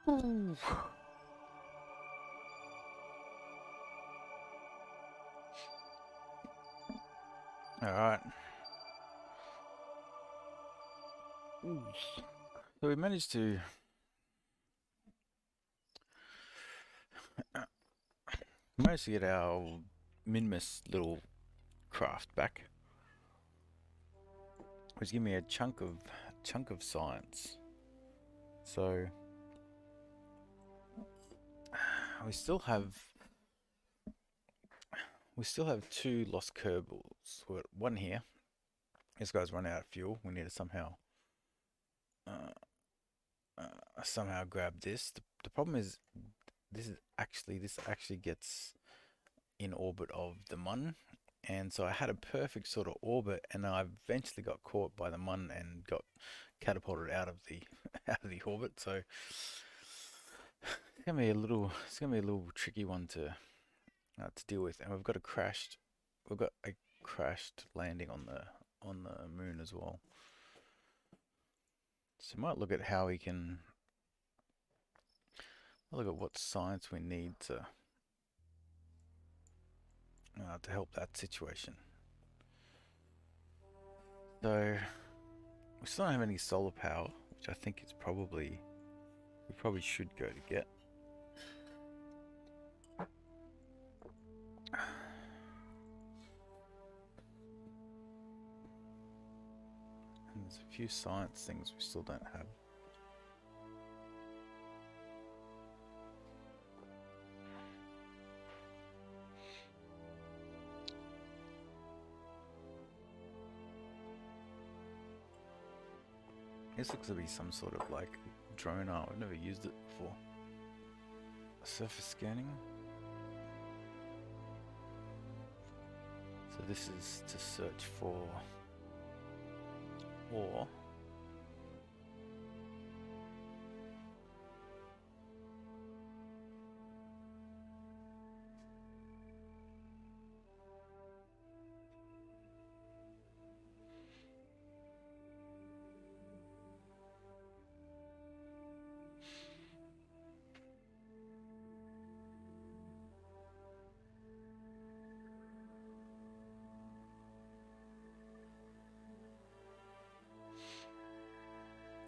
Ooh. All right. Ooh. So we managed to get our minimus little craft back, which gave me a chunk of science. So we still have two lost Kerbals. We've got one here. This guy's run out of fuel. We need to uh, somehow grab this. The problem is this actually gets in orbit of the Mun, and so I had a perfect sort of orbit, and I eventually got caught by the Mun and got catapulted out of the out of the orbit. So it's gonna be a little tricky one to deal with, and we've got a crashed landing on the moon as well. So we might look at how we can look at what science we need to help that situation. So we still don't have any solar power, which I think is we probably should go to get. And there's a few science things we still don't have. This looks to be some sort of like drone art. I've never used it before. Surface scanning. So this is to search for ore.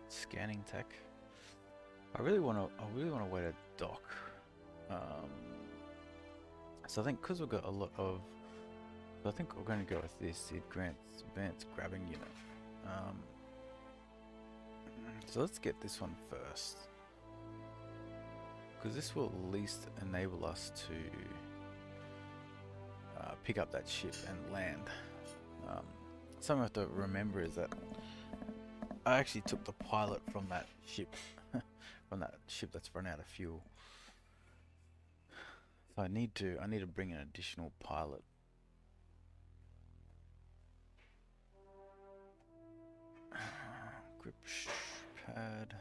Scanning tech. I really want to wait a dock. Um, so I think because we've got a lot of, I think we're going to go with this. It grants advanced grabbing unit. So let's get this one first, because this will at least enable us to pick up that ship and land. Something I have to remember is that I actually took the pilot from that ship, that's run out of fuel. So I need to bring an additional pilot. Grip pad.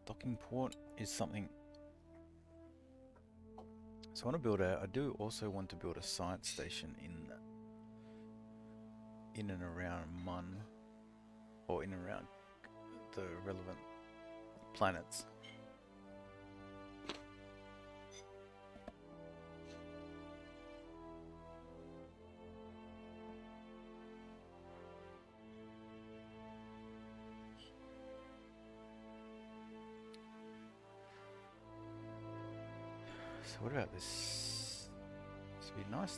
Docking port is something. So I do also want to build a science station in and around Mun, or in and around the relevant planets. So what about this? It'd be nice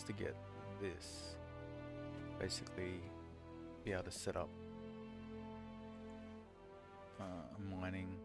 to get this. Basically, be able to set up mining.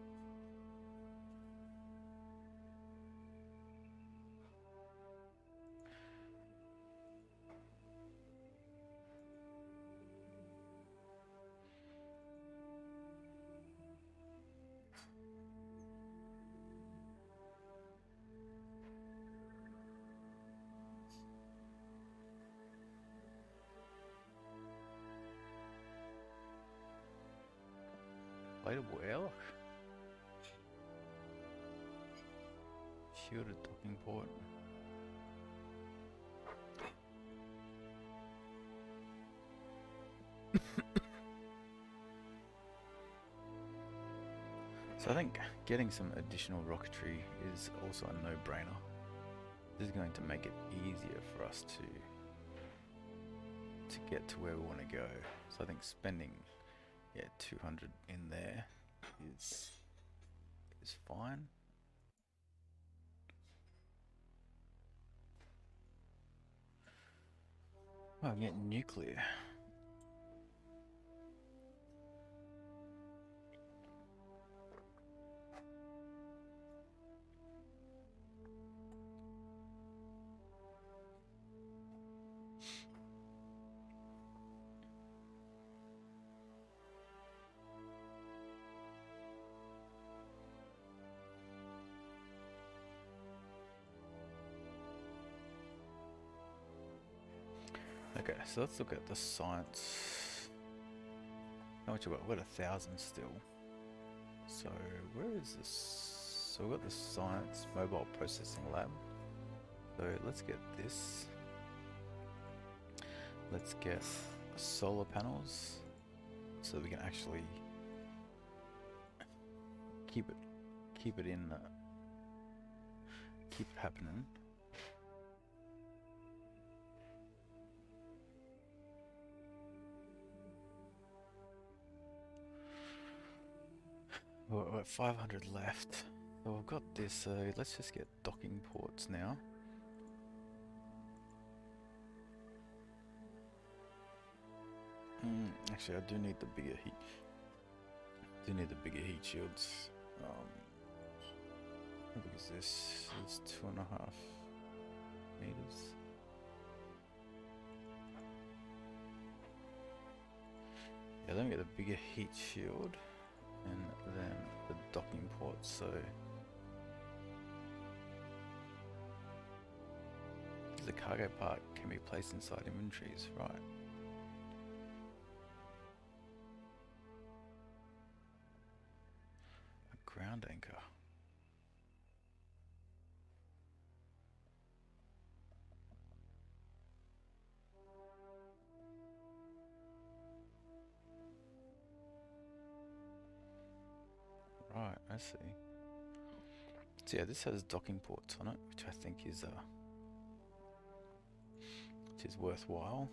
Inflatable airlock. Shielded docking port. So I think getting some additional rocketry is also a no-brainer. This is going to make it easier for us to get to where we want to go. So I think spending 200 in there is fine. Oh, I'm getting nuclear. Okay, so let's look at the science. How much have we got? We've got 1,000 still. So where is this? So we've got the science mobile processing lab. So let's get this. Let's get solar panels so we can actually keep it in, keep it happening. We're at 500 left. So we've got this, let's just get docking ports now. Actually, I do need the bigger heat. Shields. How big is this? It's 2.5 meters. Yeah, let me get the bigger heat shield. And then the docking ports, so the cargo part can be placed inside inventories, right? A ground anchor. Right, I see. So yeah, this has docking ports on it, which I think is worthwhile.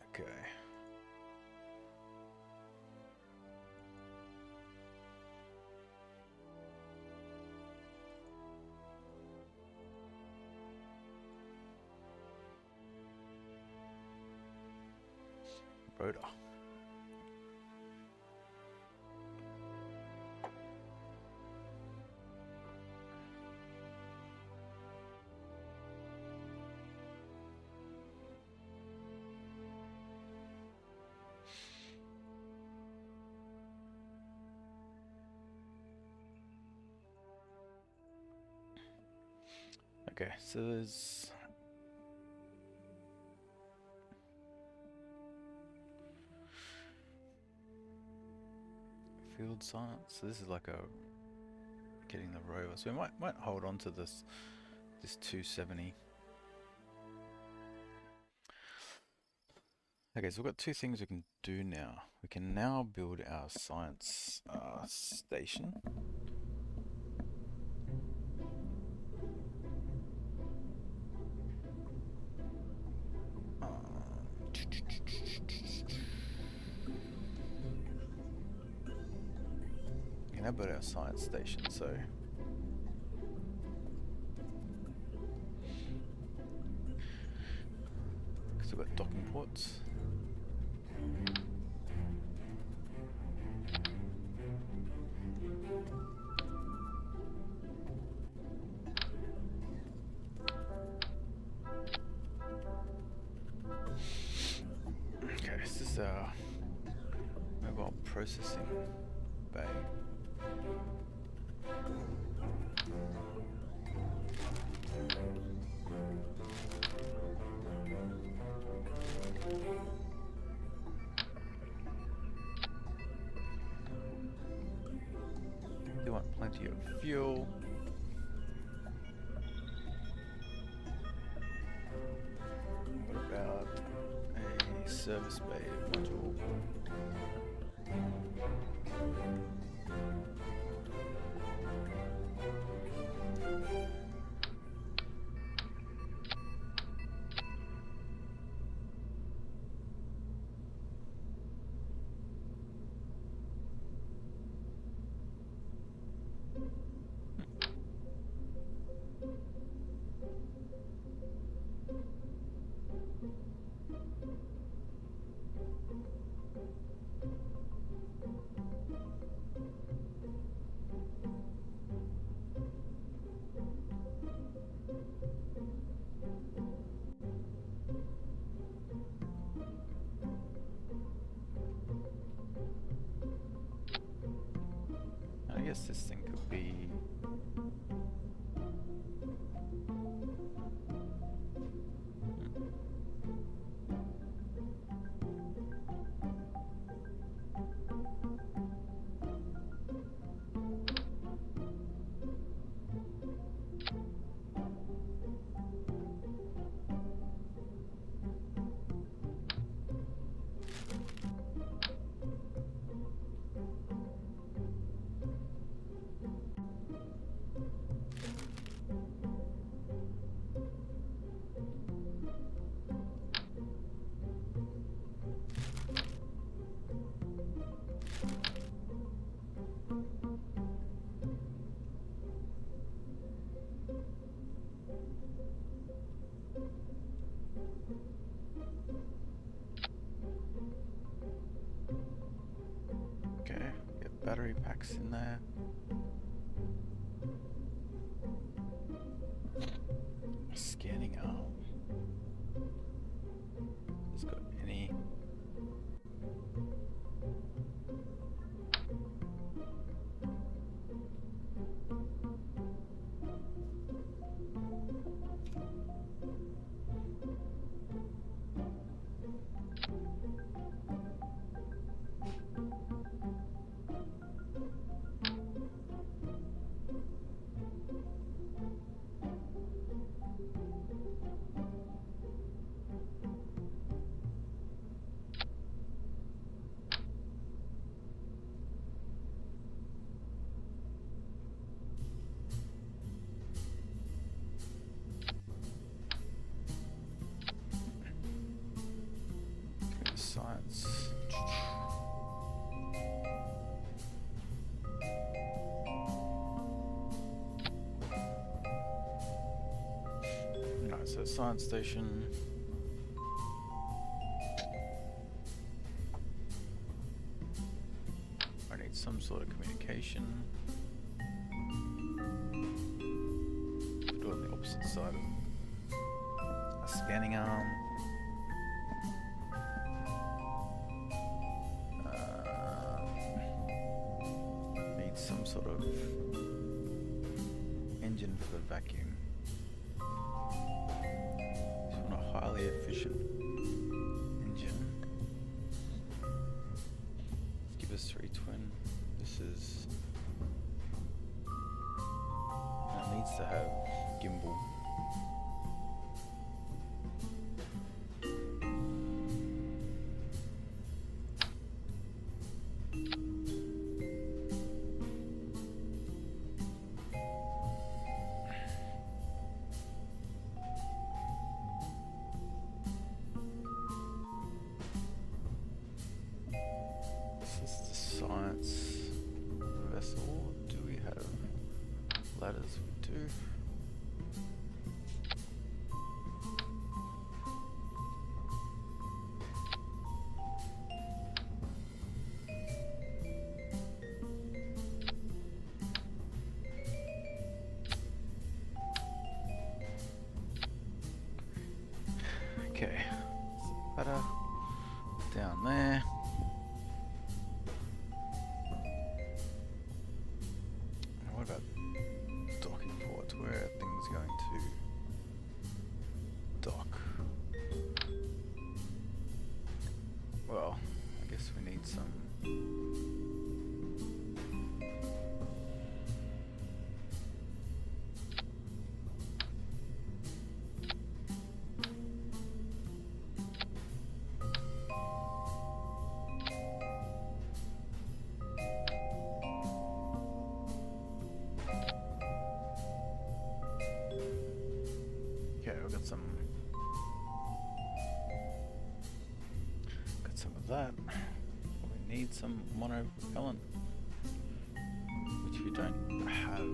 Okay. Rotor. Okay, so there's field science. So this is like a getting the rover. So we might hold on to this 270. Okay, so we've got two things we can do now. We can now build our science station. We can now build our science station, so because we've got docking ports. Okay, this is our mobile processing bay. Do want plenty of fuel. What about a service bay module? guess this thing could be... Okay, get battery packs in there. Scanning arm. Has got any... Science. Right, so science station. I need some sort of communication. Do it on the opposite side of a scanning arm. Some sort of engine for the vacuum. Just want a highly efficient engine. Let's give us 3 twin. This is... It needs to have gimbal. Science vessel. Do we have ladders? We do. Okay, ladder down there. What about docking ports? Where are things going to dock? Well, I guess we need some... Okay, we've got some of that. We need some monopropellant, which we don't have.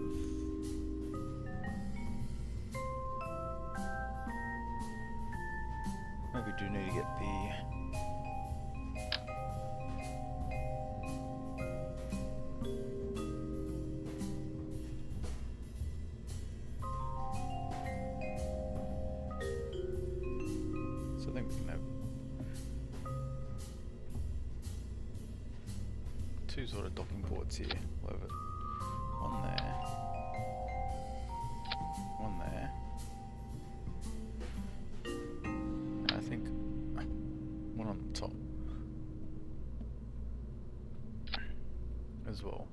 Maybe we do need to get the I think we can have 2 sort of docking ports here. We'll have One there. One there. And I think one on the top as well.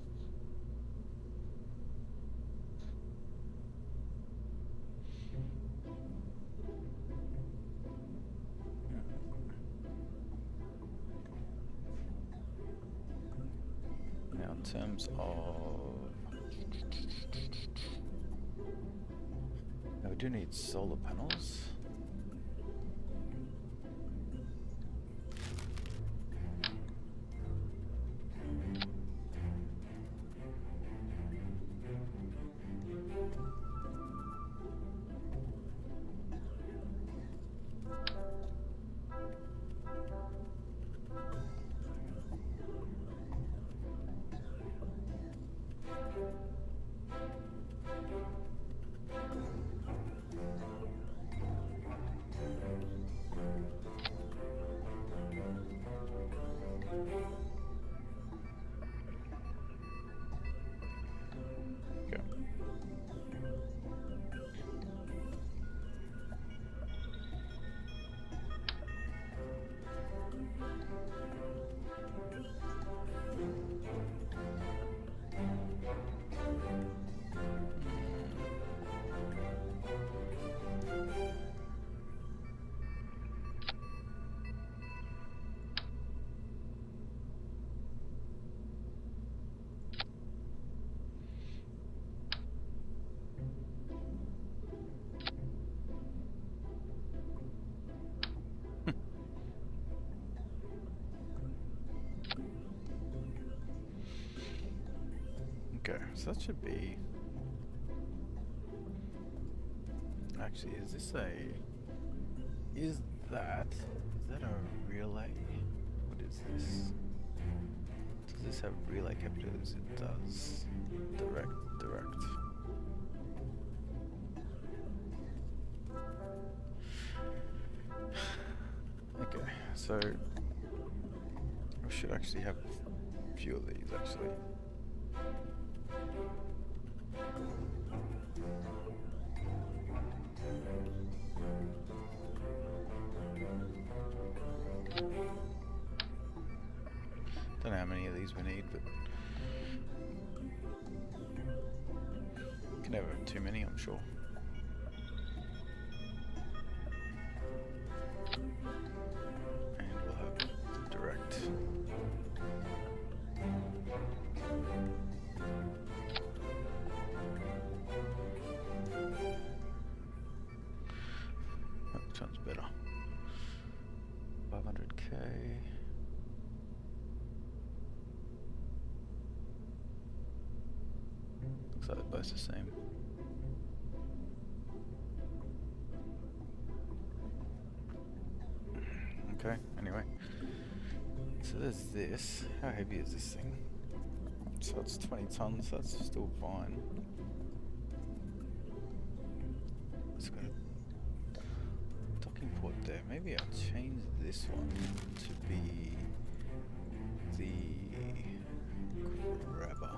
Now in terms of... Now we do need solar panels. Okay, so that should be... Actually, is this a... Is that a relay? What is this? Does this have relay capabilities? It does. Direct. Okay, so... we should actually have a few of these, actually. Don't know how many of these we need, but can never have too many, I'm sure. And we'll have direct. Which one's better? 500k. Looks like they're both the same. Okay, anyway. So there's this. How heavy is this thing? So it's 20 tons, that's still fine. It's got a docking port there. Maybe I'll change this one to be the grabber.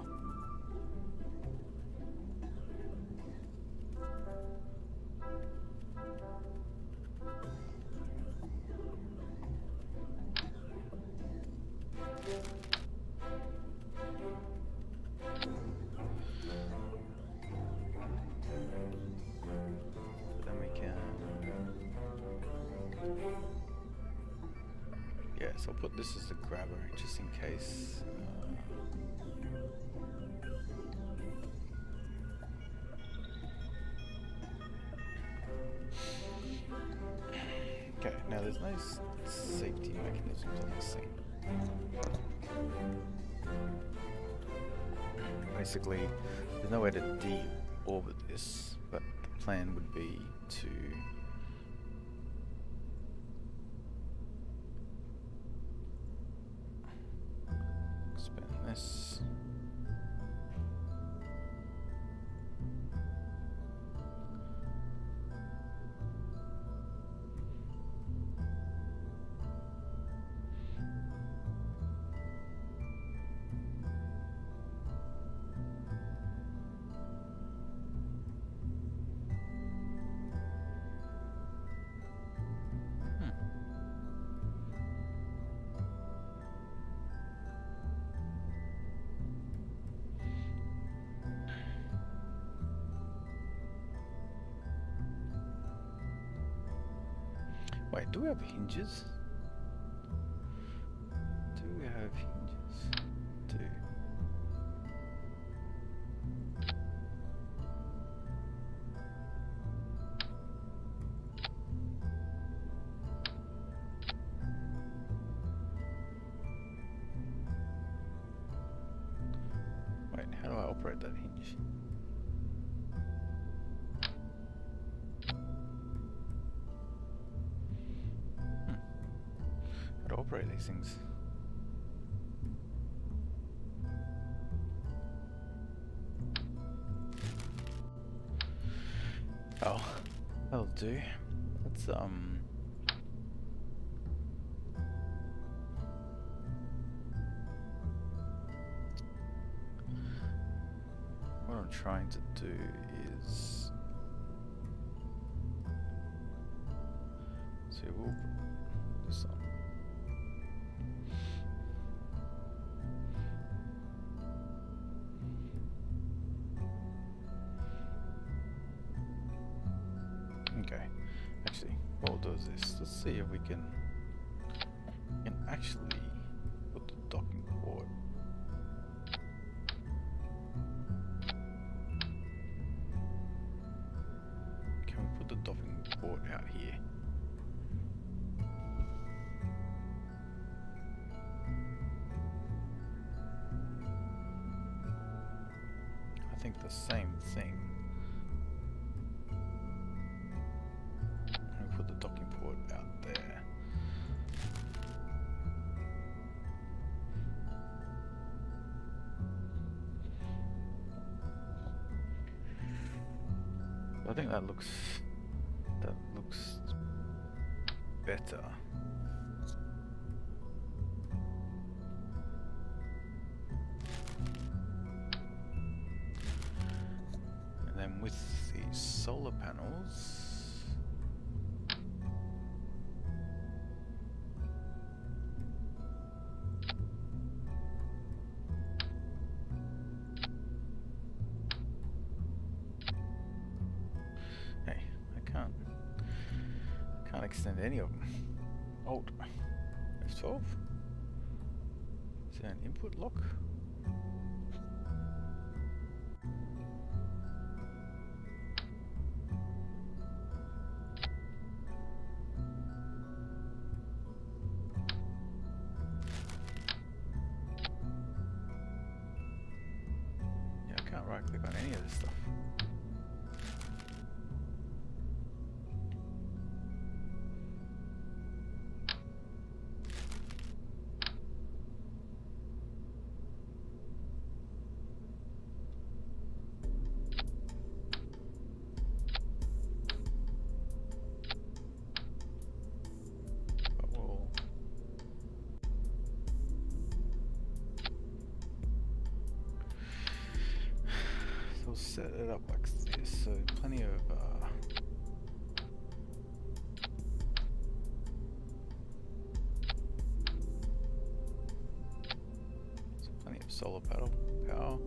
Yeah, so I'll put this as the grabber just in case. Okay, now there's no safety mechanisms on this thing. Basically, there's no way to de-orbit this, but the plan would be to expand this. Wait, do we have hinges? Do we have hinges? Do. Wait, how do I operate that hinge? How to operate these things? Oh, that'll do. Let's what I'm trying to do is, so we'll put this on. Okay, actually, what we'll do is this. Let's see if we can actually put the docking port. Can we put the docking port out here? I think the same thing. And we put the docking port out there. I think that looks better. And then with the solar panels, hey, I can't extend any of them. Alt F12. Is there an input lock? Yeah, I can't right click on any of this stuff. Set it up like this, so plenty of solar panel power.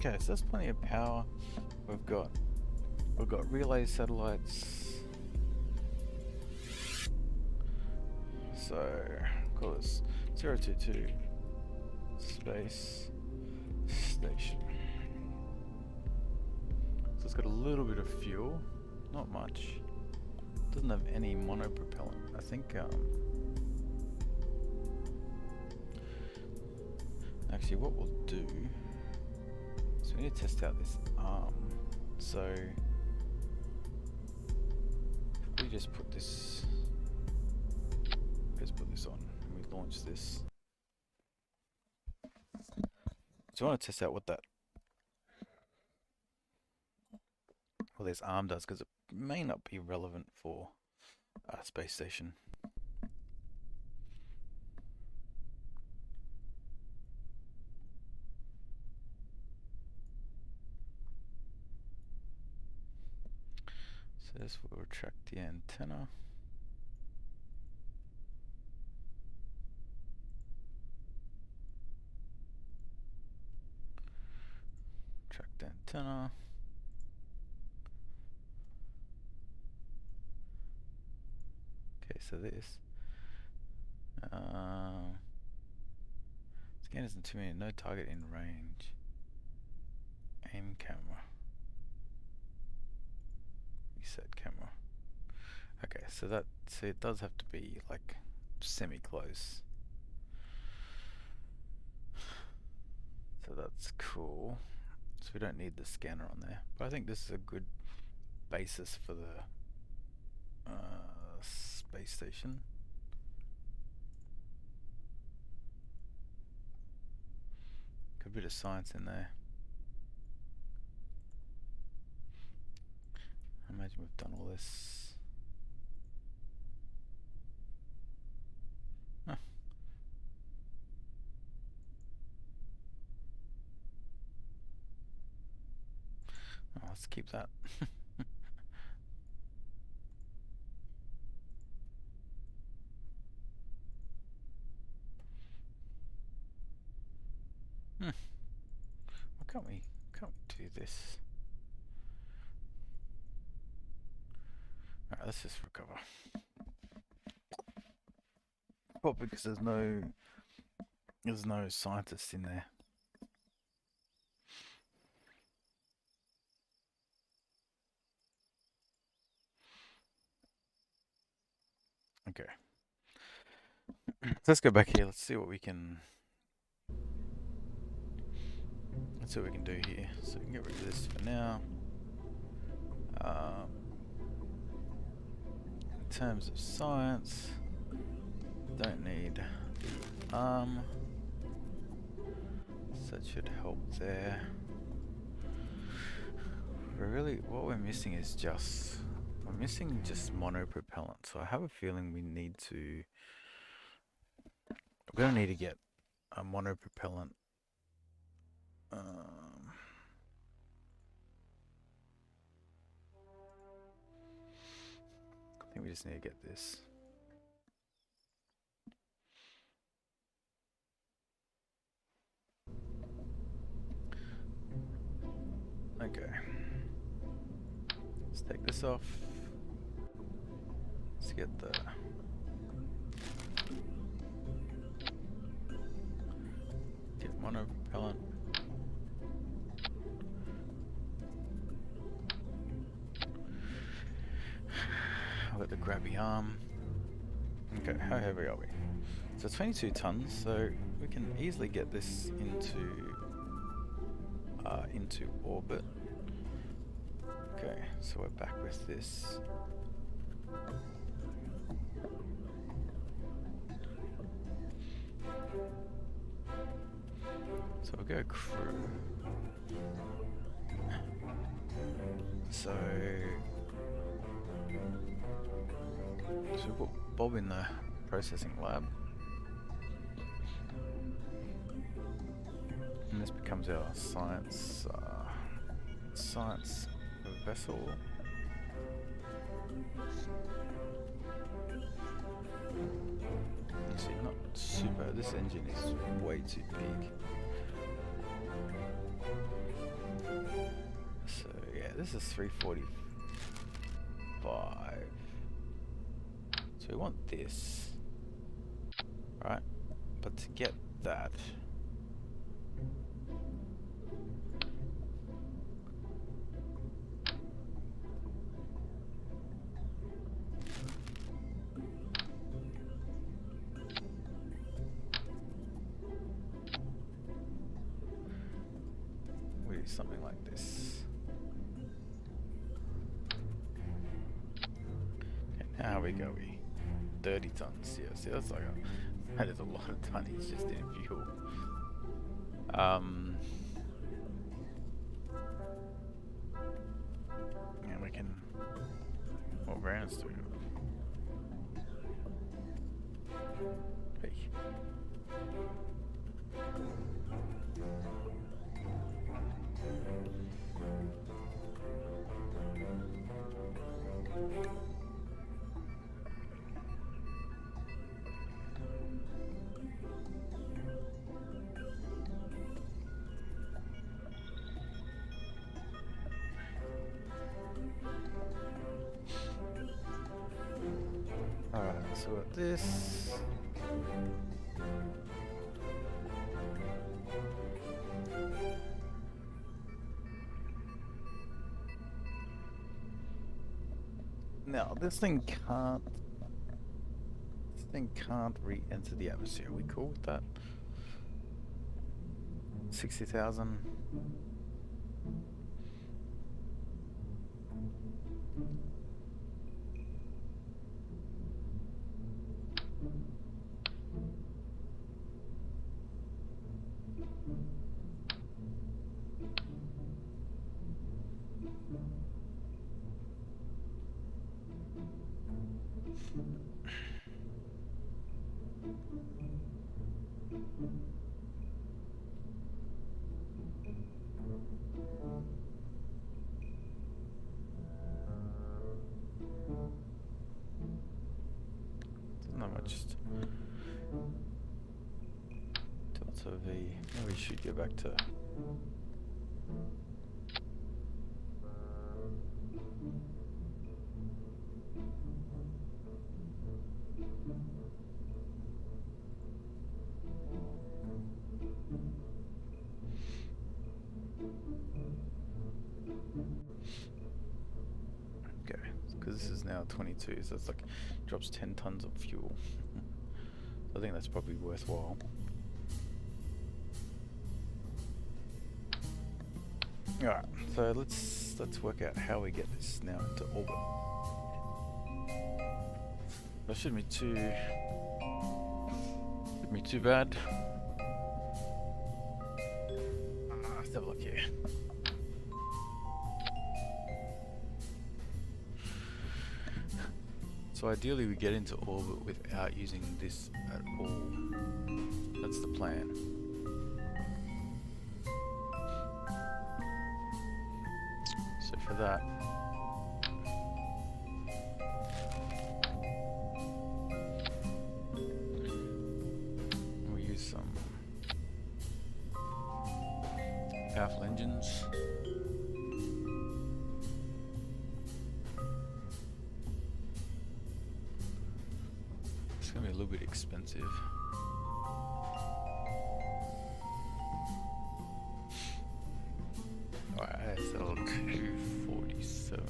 Okay, so that's plenty of power. We've got relay satellites. So call this 022 space station. So it's got a little bit of fuel, not much. Doesn't have any monopropellant. I think actually what we'll do is we need to test out this arm. So if we just put this, let's put this on and we launch this. So I want to test out what that this arm does, because may not be relevant for a space station. So this will retract the antenna. Retract the antenna. Okay, so this. Scan isn't too many. No target in range. Aim camera. Reset camera. Okay, so it does have to be like semi-close. So that's cool. So we don't need the scanner on there. But I think this is a good basis for the space station. Good bit of science in there. I imagine we've done all this. Huh. Oh, let's keep that. Why can't we do this? Alright, let's just recover. Probably because there's no scientists in there. Okay. Let's go back here. Let's see what we can do here. So we can get rid of this for now. In terms of science, don't need the arm. So that should help there. But really, what we're missing is we're missing just monopropellant. So I have a feeling we're gonna need to get a monopropellant. I think we just need to get this. Okay. Let's take this off. Let's get monopropellant. I've got the grabby arm. Okay, how heavy are we? So 22 tons, so we can easily get this into orbit. Okay, so we're back with this. So we'll go crew. So we'll put Bob in the processing lab. And this becomes our science vessel. Actually, not super. This engine is way too big. So yeah, this is 345. So we want this, right? But to get that, we do something like this. Okay, now we go. 30 tons. Yeah, see, that's like that is a lot of tonnage just in fuel. And we can What rounds do we got? Hey. Alright, so we got this. Now this thing can't re-enter the atmosphere. Are we cool with that? 60,000. Not much. Delta V. Maybe we should go back to. Okay, because this is now 22, so it's like drops 10 tons of fuel. I think that's probably worthwhile. Alright, so let's work out how we get this now into orbit. That shouldn't be too bad. Let's have a look here. So ideally we get into orbit without using this at all. That's the plan. So for that, we use some powerful engines. It's gonna be a little bit expensive. Alright, ASL 247.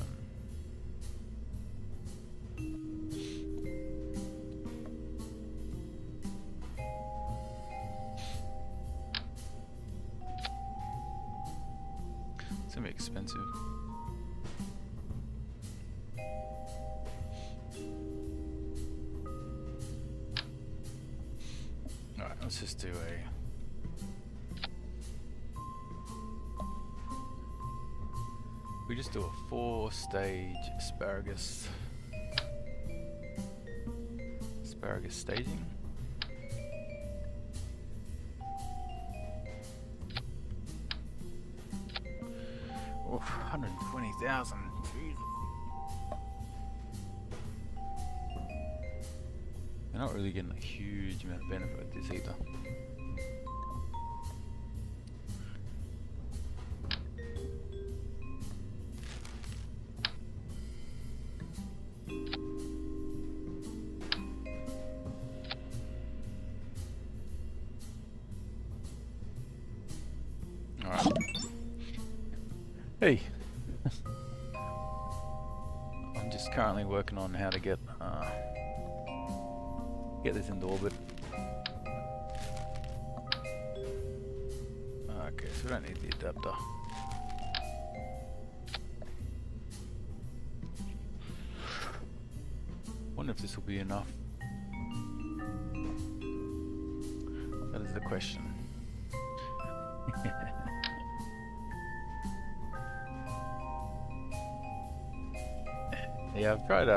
It's gonna be expensive. Alright, let's just do a we just do a 4-stage asparagus staging. Oh, 120,000. Jesus. You're not really getting a huge amount of benefit with this either. Alright. Hey! I'm just currently working on how to get this into orbit. Okay, so we don't need the adapter. Wonder if this will be enough. That is the question. Yeah, I've tried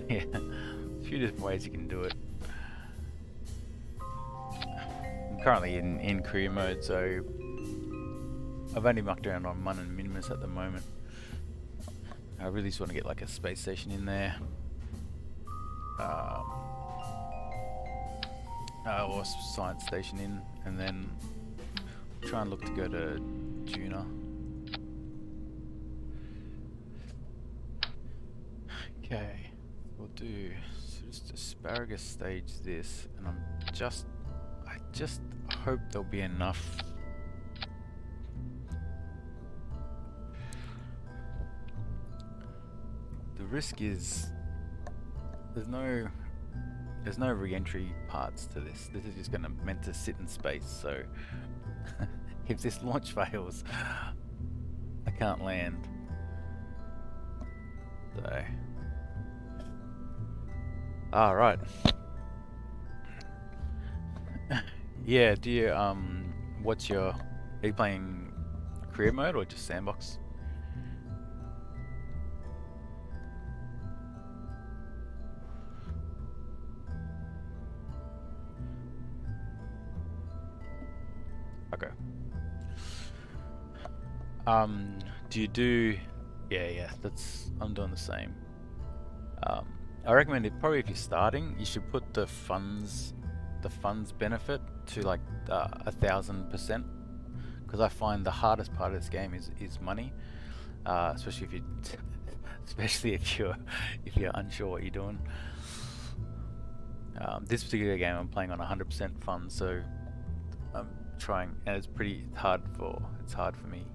yeah, a few different ways you can do it. I'm currently in career mode, so I've only mucked around on Mun and Minimus at the moment. I really just want to get like a space station in there. Or science station in, and then try and look to go to Juna. Okay, we'll do so just asparagus stage this, and I just hope there'll be enough. The risk is there's no re-entry parts to this. This is just meant to sit in space, so if this launch fails, I can't land. So right. Yeah, do you are you playing career mode or just sandbox? Okay. Do you do? Yeah. I'm doing the same. I recommend it probably if you're starting, you should put the funds benefit to like 1,000%, because I find the hardest part of this game is money, especially if you're unsure what you're doing. This particular game I'm playing on 100% funds, so I'm trying, and it's hard for me.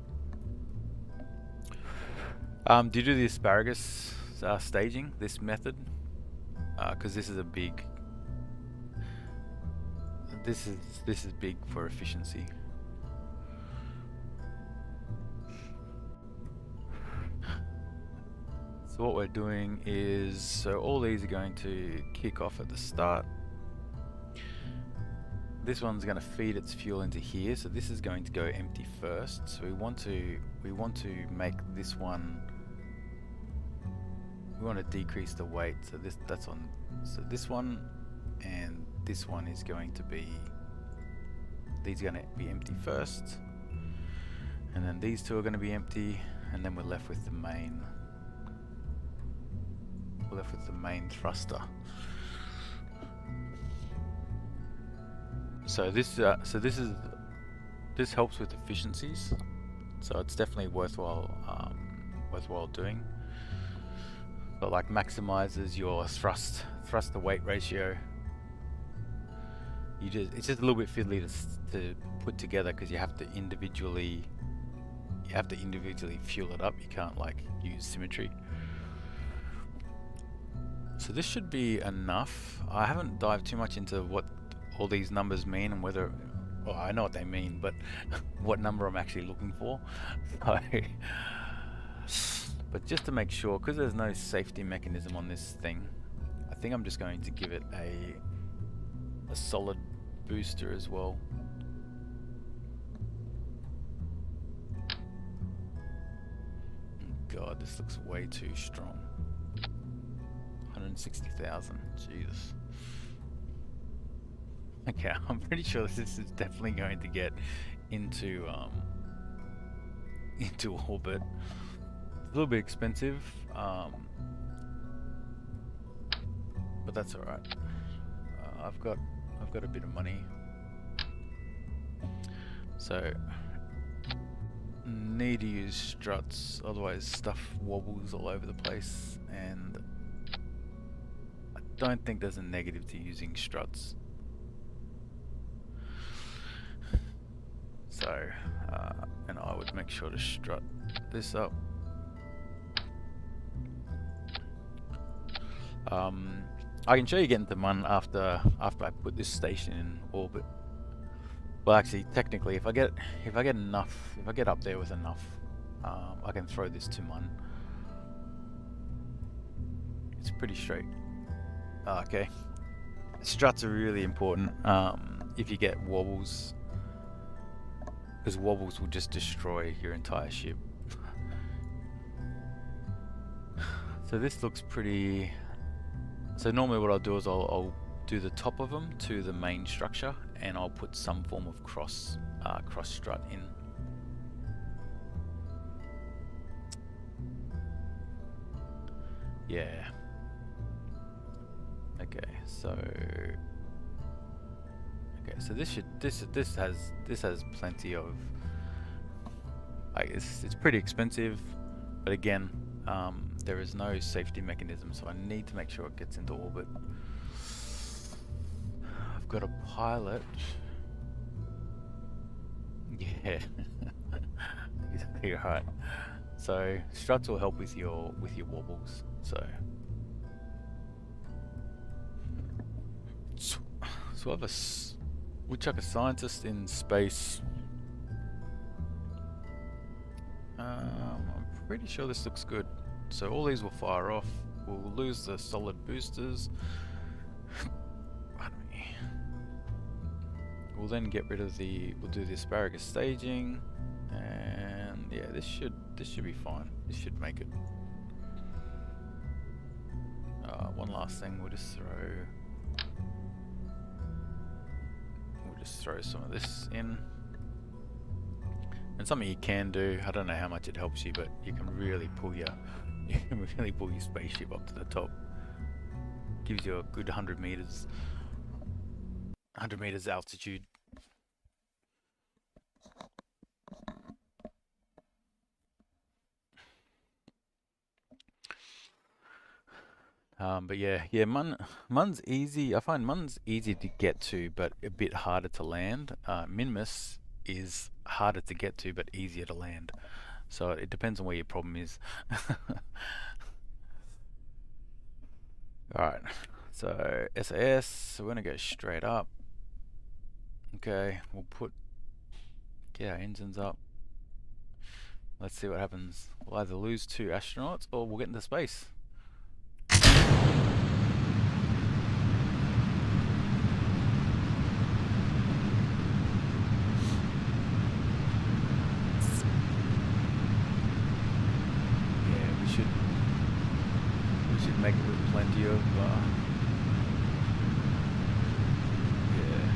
Do you do the asparagus staging, this method? Because this is a big. This is big for efficiency. So what we're doing is, so all these are going to kick off at the start. This one's going to feed its fuel into here, so this is going to go empty first. So we want to make this one. We want to decrease the weight. So that's on. So this one and this one is going to be. These are going to be empty first, and then these two are going to be empty, and then we're left with the main. We're left with the main thruster. So this helps with efficiencies. So it's definitely worthwhile doing. But like maximizes your thrust to weight ratio. It's just a little bit fiddly to put together because you have to individually fuel it up. You can't like use symmetry. So this should be enough. I haven't dived too much into what all these numbers mean and whether, well, I know what they mean, but what number I'm actually looking for. But just to make sure, because there's no safety mechanism on this thing, I think I'm just going to give it a solid booster as well. God, this looks way too strong. 160,000, Jesus. Okay, I'm pretty sure this is definitely going to get into orbit. It's a little bit expensive, but that's all right. I've got a bit of money, so need to use struts, otherwise stuff wobbles all over the place, and I don't think there's a negative to using struts. So, and I would make sure to strut this up. I can show you getting to Mun after I put this station in orbit. Well, actually, technically, if I get up there with enough, I can throw this to Mun. It's pretty straight. Okay, struts are really important if you get wobbles, because wobbles will just destroy your entire ship. So this looks pretty. So normally what I'll do is I'll do the top of them to the main structure, and I'll put some form of cross strut in. Yeah. Okay, so this has plenty of. It's pretty expensive, but again, there is no safety mechanism, so I need to make sure it gets into orbit. I've got a pilot. Yeah, exactly right. So struts will help with your wobbles. So I have we chuck a scientist in space. I'm pretty sure this looks good. So all these will fire off. We'll lose the solid boosters. Pardon me. We'll then get rid of we'll do the asparagus staging, and yeah, this should be fine. This should make it. One last thing, we'll just throw some of this in. And something you can do, I don't know how much it helps you, but you can really pull your spaceship up to the top. Gives you a good 100 meters altitude. But yeah, Mun's easy. I find Mun's easy to get to, but a bit harder to land. Minmus is harder to get to, but easier to land. So it depends on where your problem is. Alright, so SAS, so we're gonna go straight up. Okay, we'll get our engines up. Let's see what happens. We'll either lose 2 astronauts or we'll get into space. Make it with plenty of yeah,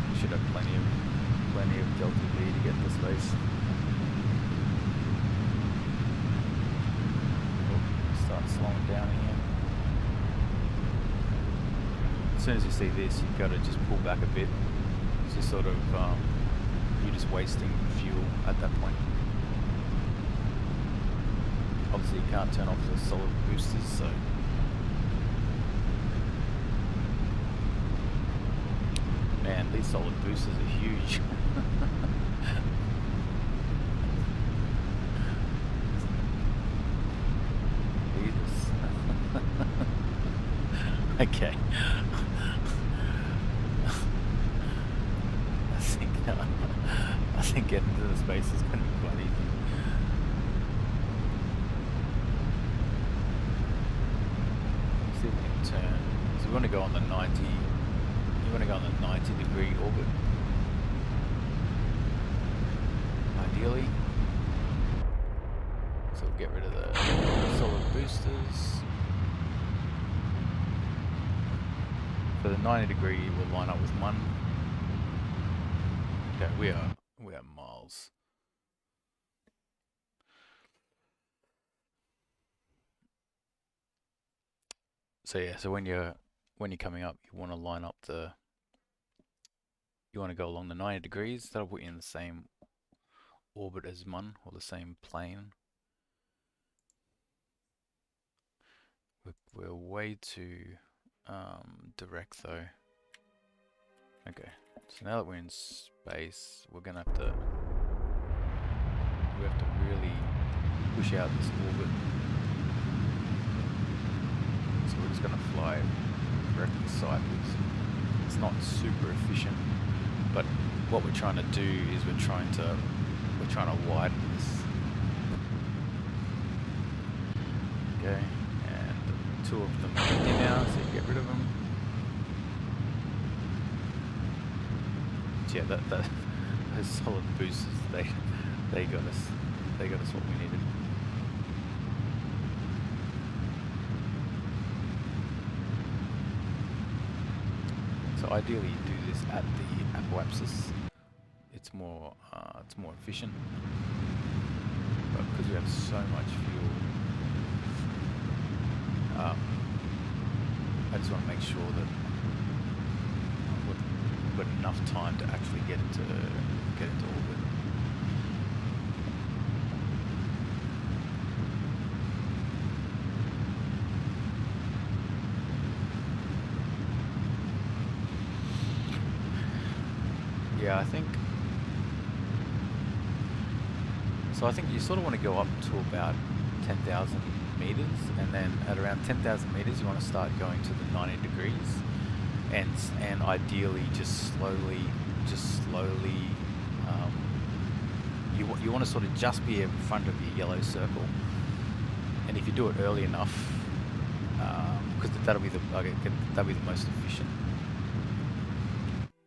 we should have plenty of Delta V to get into space. Oh, start slowing down again. As soon as you see this, you've got to just pull back a bit. It's just sort of you're just wasting fuel at that point. Obviously you can't turn off the solid boosters, so man, these solid boosters are huge. Jesus. Okay. I think getting into the space is going to be quite easy. Let's see if we can turn. So we want to go on the 90. You want to go on the 90-degree orbit, ideally. So we'll get rid of the solid boosters. For the 90-degree, we'll line up with 1. Okay, we are miles. So yeah, so when you're coming up, you want to line up you want to go along the 90 degrees. That'll put you in the same orbit as Mun, or the same plane. We're way too direct though. Okay, so now that we're in space, we have to really push out this orbit. So we're just going to fly directly sideways. It's not super efficient, but what we're trying to do is we're trying to widen this. Okay, and 2 of them are empty now, so you get rid of them. Yeah, those solid boosters, they got us what we needed. So ideally you do this at the apoapsis. It's more efficient. But because we have so much fuel, I just want to make sure that we've got enough time to actually get into orbit. Yeah, I think you sort of want to go up to about 10,000 meters, and then at around 10,000 meters you want to start going to the 90 degrees, and ideally just slowly you want to sort of just be in front of your yellow circle, and if you do it early enough, because that'll be the most efficient.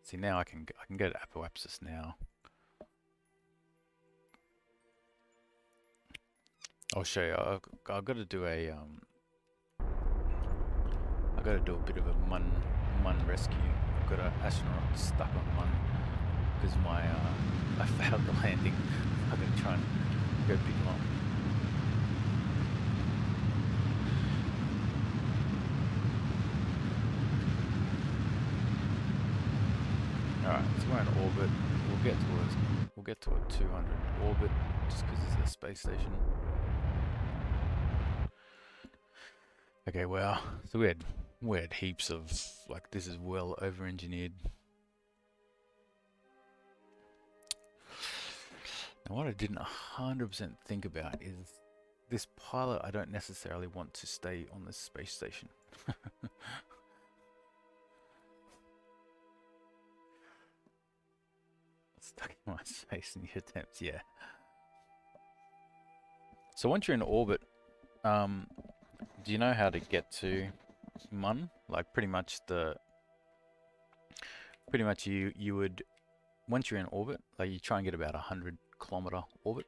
See, now I can go to apoapsis now. I'll show you. I've got to do a bit of a mun rescue. I've got an astronaut stuck on mun because I failed the landing. I'm gonna try and go pick him up. Alright, so we're in orbit. We'll get to a 200 orbit just because it's a space station. Okay, wow. So we had heaps of, like, this is well over engineered. Now what I didn't 100% think about is this pilot I don't necessarily want to stay on this space station. Stuck in my space in the attempts, yeah. So once you're in orbit, do you know how to get to Mun? Like pretty much you would, once you're in orbit, like you try and get about 100-kilometer orbit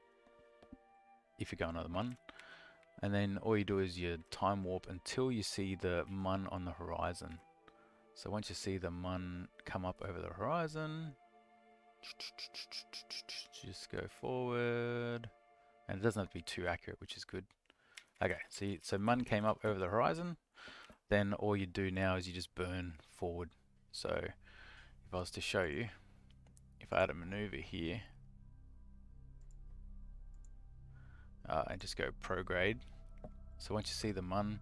if you're going over the Mun, and then all you do is you time warp until you see the Mun on the horizon. So once you see the Mun come up over the horizon, just go forward, and it doesn't have to be too accurate, which is good. Okay, so Mun came up over the horizon, then all you do now is you just burn forward. So if I was to show you, if I had a maneuver here, and just go prograde. So once you see the Mun,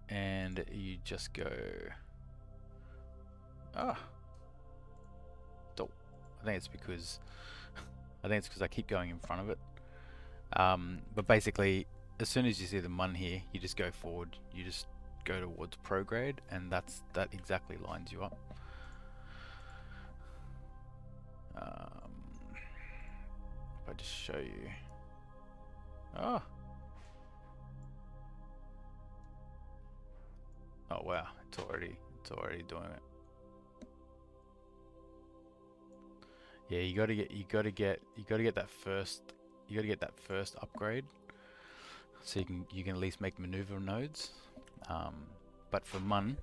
and you just go, I think it's because I keep going in front of it. But basically, as soon as you see the Mun here, you just go forward. You just go towards prograde, and that exactly lines you up. If I just show you, oh wow, it's already doing it. Yeah, you gotta get that first upgrade, so you can at least make maneuver nodes. But for Mun,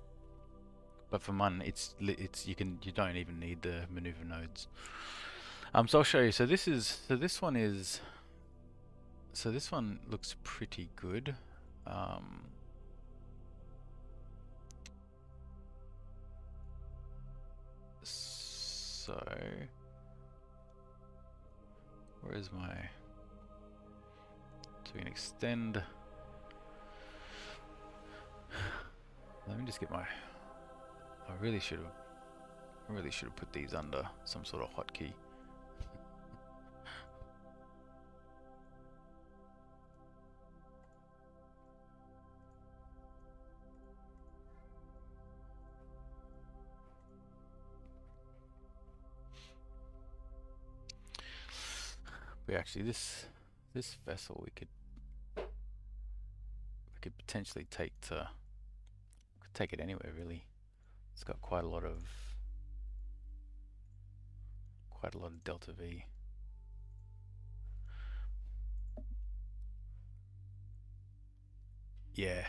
it's you don't even need the maneuver nodes. So I'll show you. So this one looks pretty good. So where is my? So we can extend. Let me just get my. I really should have put these under some sort of hotkey. But actually, this vessel we could potentially take it anywhere really. It's got quite a lot of delta V. Yeah.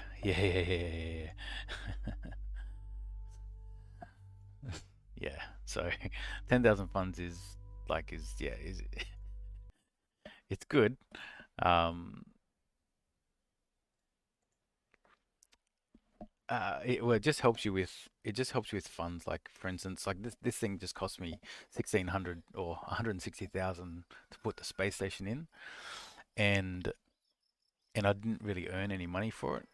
So 10,000 funds is like is it's good. Um, well, it just helps you with funds. Like for instance, like this thing just cost me 1,600 or 160,000 to put the space station in, and I didn't really earn any money for it.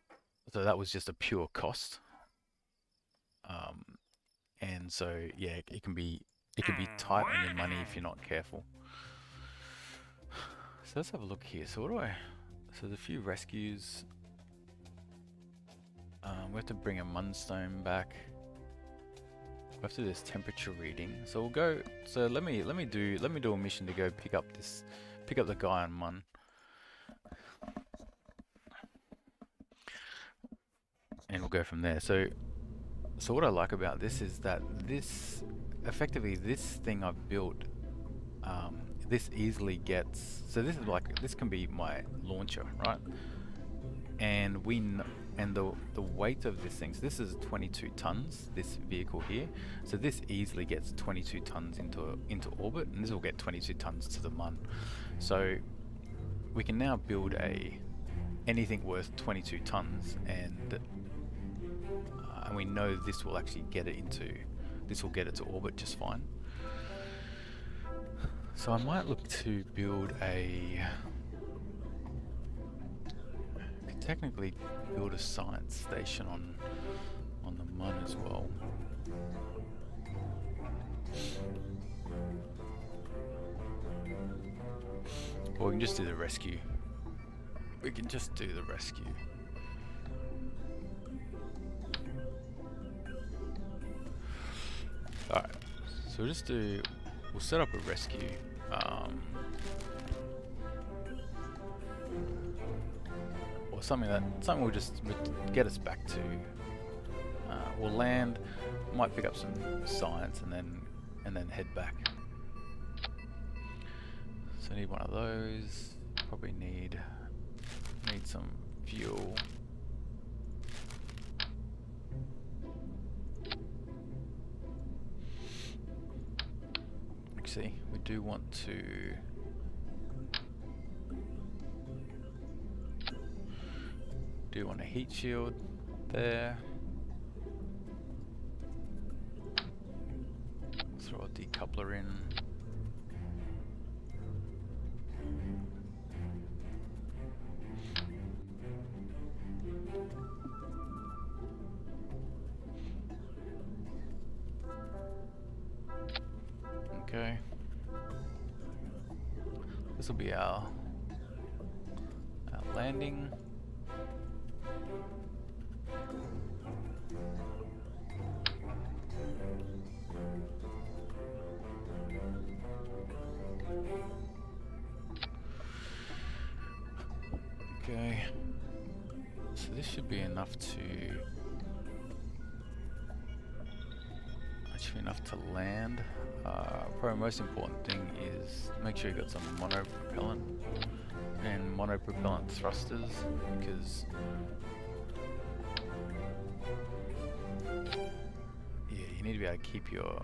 So that was just a pure cost. Um, and so yeah, it can be tight on your money if you're not careful. So let's have a look here. So what do I? So there's a few rescues. We have to bring a Munstone back. We have to do this temperature reading. So we'll go. So let me do a mission to go pick up the guy on Mun. And we'll go from there. So what I like about this is that effectively this thing I've built, this easily gets, so this is like, this can be my launcher, right? And the weight of this thing, so this is 22 tons, this vehicle here. So this easily gets 22 tons into orbit, and this will get 22 tons to the Mun. So we can now build anything worth 22 tons, and we know this will actually get it to orbit just fine. So I might look to build could technically build a science station on the Mun as well. Or we can just do the rescue. Alright, so we'll set up a rescue. Or something will just get us back to, we'll land, might pick up some science and then head back. So I need one of those, probably need some fuel. Actually, we do want to a heat shield there. Throw a decoupler in. Okay. This will be our landing. Okay. So this should be enough to land. Probably most important thing is make sure you got some monopropellant and monopropellant thrusters, because you need to be able to keep your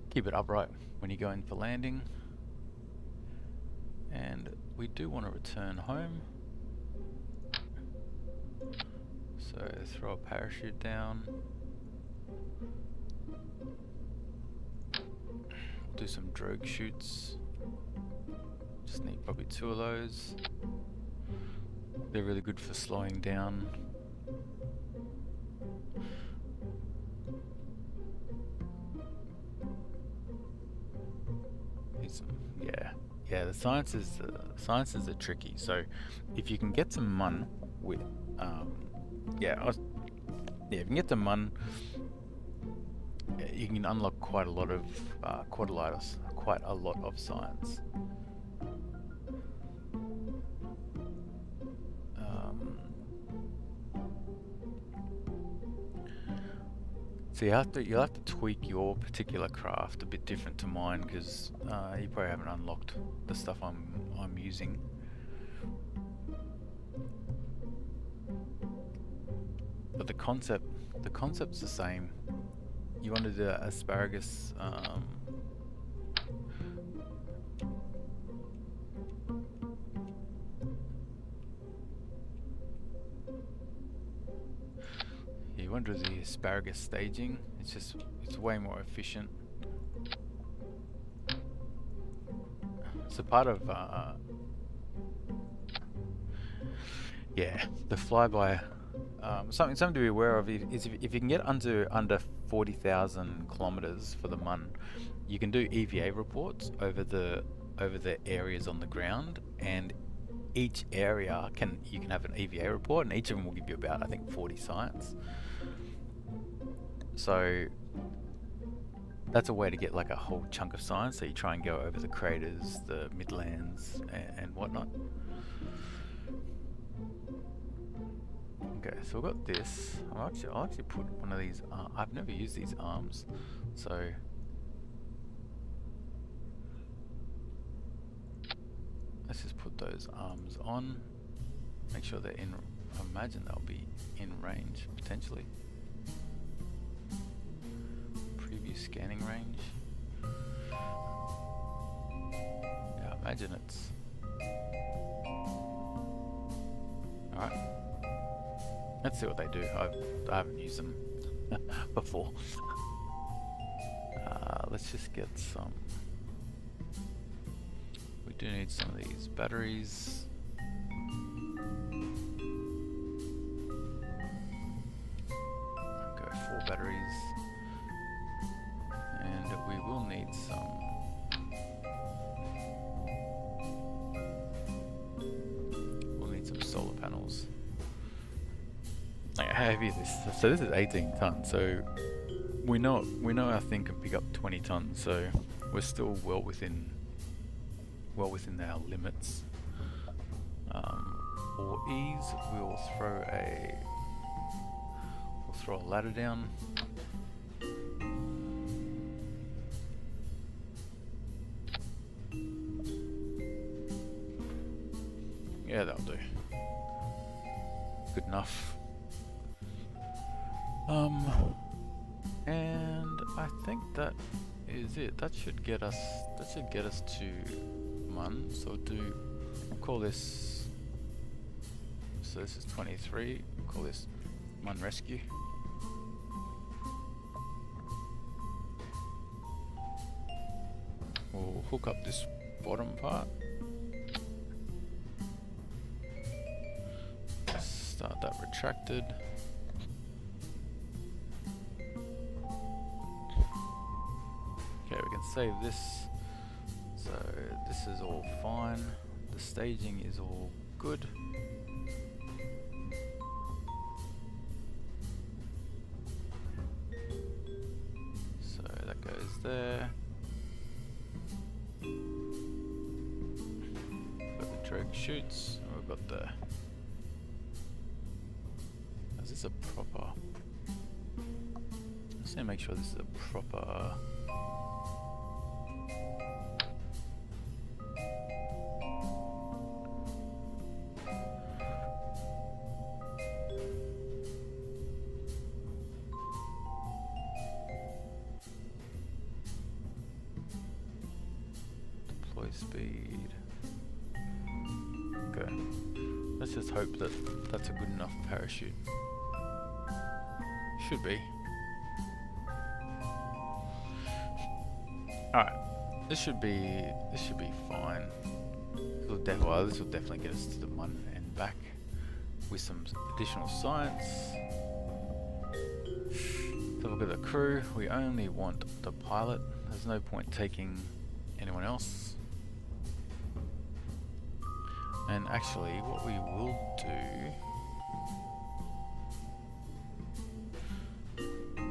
keep it upright when you go in for landing. And we do want to return home, so throw a parachute down. Do some drogue chutes. Just need probably 2 of those. They're really good for slowing down. Need some, yeah. The sciences are tricky. So if you can get some Mun with, if you can get the Mun, you can unlock quite a lot of science. So you'll have to tweak your particular craft a bit different to mine, because you probably haven't unlocked the stuff I'm using. but the concept's the same. You want to do asparagus. You want to do the asparagus staging. It's way more efficient. So part of yeah, the flyby. Something to be aware of is if you can get under 40,000 kilometers for the MUN, you can do EVA reports over the areas on the ground, and each area you can have an EVA report, and each of them will give you about, I think, 40 sites. So that's a way to get like a whole chunk of science. So you try and go over the craters, the midlands, and whatnot. Okay, so we've got this. I'll actually put one of these. I've never used these arms, so let's just put those arms on. Make sure they're in. I imagine they'll be in range potentially. Preview scanning range. Yeah, I imagine it's. All right. Let's see what they do. I haven't used them before. Let's just get some. We do need some of these batteries. Go 4 batteries. And we will need some. We'll need some solar panels. How heavy is this? So this is 18 tons. So we know our thing can pick up 20 tons. So we're still well within our limits. For ease, we'll throw a ladder down. Yeah, that'll do. Good enough. And I think that is it. That should get us to MUN. So we'll call this. So this is 23. We'll call this MUN Rescue. We'll hook up this bottom part. Start that retracted. Okay, we can save this. So this is all fine. The staging is all good. So that goes there. Got the drag chutes. And we've got the. Is this a proper? Let's see, make sure this is a proper. Speed. Okay. Let's just hope that that's a good enough parachute. Should be. Alright. This should be fine. This will definitely get us to the MUN and back with some additional science. So look at the crew. We only want the pilot. There's no point taking anyone else. And actually, what we will do.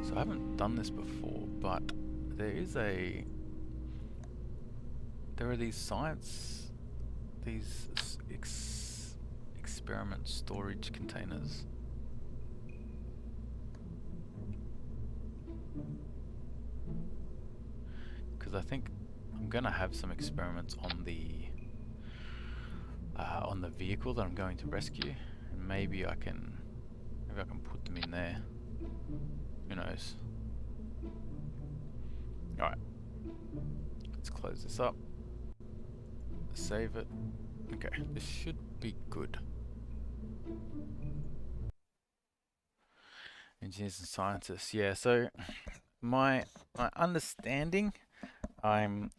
So I haven't done this before, but there are these science, experiment storage containers. Because I think I'm gonna have some experiments on the vehicle that I'm going to rescue, and maybe I can, if Maybe I can put them in there. Who knows? Alright. Let's close this up. Save it. Okay, this should be good. Engineers and scientists. Yeah, so my understanding, I'm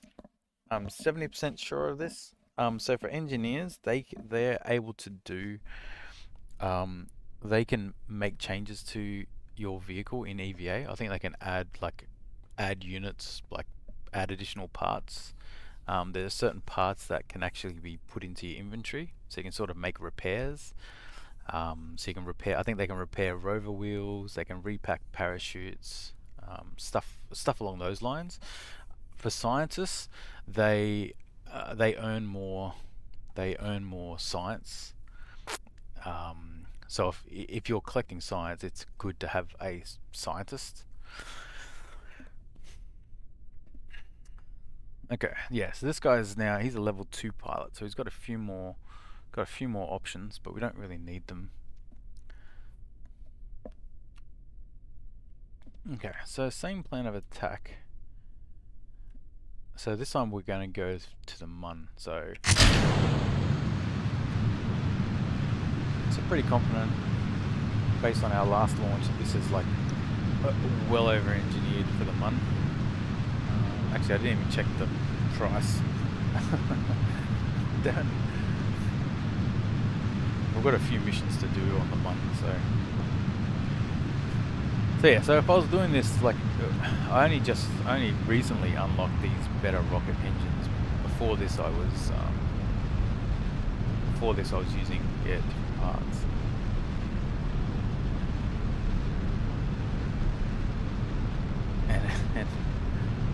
70% sure of this. So for engineers, they're able to do they can make changes to your vehicle in EVA. I think they can add units, like add additional parts. There's certain parts that can actually be put into your inventory, so you can sort of make repairs. So you can repair. I think they can repair rover wheels. They can repack parachutes, stuff along those lines. For scientists, they earn more. They earn more science. So if you're collecting science, it's good to have a scientist. Okay, yeah. So this guy is he's a level 2 pilot, so he's got a few more options, but we don't really need them. Okay, so same plan of attack. So this time we're going to go to the Mun. So pretty confident, based on our last launch, that this is like well over engineered for the Mun. Actually, I didn't even check the price. We've got a few missions to do on the Mun, so yeah. So if I was doing this, like, I only recently unlocked these better rocket engines. Before this, I was using different parts.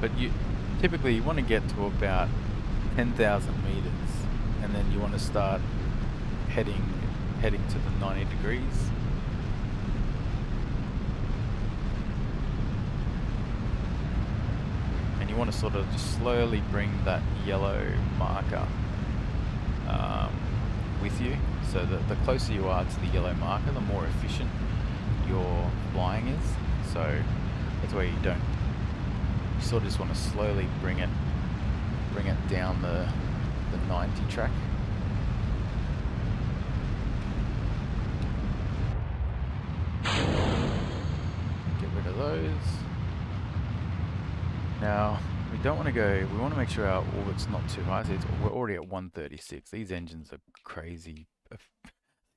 But typically you want to get to about 10,000 meters, and then you want to start heading to the 90 degrees. And you want to sort of just slowly bring that yellow marker with you, so that the closer you are to the yellow marker, the more efficient your flying is. So that's where you sort of just want to slowly bring it down the 90 track. Get rid of those. Now we don't want to go. We want to make sure our orbit's not too high. So we're already at 136. These engines are crazy.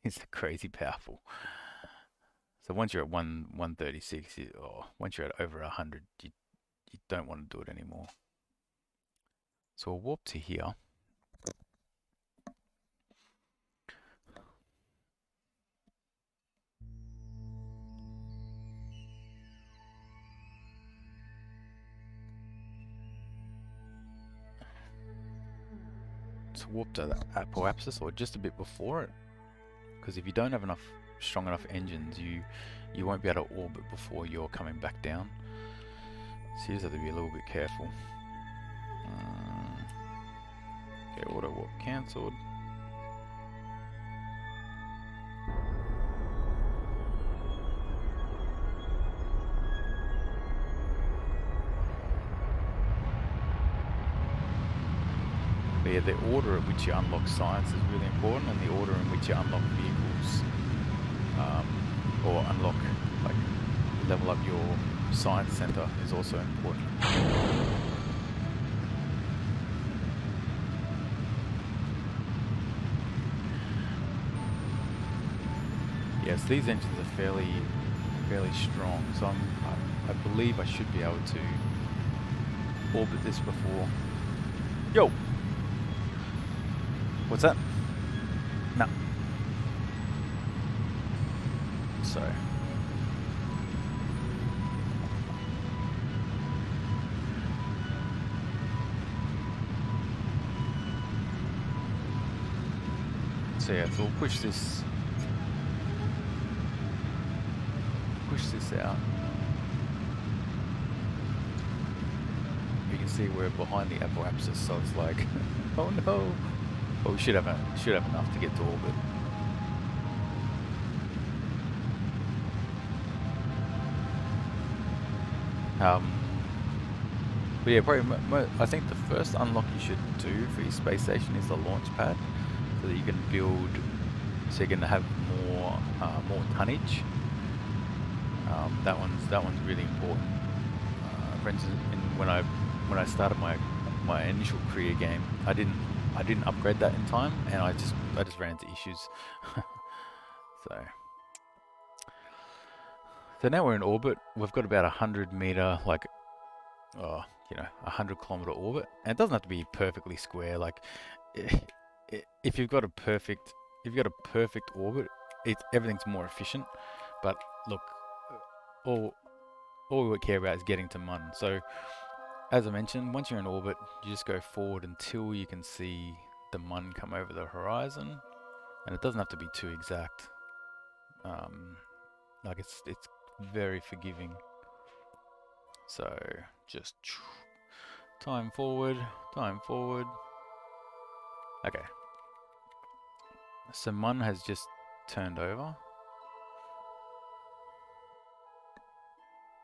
These are crazy powerful. So once you're at 136, or once you're at over 100, you don't want to do it anymore. So we'll warp to here. So warp to the apoapsis, or just a bit before it, because if you don't have strong enough engines, you won't be able to orbit before you're coming back down. So you just have to be a little bit careful. Okay, auto warp cancelled. But yeah, the order at which you unlock science is really important, and the order in which you unlock vehicles, or unlock, like, level up your science center is also important. Yes, these engines are fairly strong, so I believe I should be able to orbit this before. Yo! What's that? No. So. So yeah, so we'll push this out. You can see we're behind the apoapsis, so it's like, oh no. But we should have enough to get to orbit. But yeah, probably I think the first unlock you should do for your space station is the launch pad, so that you can build, so you're going to have more tonnage. That one's really important. For instance, when I started my initial career game, I didn't upgrade that in time, and I just ran into issues. so so now we're in orbit. We've got about 100-meter, like, oh, 100-kilometer orbit, and it doesn't have to be perfectly square. Like, if you've got a perfect orbit, everything's more efficient. But look, all we care about is getting to Mun. So, as I mentioned, once you're in orbit, you just go forward until you can see the Mun come over the horizon, and it doesn't have to be too exact. Like it's very forgiving. So just time forward. Okay. So Mun has just turned over.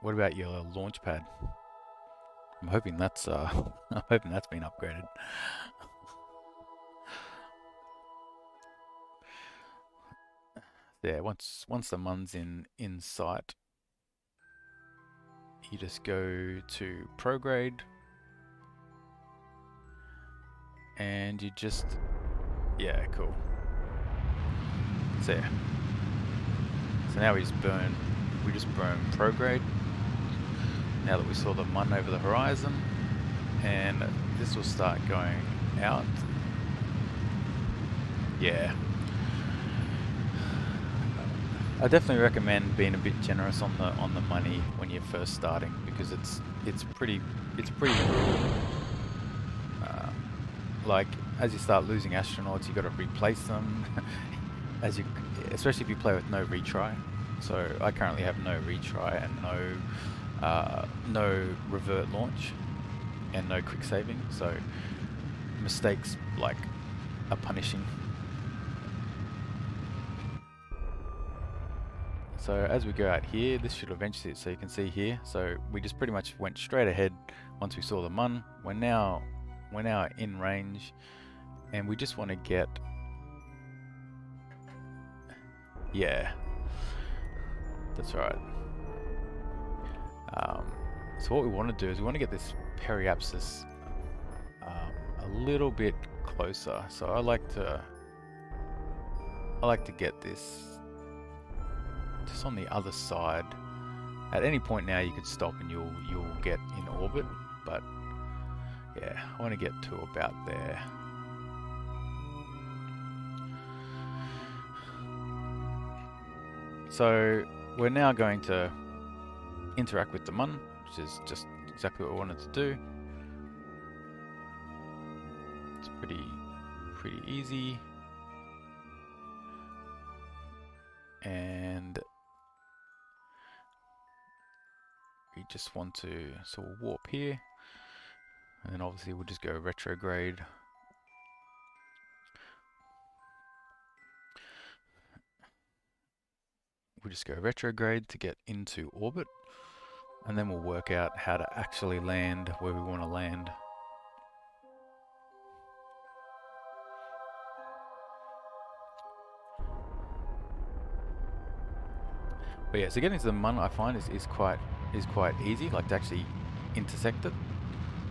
What about your launch pad? I'm hoping that's I'm hoping that's been upgraded. Yeah, once the Mun's in sight, you just go to prograde, and you just, yeah, cool. So yeah. So now we just burn prograde. Now that we saw the Mun over the horizon, and this will start going out. Yeah. I definitely recommend being a bit generous on the money when you're first starting, because it's pretty like, as you start losing astronauts, you got to replace them. Especially if you play with no retry. So I currently have no retry and no revert launch and no quick saving. So mistakes like are punishing. So as we go out here, this should eventually, so you can see here, so we just pretty much went straight ahead once we saw the Mun. We're now in range, and we just want to get, yeah, that's right. So what we want to do is we want to get this periapsis a little bit closer. So I like to get this just on the other side. At any point now you could stop and you'll get in orbit, but yeah, I want to get to about there. So we're now going to interact with the Mun, which is just exactly what we wanted to do. It's pretty easy. And we just want to, so we'll warp here, and then obviously we'll just go retrograde. We'll just go retrograde to get into orbit, and then we'll work out how to actually land where we want to land. But yeah, so getting to the Mun, I find is quite easy, like to actually intersect it.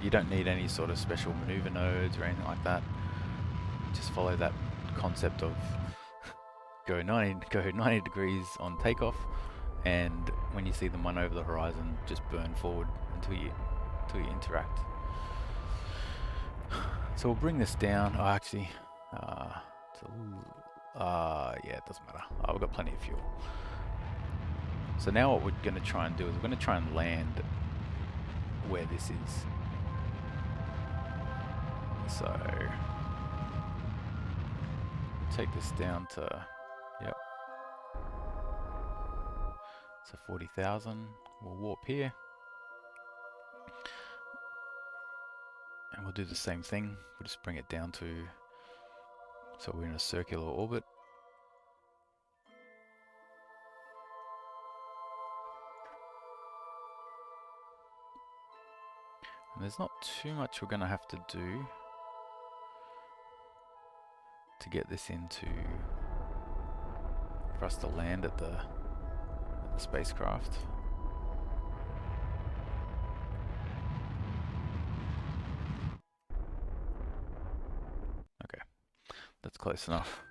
You don't need any sort of special maneuver nodes or anything like that. Just follow that concept of go 90 degrees on takeoff, and when you see the Mun over the horizon, just burn forward until you interact. So we'll bring this down. Oh, actually, yeah, it doesn't matter. We've got plenty of fuel. So now what we're going to try and do is we're going to try and land where this is. So take this down to, yep, so 40,000. We'll warp here, and we'll do the same thing. We'll just bring it down to, so we're in a circular orbit. And there's not too much we're going to have to do to get this into, for us to land at the spacecraft. Okay, that's close enough.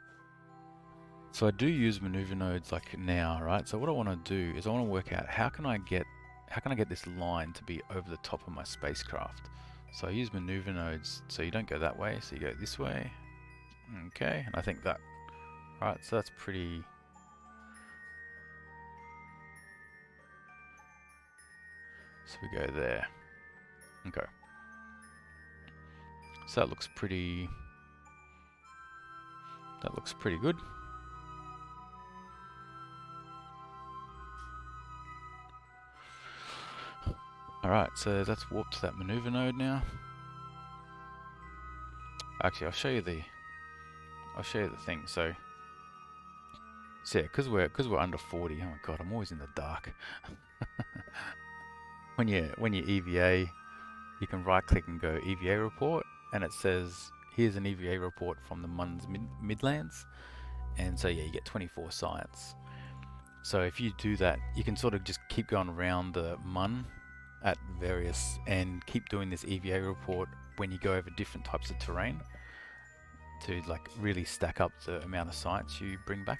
So I do use maneuver nodes like now, right? So what I want to do is I want to work out how can I get this line to be over the top of my spacecraft. So I use maneuver nodes so you don't go that way, so you go this way. Okay, and I think that, right, so that's pretty, so we go there. Okay. So that looks pretty good. Alright, so that's warped to that maneuver node now. Actually, I'll show you the thing. So yeah, because we're under 40. Oh my god, I'm always in the dark. when you EVA, you can right click and go EVA report, and it says here's an EVA report from the MUN's Midlands, and so yeah, you get 24 science. So if you do that, you can sort of just keep going around the MUN at various and keep doing this EVA report when you go over different types of terrain to like really stack up the amount of science you bring back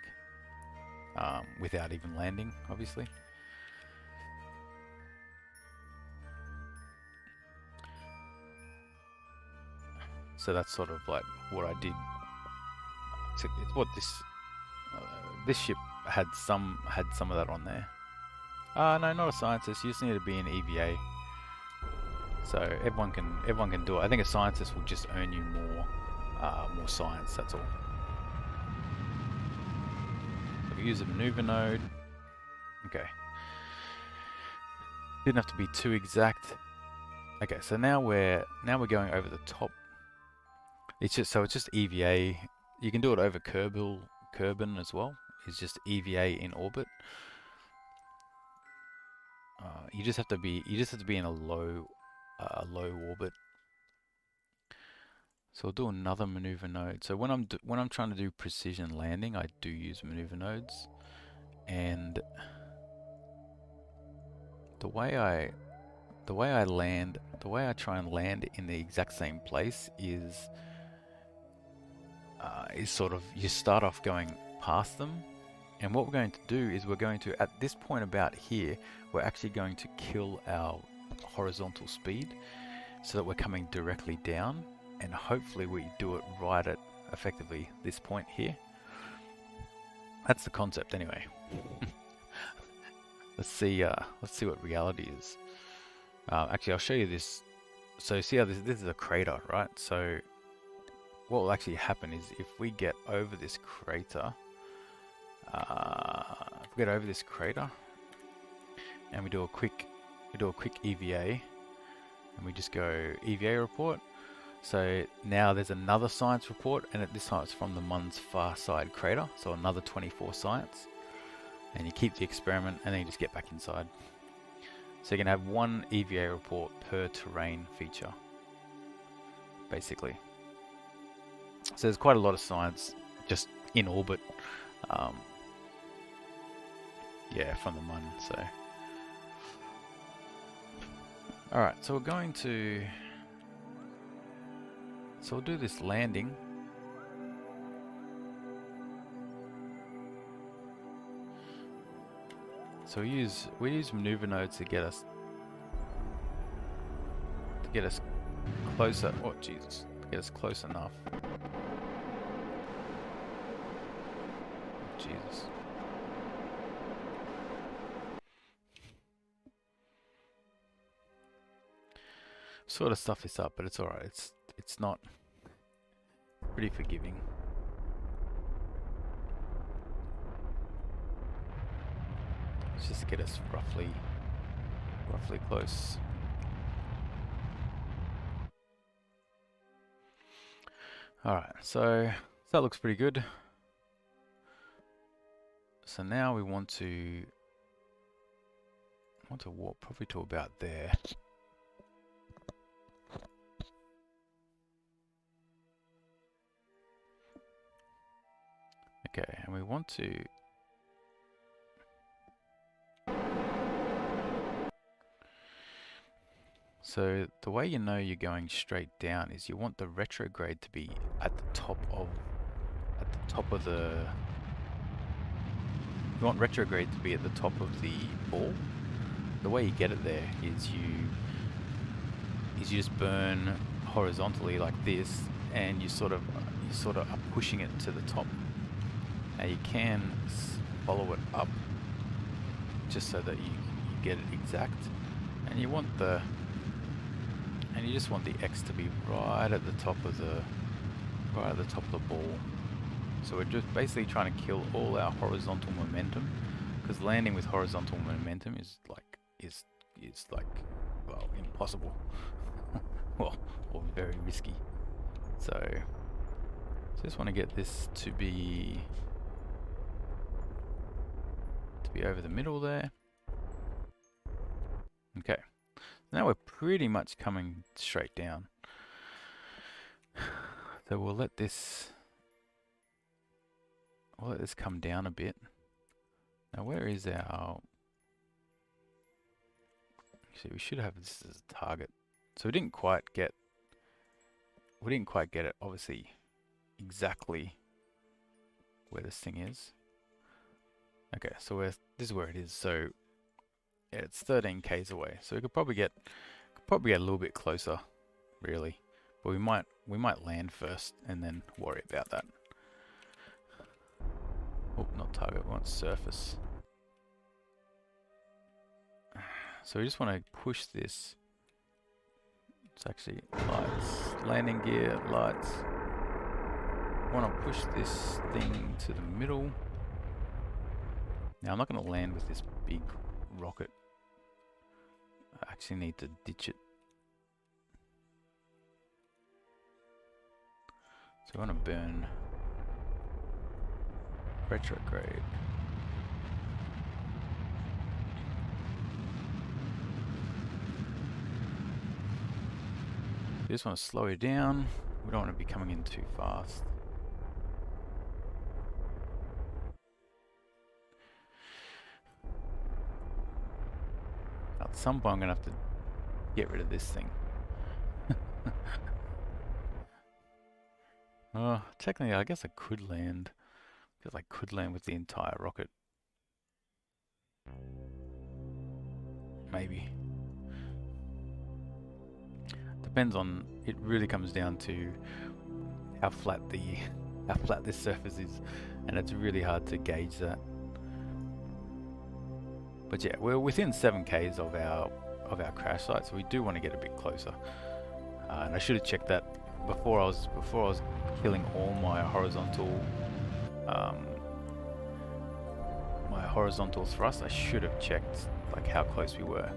without even landing, obviously. So that's sort of like what I did. It's what this ship had some of that on there. No, not a scientist. You just need to be an EVA. So everyone can do it. I think a scientist will just earn you more science. That's all. So we use a maneuver node. Okay. Didn't have to be too exact. Okay, so now we're going over the top. It's just EVA. You can do it over Kerbin as well. It's just EVA in orbit. You just have to be in a low orbit. So I'll do another maneuver node. So when I'm trying to do precision landing, I do use maneuver nodes, and the way I try and land in the exact same place is sort of, you start off going past them, and what we're going to do is we're going to, at this point about here, we're actually going to kill our horizontal speed so that we're coming directly down, and hopefully we do it right at effectively this point here. That's the concept anyway. Let's see what reality is. Actually, I'll show you this. So see how this is a crater, right? So what will actually happen is if we get over this crater, and we do a quick EVA, and we just go EVA report. So now there's another science report, and at this time it's from the MUN's far side crater, so another 24 science. And you keep the experiment, and then you just get back inside. So you can have one EVA report per terrain feature, basically. So there's quite a lot of science just in orbit, yeah, from the MUN. So alright, so we're going to, so we'll do this landing. So we use maneuver nodes to get us closer. Oh Jesus! To get us close enough. Jesus. Sort of stuff this up, but it's alright. It's not pretty forgiving. It's just to get us roughly close. Alright, so that looks pretty good. So now we want to warp probably to about there. Okay, and we want to... So the way you know you're going straight down is you want the retrograde to be at the top of the... You want retrograde to be at the top of the ball. The way you get it there is you just burn horizontally like this, and you sort of are pushing it to the top. Now you can follow it up just so that you get it exact, and you just want the X to be right at the top of the ball. So we're just basically trying to kill all our horizontal momentum, because landing with horizontal momentum is like well, impossible. Well, or very risky. So just want to get this to be over the middle there. Okay, now we're pretty much coming straight down. So we'll let this come down a bit. Now where is our... Actually, we should have this as a target. So we didn't quite get it obviously exactly where this thing is. Okay, so this is where it is. So yeah, it's 13 k's away. So we could probably get a little bit closer, really. But we might land first and then worry about that. Oh, not target, we want surface. So we just want to push this. It's actually lights, landing gear, lights. Want to push this thing to the middle. Now I'm not going to land with this big rocket. I actually need to ditch it. So I want to burn retrograde. We just want to slow it down. We don't want to be coming in too fast. At some point I'm going to have to get rid of this thing. Technically I guess I could land. Because I could land with the entire rocket. Maybe. Depends on, it really comes down to how flat this surface is, and it's really hard to gauge that. But yeah, we're within 7 k's of our crash site, so we do want to get a bit closer. And I should have checked that before I was killing all my horizontal thrust. I should have checked like how close we were.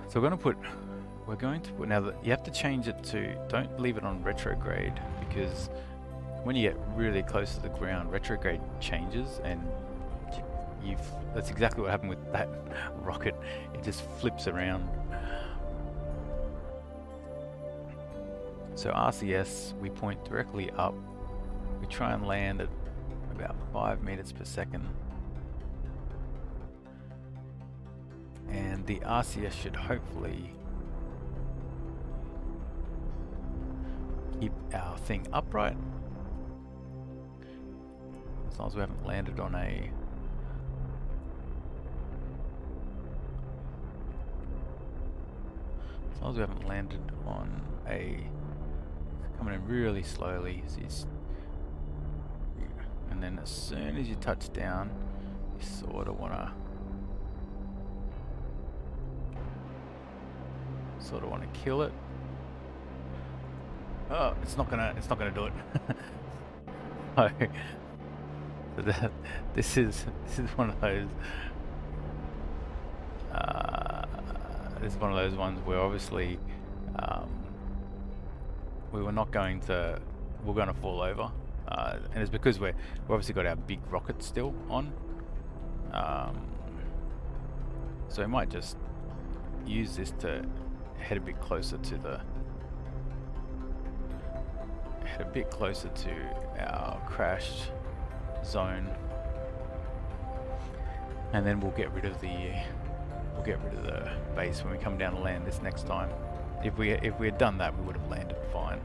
So we're going to put now that you have to change it to, don't leave it on retrograde, because when you get really close to the ground, retrograde changes, and that's exactly what happened with that rocket. It just flips around. So RCS, we point directly up. We try and land at about 5 meters per second. And the RCS should hopefully keep our thing upright. As long as we haven't landed on a... As long as we haven't landed on a... Coming in really slowly. And then as soon as you touch down, you sort of want to kill it. Oh, it's not gonna do it. So this is one of those. This is one of those ones where obviously we're going to fall over, and it's because we've obviously got our big rocket still on. So we might just use this to head a bit closer to the get a bit closer to our crashed zone, and then we'll get rid of the base when we come down to land this next time. If we had done that, we would have landed fine.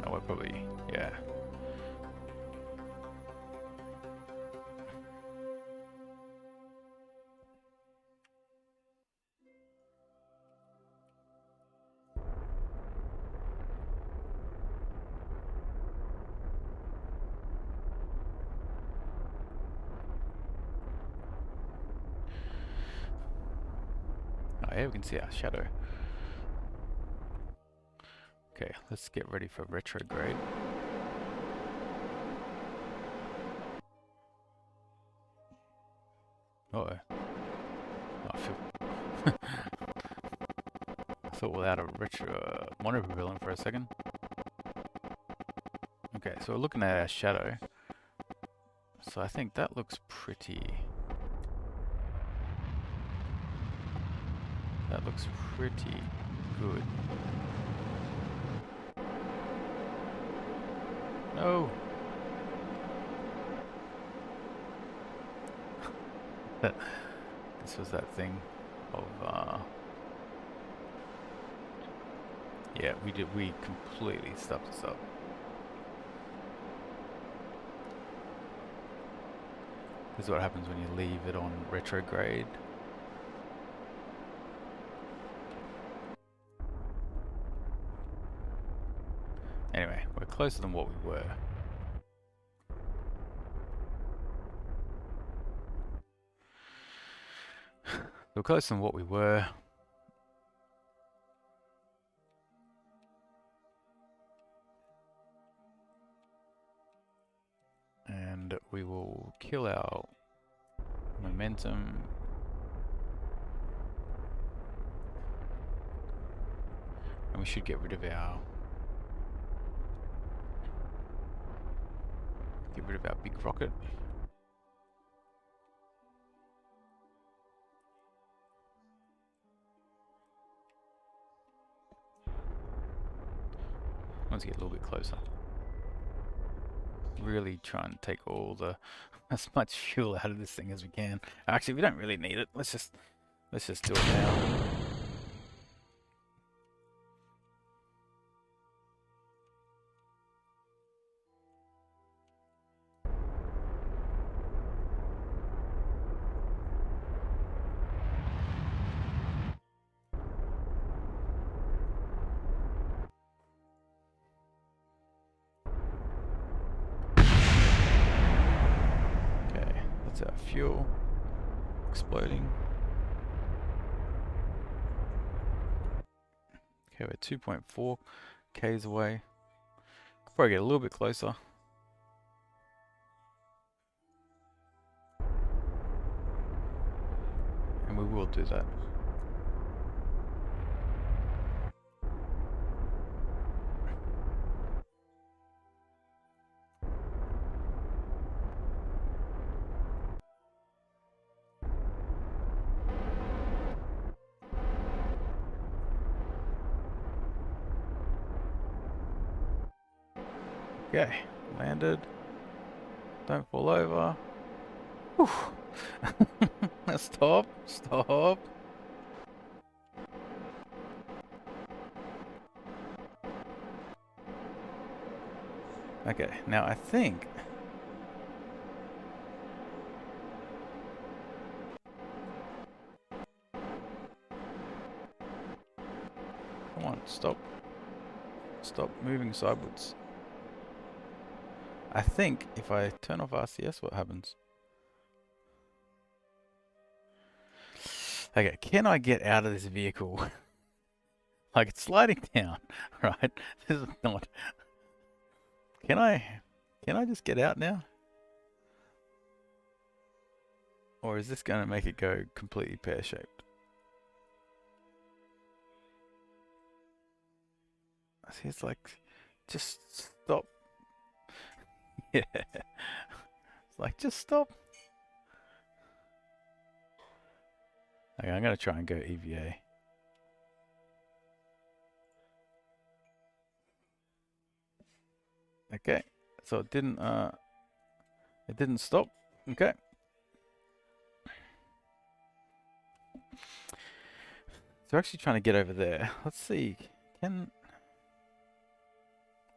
Oh, we're probably, yeah. Oh yeah, we can see our shadow. Okay, let's get ready for retrograde. Uh-oh. I feel... I thought without a monopropellant for a second. Okay, so we're looking at our shadow. So I think that looks pretty... That looks pretty good. No! This was that thing of, yeah, we completely stuffed this up. This is what happens when you leave it on retrograde. Anyway, we're closer than what we were. We're closer than what we were. And we will kill our momentum. And we should get rid of our big rocket. Let's get a little bit closer. Really try and take all the as much fuel out of this thing as we can. Actually, we don't really need it. Let's just do it now. Our fuel exploding. Okay, we're 2.4 k's away. Could probably get a little bit closer. And we will do that. Okay, landed. Don't fall over. Whew. Stop, stop. Okay, now I think... Come on, stop. Stop moving sideways. I think if I turn off RCS, what happens? Okay, can I get out of this vehicle? Like, it's sliding down, right? This is not... Can I just get out now? Or is this going to make it go completely pear-shaped? See, it's like, just stop. Yeah. It's like, just stop. Okay, I'm going to try and go EVA. Okay, so it didn't stop. Okay. So we're actually trying to get over there. Let's see.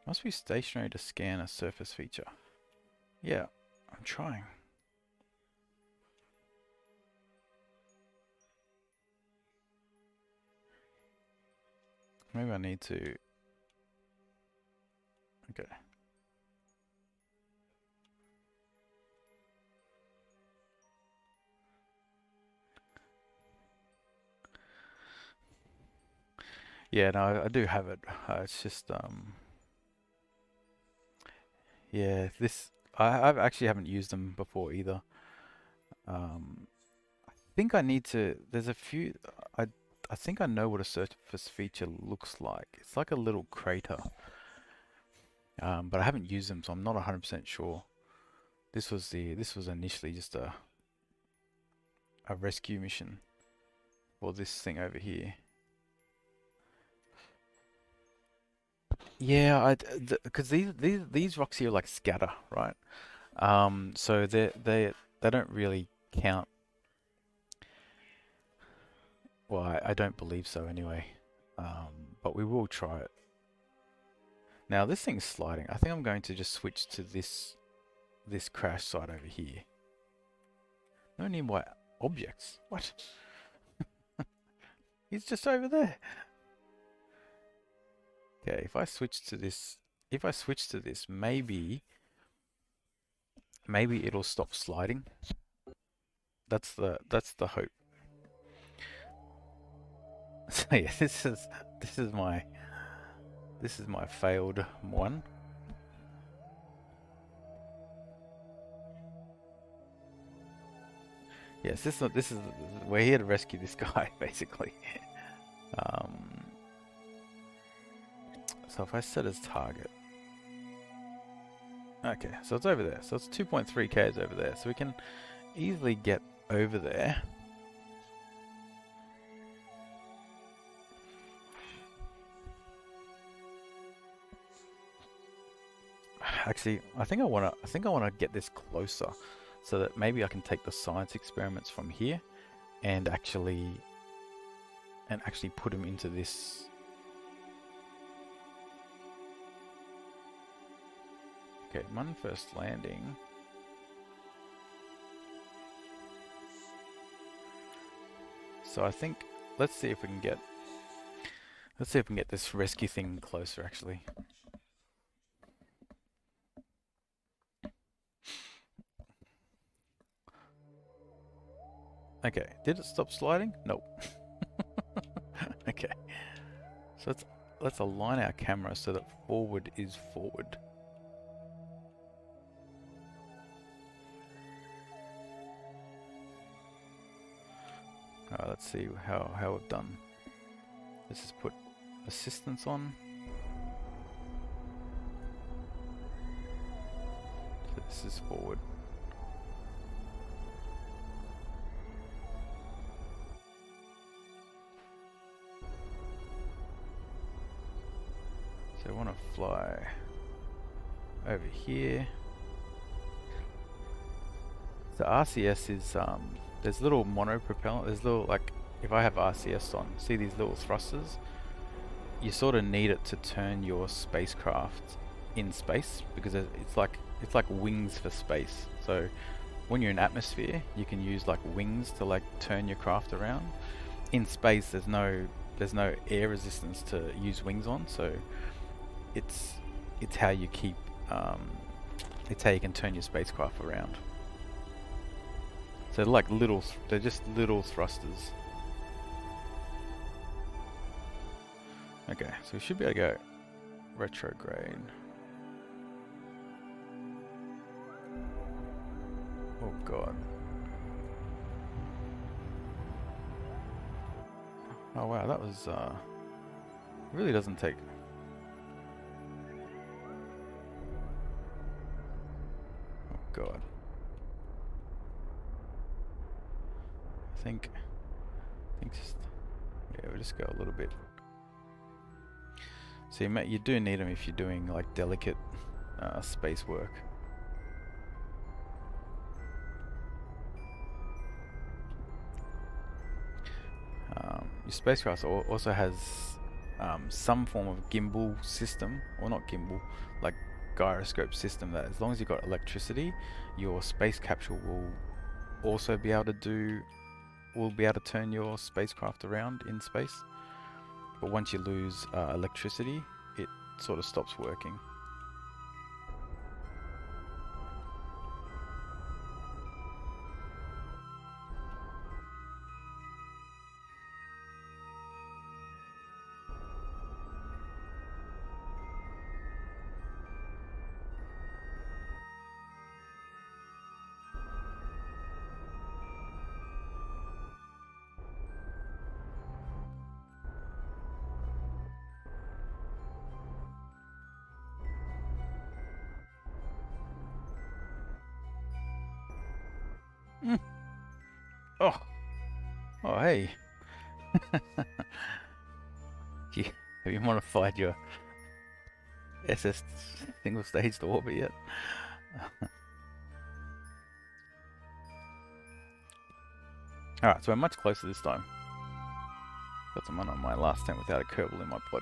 Must be stationary to scan a surface feature. Yeah, I'm trying. Maybe I need to. Okay. Yeah, no, I do have it. It's just yeah, I've actually haven't used them before either. I think I need to. There's a few. I I think I know what a surface feature looks like. It's like a little crater. But I haven't used them, so I'm not 100% sure. This was initially just a rescue mission for this thing over here. Yeah, because these rocks here like scatter, right? So they don't really count. Well, I don't believe so anyway. But we will try it. Now this thing's sliding. I think I'm going to just switch to this crash site over here. No nearby objects. What? He's just over there. Okay, if I switch to this, maybe it'll stop sliding. That's the hope. So yeah, this is my failed one. Yes, we're here to rescue this guy basically. So if I set as target, okay, so it's over there. So it's 2.3 k's over there. So we can easily get over there. Actually, I think I wanna get this closer, so that maybe I can take the science experiments from here, and actually put them into this. Okay, Mun first landing. So I think let's see if we can get this rescue thing closer actually. Okay, did it stop sliding? Nope. Okay. So let's align our camera so that forward is forward. Alright, let's see how we've done. Let's just put assistance on. So this is forward. So I want to fly over here. So RCS is there's little monopropellant. There's little, like, if I have RCS on, see these little thrusters? You sort of need it to turn your spacecraft in space, because it's like wings for space. So when you're in atmosphere, you can use like wings to like turn your craft around. In space, there's no air resistance to use wings on, so it's how you keep it's how you can turn your spacecraft around. So they're just little thrusters. Okay, so we should be able to go retrograde. Oh god. Oh wow, that was really doesn't take. Oh god. I think just, yeah, we'll just go a little bit. See, you do need them if you're doing like delicate space work. Your spacecraft also has some form of gimbal system, or not gimbal, like gyroscope system, that as long as you've got electricity, your space capsule will also be able to turn your spacecraft around in space. But once you lose electricity, it sort of stops working. Mm. Oh, hey. Have you modified your SS single stage to orbit yet? Alright, so we're much closer this time. Got someone on my last attempt without a Kerbal in my pod.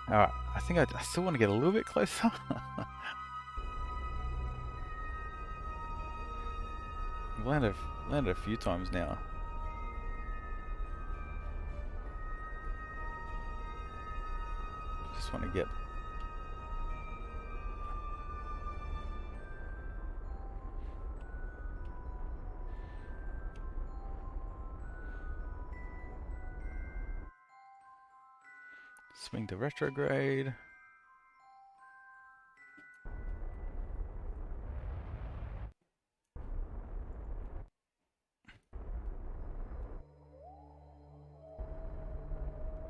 Alright, I think I still want to get a little bit closer. I've landed a few times now. Just want to get... Swing to retrograde.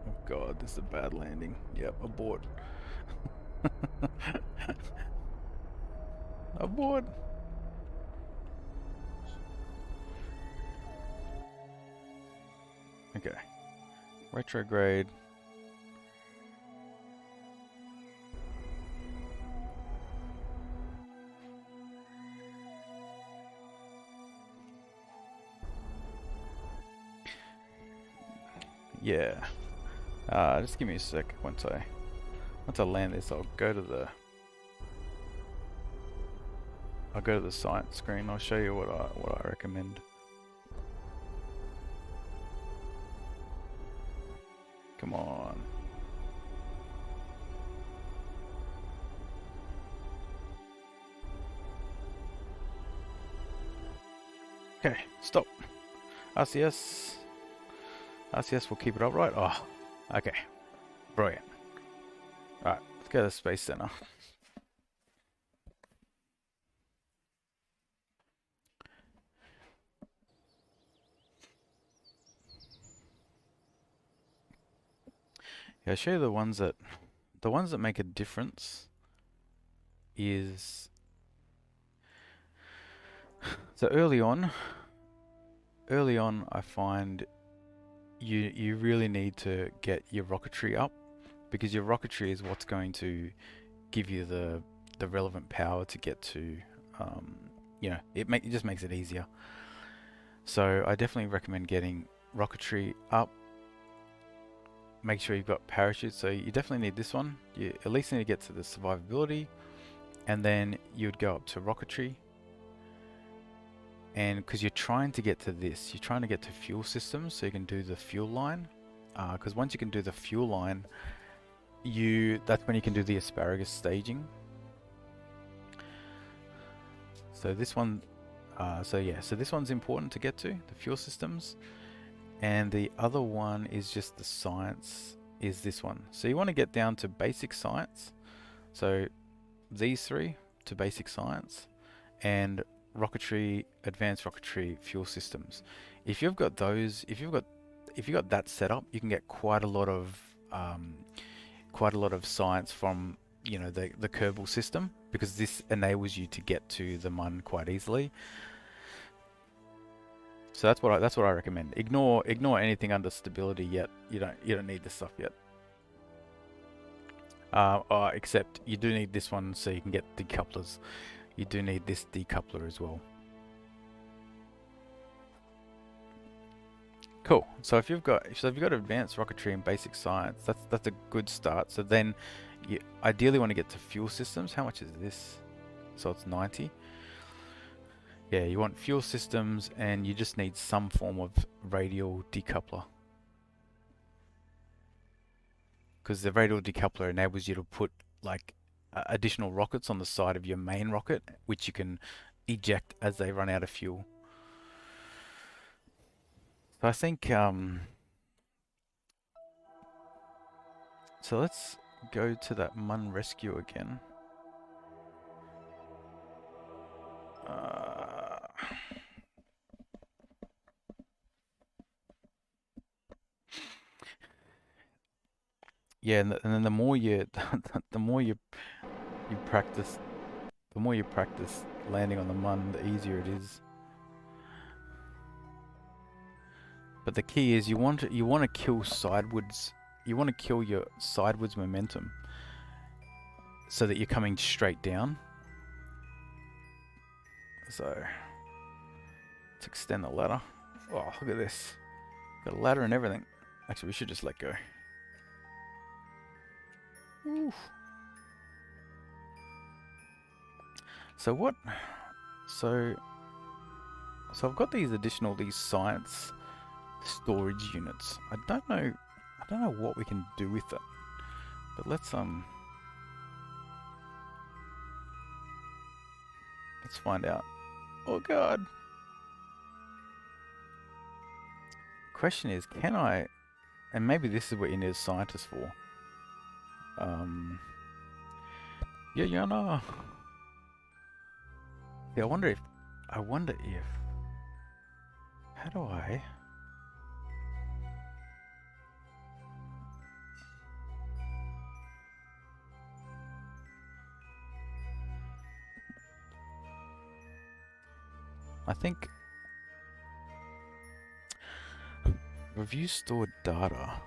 Oh god, this is a bad landing. Yep, abort. Abort! Okay. Retrograde. Yeah. Just give me a sec. Once I land this, I'll go to the science screen. I'll show you what I recommend. Come on. Okay, stop. RCS. RCS will keep it upright. Oh, okay. Brilliant. Alright, let's go to the Space Center. Yeah, I'll show you the ones that make a difference is... So early on I find you really need to get your rocketry up, because your rocketry is what's going to give you the relevant power to get to, you know, it just makes it easier. So I definitely recommend getting rocketry up. Make sure you've got parachutes. So you definitely need this one. You at least need to get to the survivability, and then you'd go up to rocketry. And because you're trying to get to this, you're trying to get to fuel systems, so you can do the fuel line. Because once you can do the fuel line, that's when you can do the asparagus staging. So this one, so this one's important to get to, the fuel systems. And the other one is just the science, is this one. So you want to get down to basic science. So these three to basic science, and rocketry, advanced rocketry, fuel systems. If you've got those, if you've got that set up, you can get quite a lot of science from, you know, the Kerbal system, because this enables you to get to the Mun quite easily. So that's what I recommend. Ignore anything under stability yet. You don't need this stuff yet. Except you do need this one so you can get decouplers. You do need this decoupler as well. Cool. So if you've got advanced rocketry and basic science, that's a good start. So then you ideally want to get to fuel systems. How much is this? So it's 90. Yeah, you want fuel systems and you just need some form of radial decoupler. Because the radial decoupler enables you to put like additional rockets on the side of your main rocket, which you can eject as they run out of fuel. So I think so let's go to that Mun rescue again. Yeah, and then the more you the more you practice, the more you practice landing on the Mun, the easier it is. But the key is you want to kill sidewards. You want to kill your sidewards momentum so that you're coming straight down. So let's extend the ladder. Oh, look at this. Got a ladder and everything. Actually, we should just let go. Oof. So what? So I've got these science storage units. I don't know what we can do with it. But let's find out. Oh god. Question is, can I, and maybe this is what you need a scientist for. Yeah, no. Yeah, I wonder if, how do I think review stored data.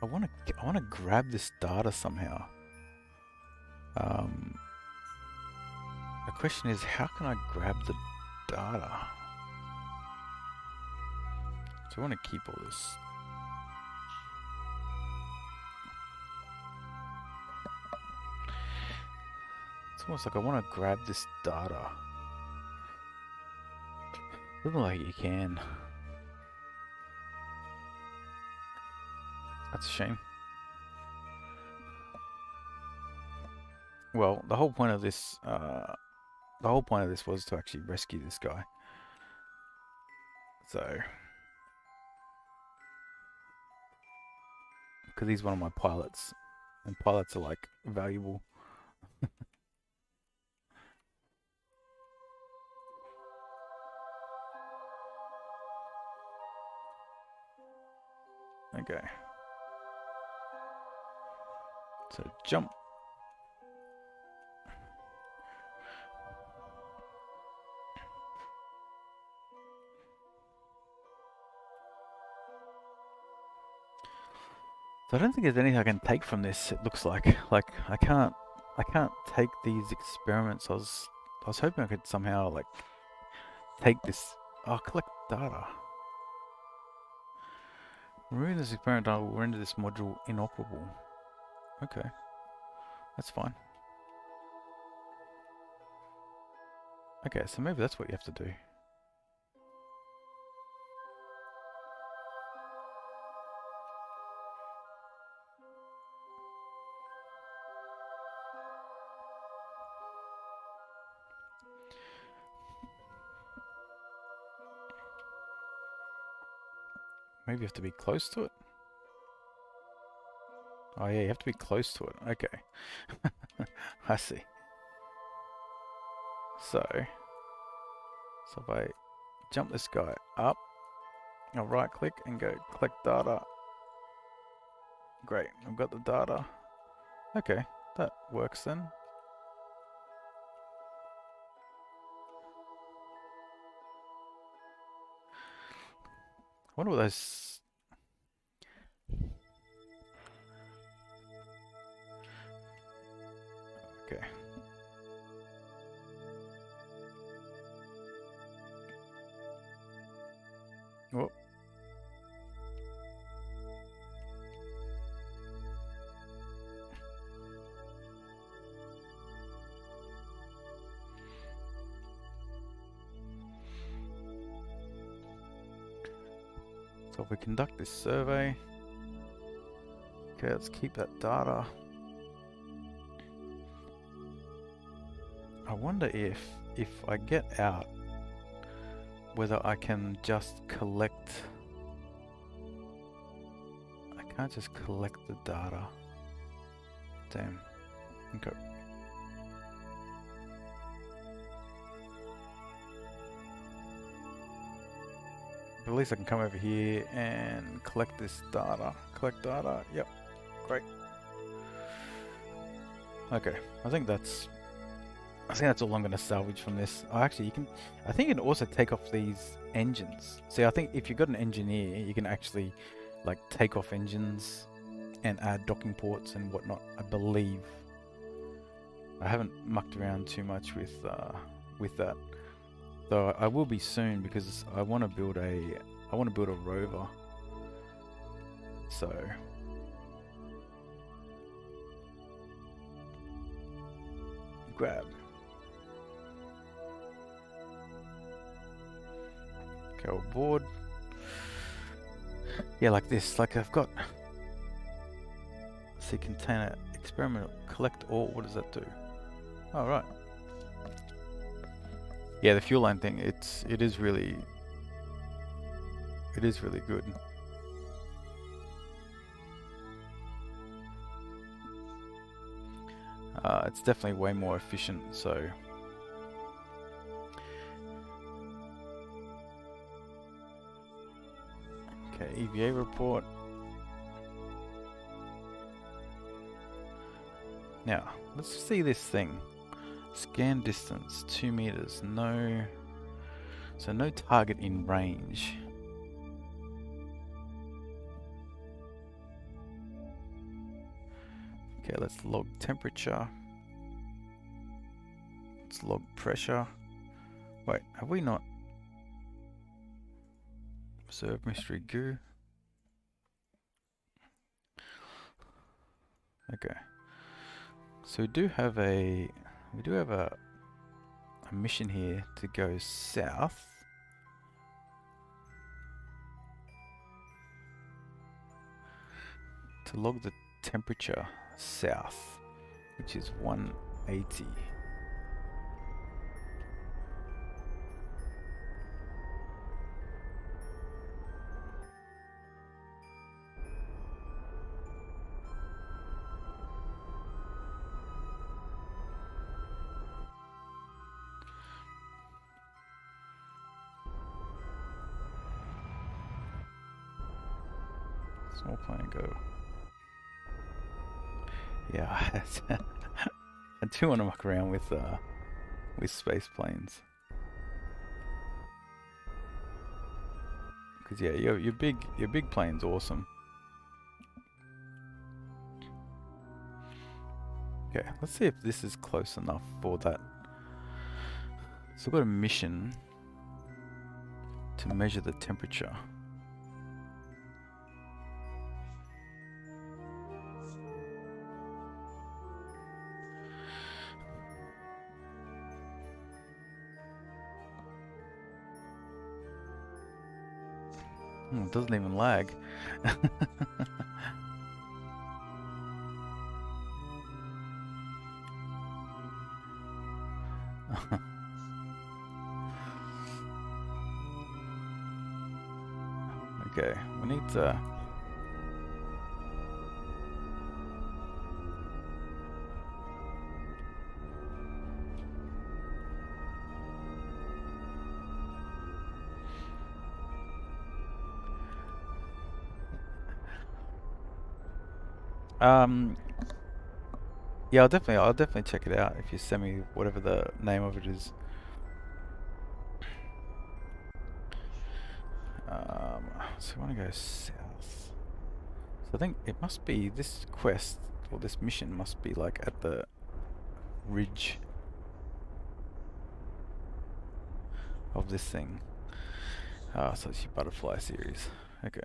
I want to grab this data somehow. The question is, how can I grab the data? So I want to keep all this. It's almost like I want to grab this data. Doesn't look like you can. That's a shame. Well, the whole point of this was to actually rescue this guy. So, because he's one of my pilots, and pilots are like valuable. Okay. So jump. So I don't think there's anything I can take from this. It looks like I can't take these experiments. I was hoping I could somehow like take this. Oh, collect data. Removing this experiment data will render this module inoperable. Okay, that's fine. Okay, so maybe that's what you have to do. Maybe you have to be close to it. Oh yeah, you have to be close to it. Okay. I see. So if I jump this guy up, I'll right click and go collect data. Great, I've got the data. Okay, that works then. I wonder what those... Okay. Whoop. So if we conduct this survey, okay, let's keep that data. I wonder if I get out, whether I can just collect. I can't just collect the data. Damn. Okay. But at least I can come over here and collect this data. Collect data. Yep. Great. Okay. I think that's all I'm going to salvage from this. Oh, actually, I think you can also take off these engines. See, I think if you've got an engineer, you can actually like take off engines and add docking ports and whatnot. I believe. I haven't mucked around too much with that. Though I will be soon, because I want to build a rover. So grab. Go aboard. Yeah, like this. Like I've got. See, container experimental collect all. What does that do? Oh right. Yeah, the fuel line thing. It is really good. It's definitely way more efficient. So. Okay, EVA report. Now, let's see this thing. Scan distance, 2 meters. No target in range. Okay, let's log temperature. Let's log pressure. Wait, have we not? Observe mystery goo. Okay. So we do have a mission here to go south. To log the temperature south, which is 180. Small plane go. Yeah, I do want to muck around with space planes. Because yeah, your big plane's awesome. Okay, let's see if this is close enough for that. So I've got a mission to measure the temperature. It doesn't even lag. Okay, we need to... yeah, I'll definitely check it out if you send me whatever the name of it is. So I want to go south. So I think it must be this quest, or this mission must be like at the ridge of this thing. Ah, so it's your butterfly series. Okay.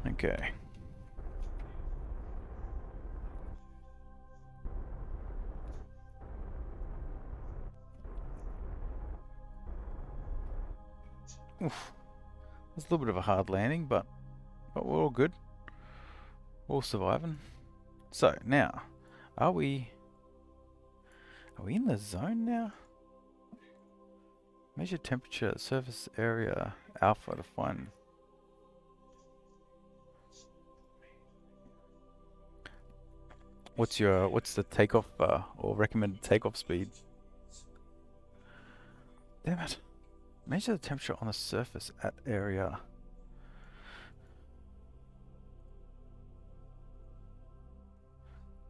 Okay. Oof. It's a little bit of a hard landing, but we're all good. We're all surviving. So now, are we in the zone now? Measure temperature, surface area, alpha to find. What's the takeoff or recommended takeoff speed? Damn it. Measure the temperature on the surface at area.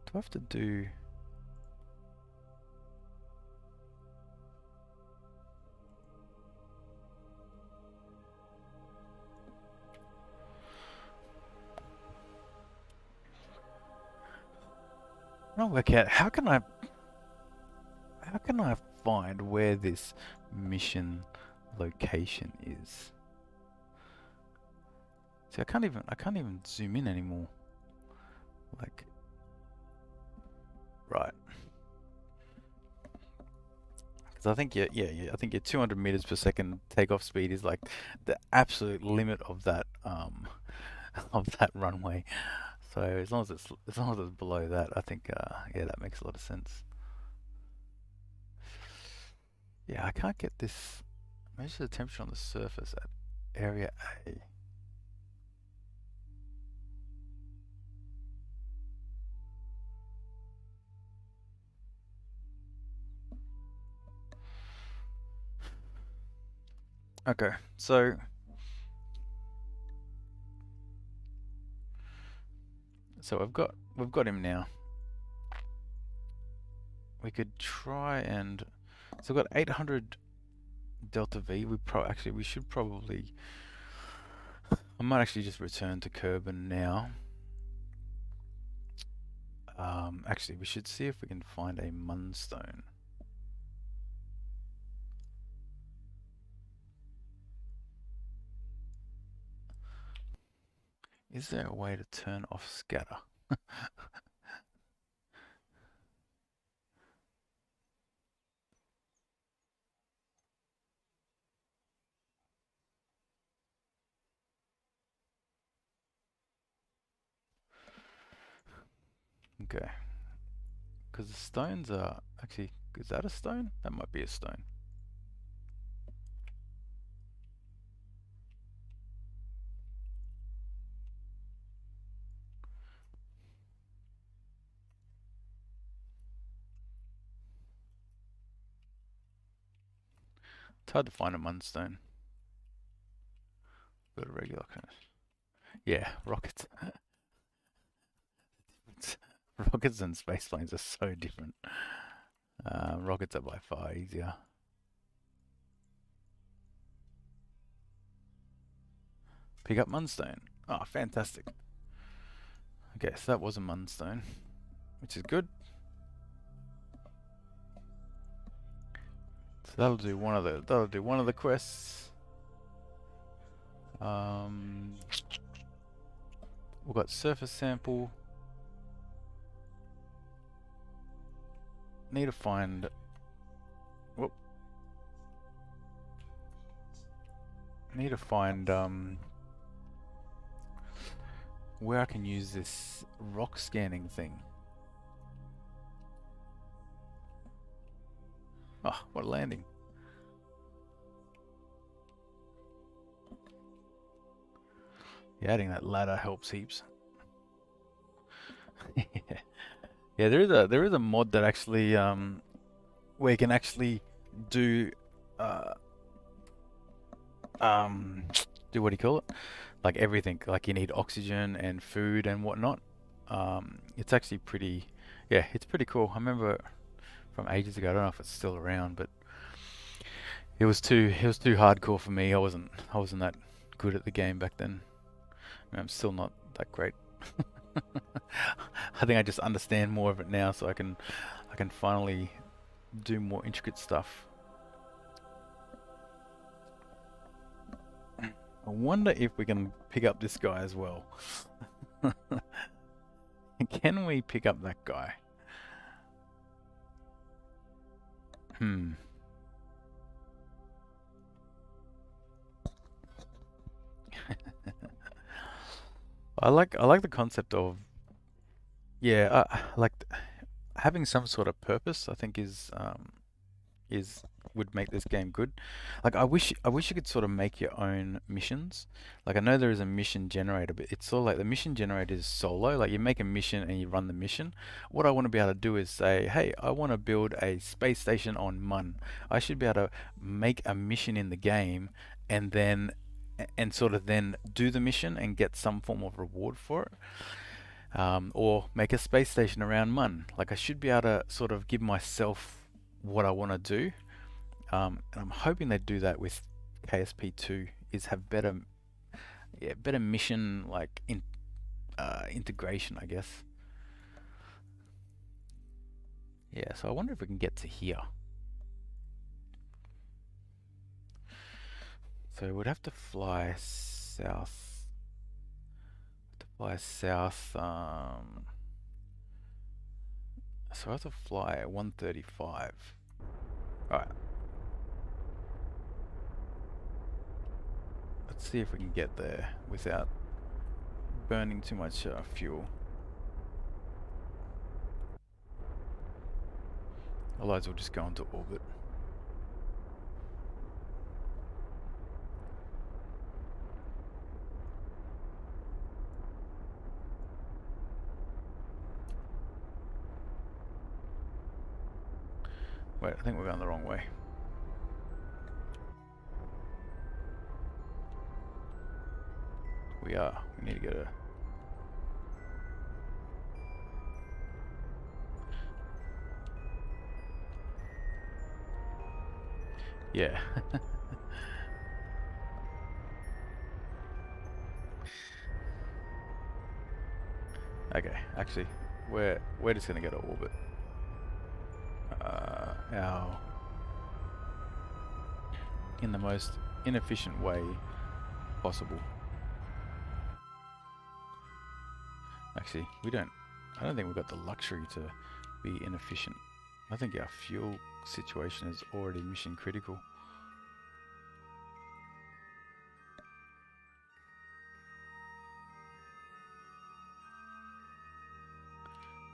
Do I have to do... I don't work out, how can I find where this mission location is? See, I can't even zoom in anymore. Like, right. Because I think I think your 200 meters per second takeoff speed is like the absolute limit of that of that runway. So as long as it's below that, I think yeah, that makes a lot of sense. Yeah, I can't get this. Measure the temperature on the surface at area A. Okay, so we've got him now. We could try and so we've got 800 delta V. We should probably. I might actually just return to Kerbin now. Actually, we should see if we can find a Munstone. Is there a way to turn off scatter? Okay. Because the stones are... Actually, is that a stone? That might be a stone. It's hard to find a Munstone. Got a regular kind of... Yeah, rockets. Rockets and space planes are so different. Rockets are by far easier. Pick up Munstone. Oh, fantastic. Okay, so that was a Munstone, which is good. So that'll do one of the quests. We've got surface sample. Need to find. Whoop. Need to find where I can use this rock scanning thing. Oh, what a landing. Yeah, adding that ladder helps heaps. Yeah, there is a mod that actually where you can actually do do what do you call it? Like everything. Like you need oxygen and food and whatnot. It's actually pretty, yeah, it's pretty cool. I remember from ages ago. I don't know if it's still around, but it was too hardcore for me. I wasn't that good at the game back then. I mean, I'm still not that great. I think I just understand more of it now, so I can finally do more intricate stuff. I wonder if we can pick up this guy as well. Can we pick up that guy? Hmm. I like the concept of, yeah, having some sort of purpose. I think is would make this game good. Like I wish you could sort of make your own missions. Like I know there is a mission generator, but it's sort of like the mission generator is solo. Like you make a mission and you run the mission. What I want to be able to do is say, hey, I want to build a space station on Mun. I should be able to make a mission in the game and then and sort of then do the mission and get some form of reward for it. Or make a space station around Mun. Like I should be able to sort of give myself what I want to do, and I'm hoping they do that with KSP2. Is have better, yeah, better mission like integration, I guess. Yeah, so I wonder if we can get to here. So we'd have to fly south. To fly south. So I have to fly at 135. All right. Let's see if we can get there without burning too much fuel. Otherwise, we'll just go into orbit. Wait, I think we're going the wrong way. We are. We need to get a... Yeah. Okay, actually, we're just gonna go to orbit. Our in the most inefficient way possible. Actually, we don't. I don't think we've got the luxury to be inefficient. I think our fuel situation is already mission critical.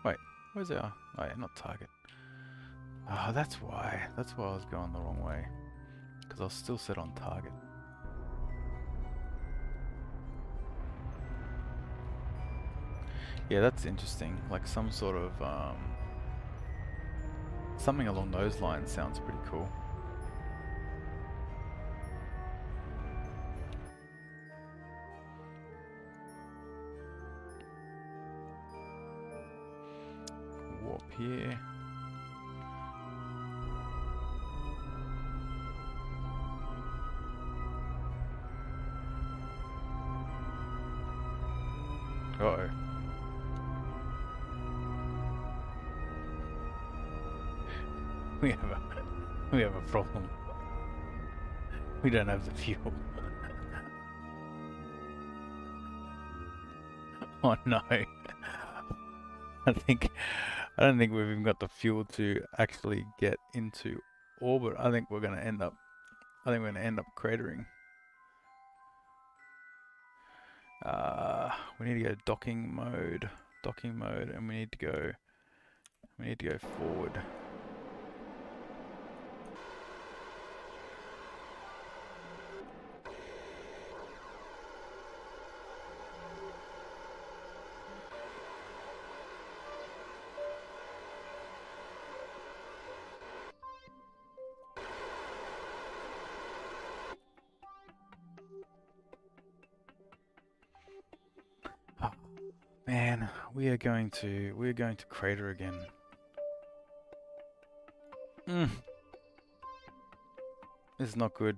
Wait, where's our... Oh yeah, not target. Oh, that's why. That's why I was going the wrong way. Because I was still set on target. Yeah, that's interesting. Like some sort of... something along those lines sounds pretty cool. Warp here. Uh-oh. We have a we have a problem. We don't have the fuel. Oh no. I don't think we've even got the fuel to actually get into orbit. I think we're gonna end up cratering. We need to go docking mode, and we need to go forward. Man, we're going to crater again. This is not good.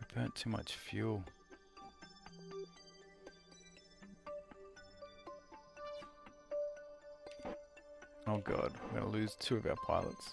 I burnt too much fuel. Oh god, we're gonna lose 2 of our pilots.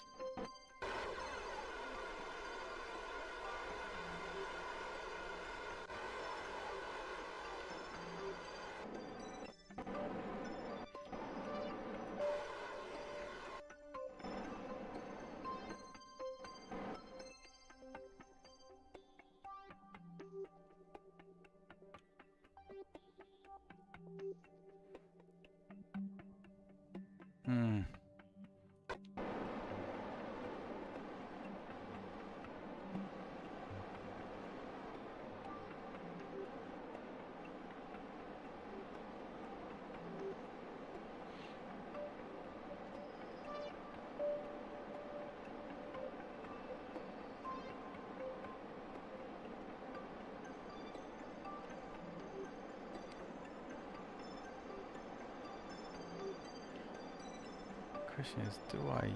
Question is, do I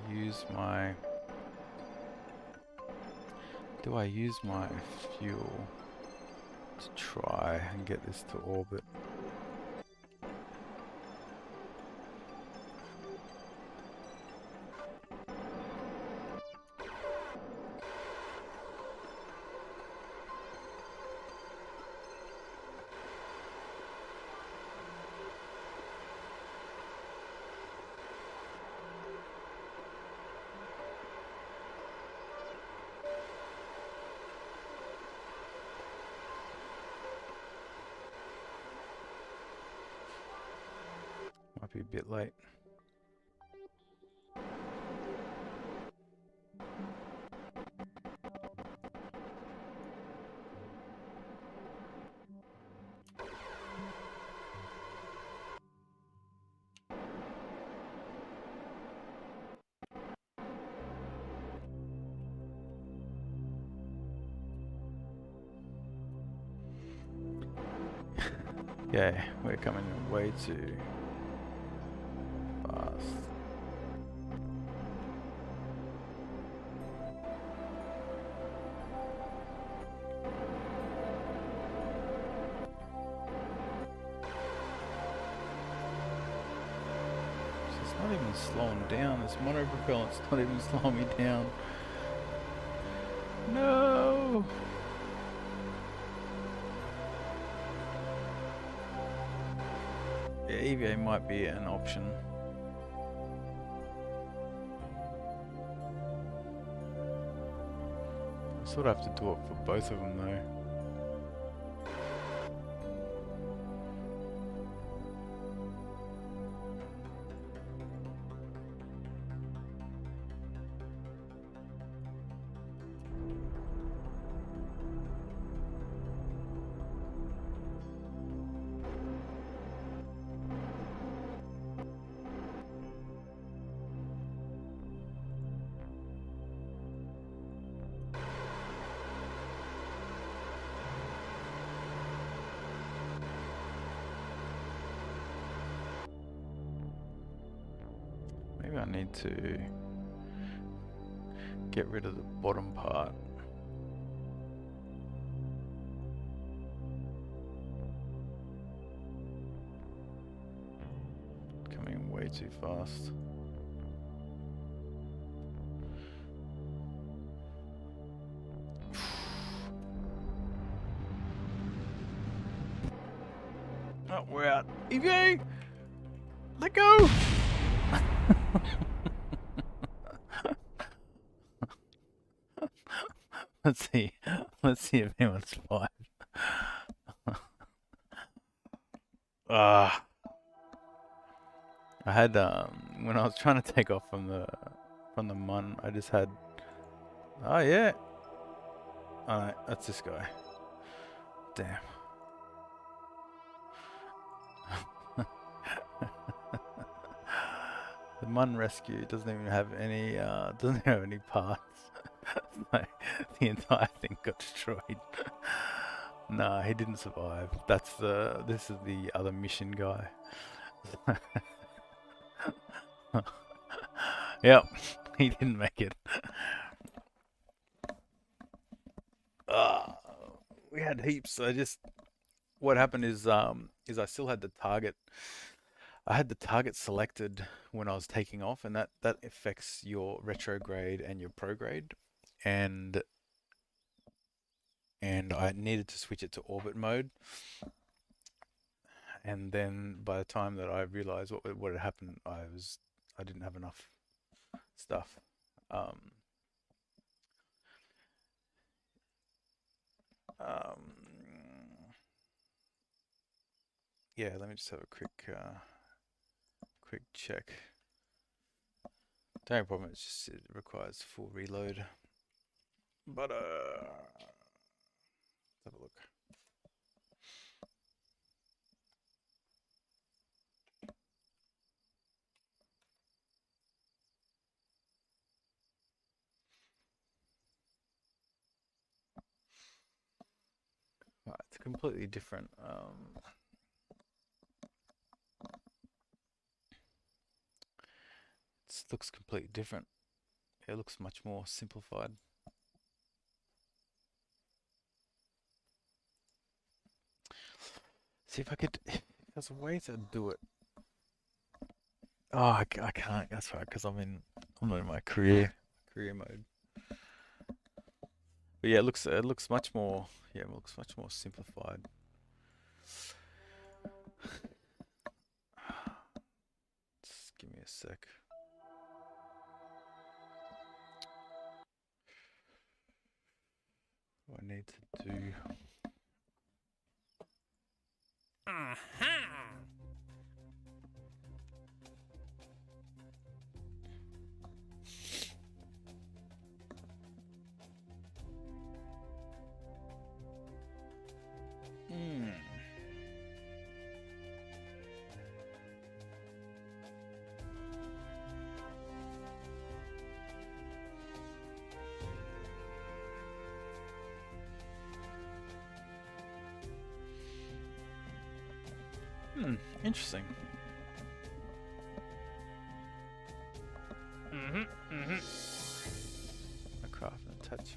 use my fuel to try and get this to orbit? Might be a bit late. Yeah, we're coming in way too fast. It's not even slowing down. This monopropellant's not even slowing me down. No! Yeah, EVA might be an option. I sort of have to do it for both of them though. Maybe I need to get rid of the bottom part. Coming way too fast. Oh, we're out. EVA! Let go! Let's see if anyone's survived. I had when I was trying to take off from the mun, I just had. Oh yeah. Alright, that's this guy. Damn. The mun rescue doesn't even have any parts. Like, the entire thing got destroyed. Nah, he didn't survive. This is the other mission guy. Yep, he didn't make it. Uh, we had heaps. What happened is I still had the target. I had the target selected when I was taking off, and that affects your retrograde and your prograde, and I needed to switch it to orbit mode. And then by the time that I realized what had happened, I didn't have enough stuff. Um, um, yeah, let me just have a quick check. The only problem is just it requires full reload. But let's have a look. Right, it's completely different. It looks completely different. It looks much more simplified. See if I could. If there's a way to do it. Oh, I can't. That's right, because I'm not in my career mode. But yeah, it looks much more. Yeah, it looks much more simplified. Just give me a sec. What I need to do. Hmm. Interesting. A craft and touch.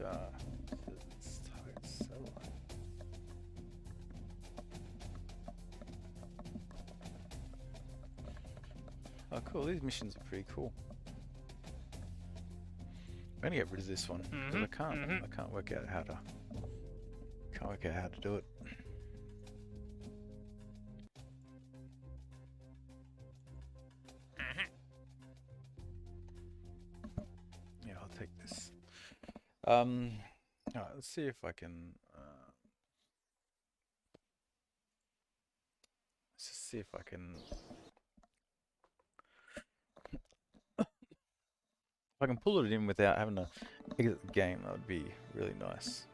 Oh, cool. These missions are pretty cool. I'm gonna get rid of this one because I can't work out how to do it. Yeah, I'll take this. All right, let's see if I can. Let's just see if I can. If I can pull it in without having to exit the game, that would be really nice.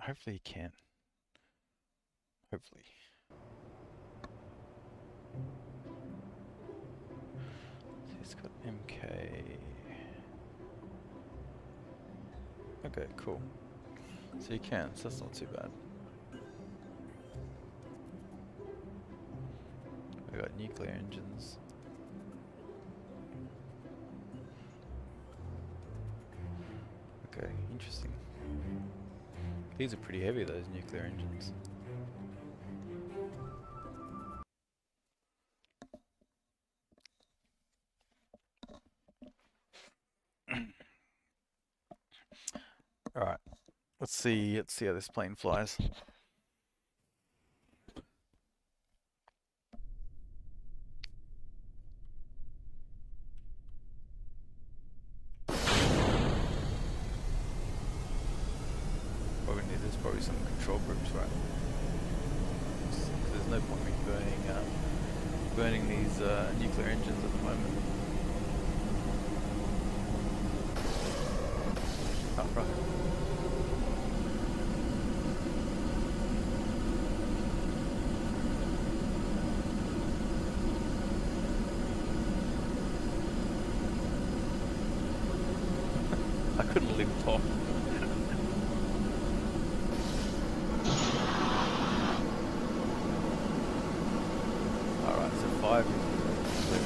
Hopefully you can. Hopefully. He's got MK. Okay, cool. So you can, so that's not too bad. We got nuclear engines. Okay, interesting. These are pretty heavy, those nuclear engines. Alright, let's see how this plane flies. What we need is probably some control groups, right? There's no point in me burning these nuclear engines at the moment. Oh, right. I couldn't lift off. Alright, so 5 is clear.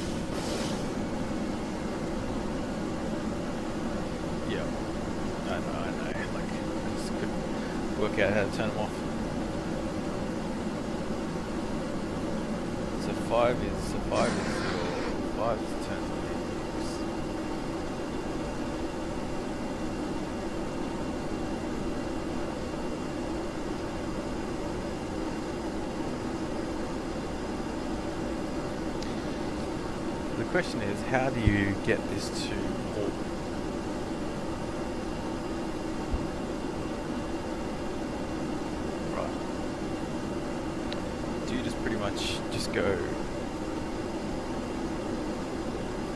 Yeah. I know. Like, I just couldn't work out how to turn them off. So 5 is your 5 is turn on. The question is, how do you get this to orbit? Right. Do you just pretty much just go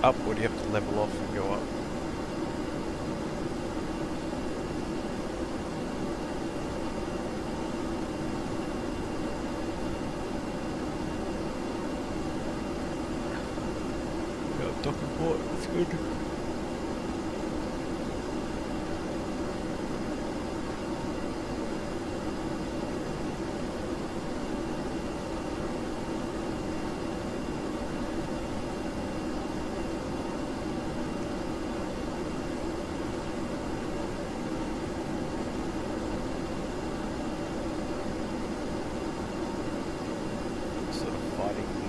up, or do you have to level off and go up? Got docking port, that's good. Sort of fighting the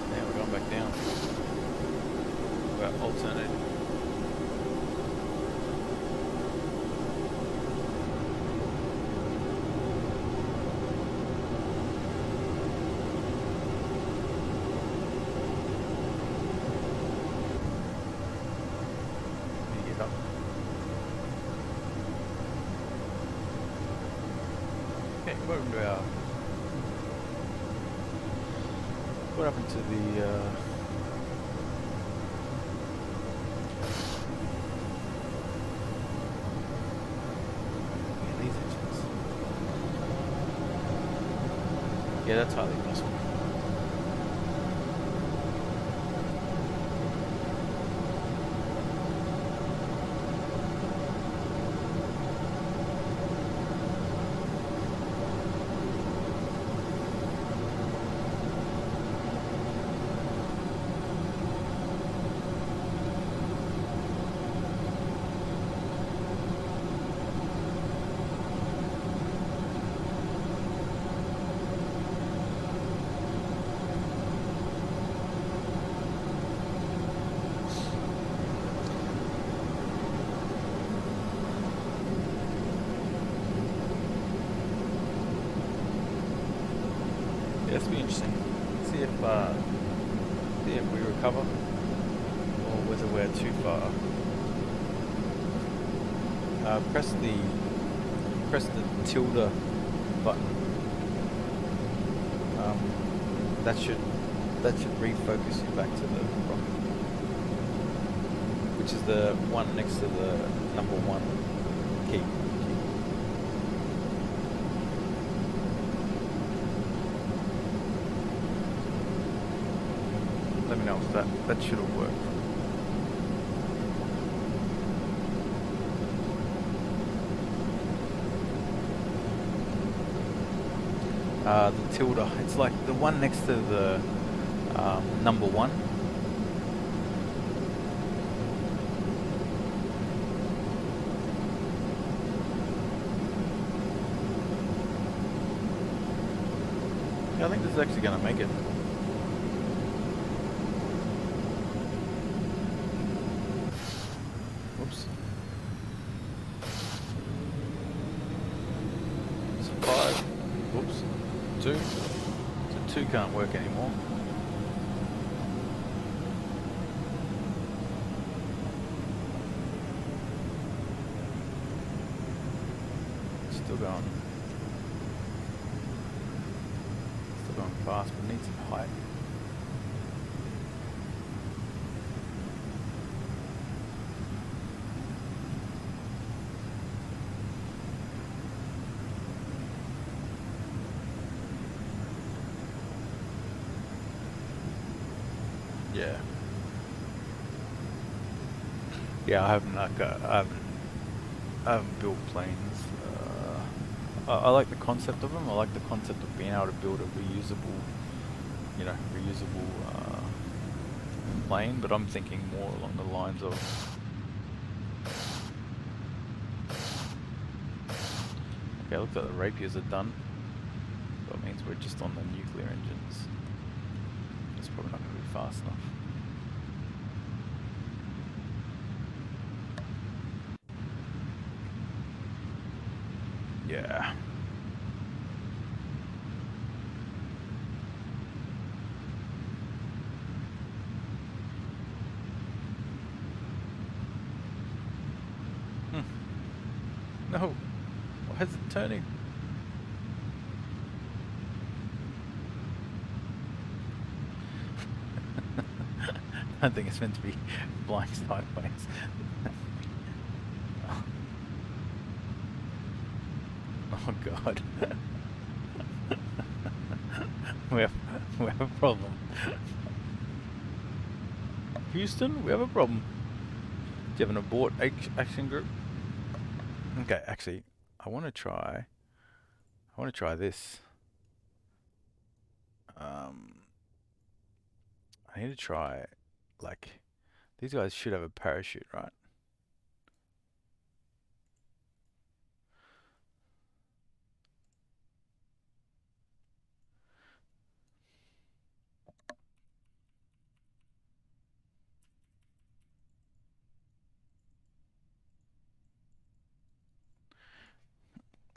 now we're going back down. We're alternating. Get up. Okay, welcome to our. What happened to the? Yeah, these engines. Yeah, that's highly possible. Yeah, this will be interesting. See if we recover, or whether we're too far. Press the tilde button. That should refocus you back to the rocket, which is the one next to the number 1 key. Let me know if that should have worked. The tilde, it's like the one next to the number 1. Yeah, I think this is actually going to make it. Whoops. It's 5. Whoops. 2. So 2 can't work anymore. Still going. Still going fast, but needs some height. Yeah. Yeah, I haven't like I haven't built planes. I like the concept of them. I like the concept of being able to build a reusable, reusable plane. But I'm thinking more along the lines of, okay, looks like the Rapiers are done. That means we're just on the nuclear engines. It's probably not going to be fast enough. Yeah. No. Why is it turning? I think it's meant to be flying sideways. Oh god. we have a problem. Houston, we have a problem. Do you have an abort action group? Okay, actually, I want to try this. I need to try, like, these guys should have a parachute, right?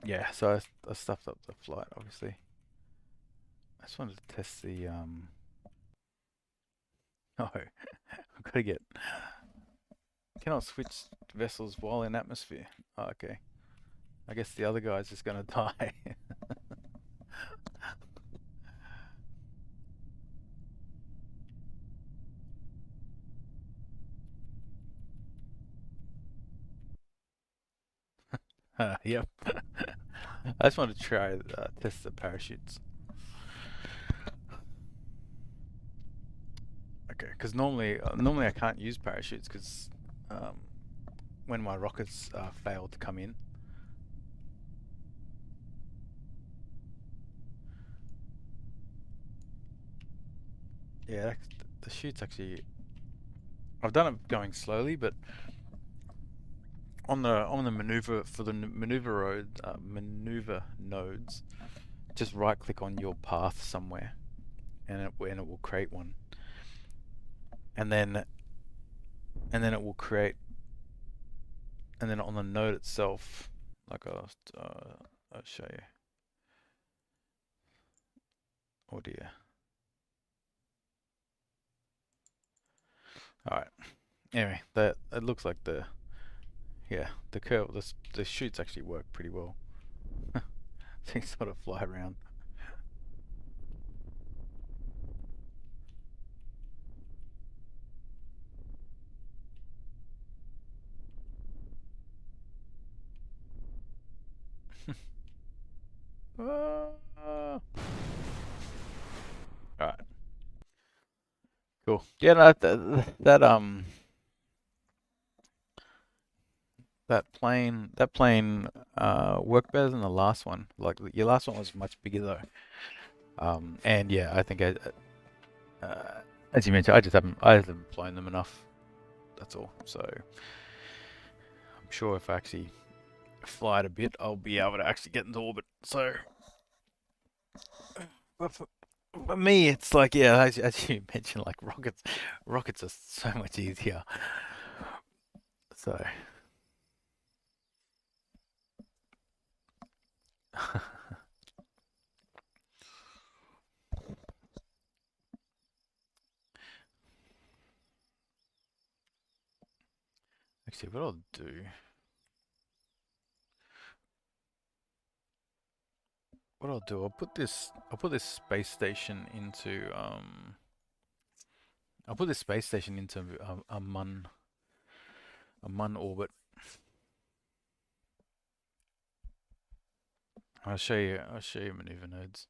Yeah, so I stuffed up the flight, obviously. I just wanted to test the, no, I've got to get, cannot switch vessels while in atmosphere. Oh, okay. I guess the other guy's just gonna die. Yep. I just wanted to try test the parachutes. Okay, because normally I can't use parachutes because when my rockets fail to come in. Yeah, the chute's actually. I've done it going slowly, but on the maneuver for the maneuver nodes, just right click on your path somewhere, and it will create one, and then it will create, and then on the node itself, like I'll show you. Oh dear. All right. Anyway, that it looks like the curve the chutes actually work pretty well. Things sort of fly around. All right. Cool. Yeah, no, that plane worked better than the last one. Like your last one was much bigger though. And yeah, I think as you mentioned, I haven't flown them enough. That's all. So I'm sure if I actually fly it a bit, I'll be able to actually get into orbit. So, but for me, it's like yeah, as you mentioned, like rockets are so much easier. So. Actually, what I'll do. what I'll do, I'll put this space station into I'll put this space station into a Mun orbit. I'll show you maneuver nodes.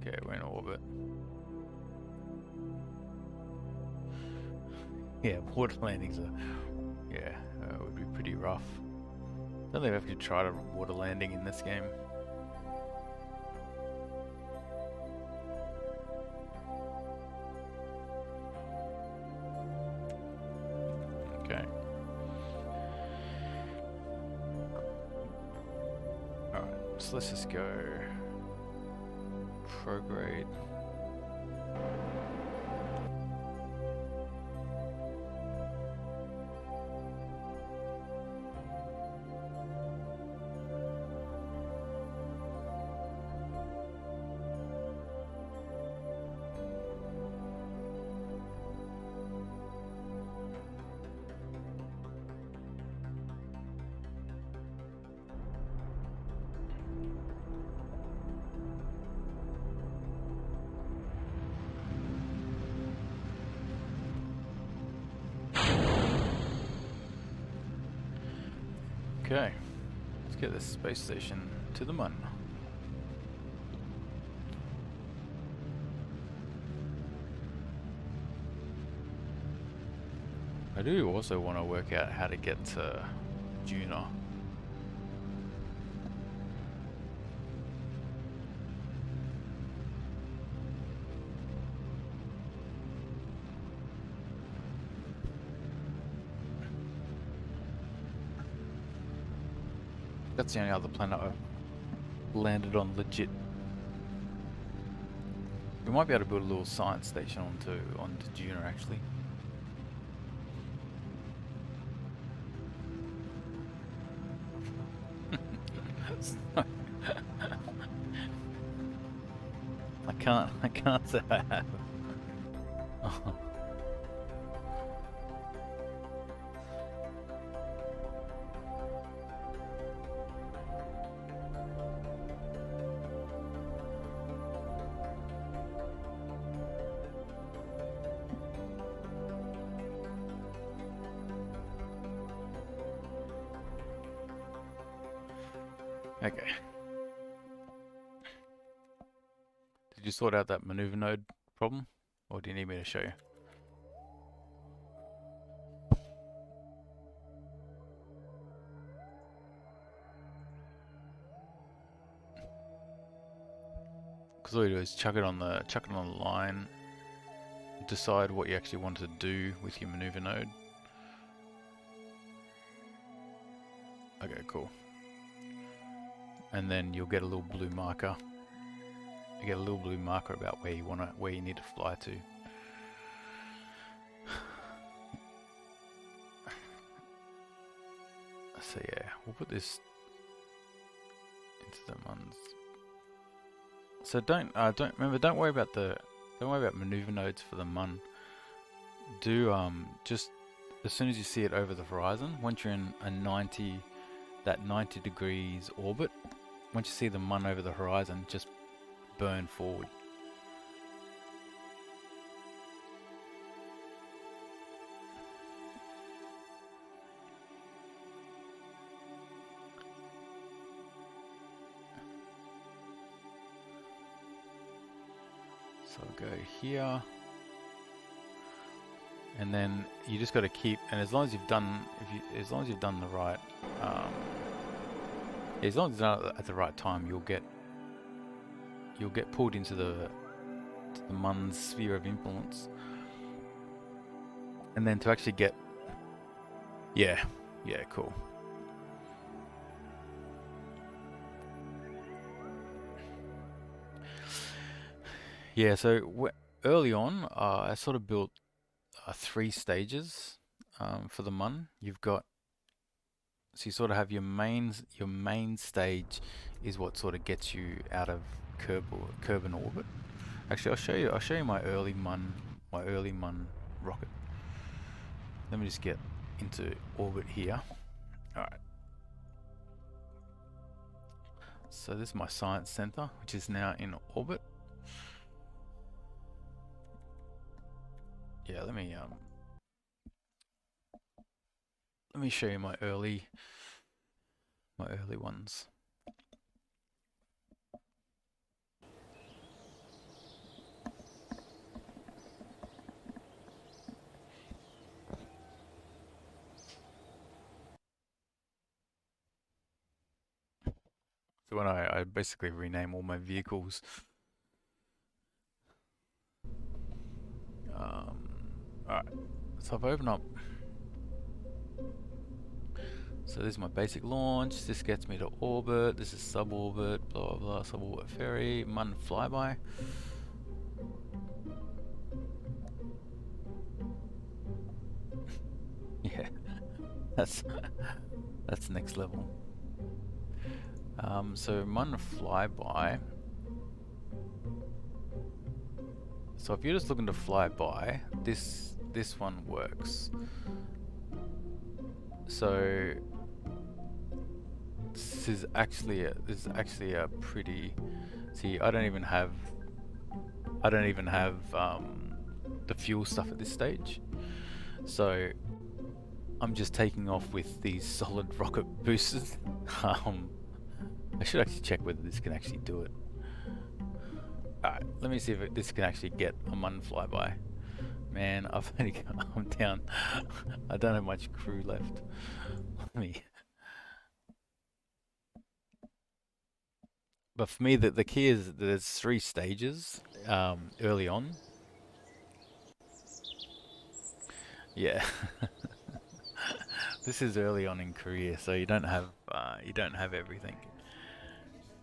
Okay, we're in orbit. Yeah, water landings are, yeah, would be pretty rough. Don't think I've actually tried a water landing in this game. Okay. Alright, so let's just go prograde. Okay, let's get this space station to the Mun. I do also want to work out how to get to Juno. That's the only other planet I've landed on legit. We might be able to build a little science station onto Juno actually. I can't say I have. Okay. Did you sort out that maneuver node problem? Or do you need me to show you? Because all you do is chuck it on the line, decide what you actually want to do with your maneuver node. Okay, cool. And then you'll get a little blue marker. You get a little blue marker about where you need to fly to. So yeah, we'll put this into the ones. So don't worry about maneuver nodes for the Mun. Do just as soon as you see it over the horizon, once you're in a 90 degrees orbit, once you see the Mun over the horizon, just burn forward. So I'll go here, and then you just got to keep. And as long as you've done, the right, as long as it's done at the right time, you'll get pulled into the Mun's sphere of influence. And then to actually get, yeah, cool. Yeah, so early on, I sort of built 3 stages for the Mun. You've got, so you sort of have your main stage is what sort of gets you out of Kerbin orbit. Actually, I'll show you my early Mun rocket. Let me just get into orbit here. Alright. So this is my science center, which is now in orbit. Yeah, let me show you my early ones. So when I basically rename all my vehicles. Alright, so if I open up, so this is my basic launch, this gets me to orbit, this is suborbit, blah blah blah, suborbit ferry, Mun flyby. Yeah, that's next level. So Mun flyby. So if you're just looking to fly by, this one works. So this is actually a pretty. See, I don't even have the fuel stuff at this stage. So I'm just taking off with these solid rocket boosters. I should actually check whether this can actually do it. Alright, let me see if this can actually get a Mun flyby. Man, I'm down. I don't have much crew left. Let me. But for me, the key is that there's 3 stages early on. Yeah. This is early on in career, so you don't have everything.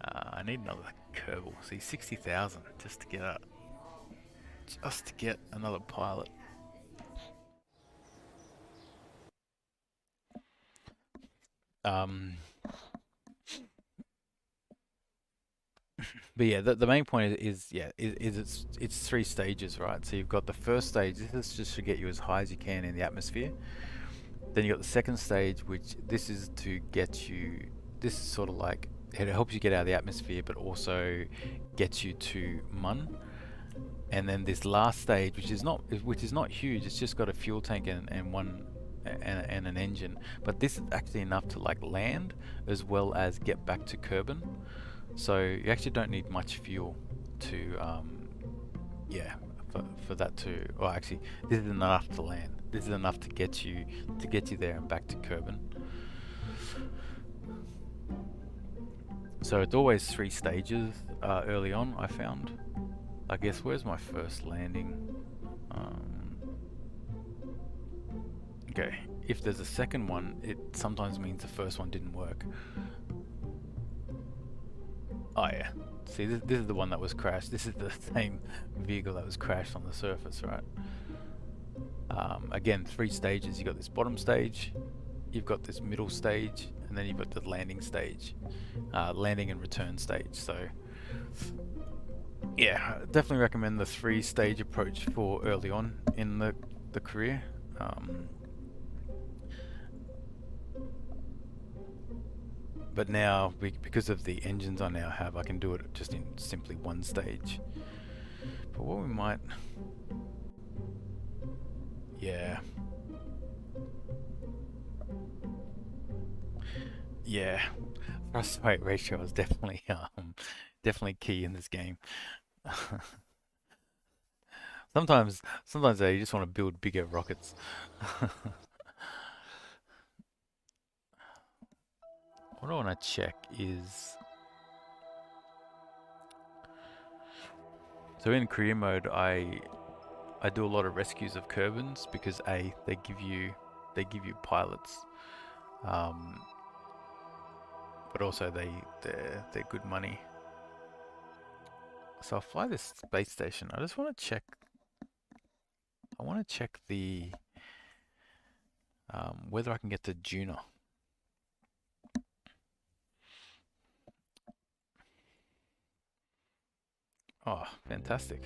I need another Kerbal. See, 60,000 just to get another pilot. But yeah, the main point is it's 3 stages, right? So you've got the first stage. This is just to get you as high as you can in the atmosphere. Then you got the second stage, which this is to get you. This is sort of like it helps you get out of the atmosphere, but also gets you to Mun. And then this last stage, which is not huge. It's just got a fuel tank and an engine. But this is actually enough to like land as well as get back to Kerbin. So you actually don't need much fuel to, for that to. Well, actually, this is enough to land. This is enough to get you there and back to Kerbin. So it's always 3 stages early on. I found. I guess where's my first landing? Okay, if there's a second one, it sometimes means the first one didn't work. Oh yeah, see this is the one that was crashed. This is the same vehicle that was crashed on the surface, right? Again, 3 stages. You got this bottom stage, you've got this middle stage, and then you've got the landing stage, landing and return stage. So yeah, definitely recommend the 3-stage approach for early on in the career. But now, because of the engines I now have, I can do it just in simply 1 stage. But what we might... Yeah. Yeah. Thrust to weight ratio is definitely key in this game. Sometimes you just want to build bigger rockets. What I want to check is, so in career mode, I do a lot of rescues of Kerbins because they give you pilots, but also they're good money. So I'll fly this space station. I just want to check. I want to check the whether I can get to Juno. Oh, fantastic.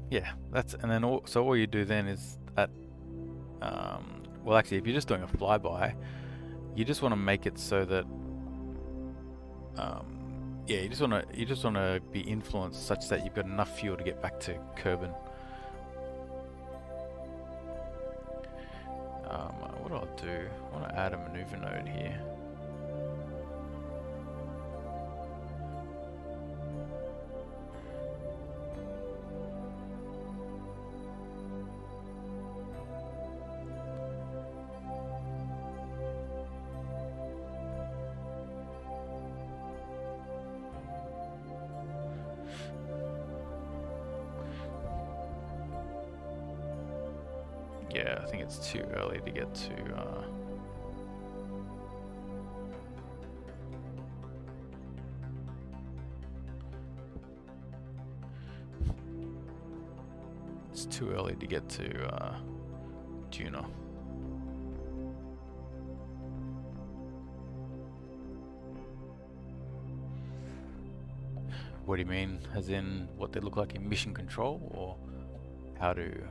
Yeah, and then all you do then is at well, actually, if you're just doing a flyby, you just want to make it so that, yeah, you just want to be influenced such that you've got enough fuel to get back to Kerbin. What I'll do, I want to add a maneuver node here. Yeah, I think it's too early to get to. It's too early to get to Juno. What do you mean? As in what they look like in mission control, or how to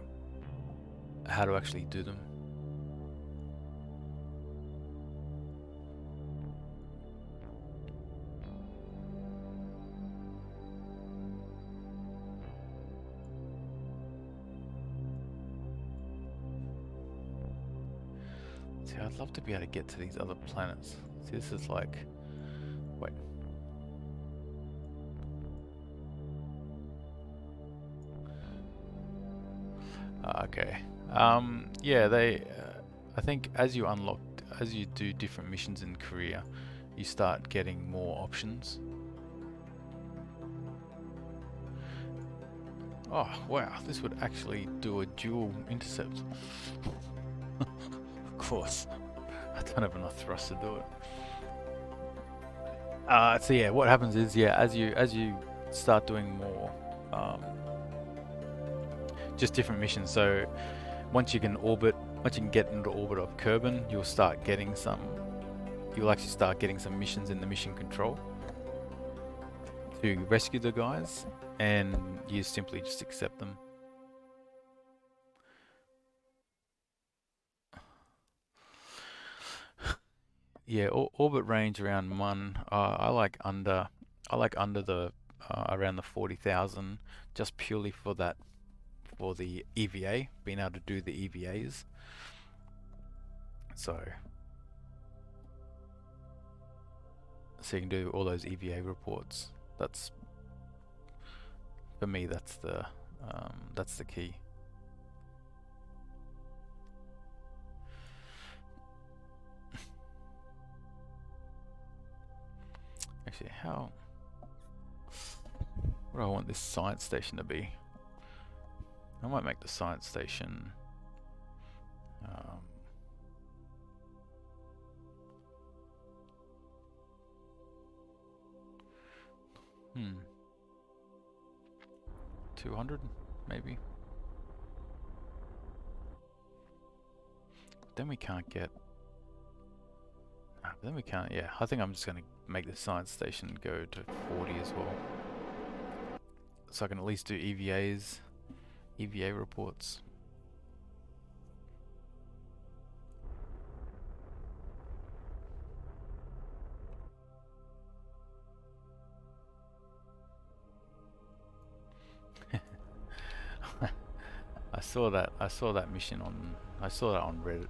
actually do them? See, I'd love to be able to get to these other planets. See, this is like, wait. Okay. Yeah, I think as you do different missions in Korea, you start getting more options. Oh, wow, this would actually do a dual intercept. Of course. I don't have enough thrust to do it. So yeah, what happens is, yeah, as you start doing more, just different missions. So once you can get into orbit of Kerbin, you'll actually start getting some missions in the mission control to rescue the guys, and you simply just accept them. Yeah, orbit range around Mun. I like under the around the 40,000, just purely for that, for the EVA, being able to do the EVAs. So you can do all those EVA reports. That's, for me, that's the key. Actually, what do I want this science station to be? I might make the science station 200 maybe. Then we can't get. Then we can't. Yeah, I think I'm just gonna make the science station go to 40 as well, so I can at least do EVA reports. I saw that mission on. I saw that on Reddit.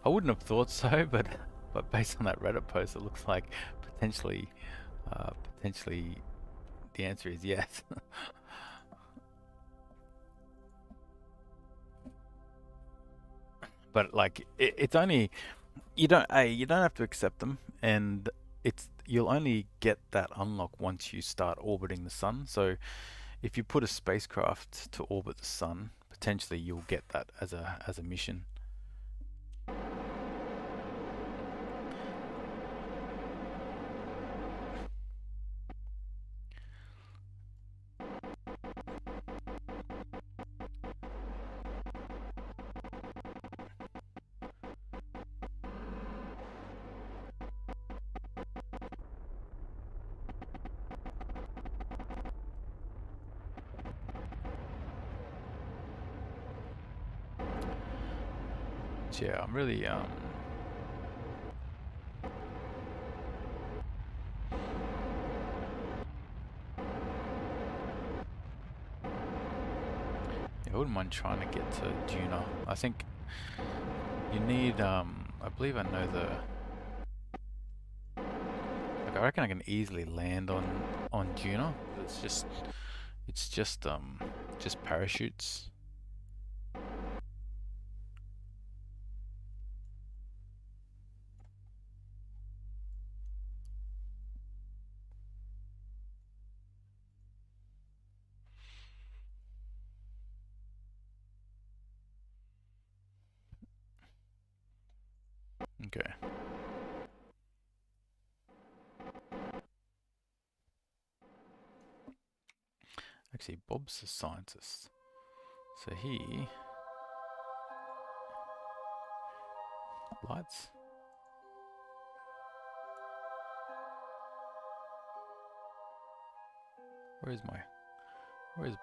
I wouldn't have thought so, but based on that Reddit post, it looks like potentially the answer is yes. But like it's only, you don't have to accept them, and you'll only get that unlock once you start orbiting the sun. So if you put a spacecraft to orbit the sun, potentially you'll get that as a mission. yeah, I'm really I wouldn't mind trying to get to Duna. I think you need I believe I know the, like, I reckon I can easily land on Duna. It's just parachutes. Okay. Actually, Bob's a scientist. So he lights. Where's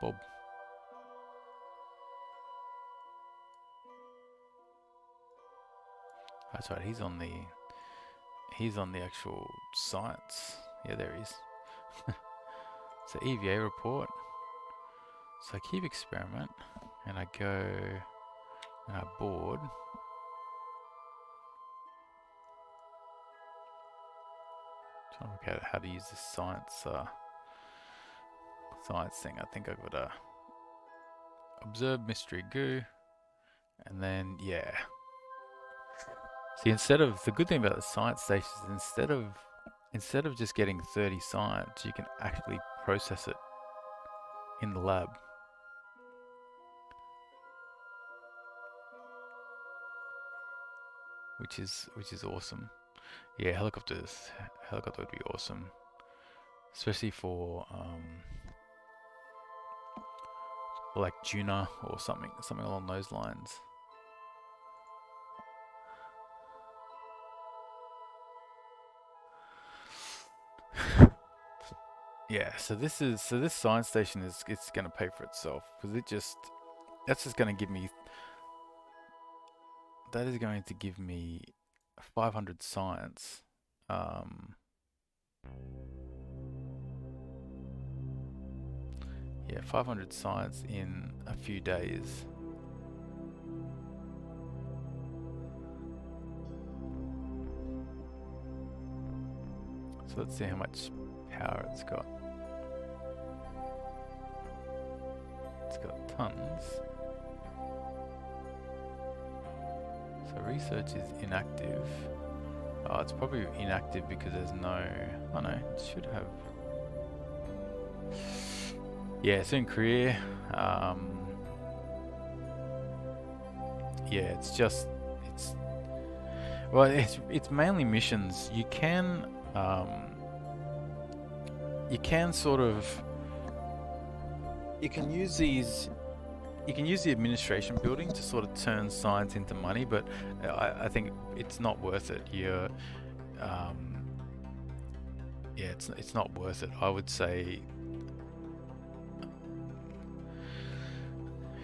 Bob? That's right, he's on the actual science. Yeah, there he is. So EVA report. So I keep experiment and I go and I board. Trying to work out how to use this science thing. I think I've got to observe mystery goo, and then yeah. See, the good thing about the science station is instead of just getting 30 science, you can actually process it in the lab. Which is awesome. Yeah, helicopter would be awesome, especially for like Juna or something along those lines. Yeah, so this science station it's going to pay for itself because that's just going to give me, that is going to give me 500 science. Yeah, 500 science in a few days. So let's see how much power it's got. It's got tons. So research is inactive. Oh, it's probably inactive because there's no... Oh no, it should have... Yeah, it's in career. Yeah, it's mainly missions. You can sort of... You can use the administration building to sort of turn science into money, but I think it's not worth it. Yeah, it's not worth it. I would say,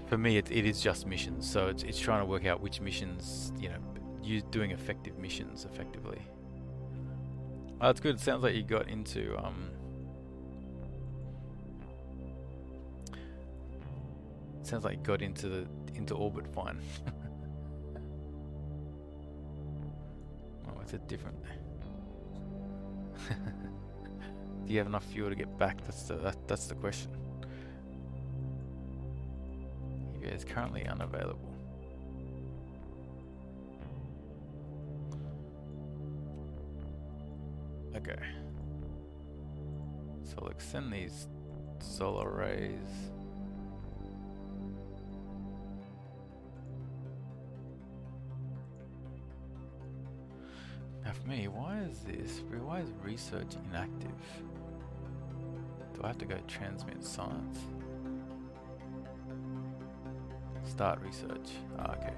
for me, it is just missions. So it's trying to work out which missions, you doing effective missions effectively. Oh, that's good. It sounds like you got into Sounds like you got into orbit fine. Oh, it's a different. Do you have enough fuel to get back? That's the question. EVA is currently unavailable. Okay. So I'll extend these solar arrays. Now for me, why is research inactive? Do I have to go transmit science? Start research. Okay.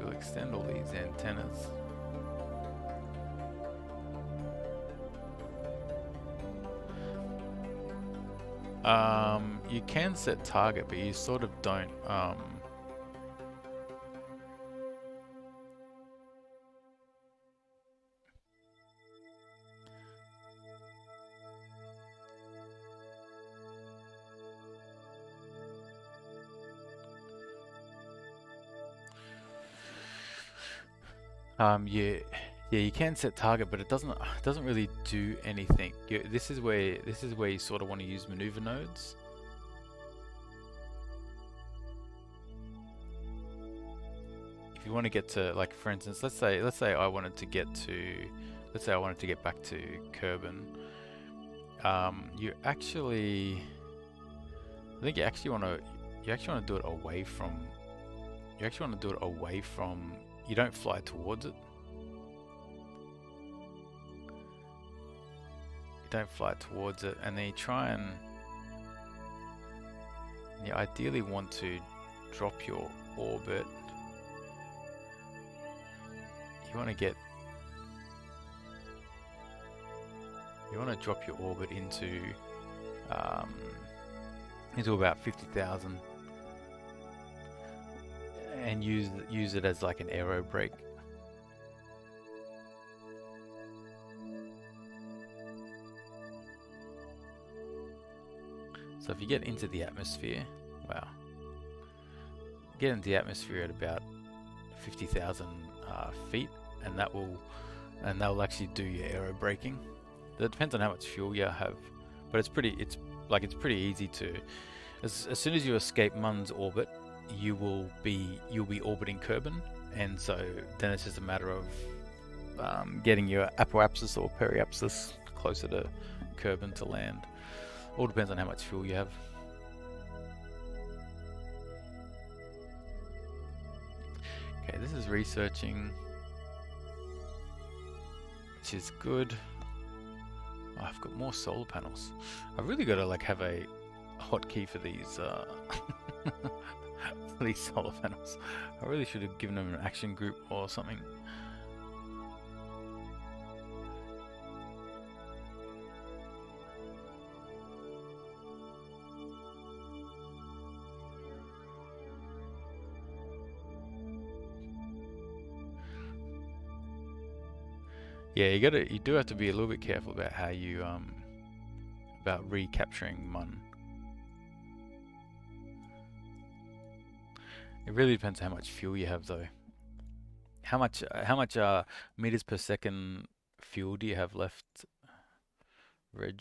We'll extend all these antennas. You can set target, but you sort of don't. Yeah, yeah, you can set target, but it doesn't really do anything. This is where you sort of want to use maneuver nodes. If you want to get to, like, for instance, let's say I wanted to get back to Kerbin. You actually, I think you actually want to do it away from. You actually want to do it away from. You don't fly towards it. You don't fly towards it, and then you try and. You ideally want to drop your orbit. You want to drop your orbit into about 50,000, and use it as like an aero brake. So if you get into the atmosphere, wow, get into the atmosphere at about 50,000 feet, and that will actually do your aero braking. That depends on how much fuel you have, but it's pretty easy to. As soon as you escape Mun's orbit, you'll be orbiting Kerbin, and so then it's just a matter of getting your apoapsis or periapsis closer to Kerbin to land. All depends on how much fuel you have. Okay, this is researching, which is good. Oh, I've got more solar panels. I've really got to like have a hotkey for these for these solar panels. I really should have given them an action group or something. Yeah, you do have to be a little bit careful about how you about recapturing Mun. It really depends how much fuel you have, though. How much meters per second fuel do you have left, Reg?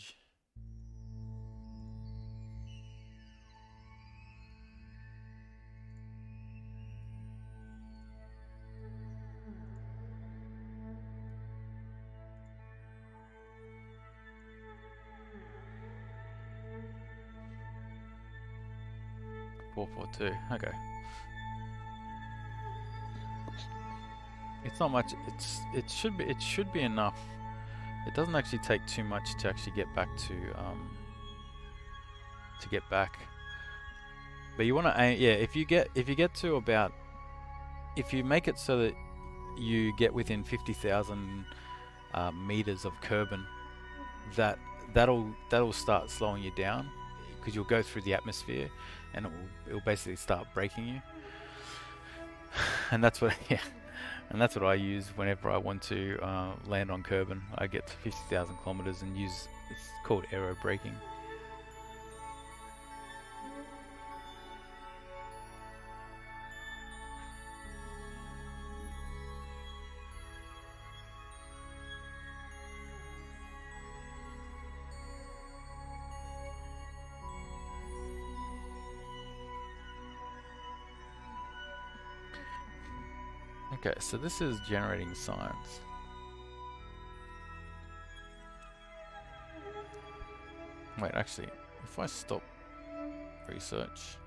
$442. Okay. It's not much. It should be enough. It doesn't actually take too much to actually get back to get back. But you want to aim, yeah. If you get to about, if you make it so that you get within 50,000 meters of Kerbin, that'll start slowing you down, because you'll go through the atmosphere, and it'll basically start braking you. And that's what and that's what I use whenever I want to land on Kerbin. I get to 50,000 kilometers and use, it's called aero braking. Okay, so this is generating science. Wait, actually, if I stop research.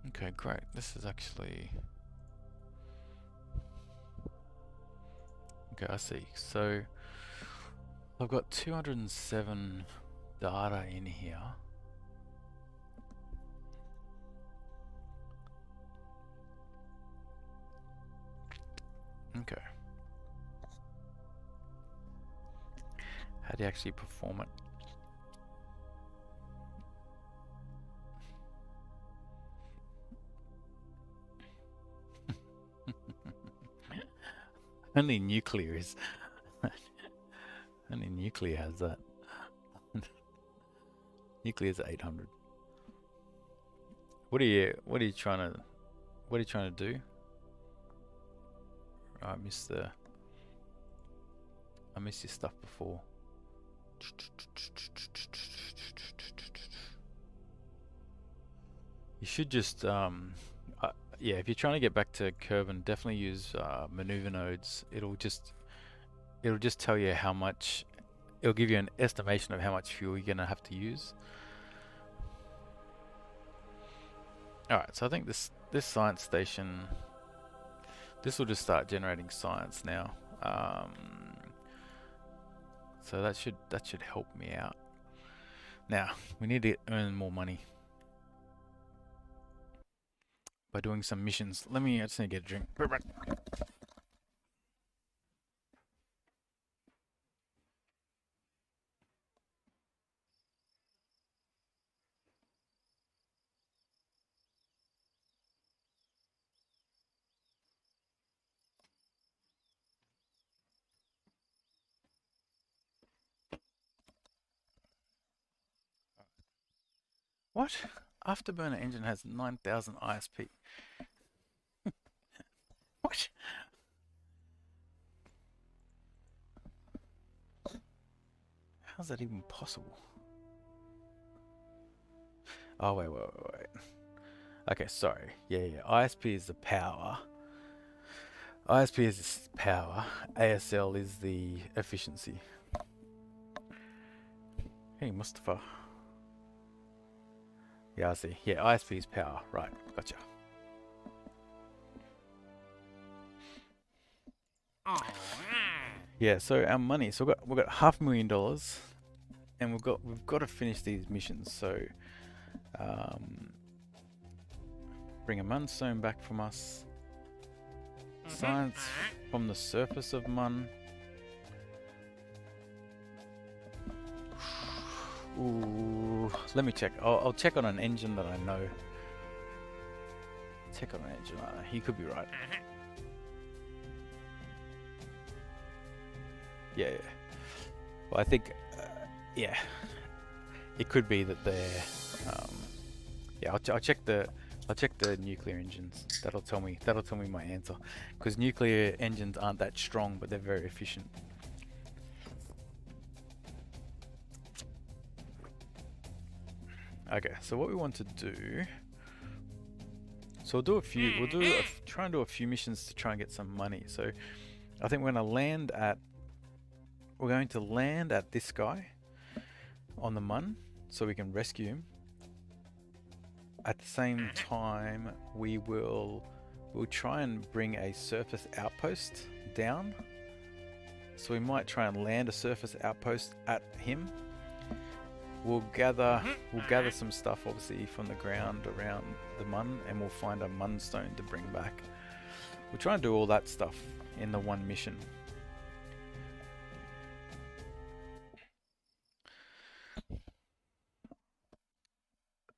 Okay, great. This is actually... Okay, I see. So I've got 207 data in here. Okay. How do you actually perform it? Only nuclear is only nuclear has that. Nuclear is 800. What are you trying to do? I missed your stuff before. You should just yeah, if you're trying to get back to Kerbin, definitely use maneuver nodes. It'll just tell you how much. It'll give you an estimation of how much fuel you're gonna have to use. All right, so I think this science station, this will just start generating science now. So that should help me out. Now we need to earn more money by doing some missions. I just need to get a drink. What? Afterburner engine has 9,000 ISP. What? How's that even possible? Oh, wait. Okay, sorry. Yeah. ISP is the power. ISP is power. ASL is the efficiency. Hey, Mustafa. Yeah, I see. Yeah, ISP is power. Right, gotcha. Yeah, so our money. So we've got $500,000, and we've got to finish these missions. So, bring a Munstone back from us. Science from the surface of Mun. Ooh, let me check. I'll check on an engine that I know. Check on an engine. He could be right. Yeah. Well, I think, yeah, it could be that they're. Yeah, I'll check the nuclear engines. That'll tell me my answer. Because nuclear engines aren't that strong, but they're very efficient. Okay, so what we want to do. So we'll do a few. Try and do a few missions to try and get some money. So I think we're going to land at. We're going to land at this guy on the Mun, so we can rescue him. At the same time, we'll try and bring a surface outpost down. So we might try and land a surface outpost at him. We'll gather some stuff, obviously, from the ground around the Mun, and we'll find a Munstone to bring back. We'll try and do all that stuff in the one mission.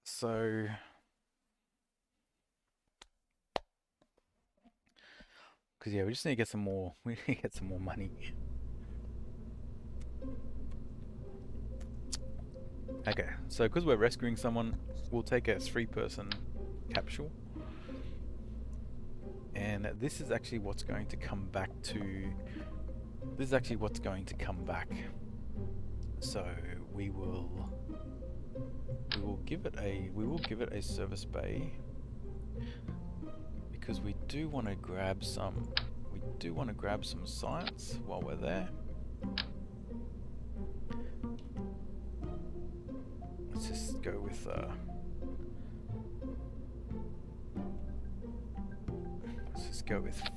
So, because yeah, we just need to get some more. We need to get some more money. Okay, so because we're rescuing someone, we'll take a 3-person capsule, and this is actually what's going to come back to. This is actually what's going to come back. So we will give it a service bay, because we do want to grab some science while we're there. Let's just go with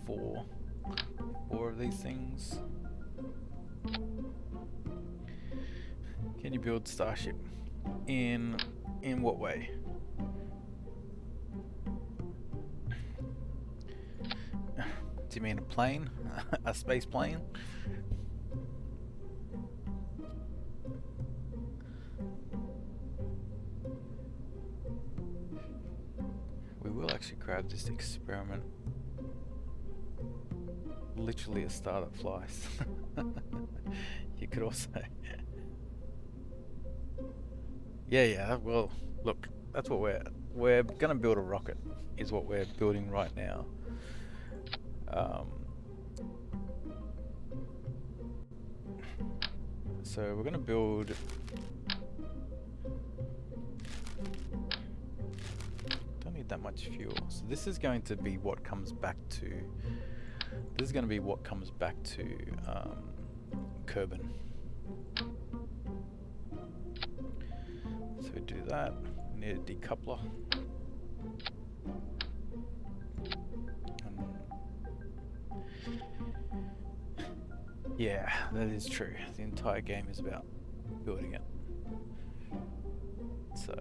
four of these things. Can you build Starship? In what way? Do you mean a plane? A space plane? We will actually grab this experiment. Literally a star that flies. You could also... Yeah, well, look, that's what we're gonna build a rocket, is what we're building right now. So we're gonna build... Don't need that much fuel. So this is going to be what comes back to... This is going to be what comes back to Kerbin. So we do that. We need a decoupler. Yeah, that is true. The entire game is about building it. So...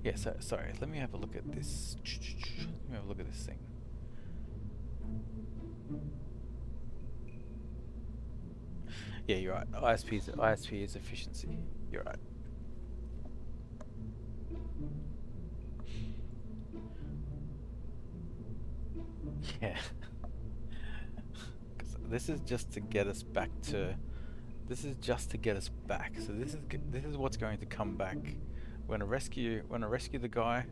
Yeah, so, sorry, let me have a look at this. Let me have a look at this thing. Yeah, you're right. ISP is efficiency. You're right. Yeah. This is just to get us back to... This is just to get us back. So this is what's going to come back. We're gonna rescue the guy.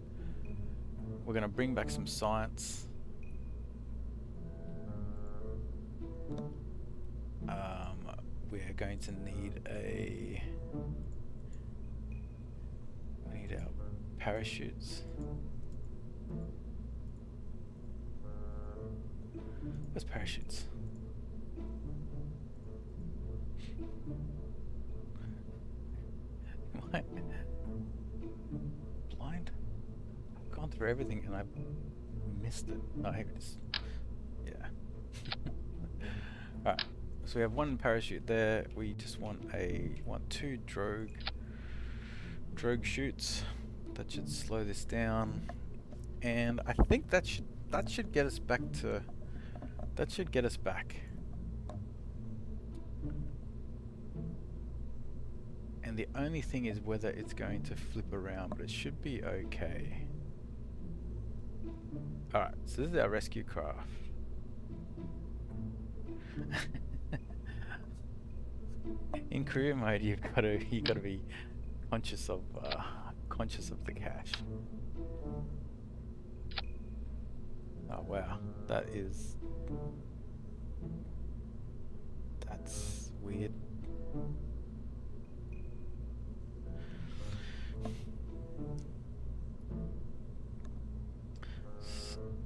We're gonna bring back some science. We're going to need we need our parachutes. Where's parachutes? What? Blind? I've gone through everything and I've missed it. Oh, here it is. Yeah. Alright, so we have one parachute there. We just want two drogue chutes. That should slow this down. And I think that should get us back to... That should get us back. And the only thing is whether it's going to flip around, but it should be okay. Alright, so this is our rescue craft. In career mode, you gotta be conscious of the cache. Oh wow, that's weird.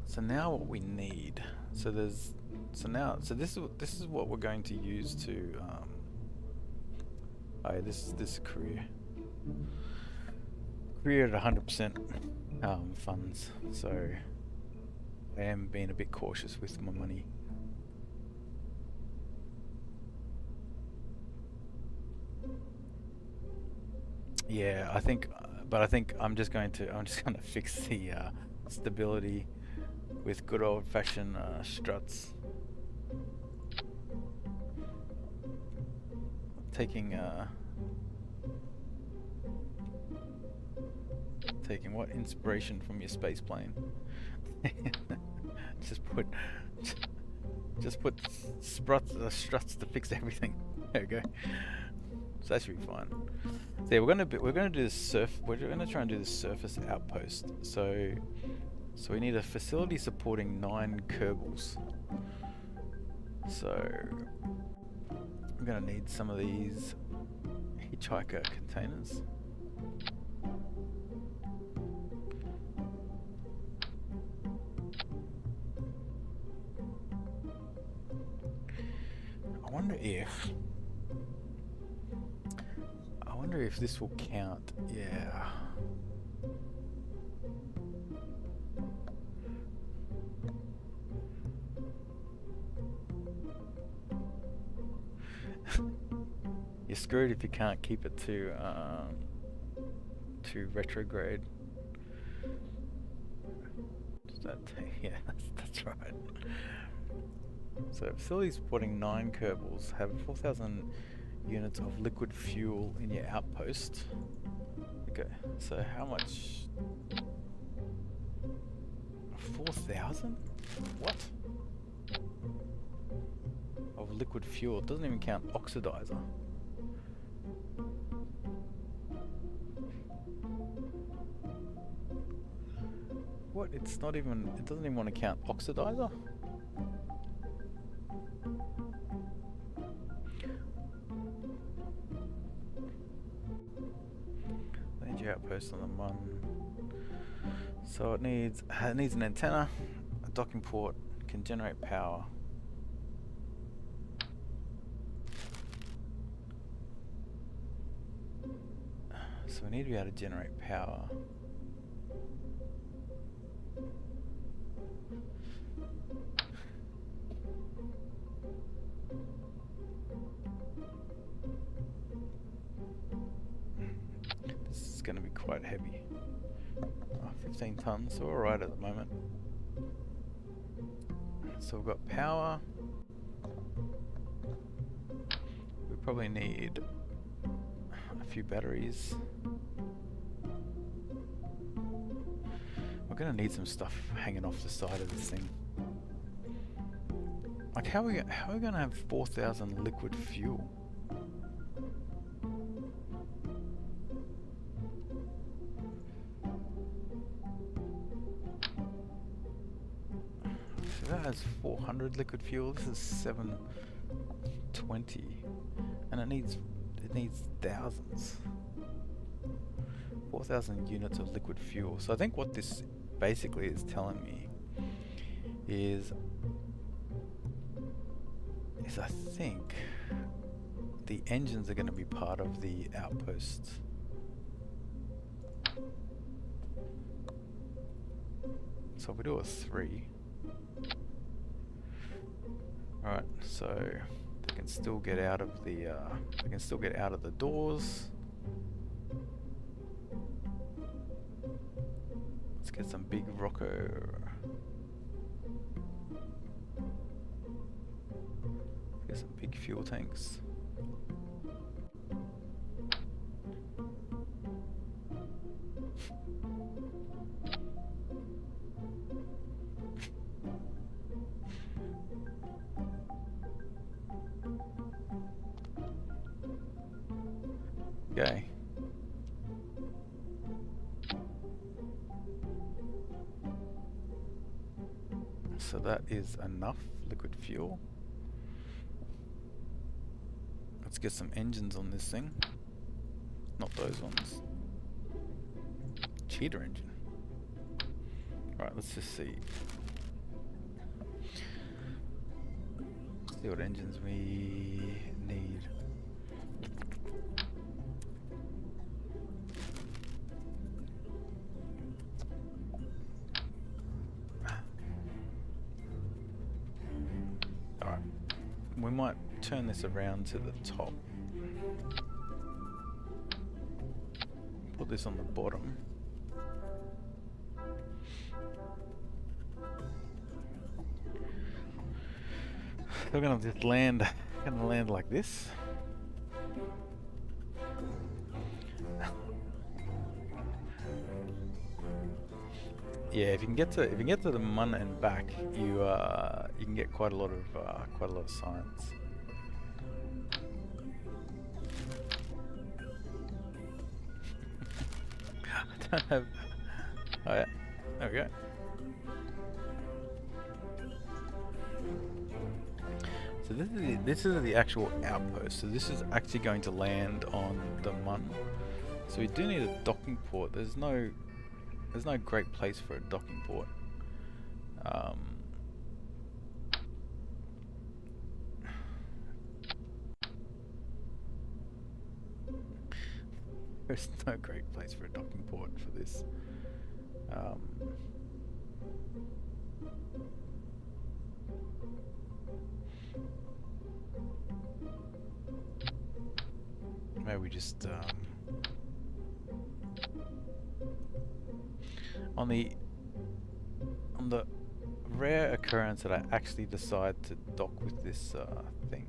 So now what we need, so this is what we're going to use to this career at 100% funds. So I am being a bit cautious with my money. Yeah, I think I'm just gonna fix the stability with good old-fashioned struts. Taking what inspiration from your space plane. just put struts to fix everything. There we go. So that should be fine. So yeah, we're gonna do this we're gonna try and do this surface outpost. So we need a facility supporting 9 Kerbals. So we're gonna need some of these hitchhiker containers. I wonder wonder if this will count. Yeah. You're screwed if you can't keep it to retrograde. Yeah, that's right. So facilities putting 9 Kerbals have 4,000 units of liquid fuel in your outpost. Okay, so how much? 4,000? What? Of liquid fuel. It doesn't even count oxidizer. What? It's not even. It doesn't even want to count oxidizer? Land your outpost on the Mun. So it needs an antenna, a docking port, can generate power. So we need to be able to generate power. This is going to be quite heavy. 15 tons, so we're alright at the moment. So we've got power. We probably need a few batteries. We're going to need some stuff hanging off the side of this thing. Like how are we going to have 4,000 liquid fuel? So that has 400 liquid fuel. This is 720, and it needs thousands. 4,000 units of liquid fuel. So I think what this basically is telling me is I think the engines are going to be part of the outpost. So if we do a 3. Alright, so they can still get out of the doors. Let's get some big rocker. Let's get some big fuel tanks. Okay. So that is enough liquid fuel. Let's get some engines on this thing. Not those ones. Cheater engine. Alright, let's just see. See what engines we need. Alright. We might turn this around to the top. Put this on the bottom. They're gonna just land like this. Yeah, if you can get to the Mun and back, you can get quite a lot of science. I don't have. Oh yeah, there we go. So this is the actual outpost. So this is actually going to land on the Mun. So we do need a docking port. There's no great place for a docking port. There's no great place for a docking port for this. Maybe we just on the rare occurrence that I actually decide to dock with this thing.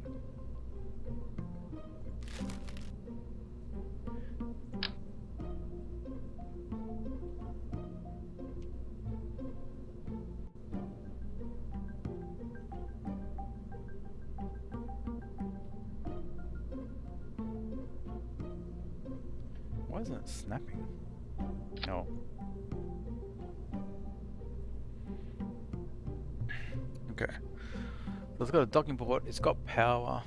Why isn't it snapping? Oh. Okay. So it's got a docking port, it's got power.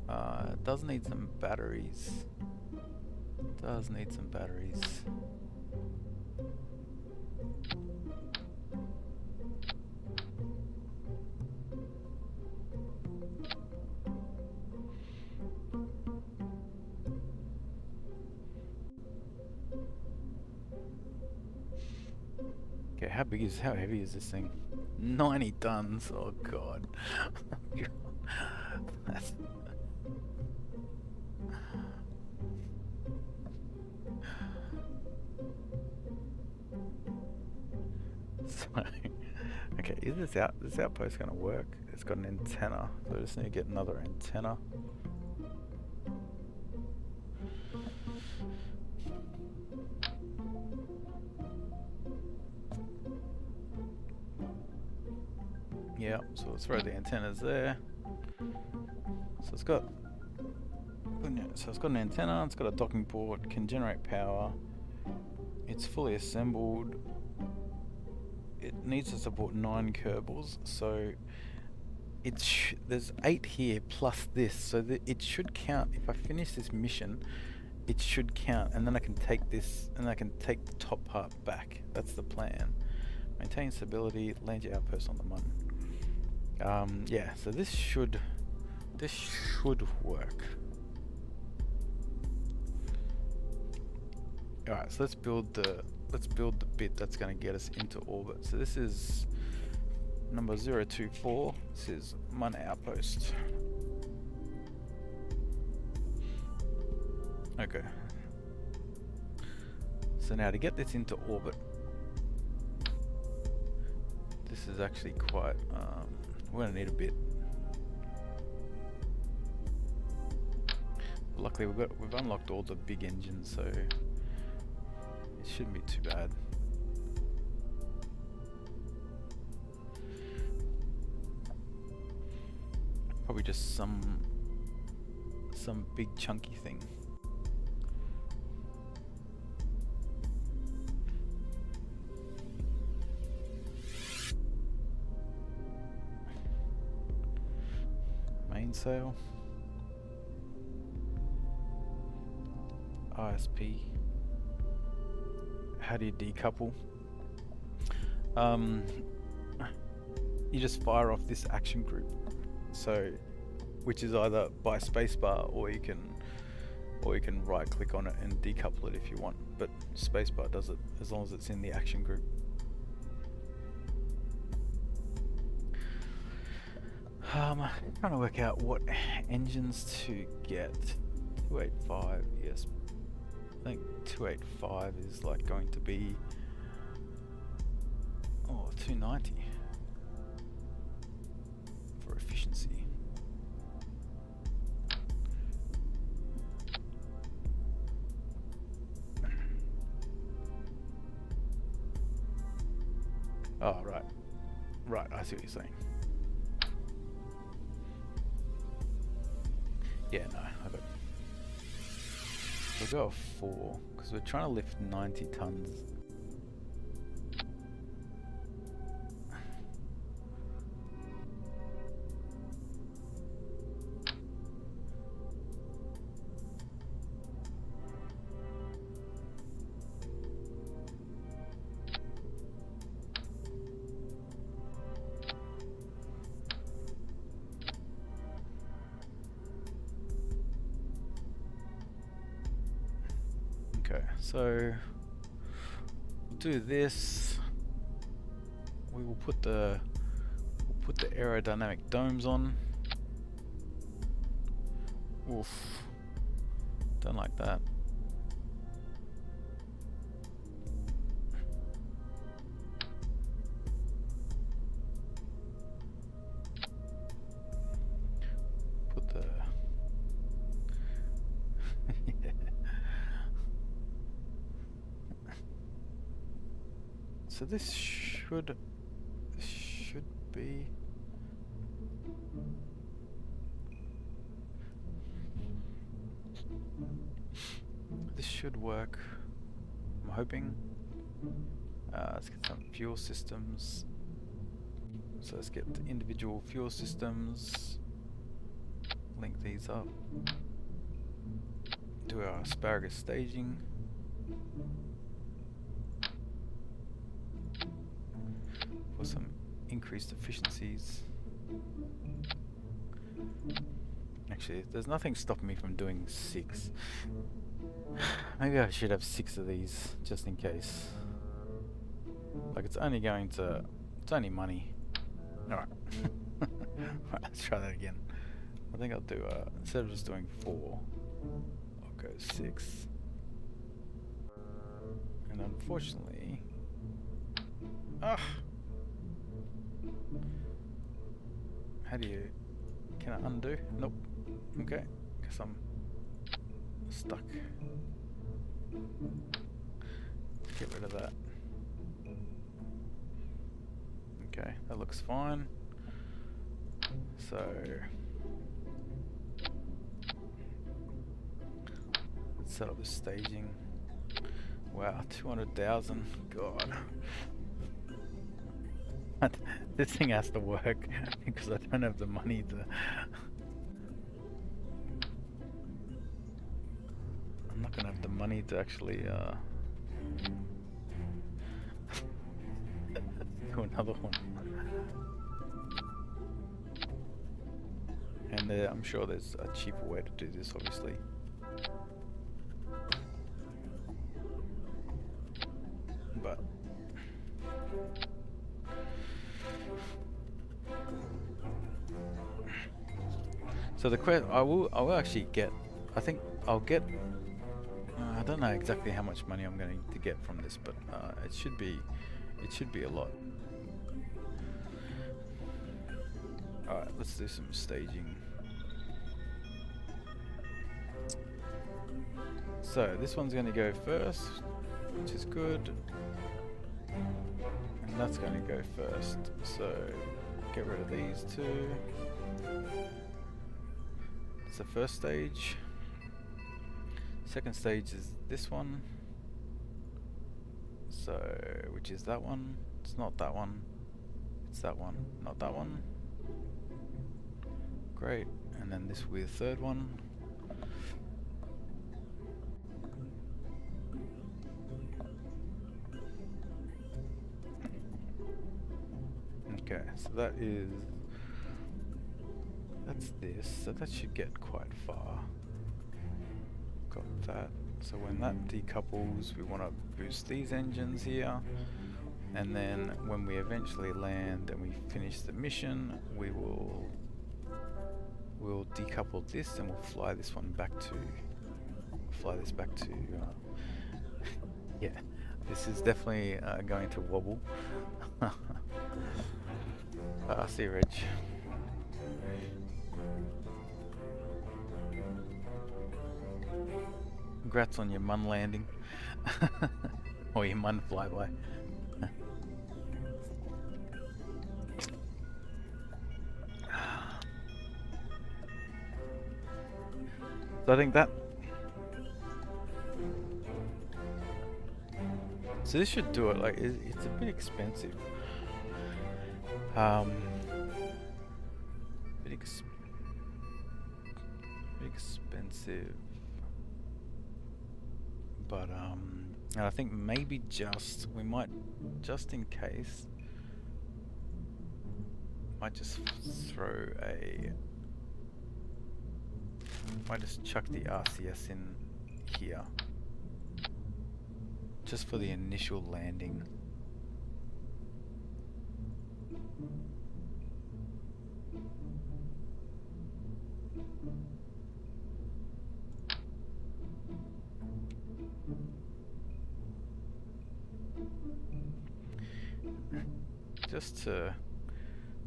It does need some batteries. Does need some batteries. Okay, how heavy is this thing? 90 tons. Oh god. That's so, okay, is this outpost gonna work? It's got an antenna, so I just need to get another antenna. Yeah, so let's throw the antennas there. So it's got an antenna, it's got a docking port, can generate power. It's fully assembled. It needs to support 9 Kerbals, so there's 8 here plus this, so it should count. If I finish this mission, it should count, and then I can take this, and I can take the top part back. That's the plan. Maintain stability, land your outpost on the moon. Yeah, so this should work. Alright, so let's build the bit that's going to get us into orbit. So this is number 024. This is Mun Outpost. Okay. So now to get this into orbit, this is actually quite, we're going to need a bit. Luckily we've unlocked all the big engines, so it shouldn't be too bad. Probably just some big chunky thing. Mainsail. ISP. How do you decouple? You just fire off this action group, so which is either by spacebar or you can right click on it and decouple it if you want, but spacebar does it as long as it's in the action group. I'm trying to work out what engines to get. 285, yes. I think 285 is like going to be 290 for efficiency. Oh, right, I see what you're saying. Yeah, no, I got. We'll go a 4 because we're trying to lift 90 tons. So do this. We will put the aerodynamic domes on. Oof. Don't like that. Put the yeah. So this should be this should work. I'm hoping. Let's get some fuel systems. So let's get the individual fuel systems. Link these up. Do our asparagus staging. For some increased efficiencies. Actually, there's nothing stopping me from doing 6. Maybe I should have 6 of these, just in case. Like, it's only money. Alright. Right, let's try that again. I think I'll do, instead of just doing 4, I'll go 6. And unfortunately... How do you... Can I undo? Nope. Okay. Guess I'm stuck. Get rid of that. Okay, that looks fine. So... let's set up the staging. Wow, 200,000. God. This thing has to work because I don't have the money to... I'm not gonna have the money to actually do another one. And I'm sure there's a cheaper way to do this, obviously. But so the I will actually get. I think I'll get. I don't know exactly how much money I'm going to get from this, but it should be a lot. All right, let's do some staging. So this one's going to go first, which is good, and that's going to go first. So get rid of these two. It's the first stage. Second stage is this one. So, which is that one. It's not that one. It's that one. Not that one. Great. And then this will be the third one. Okay, so that's this, so that should get quite far. Got that. So when that decouples, we want to boost these engines here, and then when we eventually land and we finish the mission, we'll decouple this and we'll fly this back to yeah, this is definitely going to wobble. See you, Reg. Congrats on your Mun landing. Or your Mun flyby. So I think that... So this should do it. Like, it's a bit expensive. Bit expensive. But and I think maybe we might, just in case, might just might just chuck the RCS in here. just for the initial landing.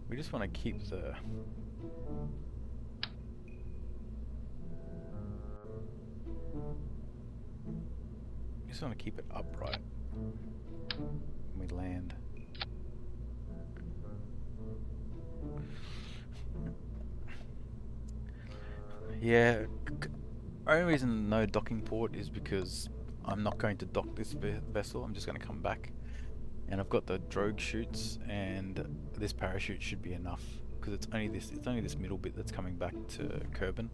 We just want to keep the it upright when we land. Yeah, only reason no docking port is because I'm not going to dock this vessel. I'm just going to come back, and I've got the drogue chutes, and this parachute should be enough because it's only this middle bit that's coming back to Kerbin.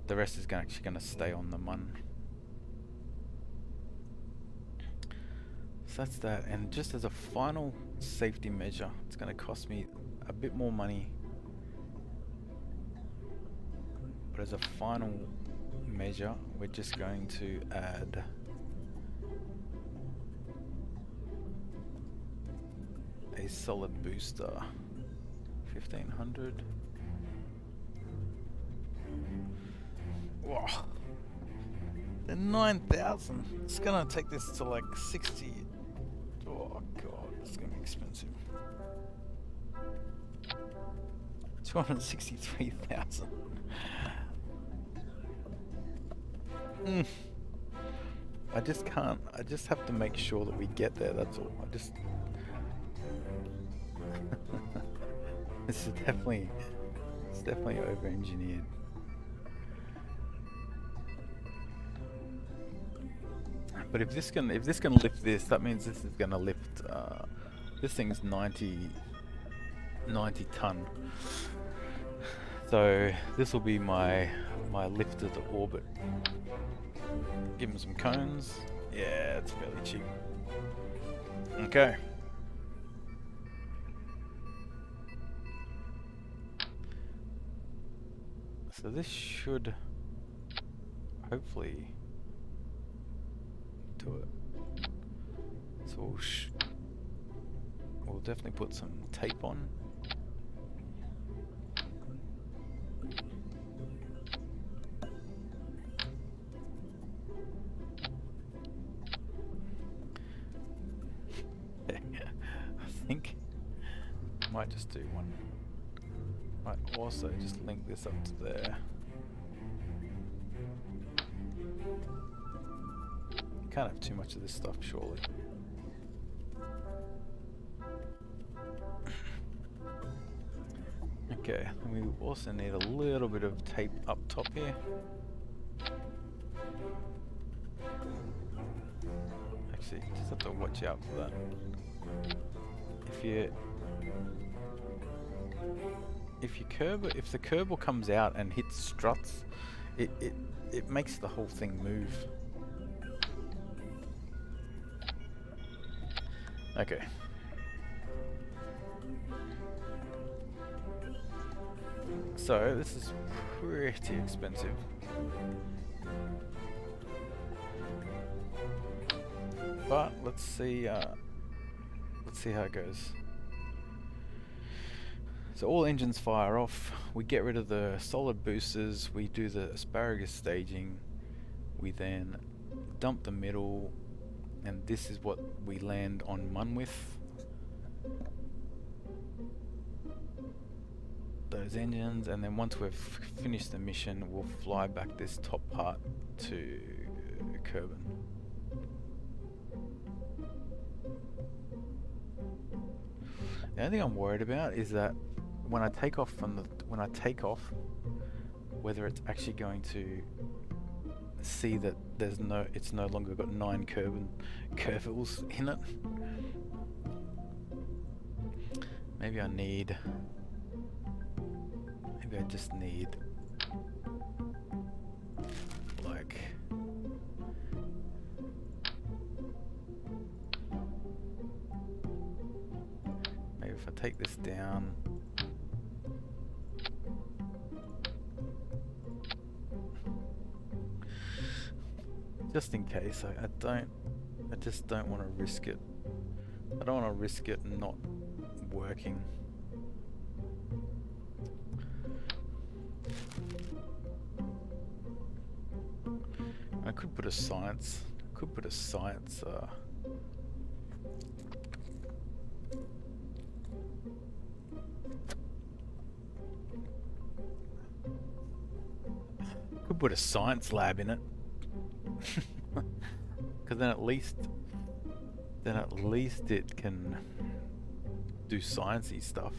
The rest is actually going to stay on the Mun. So that's that, and just as a final safety measure, it's going to cost me a bit more money, but as a final measure, we're just going to add a solid booster, 1500. Whoa, then 9,000. It's gonna take this to like 60. Oh god, it's gonna be expensive. 263,000. I just can't. I just have to make sure that we get there. That's all. This is definitely. It's definitely over-engineered. But if this can lift this, that means this is gonna lift. This thing's 90 ton. So this will be my lifted orbit. Give him some cones. Yeah, it's fairly cheap. Okay. So this should hopefully do it. So we'll definitely put some tape on. I think might just do one. Might also just link this up to there. Can't have too much of this stuff, surely. Okay, and we also need a little bit of tape up top here. Actually, you just have to watch out for that. If the Kerbal comes out and hits struts, it makes the whole thing move. Okay. So this is pretty expensive. But let's see how it goes. So all engines fire off, we get rid of the solid boosters, we do the asparagus staging, we then dump the middle, and this is what we land on Mun with. Those engines, and then once we've finished the mission, we'll fly back this top part to Kerbin. The only thing I'm worried about is that when I take off whether it's actually going to see that it's no longer got 9 curvils in it. Maybe I just need like maybe if I take this down, just in case I don't I just don't want to risk it. I don't want to risk it not working. I could put a science. Could put a science. Could put a science lab in it. Because then at least it can do sciencey stuff.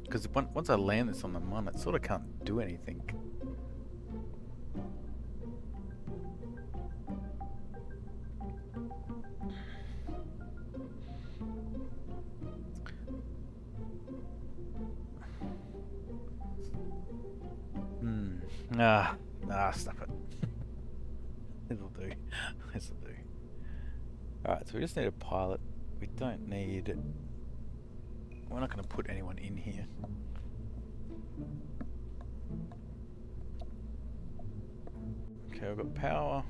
Because once I land this on the Mun, it sort of can't do anything. Stop it. This'll do. This'll do. Alright, so we just need a pilot. We don't need... We're not going to put anyone in here. Okay, we've got power.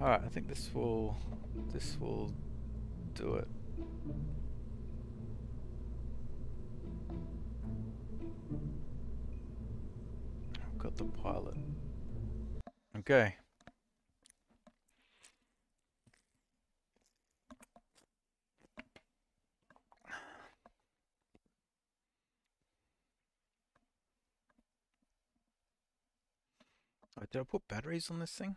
Alright, I think this will do it. I've got the pilot. Okay. Did I put batteries on this thing?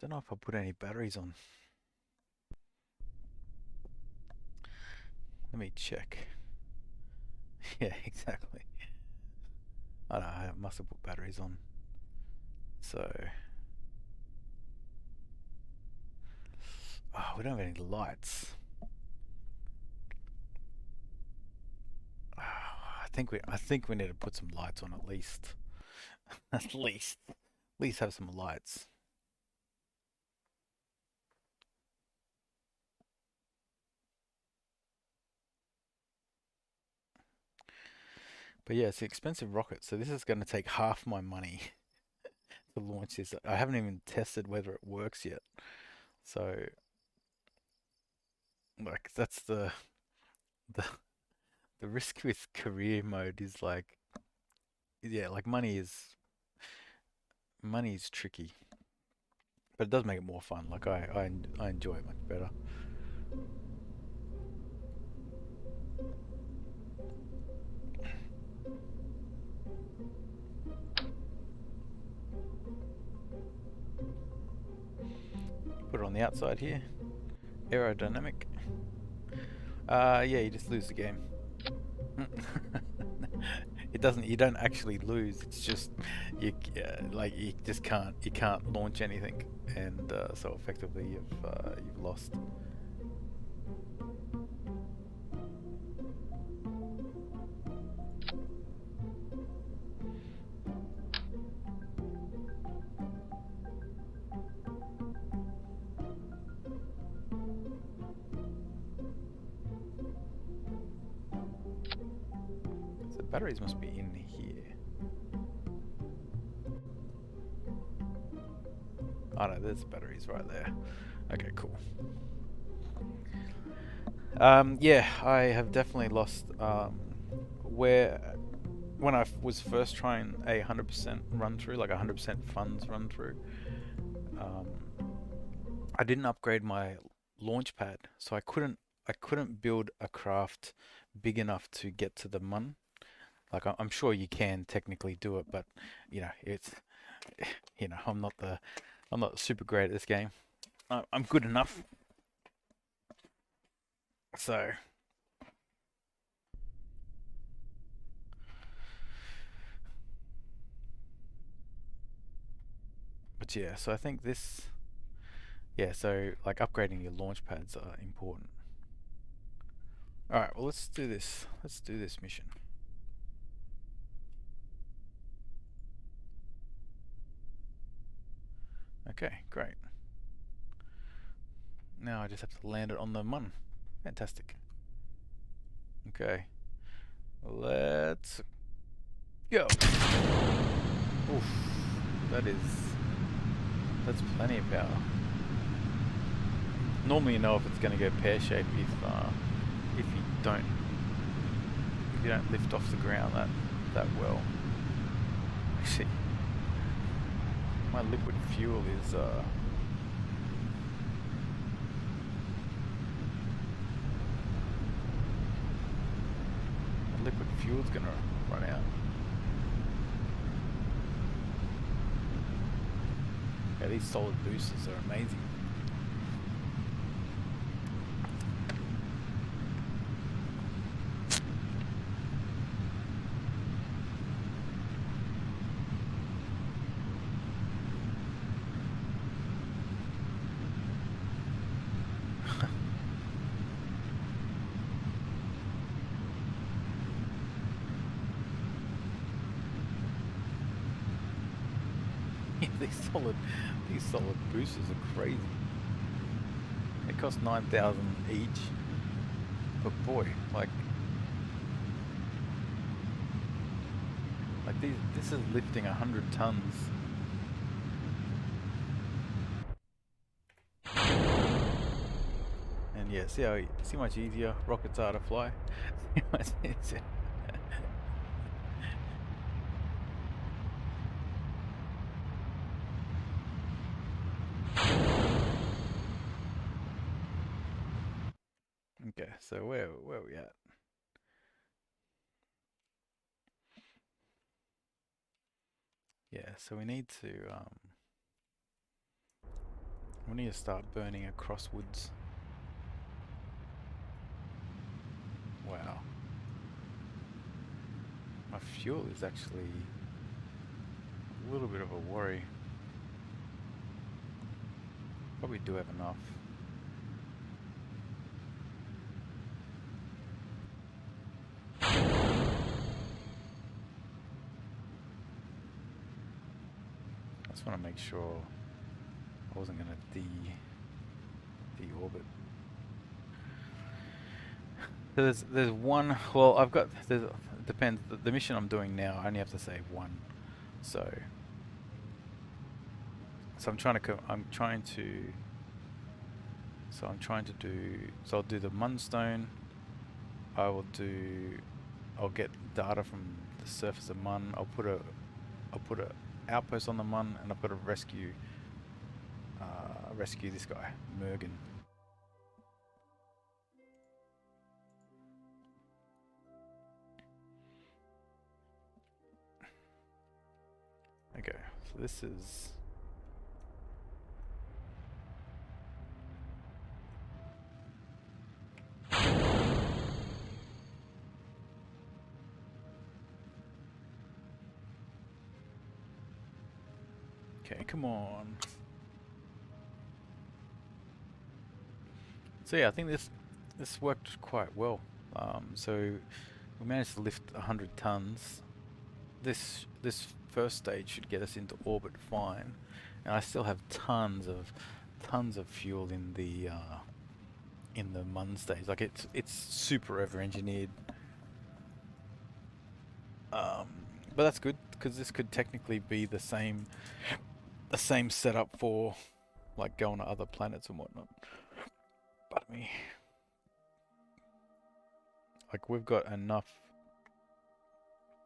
Don't know if I put any batteries on. Let me check. Yeah, exactly. I don't know, I must have put batteries on. So... Oh, we don't have any lights. Oh, I think we need to put some lights on at least. At least have some lights. But yeah, it's an expensive rocket, so this is going to take half my money to launch this. I haven't even tested whether it works yet. So, like, that's the risk with career mode is like, yeah, like money is tricky, but it does make it more fun. Like I enjoy it much better. Put it on the outside here. Aerodynamic. Yeah, you just lose the game. It doesn't. You don't actually lose. It's just you like you just can't launch anything, and so effectively you've lost. So batteries must be in here. Oh no, there's batteries right there. Okay, cool. Yeah, I have definitely lost. When I was first trying a 100% run through, like 100% funds run through, I didn't upgrade my launch pad, so I couldn't build a craft big enough to get to the Mun. Like I'm sure you can technically do it, but it's I'm not super great at this game. I'm good enough. So, but yeah, so I think this, yeah, so like upgrading your launch pads are important. All right, well let's do this. Let's do this mission. Okay, great. Now I just have to land it on the mun. Fantastic. Okay. Let's go. Oof. That's plenty of power. Normally you know if it's going to go pear-shaped if you don't lift off the ground that well. Actually, my liquid fuel is liquid fuel's gonna run out. Yeah, these solid boosters are amazing. These solid boosters are crazy. They cost 9,000 each, but boy, like this is lifting 100 tons. And yeah, see how much easier rockets are to fly. See how much easier. Okay, so where are we at? Yeah, so we need to start burning across woods. Wow. My fuel is actually a little bit of a worry. Probably do have enough. I just want to make sure I wasn't going to de-orbit. So there's one. Well, it depends. The mission I'm doing now, I only have to save one. So I'm trying to do. So I'll do the Munstone. I'll get data from the surface of Mun. I'll put a outpost on the Mun, and I've got to rescue this guy, Mergen. Okay, so this is. Okay, come on. So yeah, I think this worked quite well. So we managed to lift 100 tons. This first stage should get us into orbit fine, and I still have tons of fuel in the Mun stage. Like it's super over-engineered. But that's good because this could technically be the same setup for like going to other planets and whatnot. Pardon me. Like we've got enough.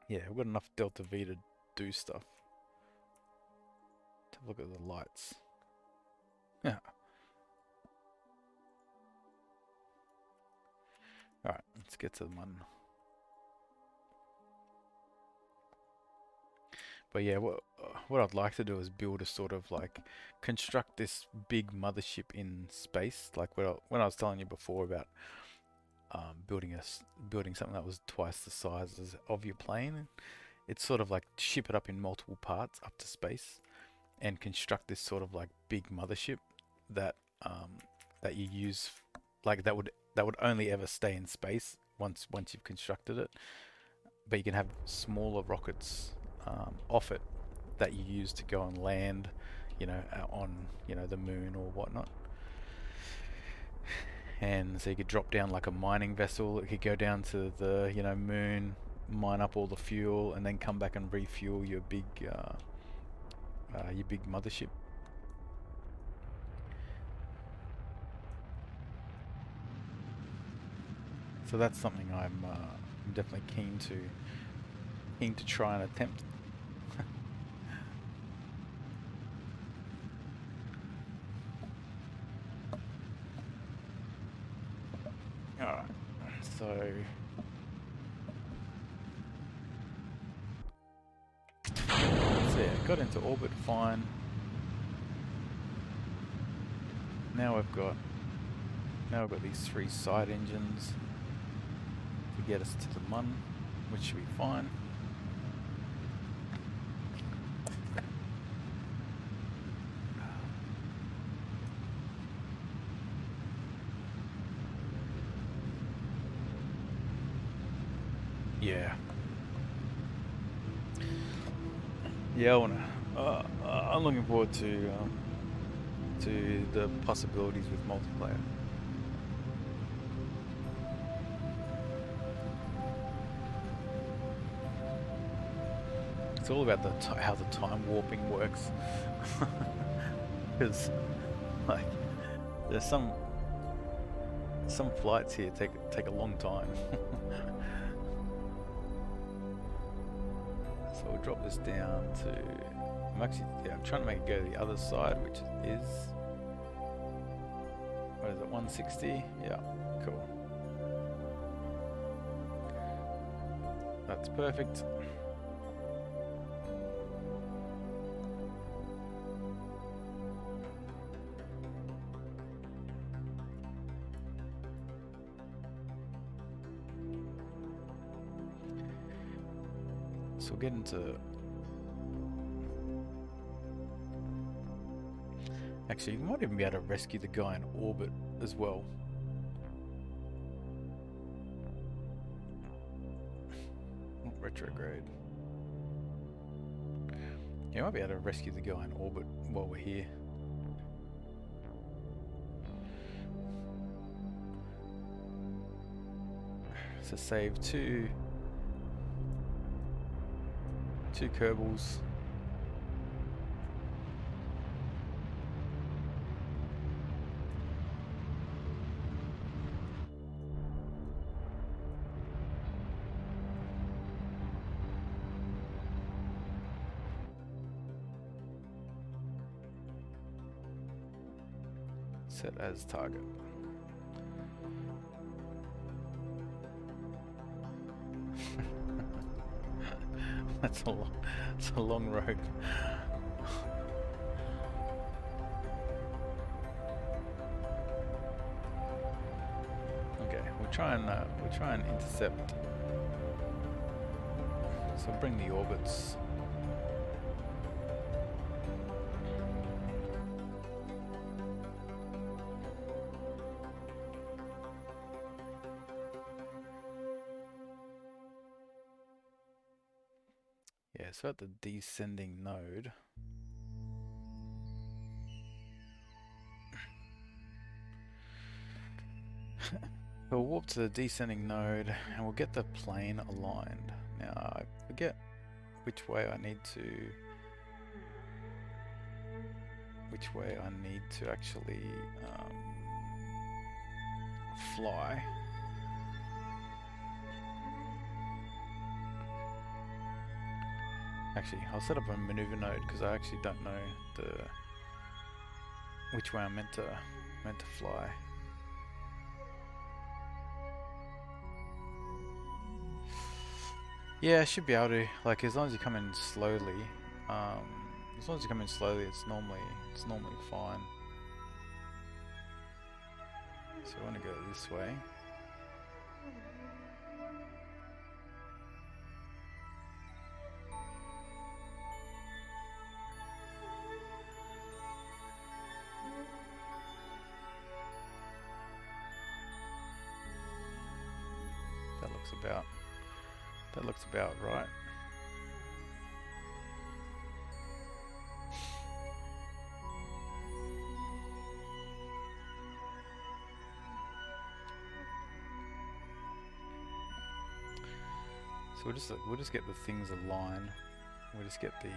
Yeah, we've got enough Delta V to do stuff. To look at the lights. Yeah. Alright, let's get to the Mun. But yeah, what I'd like to do is build a sort of like construct this big mothership in space, like when I was telling you before about building something that was twice the size of your plane. It's sort of like ship it up in multiple parts up to space, and construct this sort of like big mothership that you use, like that would only ever stay in space once you've constructed it. But you can have smaller rockets off it that you use to go and land you know, on, you know, the moon or whatnot. And so you could drop down like a mining vessel. It could go down to the, you know, moon, mine up all the fuel, and then come back and refuel your big mothership. So that's something I'm definitely keen to try and attempt. All right, so yeah, got into orbit fine. Now we've got these 3 side engines to get us to the Mun, which should be fine. Yeah, I'm looking forward to the possibilities with multiplayer. It's all about how the time warping works, because like there's some flights here take a long time. So we'll drop this down to. I'm trying to make it go to the other side, which is, what is it, 160? Yeah, cool. That's perfect. So we'll get into. Actually, you might even be able to rescue the guy in orbit as well. Retrograde. You might be able to rescue the guy in orbit while we're here. So save two Kerbals. Set as target. That's a long road. Okay, we'll try and intercept. So bring the orbits. Yeah, so at the descending node. We'll warp to the descending node and we'll get the plane aligned. Now I forget which way I need to actually fly. Actually, I'll set up a maneuver node because I actually don't know which way I'm meant to fly. Yeah, I should be able to. Like, as long as you come in slowly, it's normally fine. So I want to go this way. That looks about right. So we'll just get the things aligned. We'll just get the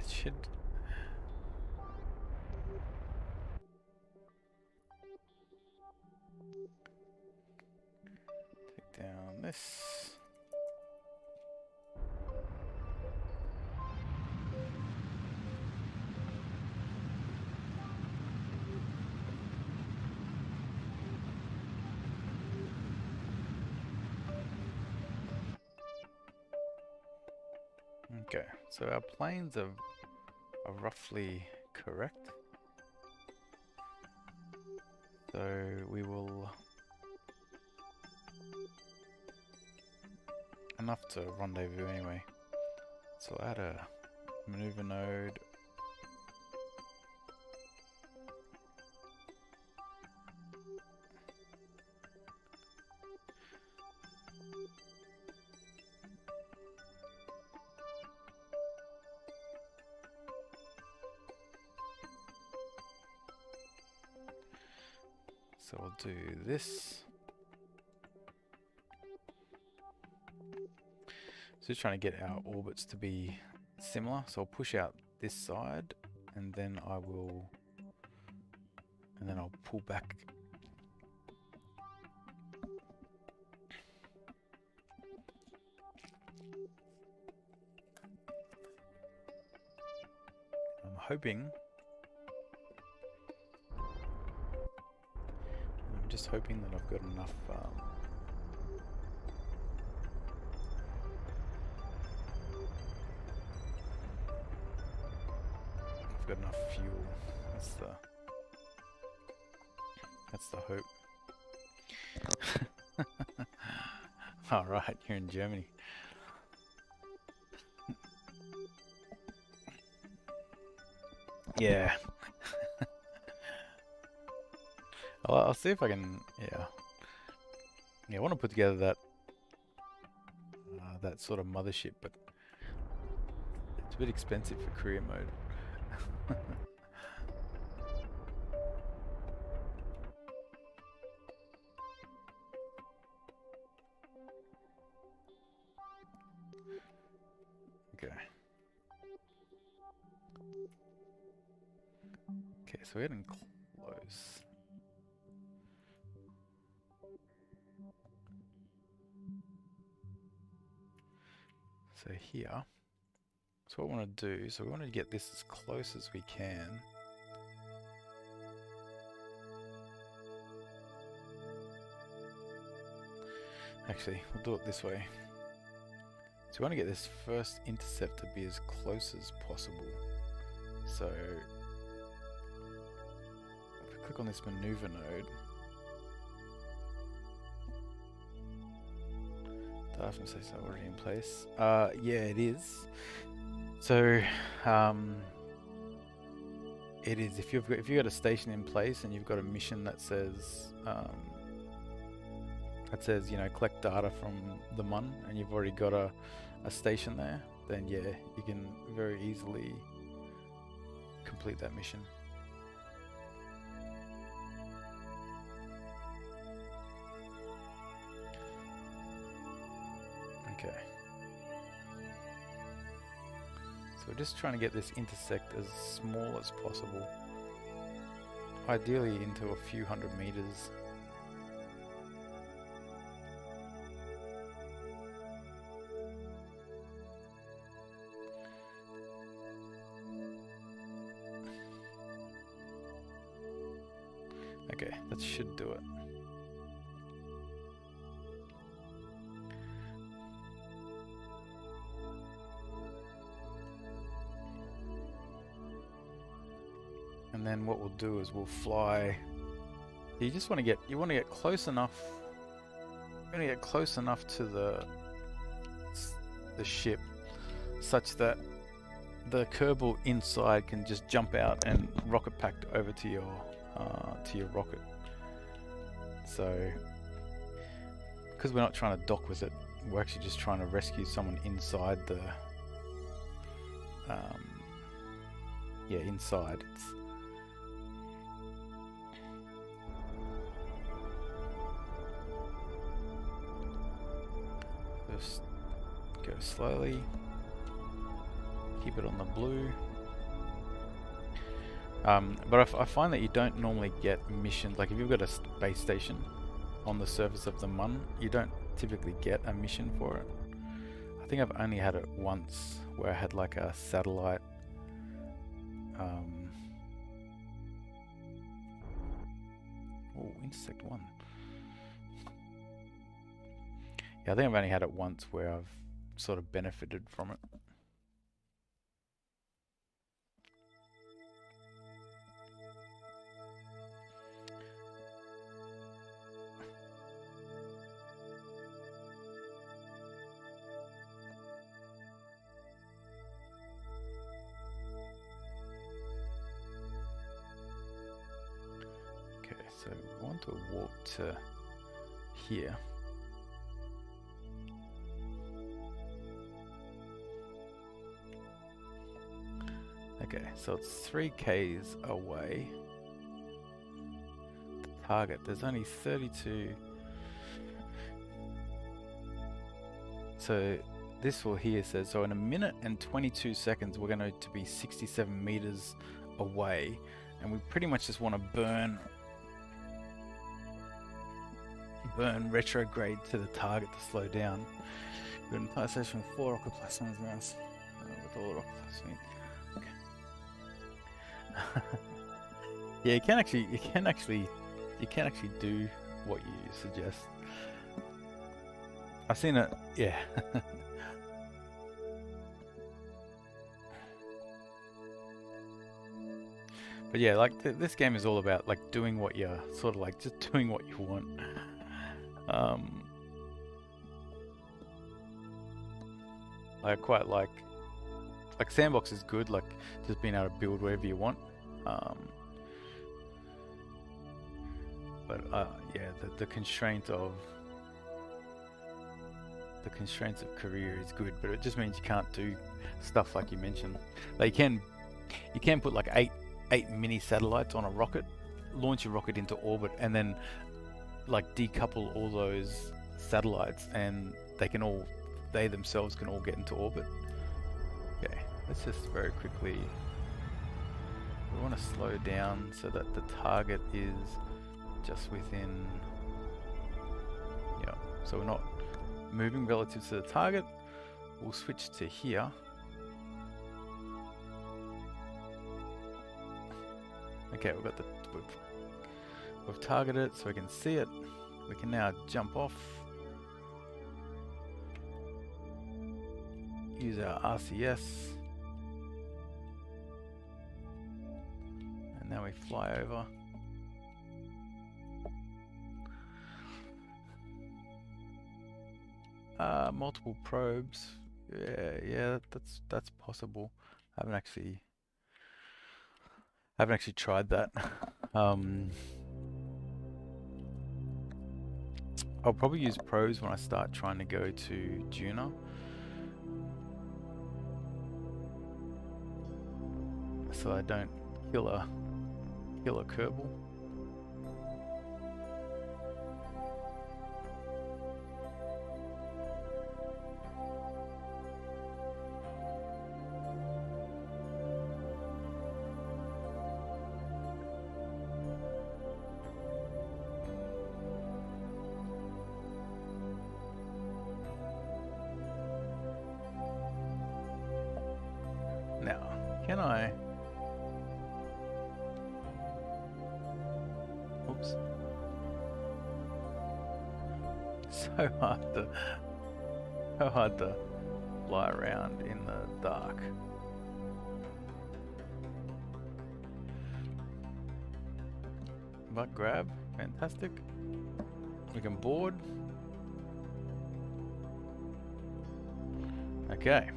it should. Take down this. Okay, so our planes are roughly correct. So we will enough to rendezvous anyway. So I'll add a maneuver node. So we'll do this. So just trying to get our orbits to be similar. So I'll push out this side, and then I'll pull back. I'm hoping. I'm just hoping that I've got enough. I've got enough fuel. That's the hope. All right, you're in Germany. Yeah. I'll see if I can. Yeah. I want to put together that sort of mothership, but it's a bit expensive for career mode. Okay, so we're getting close. So here, so what we want to do, so we want to get this as close as we can. Actually, we'll do it this way. So we want to get this first intercept to be as close as possible. So if we click on this maneuver node, Darfman says it's already in place. Yeah, it is. So it is. If you've got a station in place and you've got a mission that says you know, collect data from the MUN, and you've already got a station there, then yeah, you can very easily complete that mission. Okay. So we're just trying to get this intersect as small as possible. Ideally into a few hundred meters. Okay, that should do it. And then what we'll do is we'll fly. You just want to get close enough. You want to get close enough to the ship, such that the Kerbal inside can just jump out and rocket pack over to your rocket. So, because we're not trying to dock with it, we're actually just trying to rescue someone inside the yeah, inside. It's just go slowly. Keep it on the blue. But I find that you don't normally get missions, like if you've got a space station on the surface of the Mun, you don't typically get a mission for it. I think I've only had it once where I had like a satellite oh, intersect 1. Yeah, I think I've only had it once where I've sort of benefited from it. Okay, so we want to walk to here. Okay, so it's 3 Ks away. The target, there's only 32. So this will here says, so in a minute and 22 seconds, we're going to be 67 meters away. And we pretty much just want to burn retrograde to the target to slow down. We're in flight station with 4 rocket platforms mass. With all rocket platforms. Yeah, you can actually do what you suggest. I've seen it, yeah. But yeah, like this game is all about like doing what you're sort of like just doing what you want. I quite like Sandbox is good, like just being able to build wherever you want. But yeah, the constraints of career is good, but it just means you can't do stuff like you mentioned. Like you can put like eight mini satellites on a rocket, launch your rocket into orbit, and then like decouple all those satellites, and they themselves can all get into orbit. Okay, let's just very quickly. We want to slow down so that the target is just within. Yeah, so we're not moving relative to the target. We'll switch to here. Okay, we've targeted it so we can see it. We can now jump off. Use our RCS. And now we fly over. Multiple probes. Yeah, that's possible. I haven't actually tried that. I'll probably use probes when I start trying to go to Juna. So I don't kill a Kerbal. Now, can I? Oops. So hard to fly around in the dark. But grab, fantastic. We can board. Okay.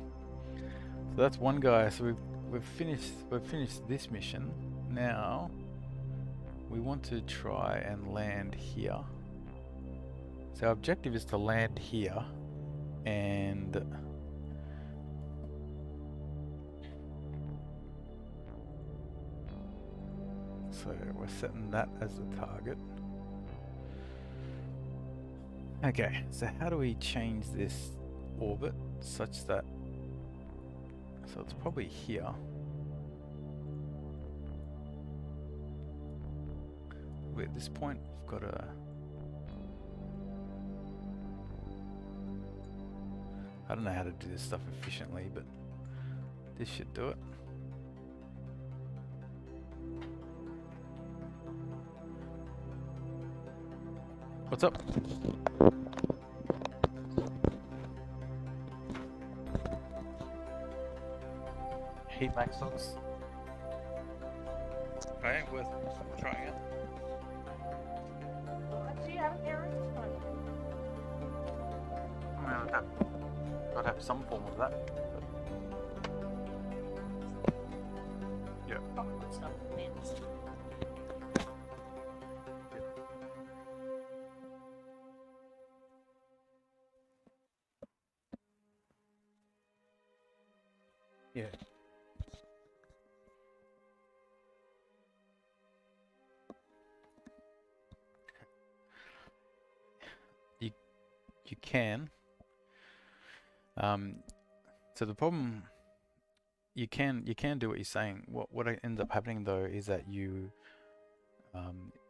So that's one guy. So we've finished this mission. Now we want to try and land here. So our objective is to land here and So we're setting that as the target. Okay, so how do we change this orbit such that, so it's probably here. At this point, we've got to, I don't know how to do this stuff efficiently, but this should do it. What's up? Heat max socks. Okay, worth trying it. Do you have an error? Gotta have some form of that. Yeah. Yeah. You can. So the problem, you can do what you're saying. What ends up happening though is that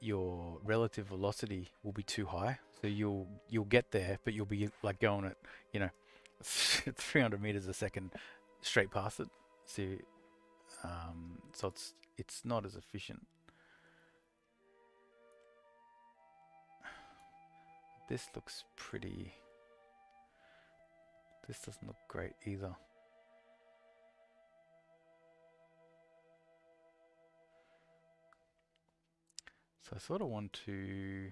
your relative velocity will be too high, so you'll get there, but you'll be like going at 300 meters a second straight past it. So so it's not as efficient. This looks pretty. This doesn't look great either. So I sort of want to,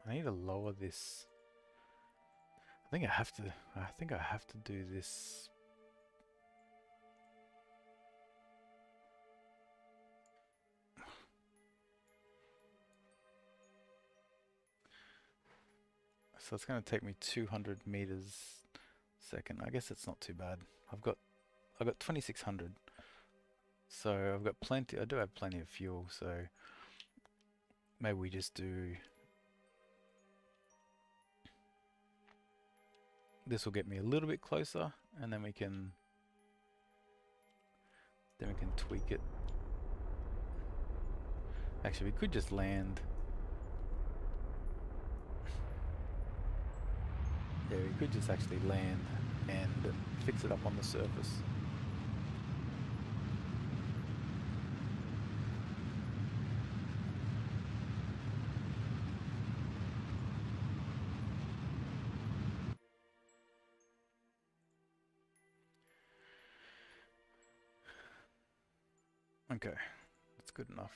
I need to lower this. I think I have to do this. So it's going to take me 200 meters a second. I guess it's not too bad. I've got 2600. So I've got plenty. I do have plenty of fuel. So maybe we just do. This will get me a little bit closer, and then we can tweak it. Actually, we could just land. Yeah, we could just actually land and fix it up on the surface. Okay, that's good enough.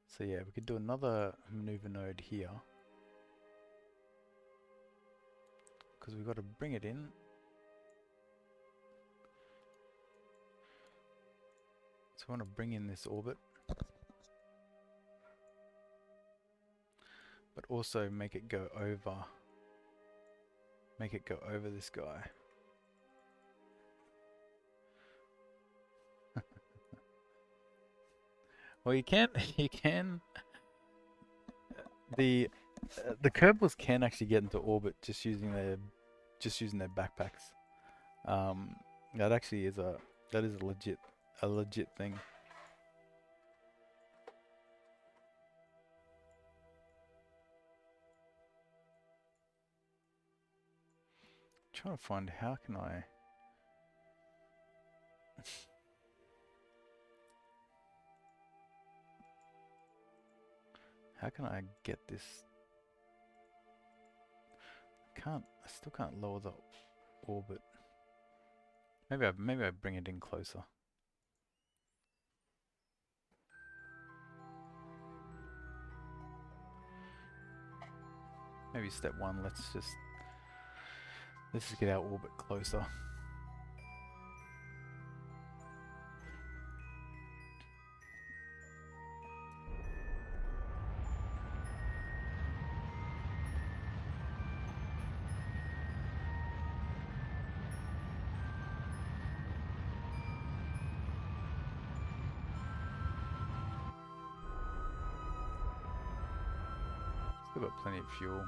So yeah, we could do another maneuver node here, because we've got to bring it in. So we want to bring in this orbit, but also make it go over. Make it go over this guy. Well, you can. The Kerbals can actually get into orbit just using their backpacks. That actually is a legit thing. Trying to find how can I. How can I get this? I still can't lower the orbit. Maybe I bring it in closer. Maybe step one. Let's just get our orbit closer. Still got plenty of fuel.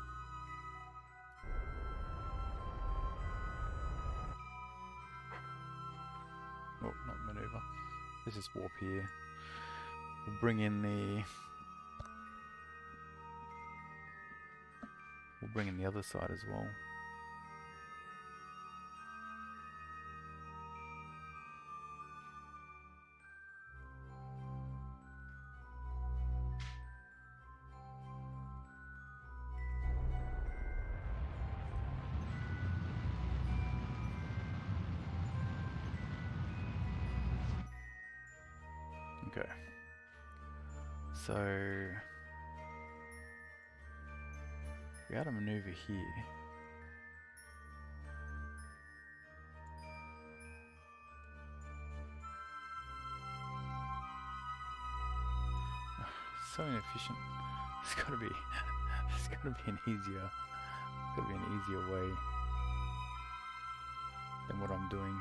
Oh, not maneuver. Let's just warp here. We'll bring in the... We'll bring in the other side as well. Okay. So we had a maneuver here. So inefficient. It's gotta be it's gotta be an easier way than what I'm doing.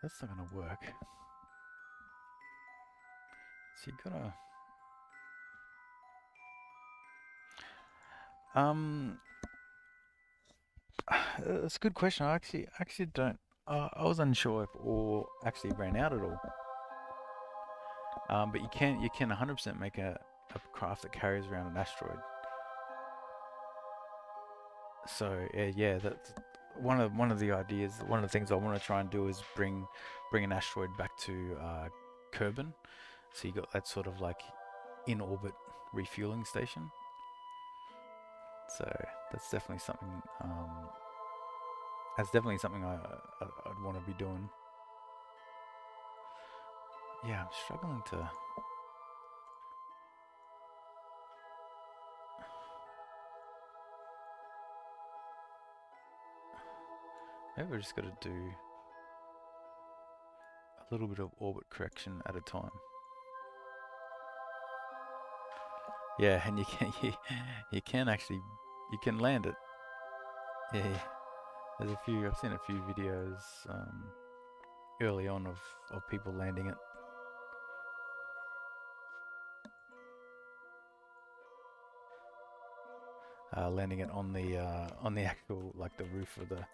That's not gonna work. So you gotta it's a good question. I actually don't I was unsure if ore actually ran out at all. But you can 100% make a craft that carries around an asteroid. So yeah, that's one of the ideas. One of the things I want to try and do is bring an asteroid back to Kerbin. So you got that sort of like in orbit refueling station. So that's definitely something. That's definitely something I'd want to be doing. Yeah, I'm struggling to. Maybe we're just got to do a little bit of orbit correction at a time. Yeah, and you can actually land it. Yeah, there's I've seen a few videos early on of people landing it. Landing it on the actual, like, the roof of the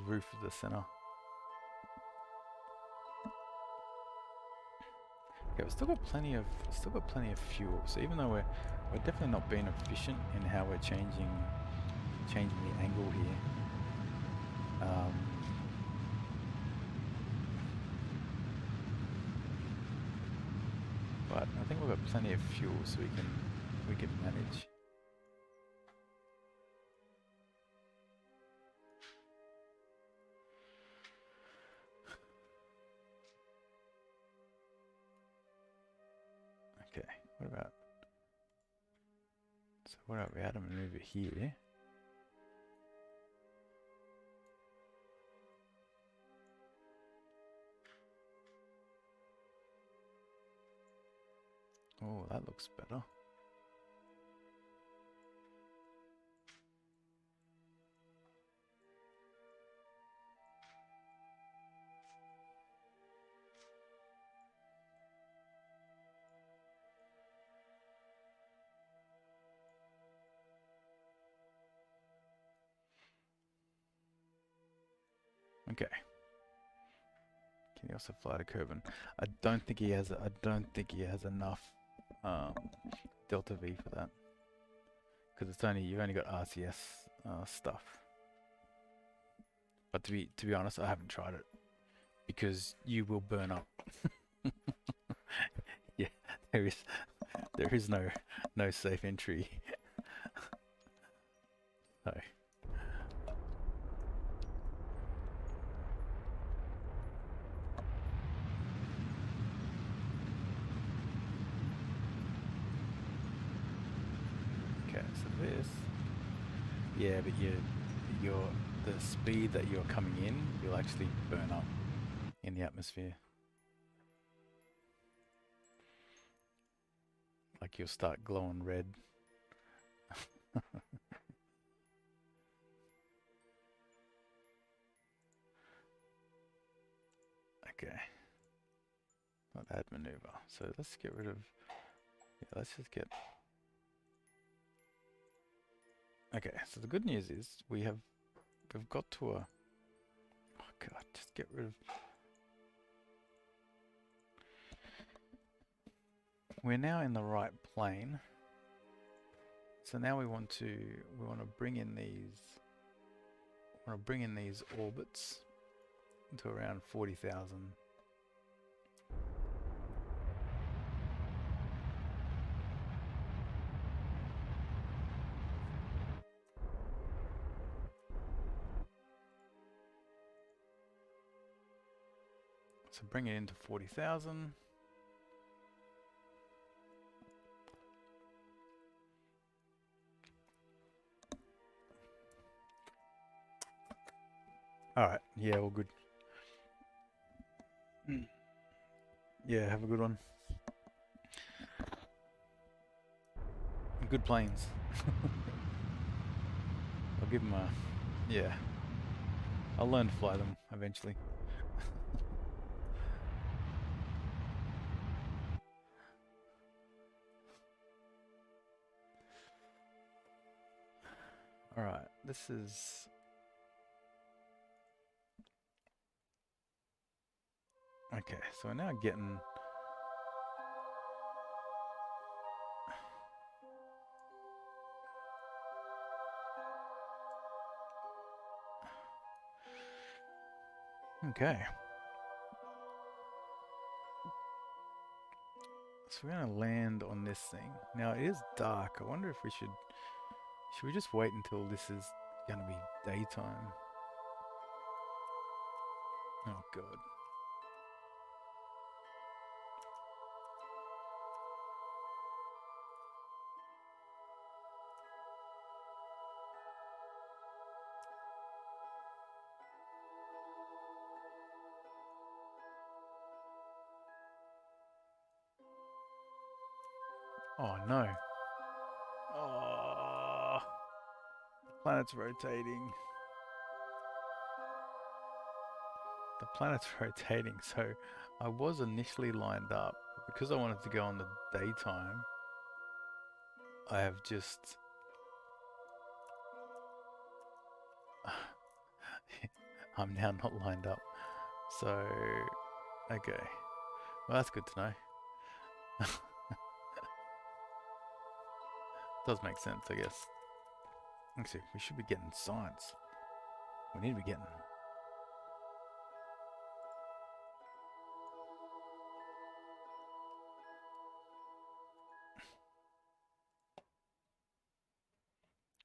roof of the center. Okay, we've still got plenty of fuel. So even though we're definitely not being efficient in how we're changing the angle here. But I think we've got plenty of fuel, so we can manage. Okay, what about we had a maneuver here? Oh, that looks better. Okay. Can he also fly to Kerbin? I don't think he has enough Delta V for that, because you've only got RCS stuff. But to be honest, I haven't tried it because you will burn up. Yeah, there is no safe entry. So. Okay, so this. Yeah, but you're the speed that you're coming in, you'll actually burn up in the atmosphere. Like you'll start glowing red. Okay. Not add maneuver. So let's get rid of, yeah, let's just get, okay, so the good news is we've got to a, oh god, just get rid of, we're now in the right plane. So now we want to bring in these orbits to around 40,000. So bring it into 40,000. Alright, yeah, all good. Yeah, have a good one. Good planes. I'll give them a, yeah. I'll learn to fly them eventually. Alright, this is... Okay, so we're now getting... Okay. So we're going to land on this thing. Now it is dark. I wonder if we should we just wait until this is going to be daytime? Oh god. Oh no. Oh, the planet's rotating. The planet's rotating, so I was initially lined up, but because I wanted to go on the daytime, I have just... I'm now not lined up. So, okay. Well, that's good to know. Does make sense, I guess. Actually, we should be getting science. We need to be getting...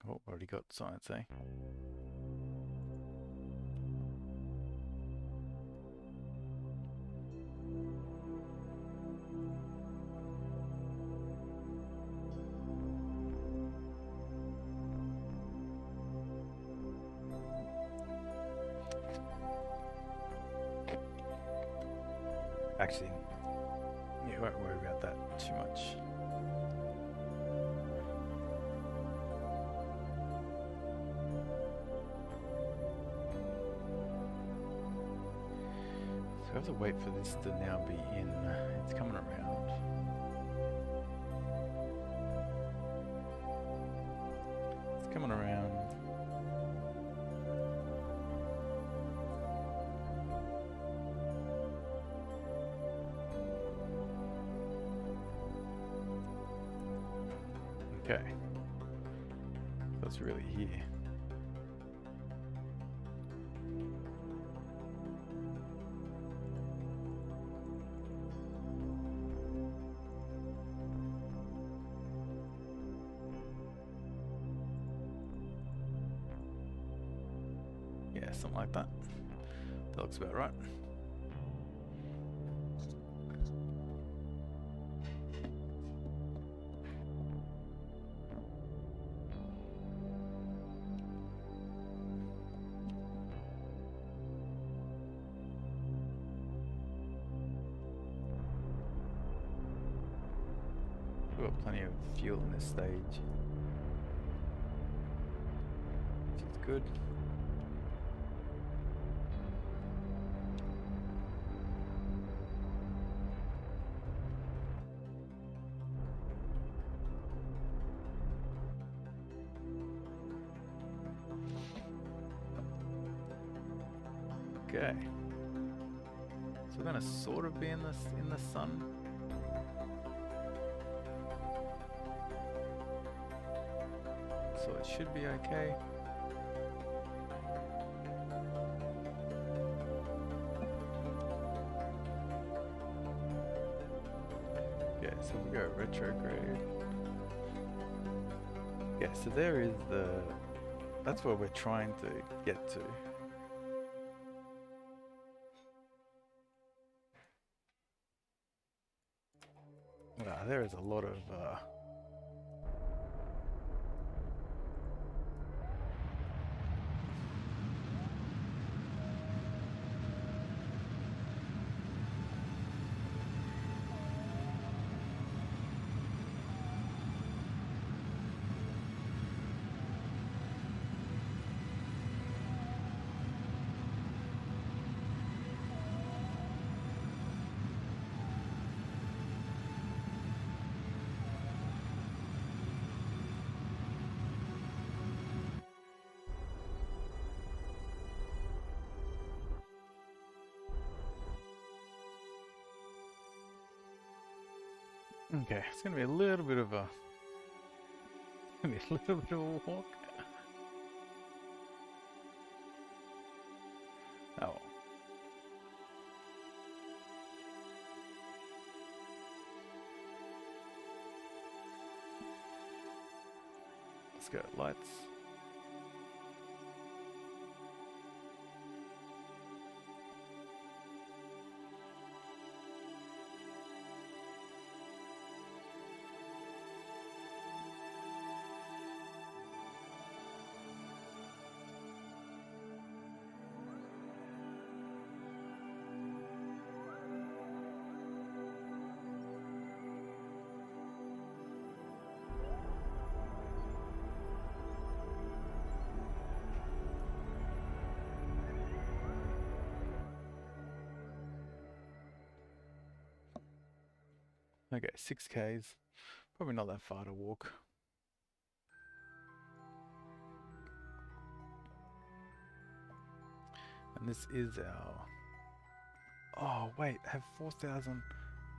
Oh, already got science, eh? Actually, yeah, won't worry about that too much. So I have to wait for this to now be in. It's coming around. It's coming around. Okay. That's really here. Yeah, something like that. That looks about right. got plenty of fuel in this stage, which is good. Okay, so we're gonna sort of be in the sun. So it should be okay. Okay, so we go retrograde. Yeah, so there is that's where we're trying to get to. Wow, there is a lot of okay, it's gonna be a little bit of a walk. Oh well. Let's go, lights. Okay, 6Ks. Probably not that far to walk. And this is our... Oh, wait, have 4,000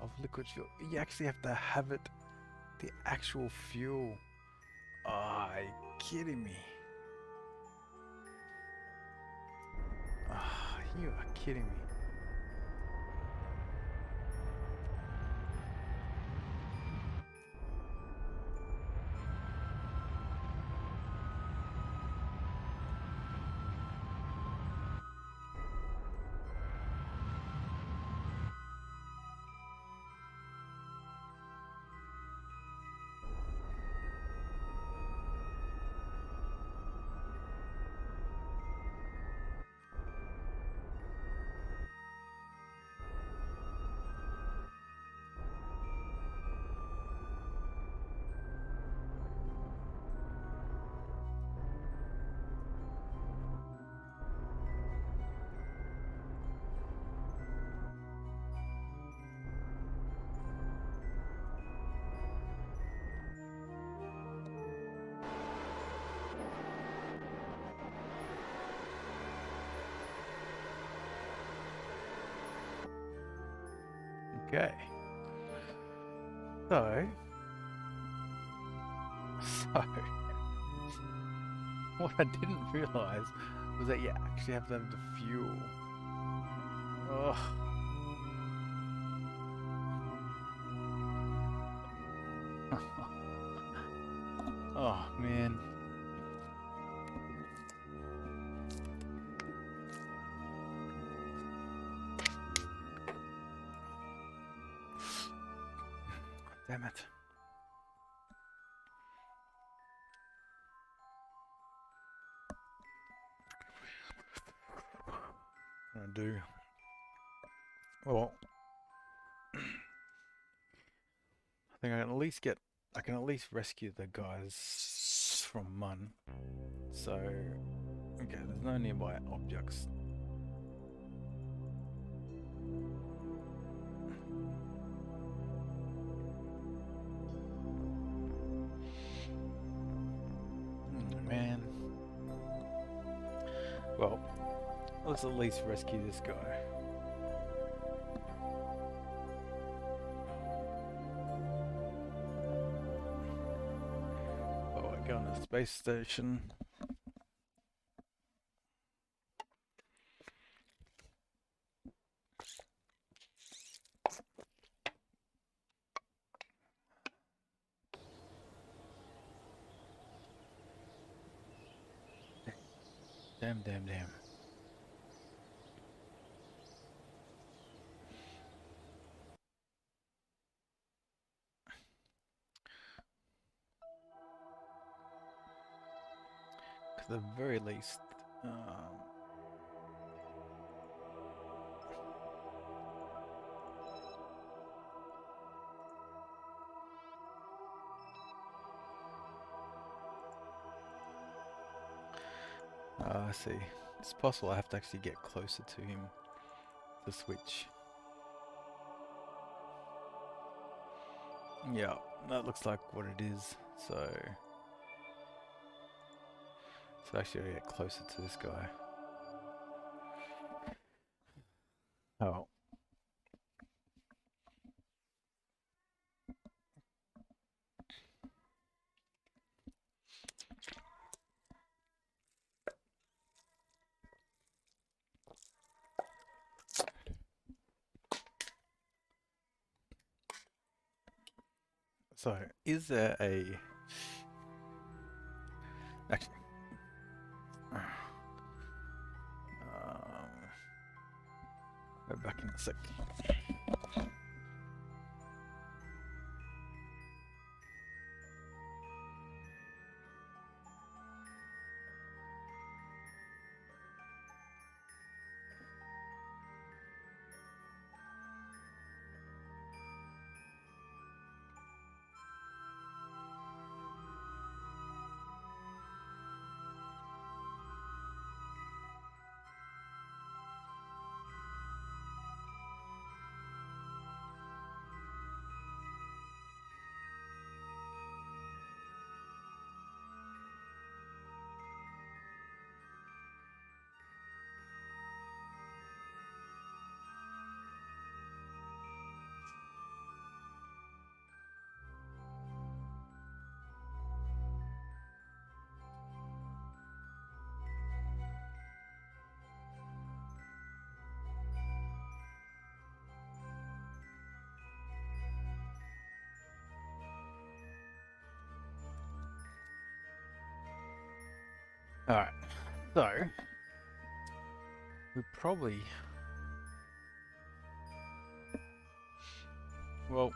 of liquid fuel. You actually have to have it, the actual fuel. Oh, are you kidding me? Oh, you are kidding me. Okay. So, what I didn't realize was that you actually have to have the fuel. Oh. Oh, man. Damn it. I'm gonna do... Well, I think I can at least get I can at least rescue the guys from Mun. So, okay, there's no nearby objects. Man. Well, let's at least rescue this guy. Oh, I go on the space station. Damn. At the very least, I see. It's possible I have to actually get closer to him to switch. Yeah, that looks like what it is. So actually I get closer to this guy. Oh. So, is there a... Actually... Go back in a sec. Alright, so... we probably... Well...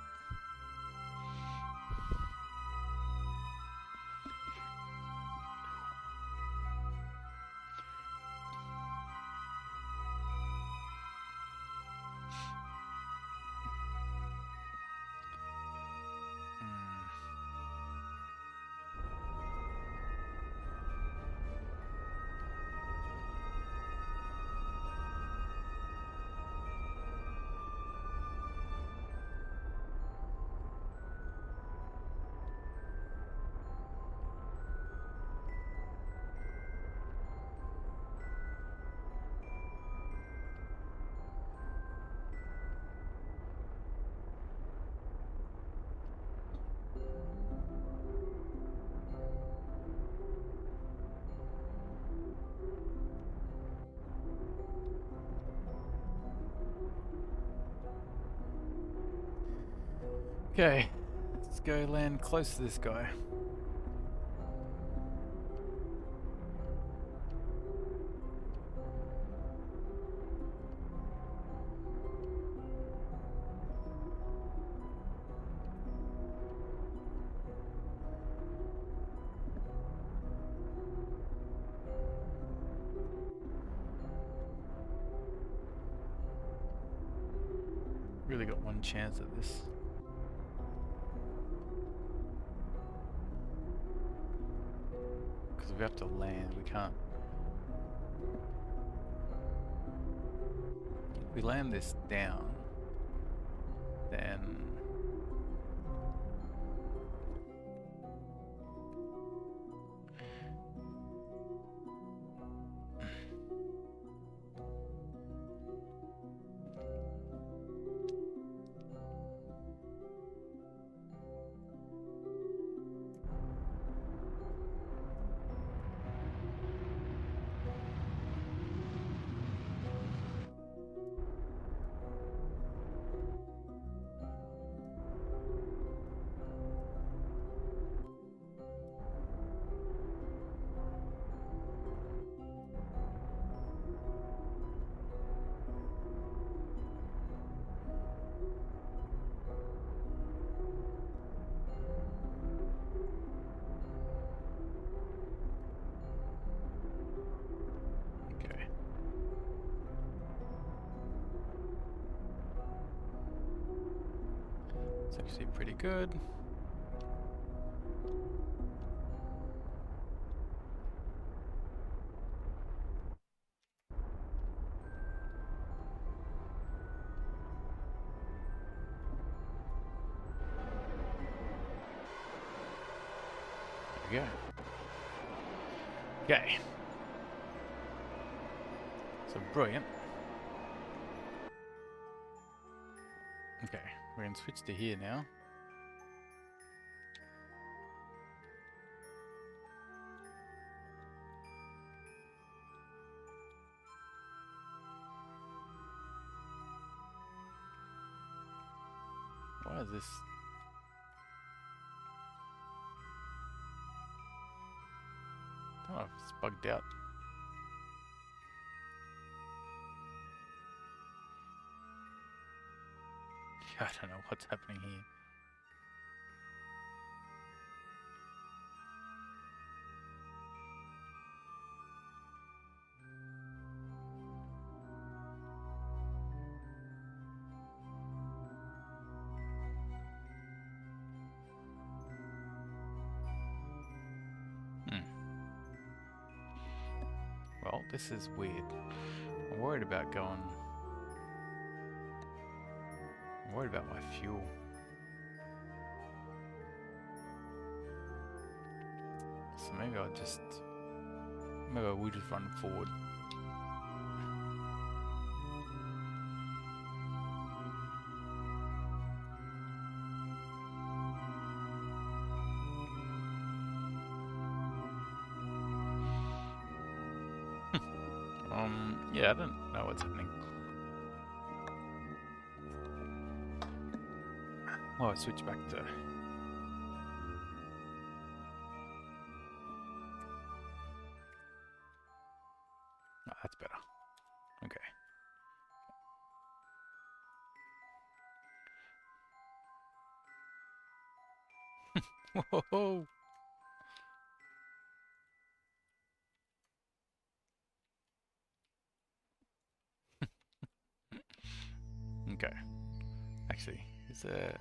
Okay, let's go land close to this guy. Really got one chance at this. we have to land. We can't. If we land this down, then okay. It's actually pretty good. There we go. Okay. So brilliant. Okay, we're going to switch to here now. Why is this? I don't know if it's bugged out. I don't know what's happening here. Well, this is weird. I'm worried about going... I'm worried about my fuel. So maybe I'll just... Maybe I will just run forward. Yeah, I don't know what's happening. Well, I switch back to... Oh, that's better. Okay. Whoa! Okay. Actually, is there...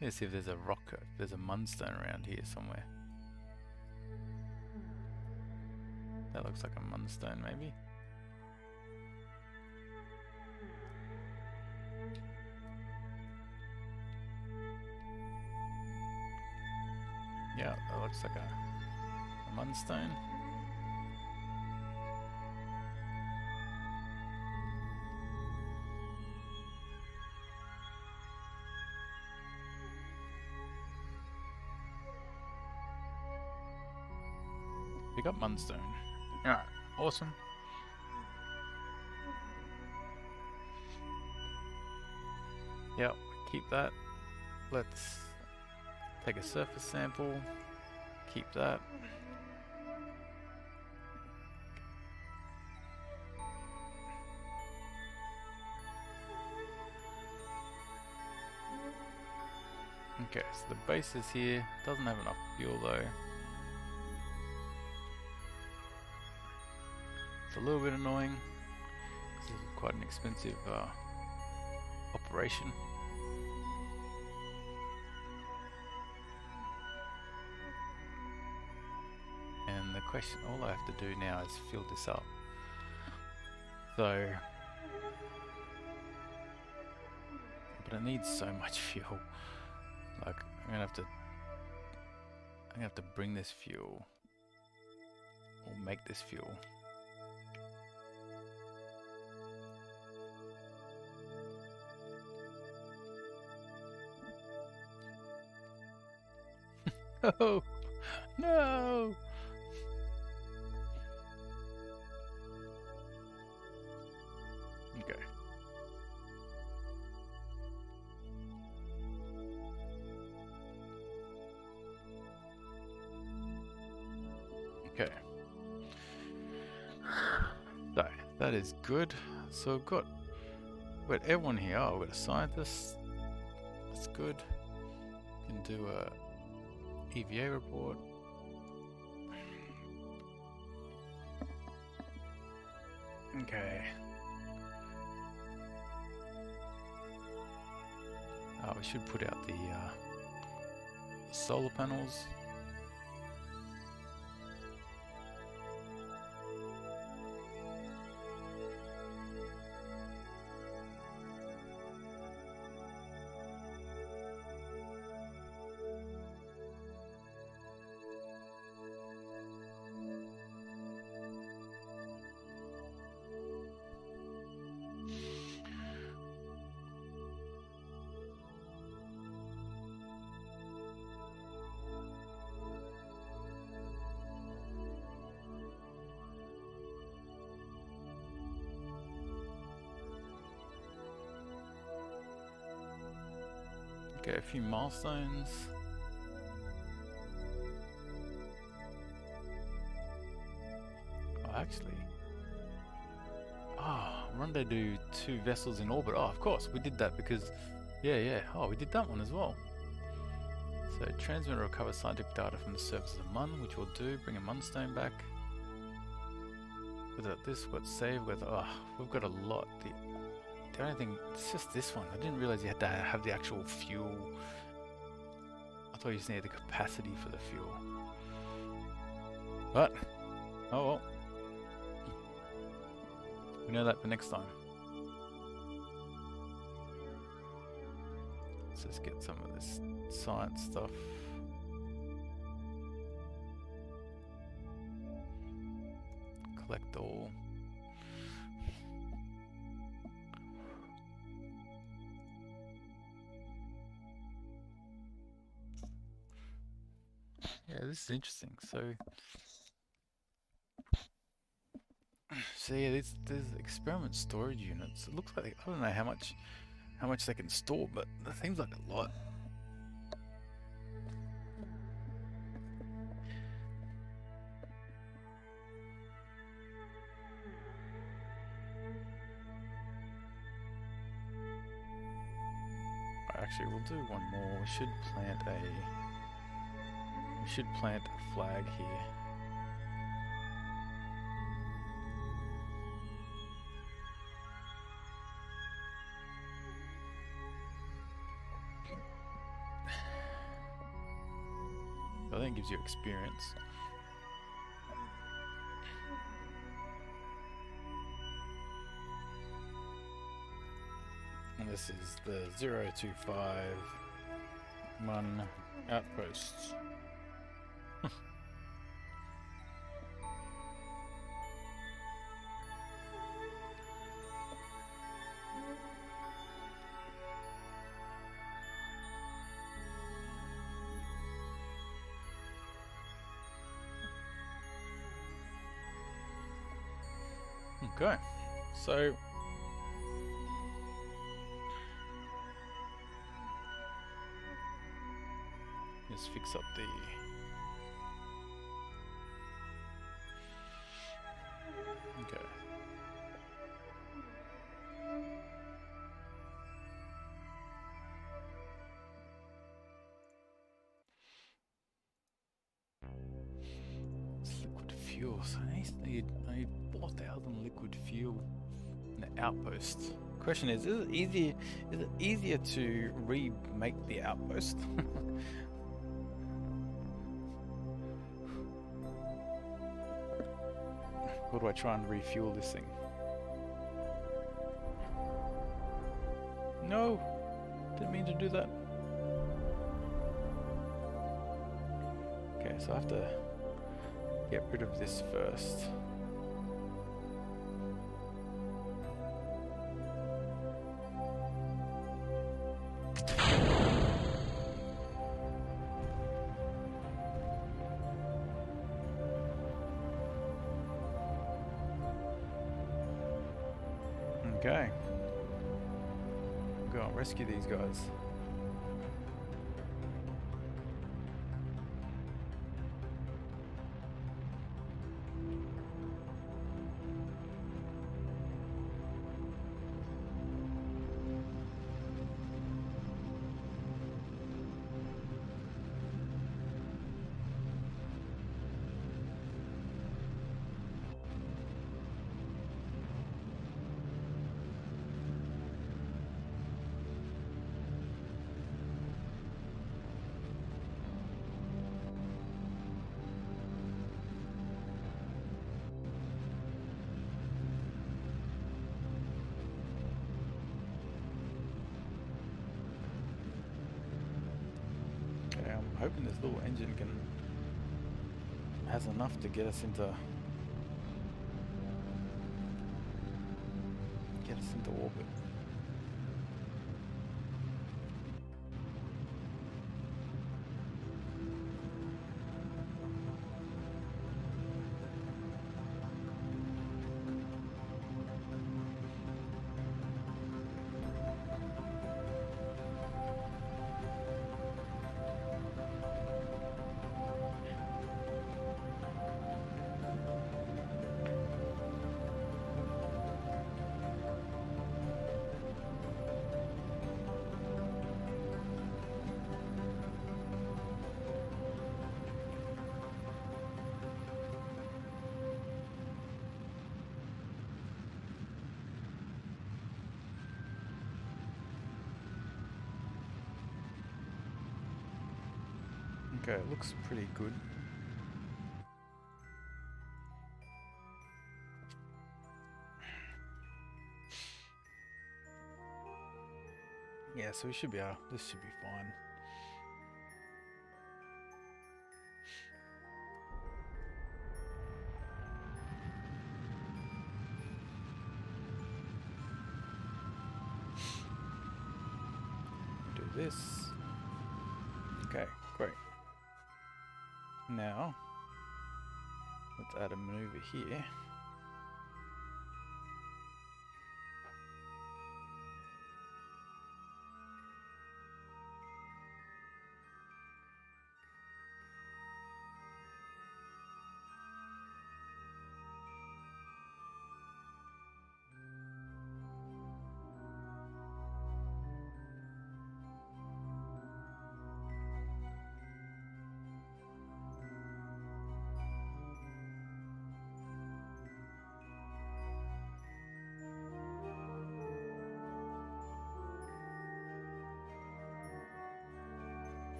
Let's see if there's a rock, there's a mudstone around here somewhere. That looks like a mudstone, maybe. Yeah, that looks like a mudstone. Pick up mudstone. Alright, awesome. Yep, keep that. Let's take a surface sample. Keep that. Okay, so the base is here. Doesn't have enough fuel though. It's a little bit annoying. This is quite an expensive operation. And the question, all I have to do now is fill this up. So, but it needs so much fuel. Like, I'm gonna have to bring this fuel or make this fuel. Oh no! Okay. Okay. So that is good. So we've got everyone here. Oh, we've got a scientist. That's good. Can do a EVA report. Okay. We should put out the solar panels. Okay, a few milestones. Oh, actually. Rendezvous 2 vessels in orbit. Oh, of course, we did that because, yeah. Oh, we did that one as well. So, transmit or recover scientific data from the surface of the Mun, which we'll do. Bring a Munstone back. Without this, we've got save. We've got a lot. The only thing, it's just this one. I didn't realize you had to have the actual fuel. I thought you just needed the capacity for the fuel. But, oh well. We know that for next time. Let's just get some of this science stuff. Collect all. Yeah, this is interesting. So yeah, there's experiment storage units. It looks like I don't know how much they can store, but that seems like a lot. Actually, we'll do one more. We should plant a flag here. I think it gives you experience. And this is the 025 Mun outposts. Okay, so let's fix up the okay. It's liquid fuel, so I need 4,000 liquid fuel in the outpost. Question is it easier to remake the outpost? Or do I try and refuel this thing? No! Didn't mean to do that. Okay, so I have to get rid of this first. Okay. Go and rescue these guys. I'm hoping this little engine has enough to get us into orbit. Okay, it looks pretty good. Yeah, so we should be this should be fine. Do this. Okay, great. Now, let's add a maneuver here.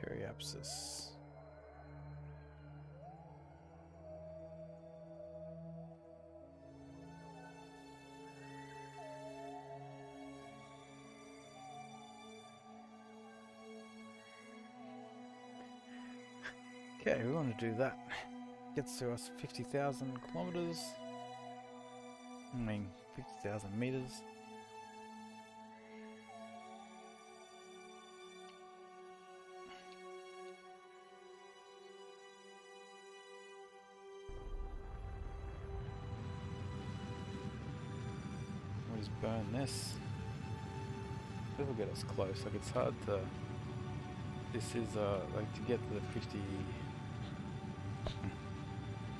Periapsis. Okay, we want to do that. gets to us 50,000 kilometers. I mean, 50,000 meters. We'll just burn this. This will get us close. Like, it's hard to. This is like to get to the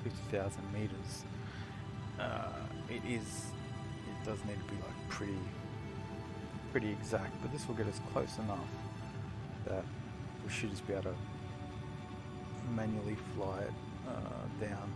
50,000 meters. It does need to be like pretty exact, but this will get us close enough that we should just be able to manually fly it down.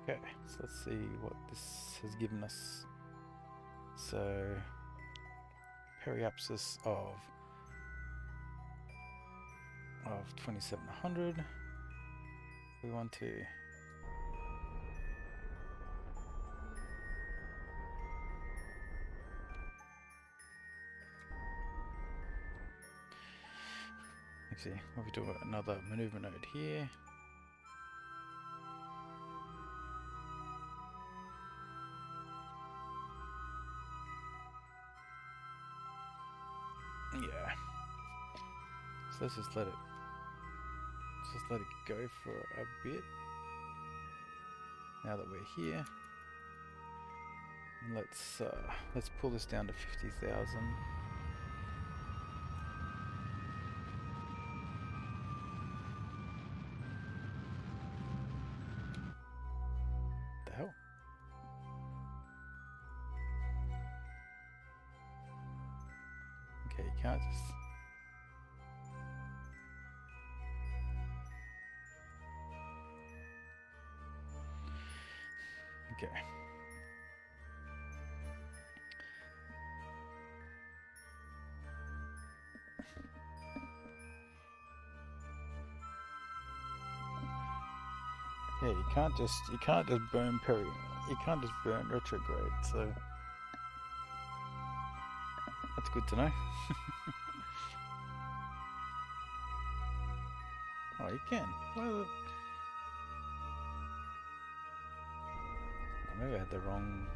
Okay, so let's see what this has given us. So, periapsis of 2700. We want to actually, if we do another maneuver node here. Yeah. So let's just let it go for a bit. Now that we're here, and let's pull this down to 50,000. The hell? Okay, you can't just. Okay. Yeah, you can't just burn you can't just burn retrograde, so that's good to know. Oh, you can. Well, maybe I had the wrong.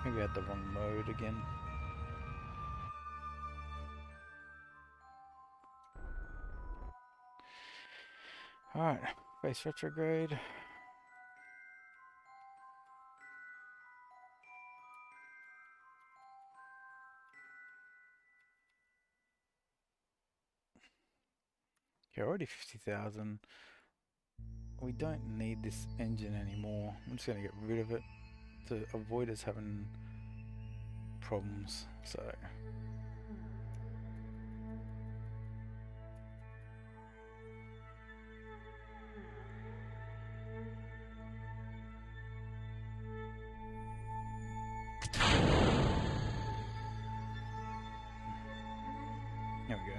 Maybe I had the wrong mode again. Alright, face retrograde. Okay, already 50,000. We don't need this engine anymore. I'm just going to get rid of it to avoid us having problems. So there we go.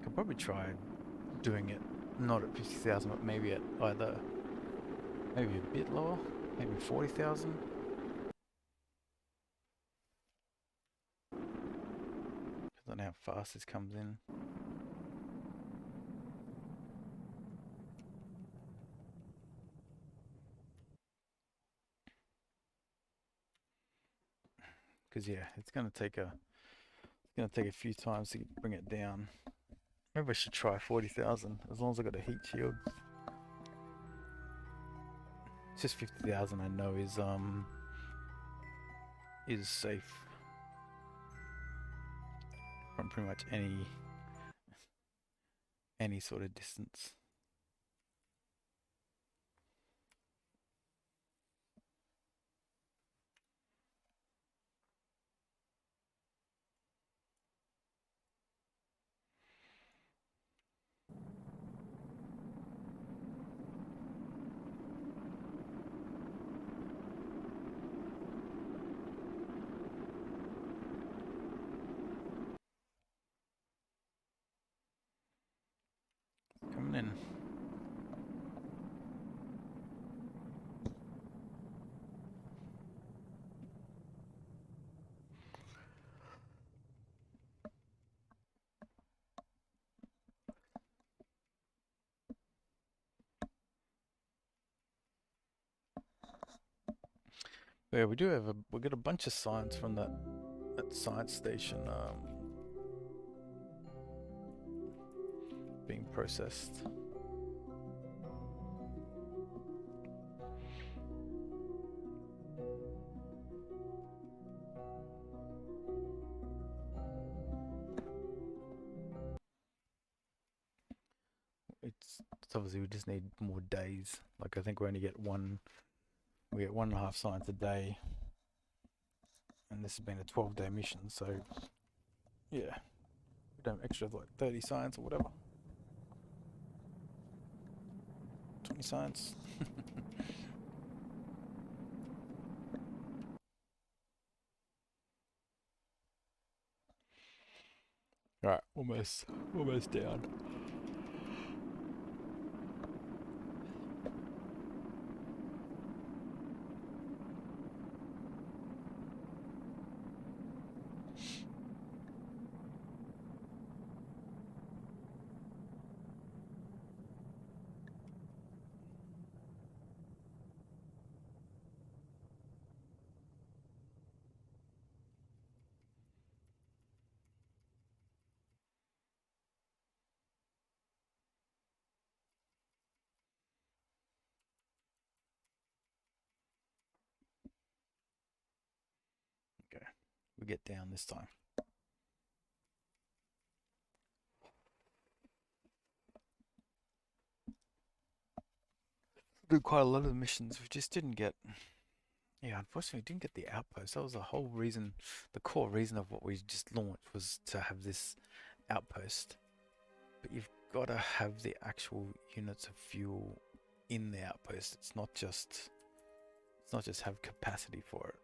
Could probably try doing it not at 50,000, but maybe at maybe a bit lower, maybe 40,000. Depends on how fast this comes in. Because yeah, it's gonna take a few times to bring it down. Maybe I should try 40,000 as long as I got a heat shield. It's just 50,000 I know is safe from pretty much any sort of distance. Coming in. Yeah, we got a bunch of signs from that science station being processed. It's obviously we just need more days. Like I think we only get we get 1.5 science a day, and this has been a 12-day mission. So yeah, we don't extra like 30 science or whatever. 20 science. Right, almost down. Okay, we get down this time. We did quite a lot of missions. We just didn't get. Yeah, unfortunately, we didn't get the outpost. That was the whole reason, the core reason of what we just launched was to have this outpost. But you've got to have the actual units of fuel in the outpost. It's not just have capacity for it.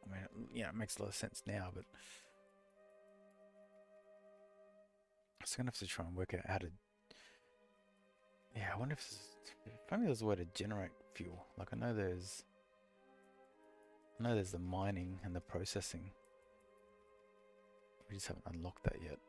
I mean, yeah, it makes a lot of sense now, but I'm still gonna have to try and work out how to. Yeah, I wonder if only there's a way to generate fuel. Like I know there's the mining and the processing. We just haven't unlocked that yet.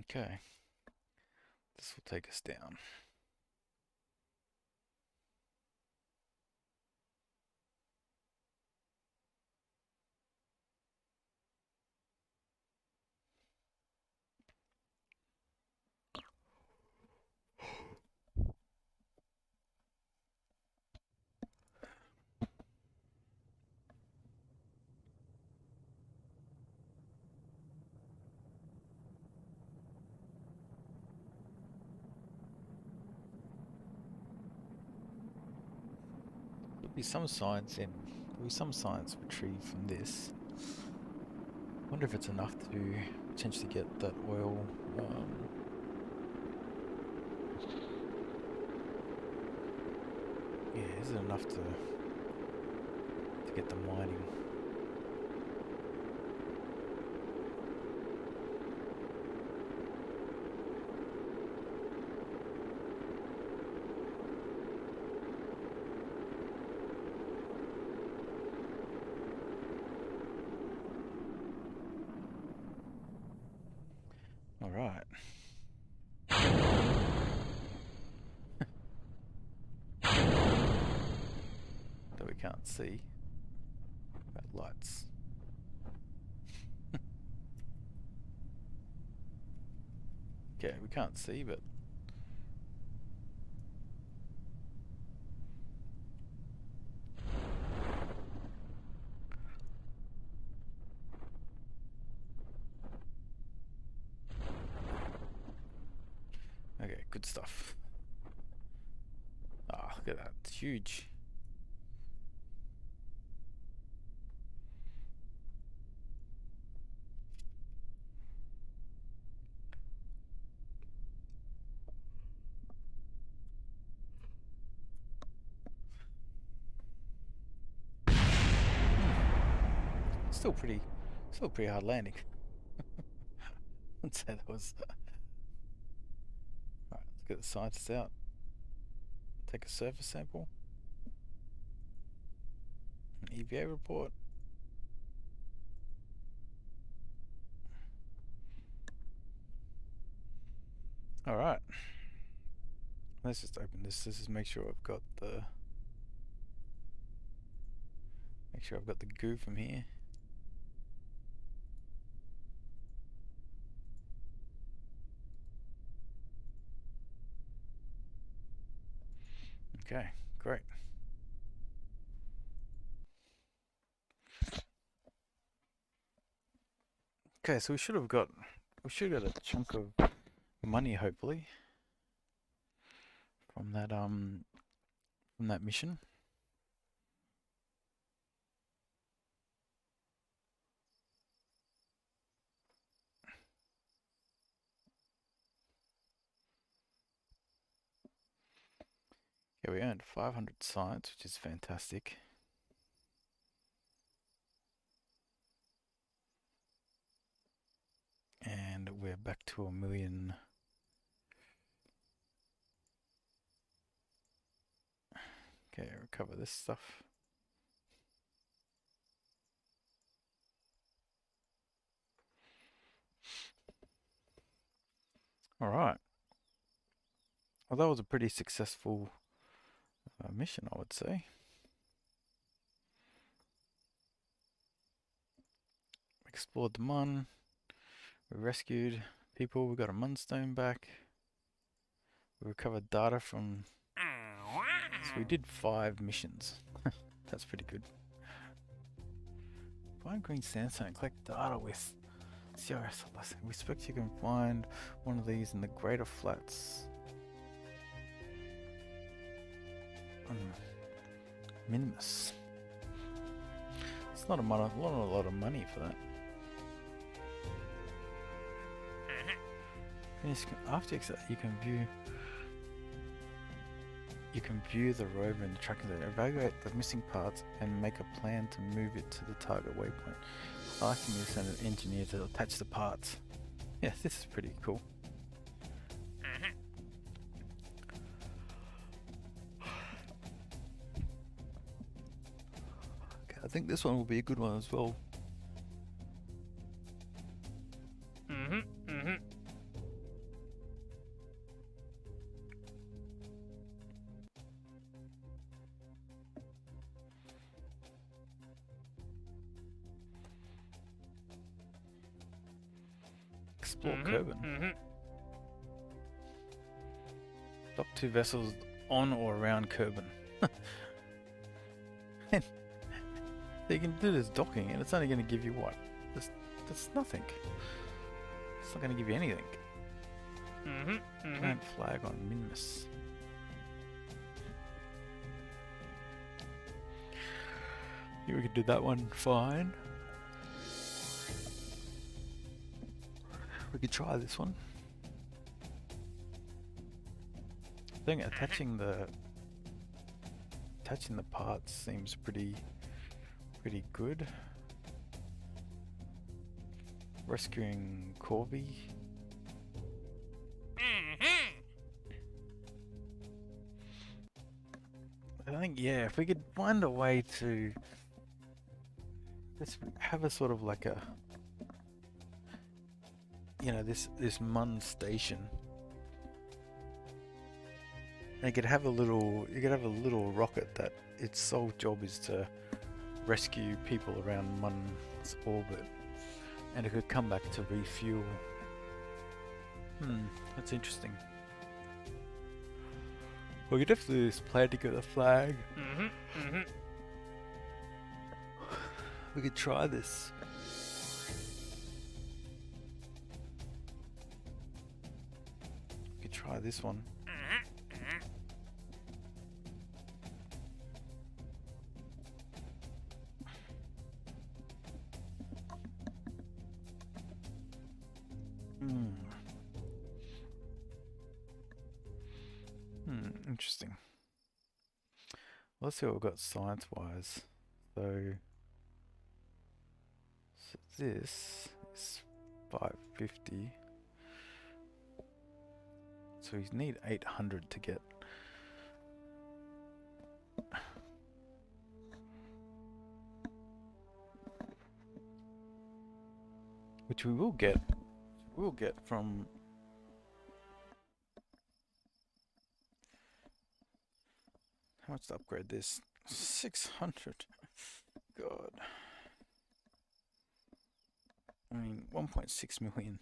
Okay, this will take us down. There'll be some science retrieved from this. Wonder if it's enough to potentially get that oil. Yeah, is it enough to get the mining? can't see. About lights. Okay, we can't see, but okay, good stuff. Ah, look at that, it's huge. Still pretty hard landing. I'd say that was. Alright, let's get the scientists out. Take a surface sample. An EVA report. Alright. Let's just open this. Let's just make sure I've got the goo from here. Okay, great. Okay, so we should have got a chunk of money, hopefully, from that mission. Yeah, we earned 500 science, which is fantastic. And we're back to 1 million. Okay, recover this stuff. Alright. Well, that was a pretty successful mission, I would say. Explored the Mun. We rescued people. We got a Munstone back. We recovered data from. So we did 5 missions. That's pretty good. Find green sandstone. Collect data with CRS. We expect you can find one of these in the Greater Flats. Minimus. It's not a lot of money for that. After you can view the rover in the tracking zone, evaluate the missing parts, and make a plan to move it to the target waypoint. Asking you to send an engineer to attach the parts. Yeah, this is pretty cool. Okay, I think this one will be a good one as well. Explore Kerbin. Dock 2 vessels on or around Kerbin. And you can do this docking, and it's only going to give you what? That's nothing. It's not going to give you anything. Plant flag on Minimus. Yeah, we could do that one fine. We could try this one. I think attaching the parts seems pretty good. Rescuing Corby. I think, yeah, if we could find a way to let's have a sort of like a, you know, this Mun station You could have a little rocket that its sole job is to rescue people around one's orbit, and it could come back to refuel. That's interesting. We could definitely just plan to get a flag. We could try this. We could try this one. Interesting. Let's see what we've got science-wise. So this is 550. So we need 800 to get. Which we will get. We'll get from. How much to upgrade this? 600. God. I mean, 1.6 million.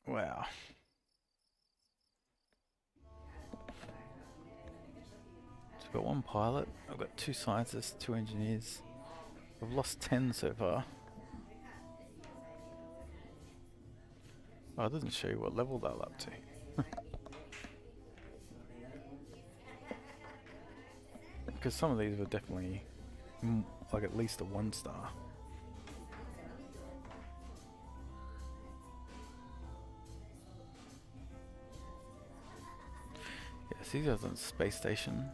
Wow. So I've got one pilot, I've got 2 scientists, 2 engineers. I've lost 10 so far. Oh, it doesn't show you what level they're up to. Because some of these were definitely like at least a 1-star. Yeah, see these on the space station.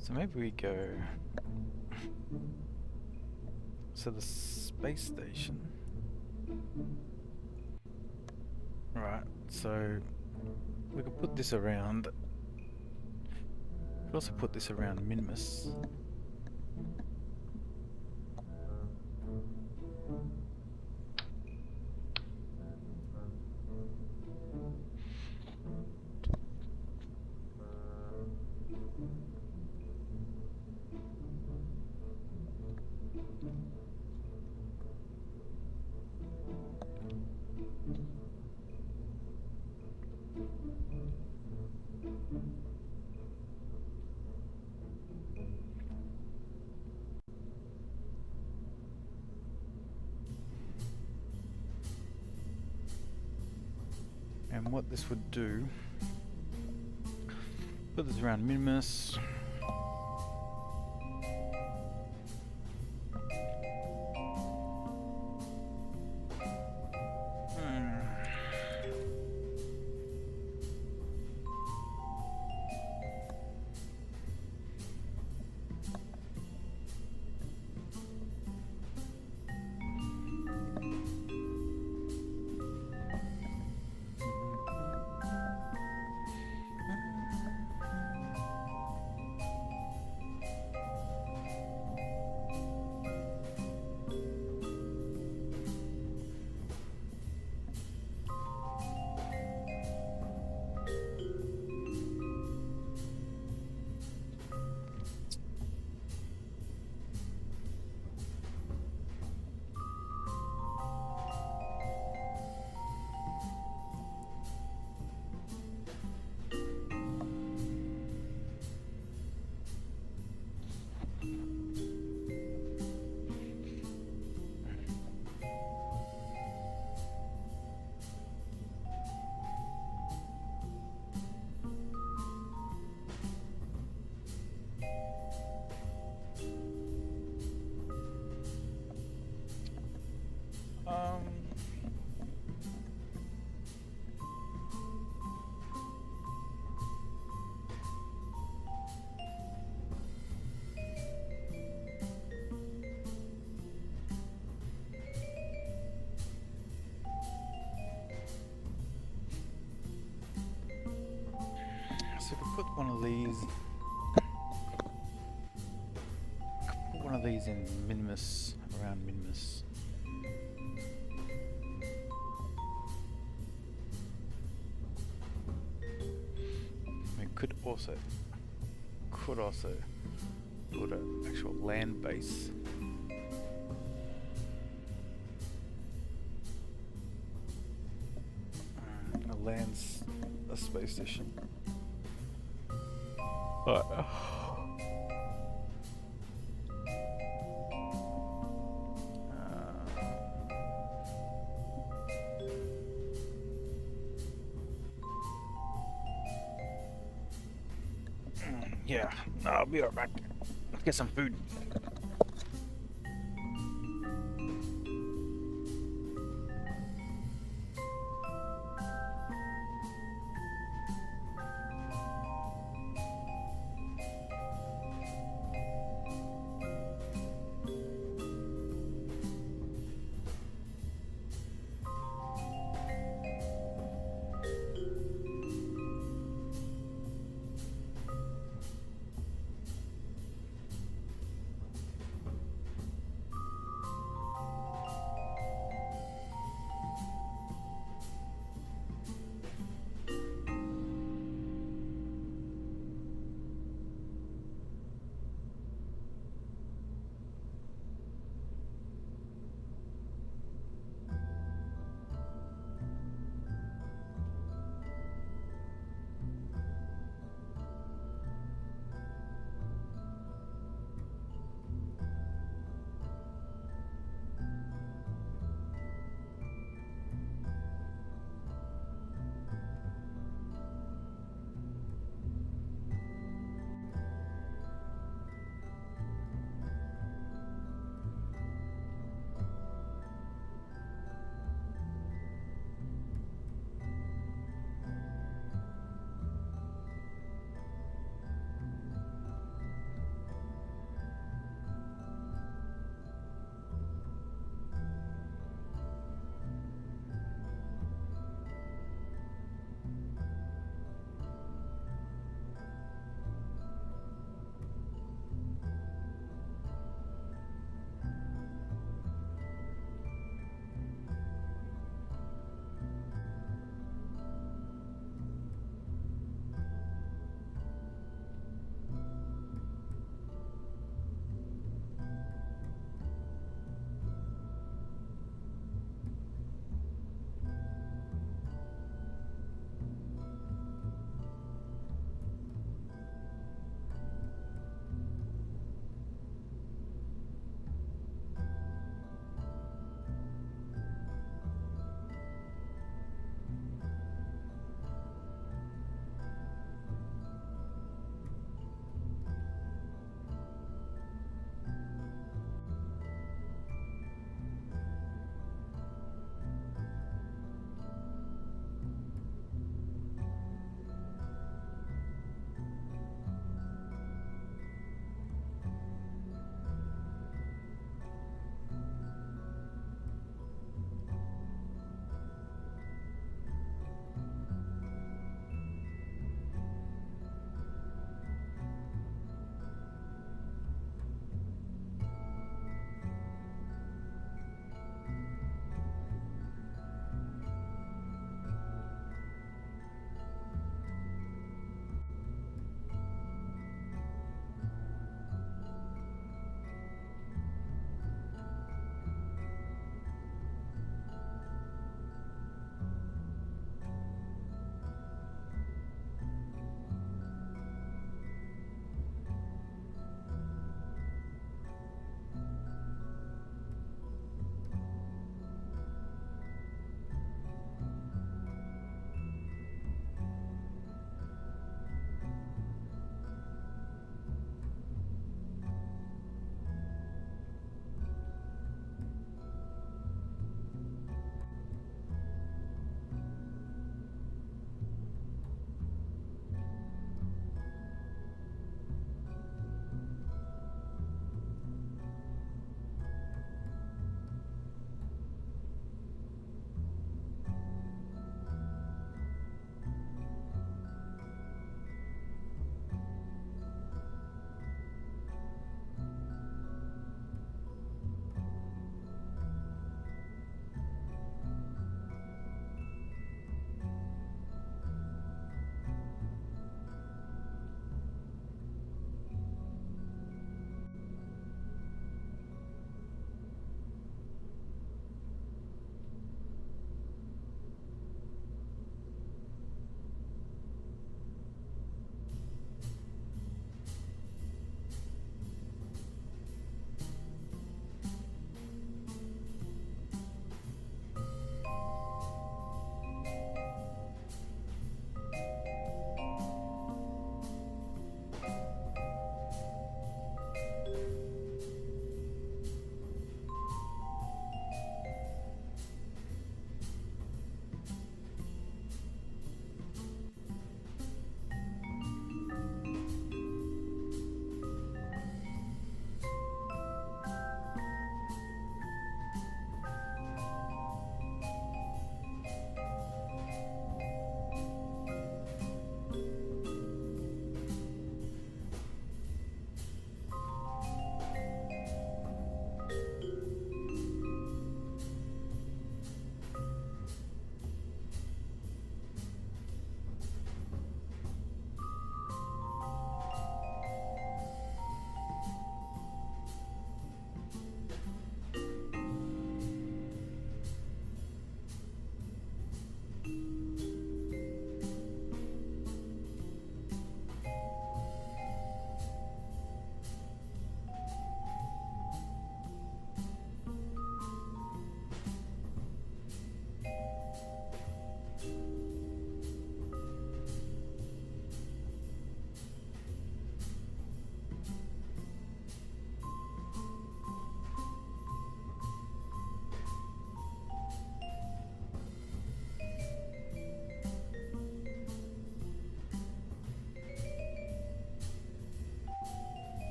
So maybe we go. So the space station. Right, so we could put this around. We could also put this around Minimus. And what this would do Put this around minimus. So if we put one of these, put one of these in minimus, around minimus. We could also put an actual land base. A space station. But yeah, I'll be right back. Let's get some food.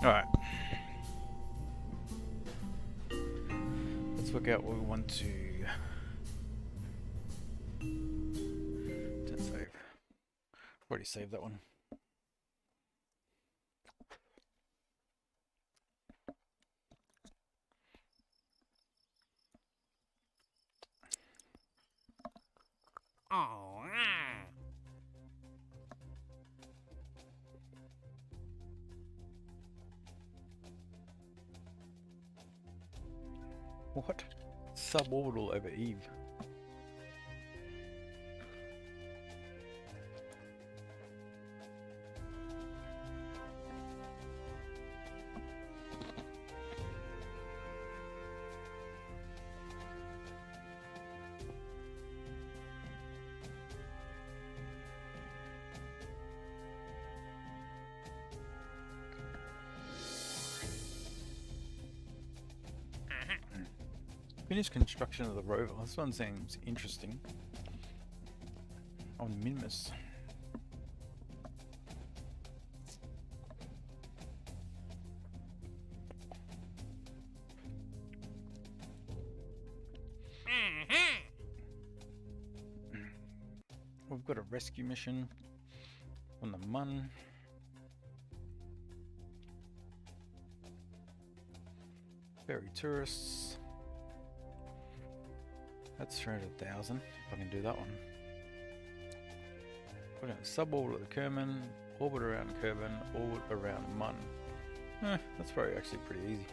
Alright. Let's work out what we want to... Didn't save. Already saved that one. Oh, What? Suborbital over Eve. Finished construction of the rover. This one seems interesting. On Minmus. We've got a rescue mission on the Mun. Ferry tourists. That's 300,000, if I can do that one. We're going to suborbit the Kerman, orbit around Kerman, orbit around Mun. That's probably actually pretty easy.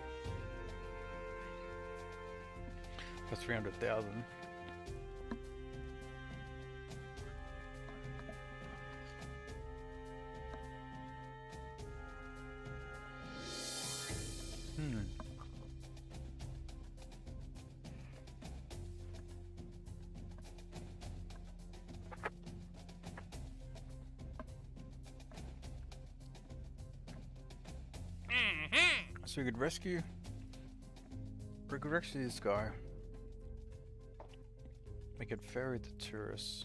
For 300,000. So we could rescue this guy. We could ferry the tourists.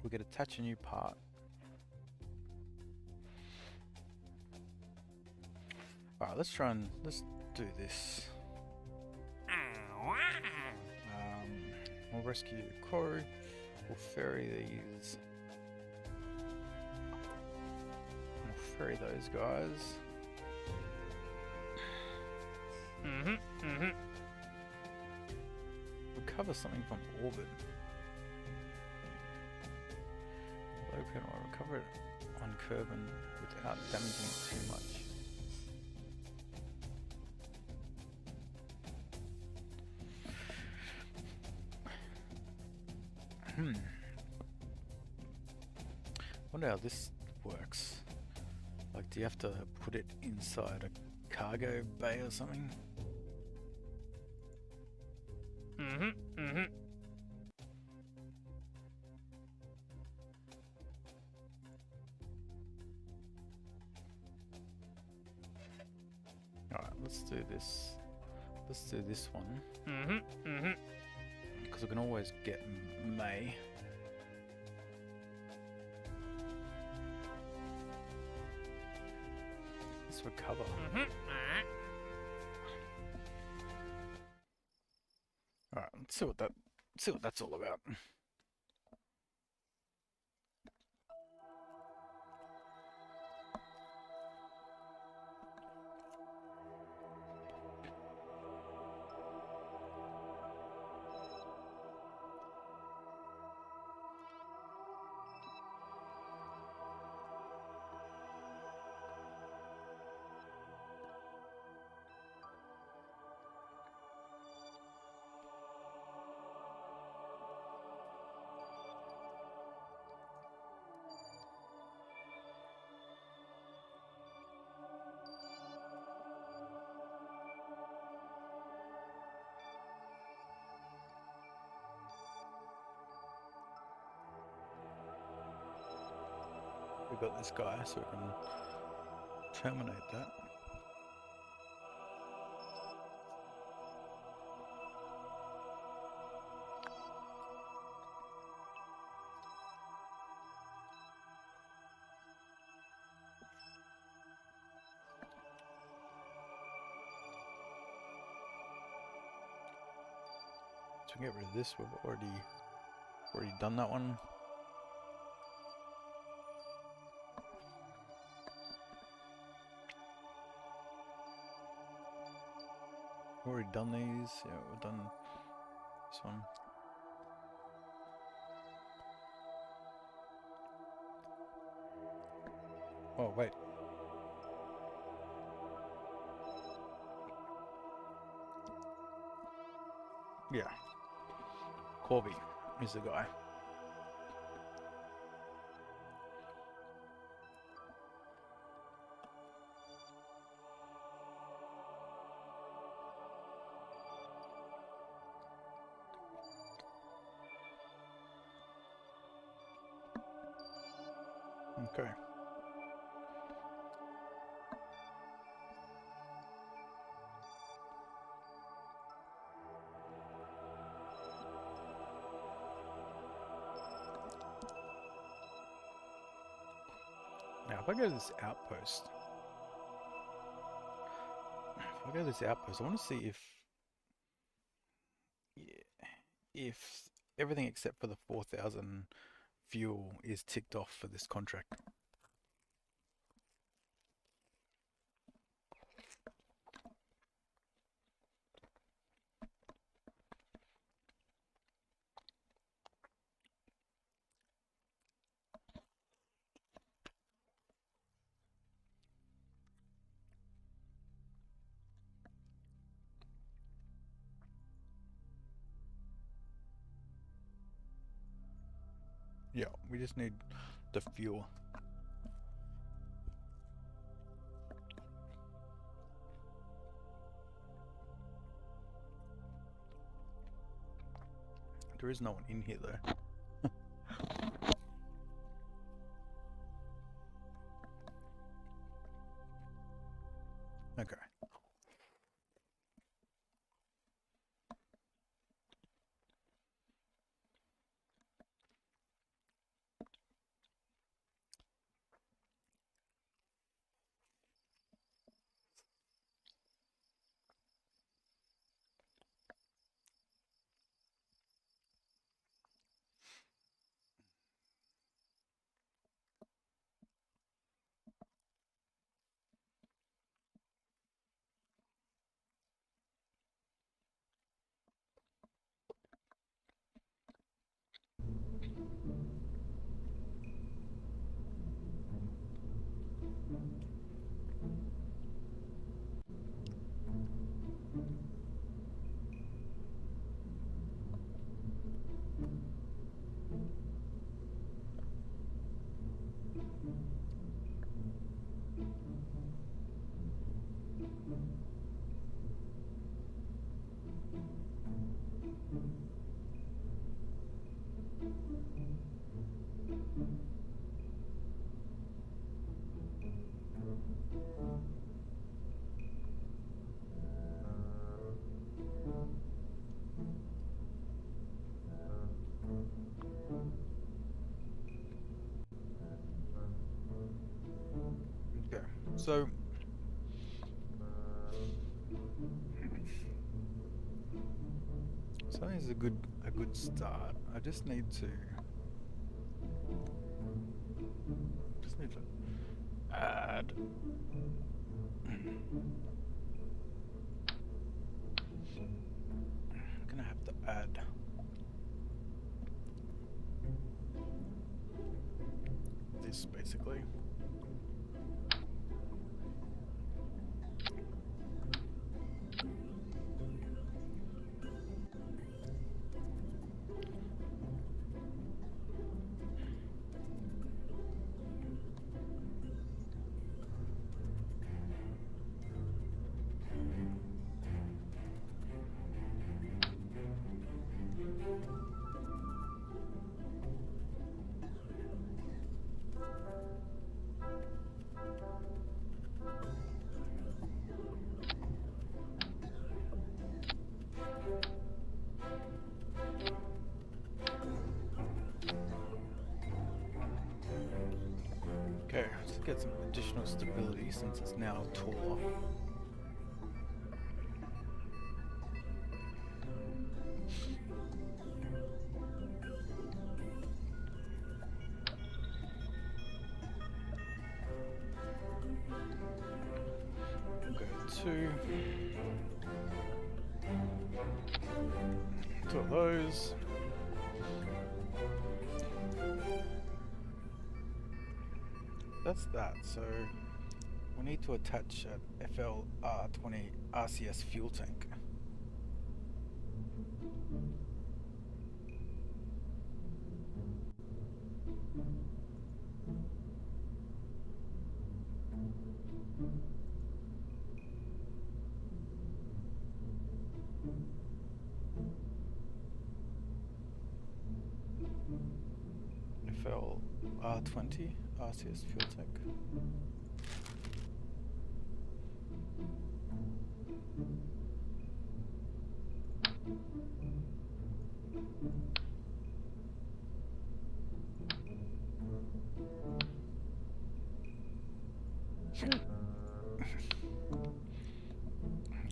We could attach a new part. Alright, let's do this. We'll rescue the crew. We'll ferry these Bury those guys. Recover something from orbit. Low pin will recover it on Kerbin without damaging it too much. Wonder how this works. Like, do you have to put it inside a cargo bay or something? Alright, let's do this. Let's do this one. Because we can always get May. Let's recover. Alright, let's see what that's all about. We've got this guy, so we can terminate that. So we can get rid of this. We've already done that one. Already done these. Yeah, we've done this one. Oh wait. Yeah. Corby is the guy. Okay. Now, if I go to this outpost, I want to see if everything except for the 4,000 fuel is ticked off for this contract. Yeah, we just need the fuel. There is no one in here though. Okay. So something is a good start. I just need to add I'm gonna have to add this basically. Okay, let's get some additional stability since it's now taller. Go two of those. That's that. So we need to attach a FLR20 RCS fuel tank. FLR20 RCS fuel tank.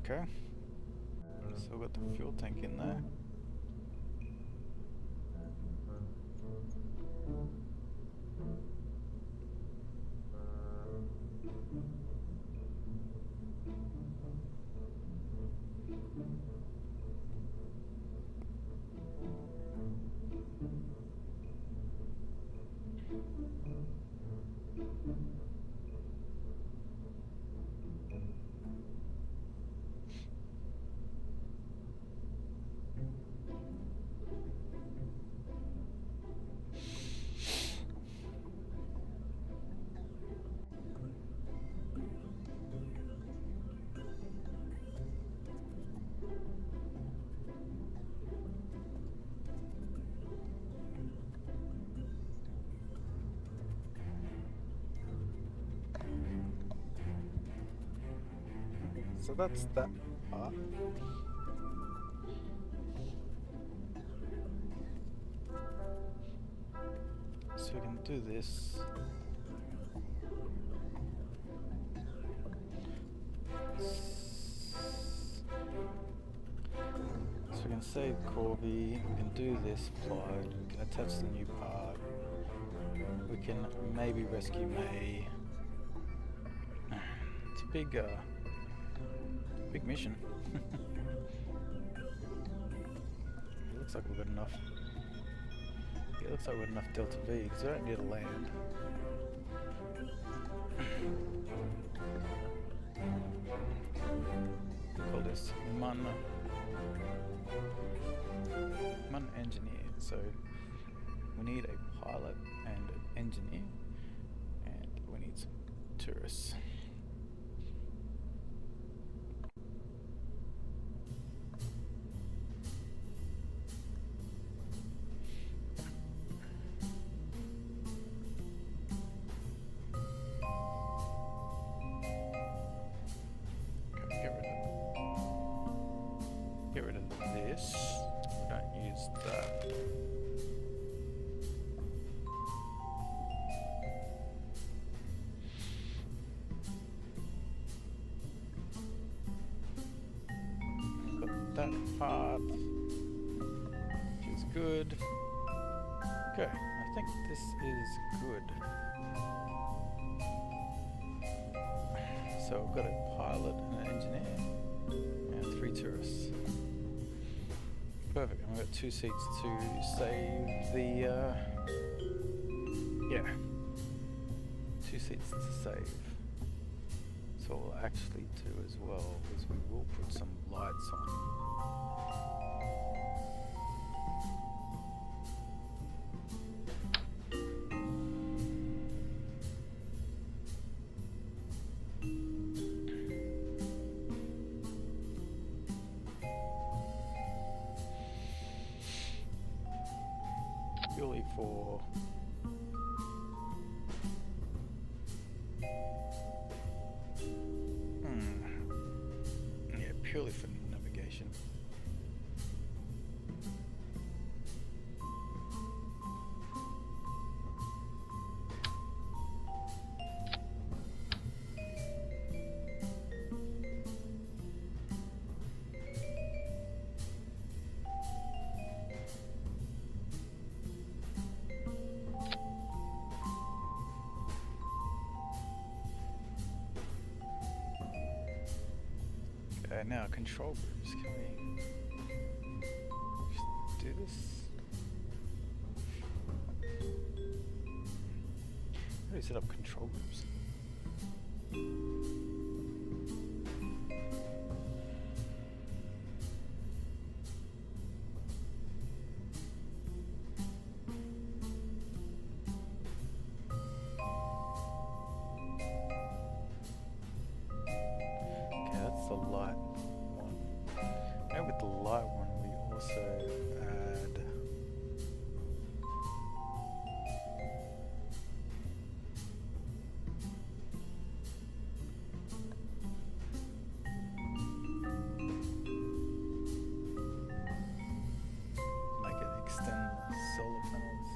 Okay, still got the fuel tank in there. So that's that part. So we can do this. So we can save Corby, we can do this plug, we can attach the new part, we can maybe rescue May. It's a big mission. It looks like we've got enough. Yeah, it looks like we've got enough Delta V because we don't need to land. Call this Mun engineer. So we need a pilot and an engineer, and we need some tourists. Get rid of this. We don't use that. that part. Feels good. Okay, I think this is good. So we've got a pilot and an engineer and 3 tourists. Perfect. And we've got 2 seats to save the yeah. 2 seats to save. So what we'll actually do as well is we will put some lights on. Purely for purely for navigation. Okay, now control groups. Can we just do this? How do we set up control groups? Okay, that's the light one. Now with the light one, we also add make it extend solar panels.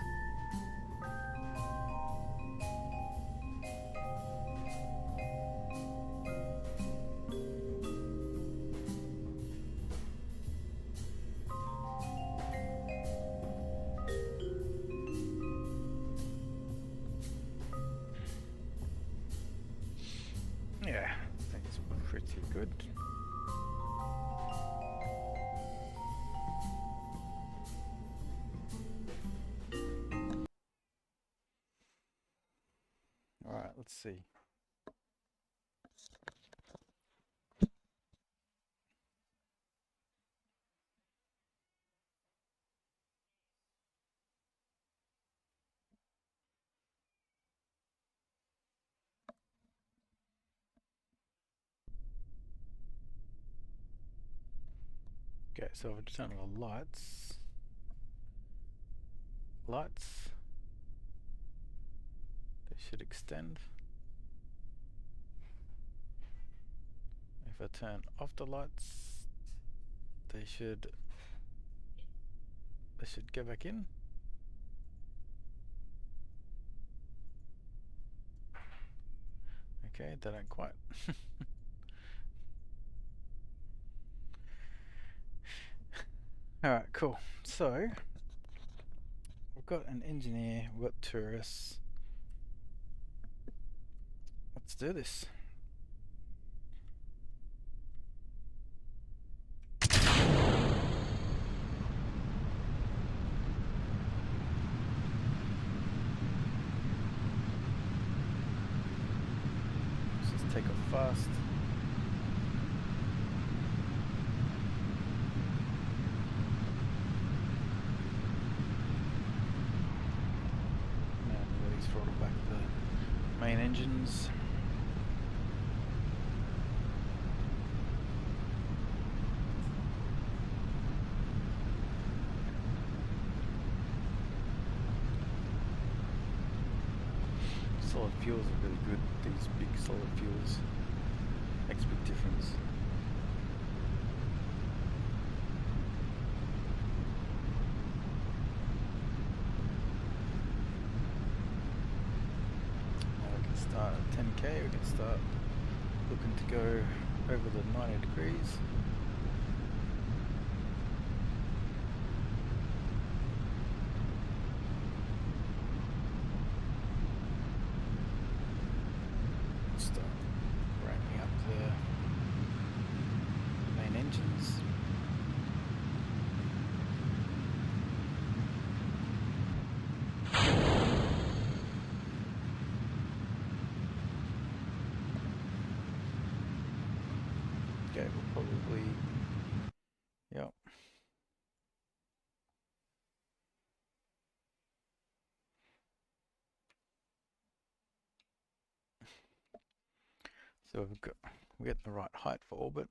Yeah, I think it's pretty good. Alright, let's see. Okay, so if I turn on the lights, they should extend. If I turn off the lights, they should go back in. Okay, they don't quite. Alright, cool. So we've got an engineer, we've got tourists. Let's do this. Let's just take off fast. Throttle back the main engines. Solid fuels are really good. These big solid fuels makes a big difference. Start at 10k, we can start looking to go over the 90 degrees. probably, yep. So we're getting the right height for orbit.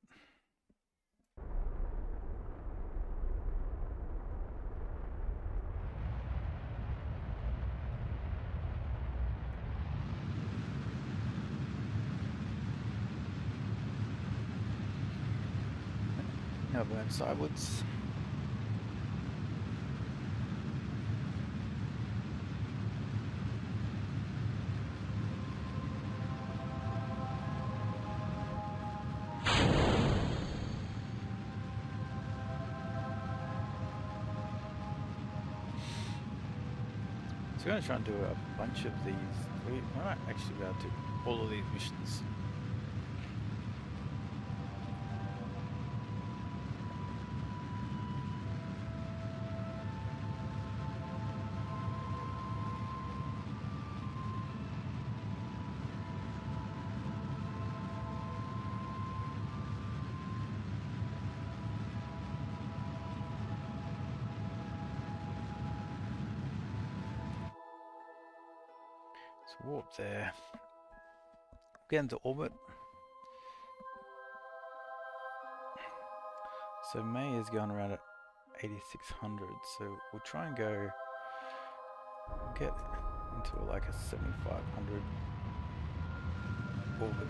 Now we're going sidewards. So we're going to try and do a bunch of these. We might actually be able to do all of these missions. So warp there. Get into orbit. So May is going around at 8600, so we'll try and get into like a 7500 orbit.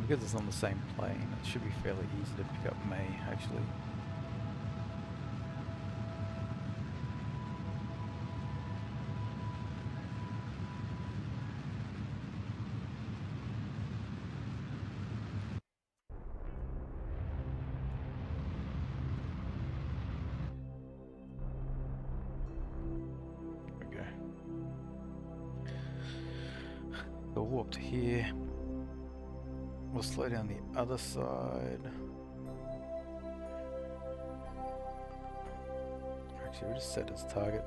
Because it's on the same plane, it should be fairly easy to pick up May, actually. There we go. We'll warp to here. We'll slow down the other side. Actually, we'll just set as target.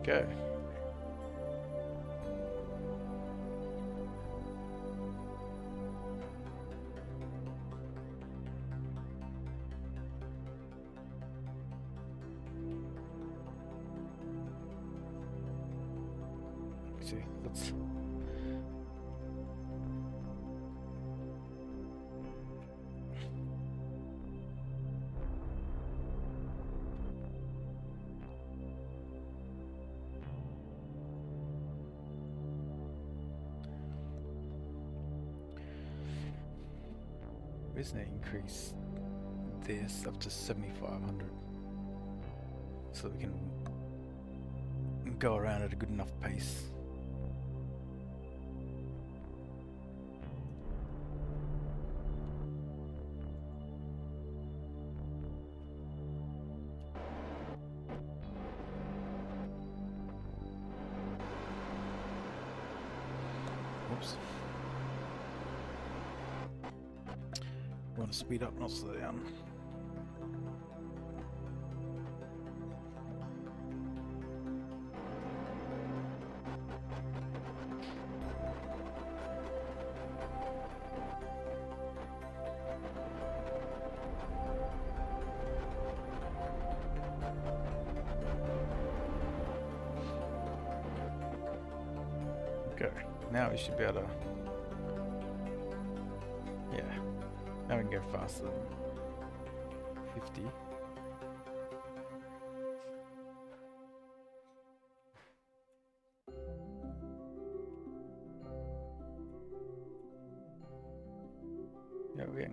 Okay. See, let's we're just going to increase this up to 7500 so we can go around at a good enough pace. Oops. We want to speed up, not slow down. Okay, now we should be able to, yeah, now we can go faster than 50.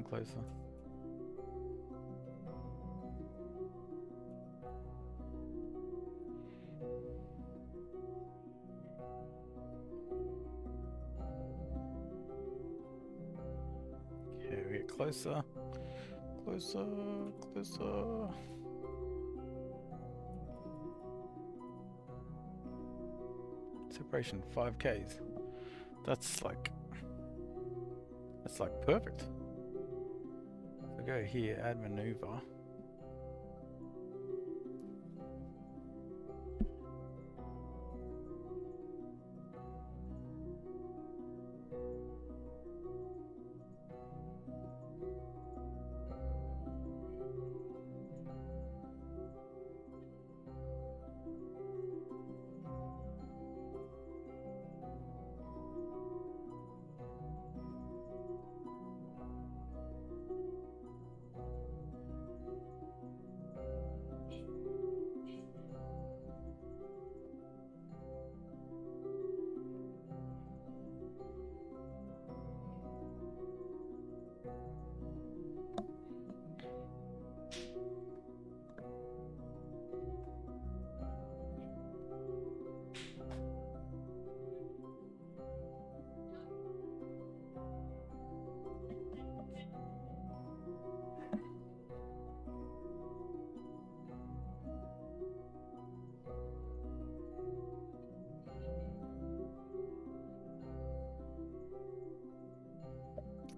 getting closer. Okay, we get closer. Closer, closer. Separation 5Ks. That's like perfect. So go here, add maneuver.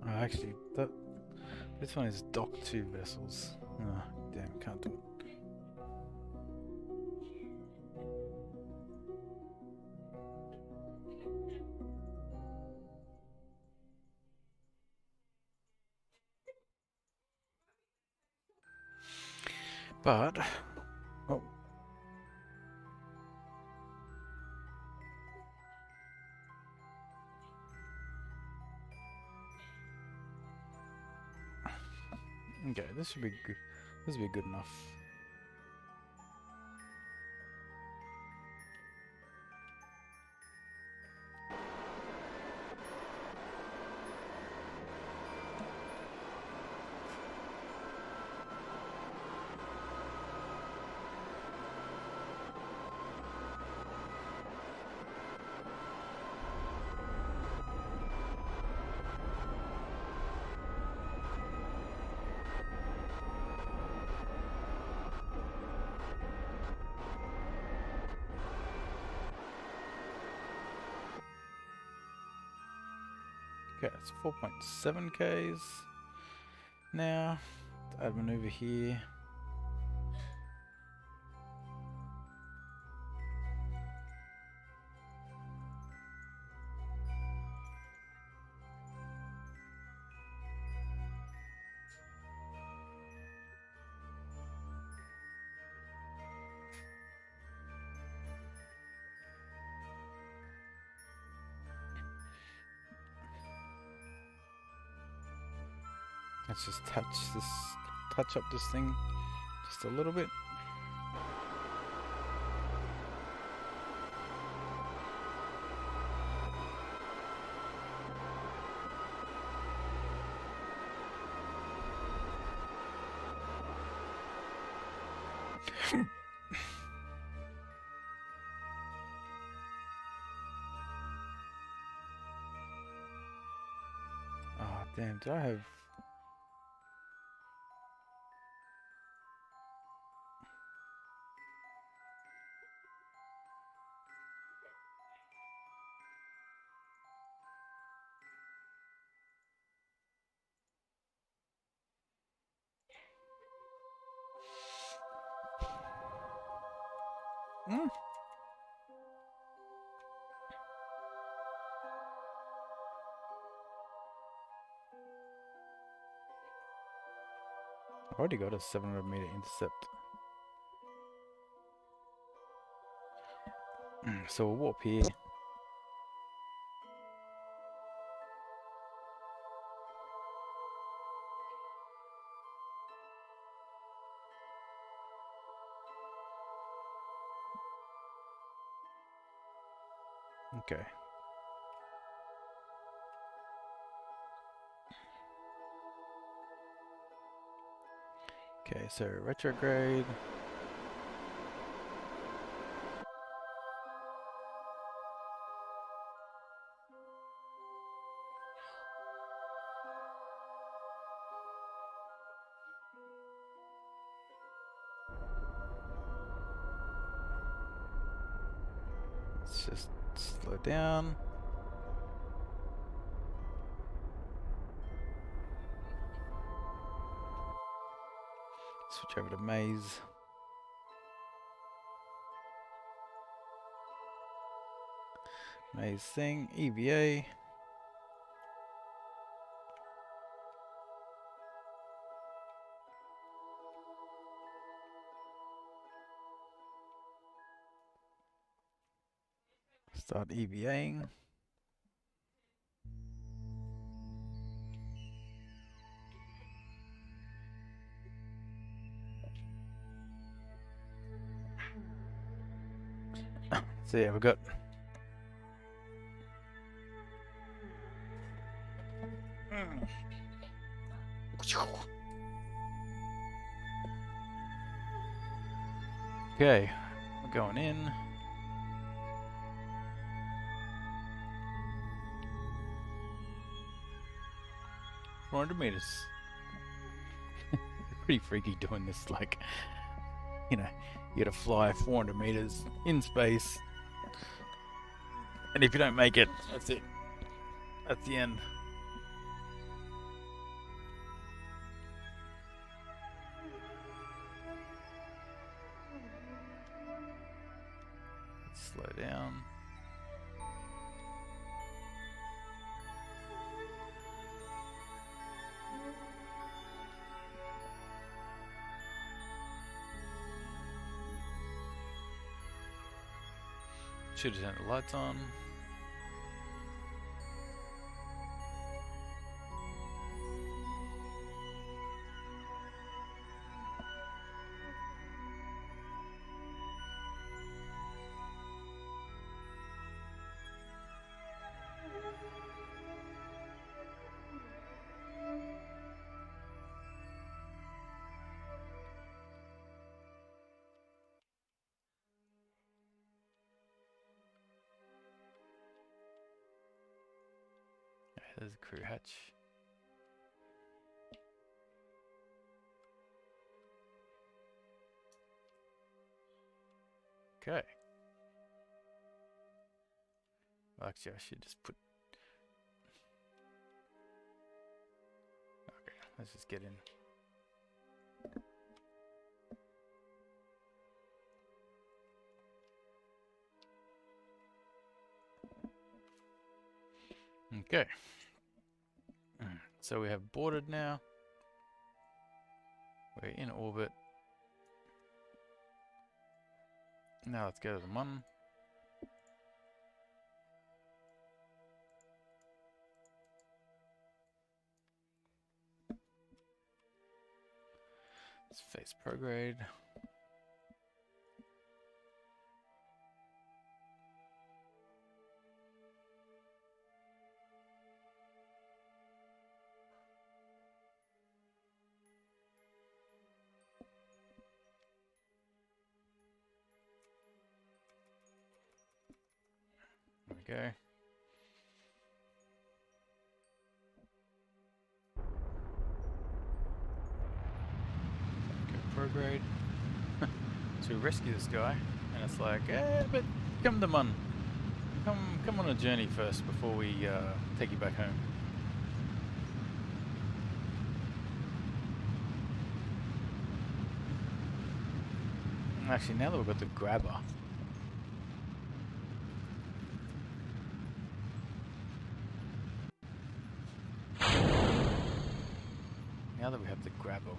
Oh, actually, this one is dock 2 vessels. Oh, damn, can't do it. But, oh. Okay, this should be good. This will be good enough. Okay, it's 4.7 Ks. Now, to add maneuver here. Let's just touch up this thing just a little bit. Oh, damn, do I have... Mm. I've already got a 700-meter intercept. So we'll warp here. Okay. Okay, so retrograde. Let's just slow down. Switch over to maze. Maze thing, EVA. Start EVAing. So yeah, we've got okay, we're going in. $400 meters. Pretty freaky doing this, like, you know, you gotta fly 400 meters in space, and if you don't make it, that's it. That's the end. Let's slow down. Should have turned the lights on. There's a crew hatch. Okay. Well, actually, I should just put... Okay, let's just get in. Okay. So we have boarded now. We're in orbit. Now let's go to the Mun. Let's face prograde. There we go. Prograde. To rescue this guy, and it's like, but come to Mun. Come on a journey first before we take you back home. Actually, now that we've got the grabber,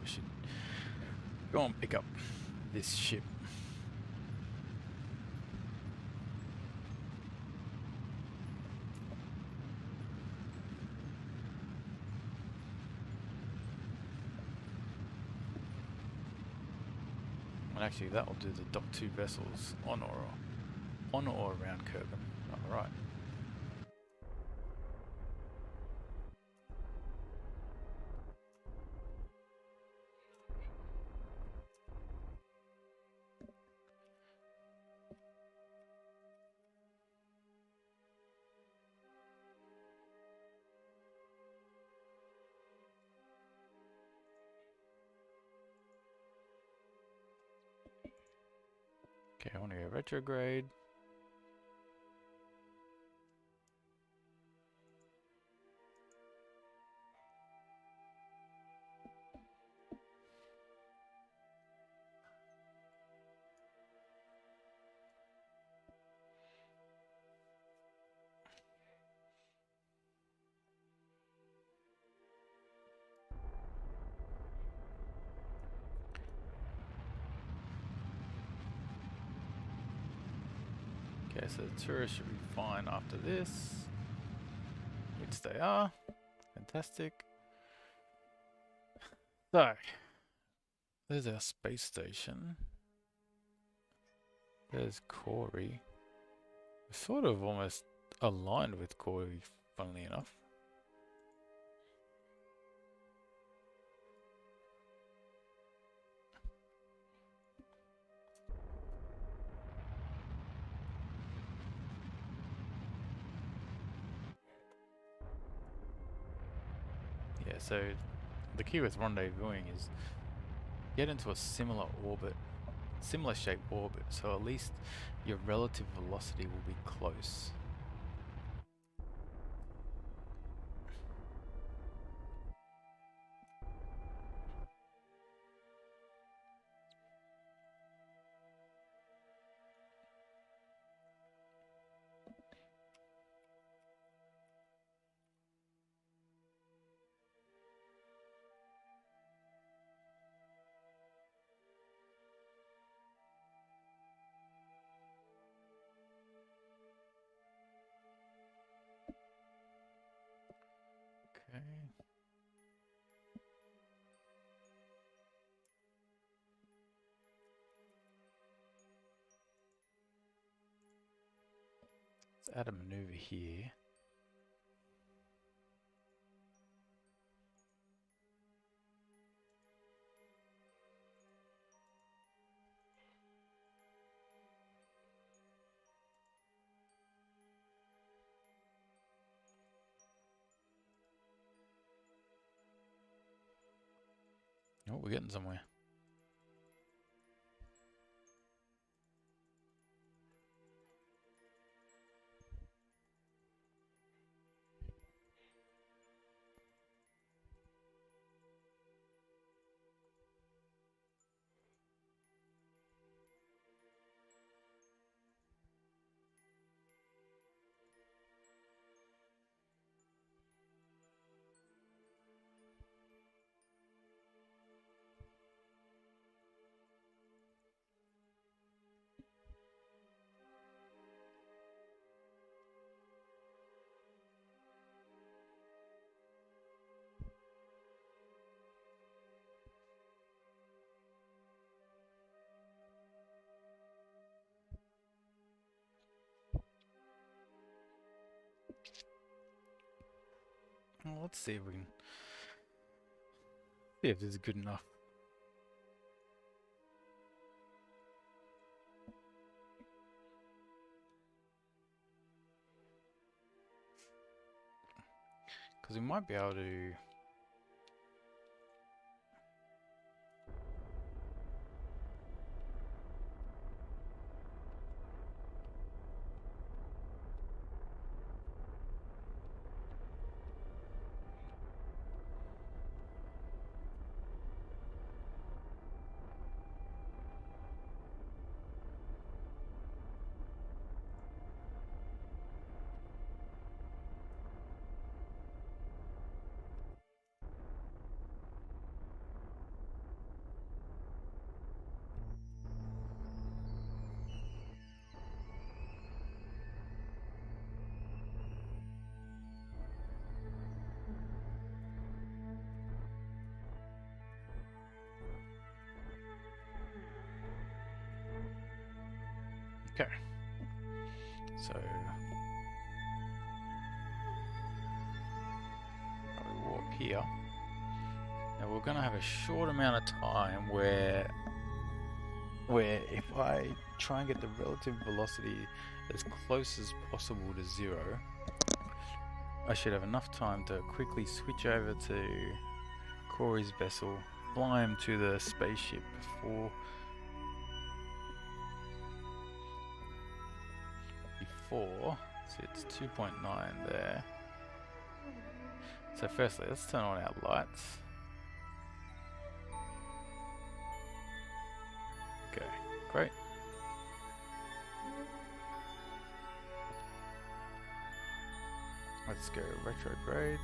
we should go and pick up this ship. And actually, that will do the Dock 2 vessels on or around Kerbin. All right. Okay, I want to go retrograde. Okay, so the tourists should be fine after this, which they are. Fantastic. So, there's our space station. There's Corey. We're sort of almost aligned with Corey, funnily enough. Yeah, so the key with rendezvousing is get into a similar orbit, similar shaped orbit, so at least your relative velocity will be close. Okay. Let's add a maneuver here. Oh, we're getting somewhere. Well, let's see if we can see if this is good enough. Because we might be able to. Okay. So we warp here. Now we're gonna have a short amount of time where if I try and get the relative velocity as close as possible to 0, I should have enough time to quickly switch over to Corey's vessel, fly him to the spaceship before 4. So it's 2.9 there. So firstly, let's turn on our lights. Okay, great. Let's go retrograde.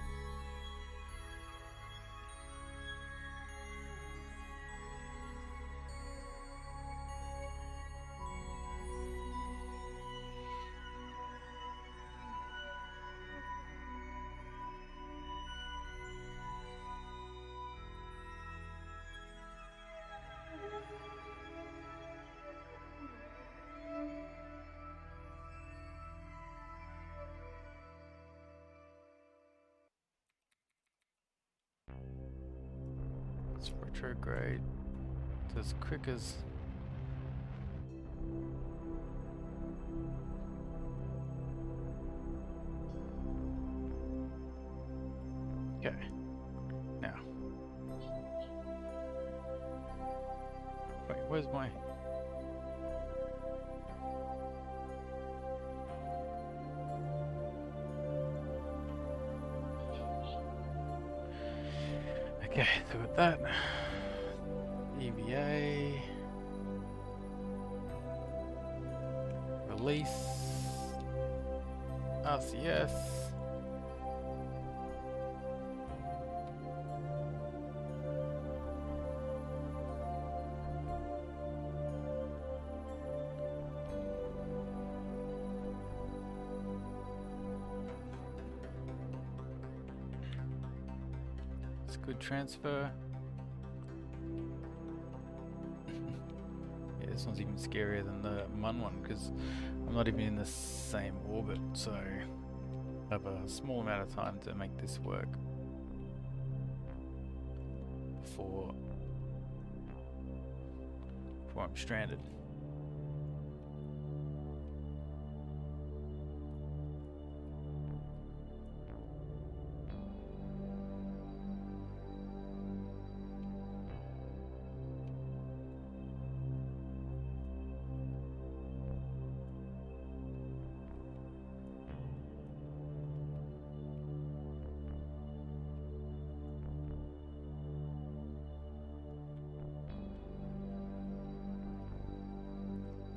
Let's retrograde to as quick as okay. Now, wait, where's my? Okay, so with that, EVA, release, RCS. It's a good transfer. Yeah, this one's even scarier than the Mun one because I'm not even in the same orbit, so I have a small amount of time to make this work before I'm stranded.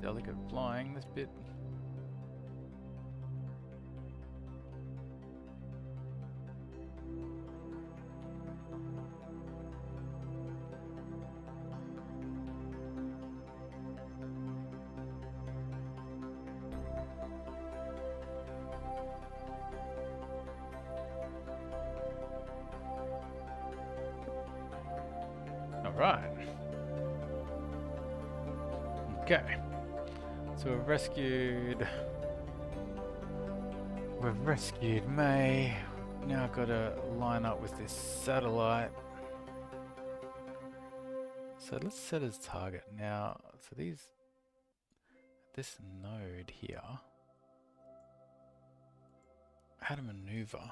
Delicate flying this bit. All right. Okay. So we've rescued May. Now I've got to line up with this satellite. So let's set as target. Now, so this node here, how to maneuver.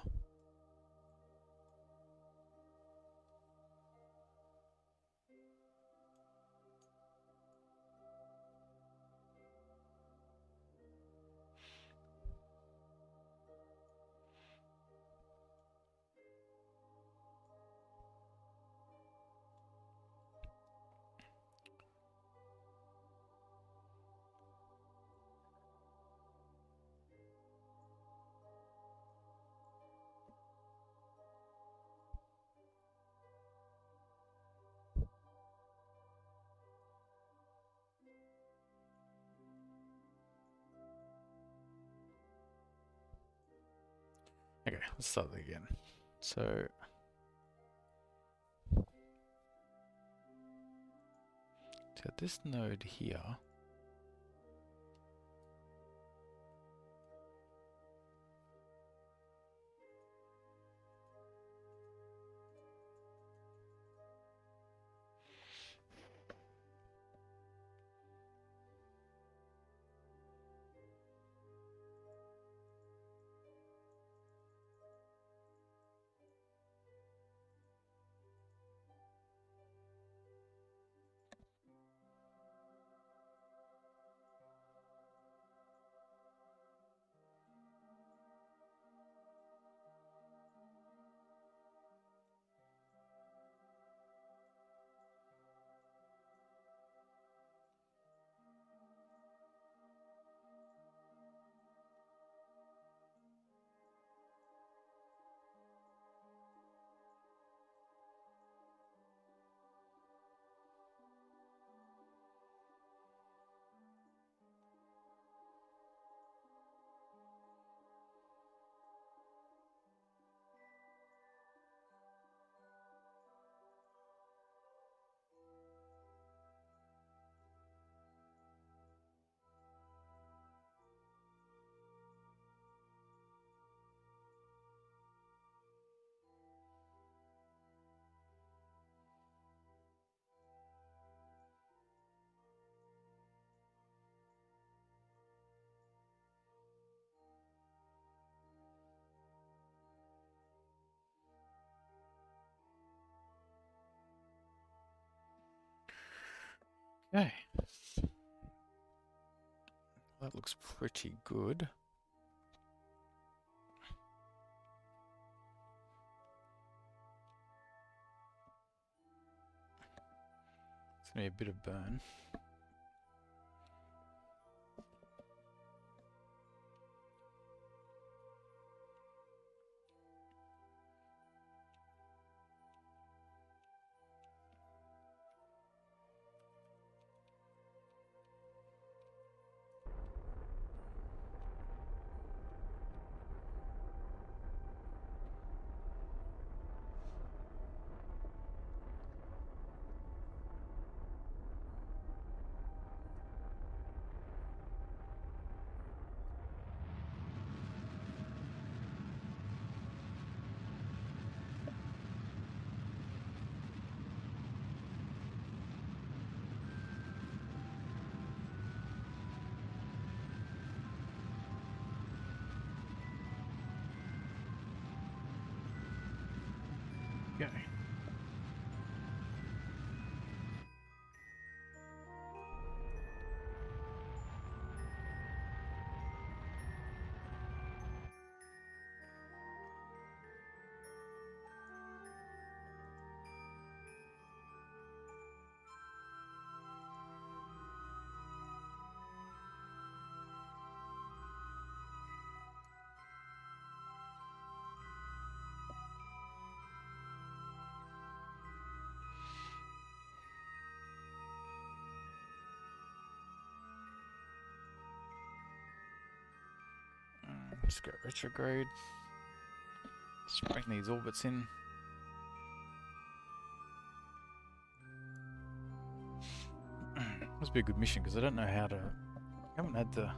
Okay, let's start again. So got this node here. Okay. That looks pretty good. It's gonna be a bit of burn. Okay. Just go retrograde. Just bring these orbits in. Must be a good mission because I don't know how to. I haven't had the.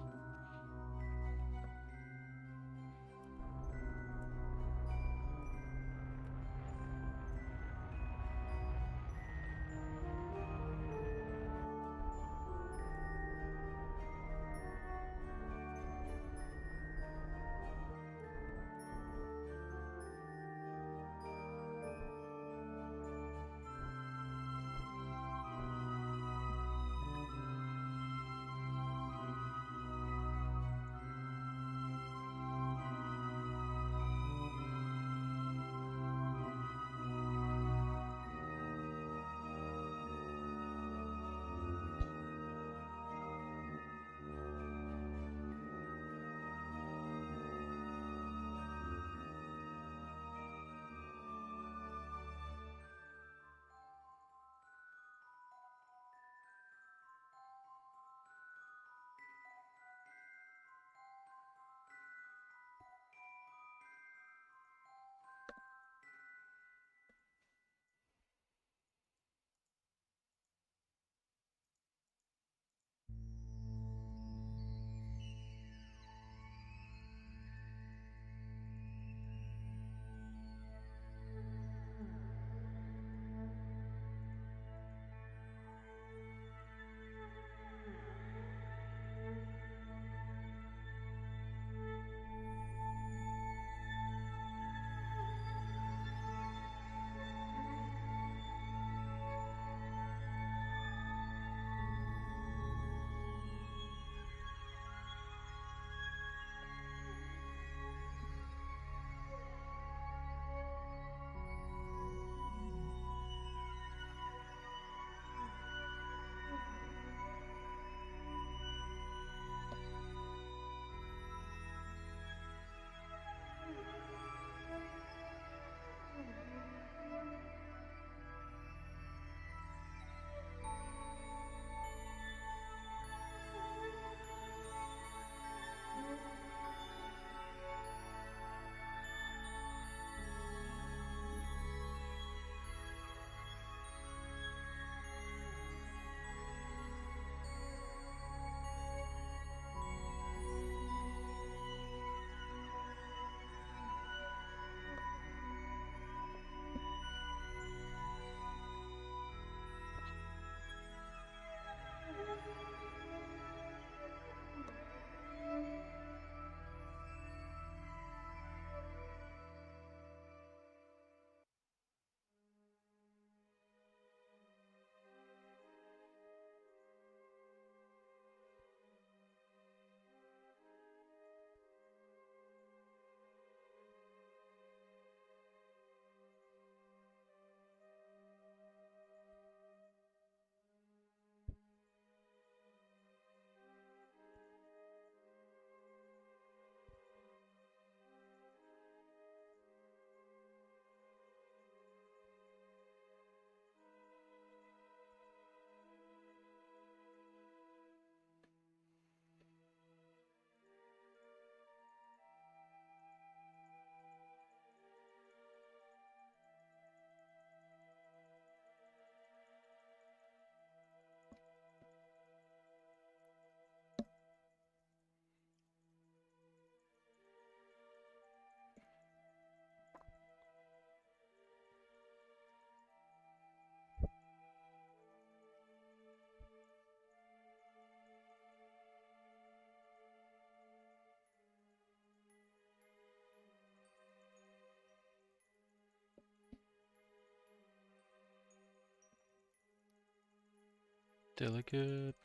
Delicate.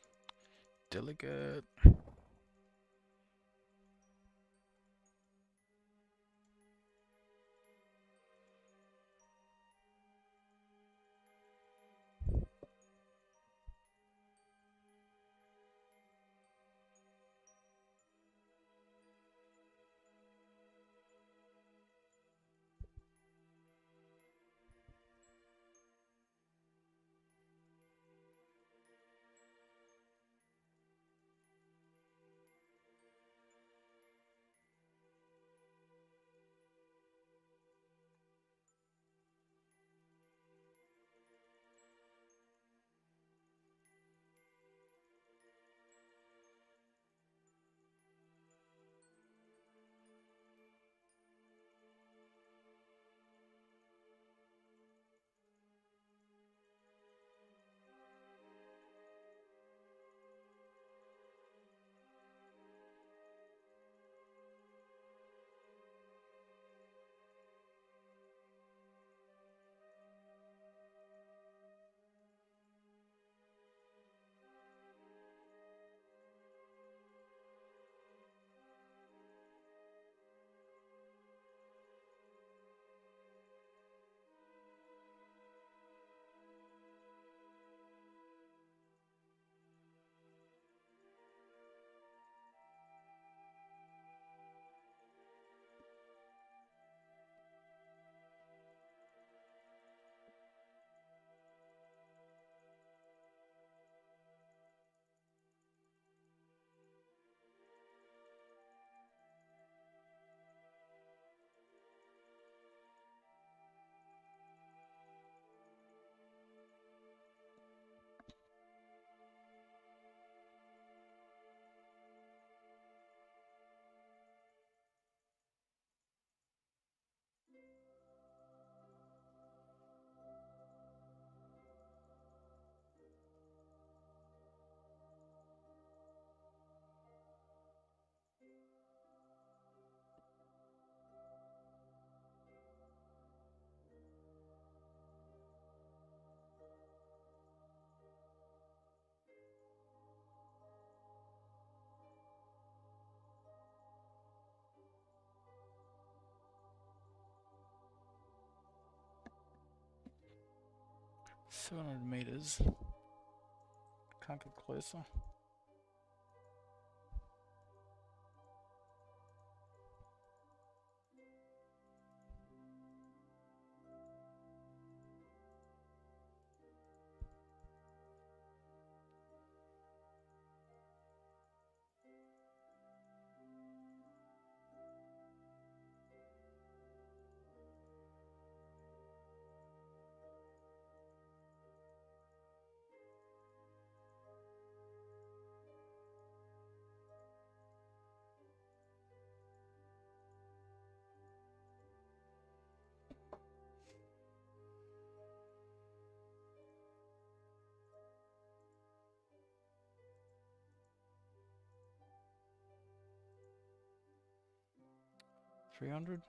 Delicate. $700. Can't get closer. $300.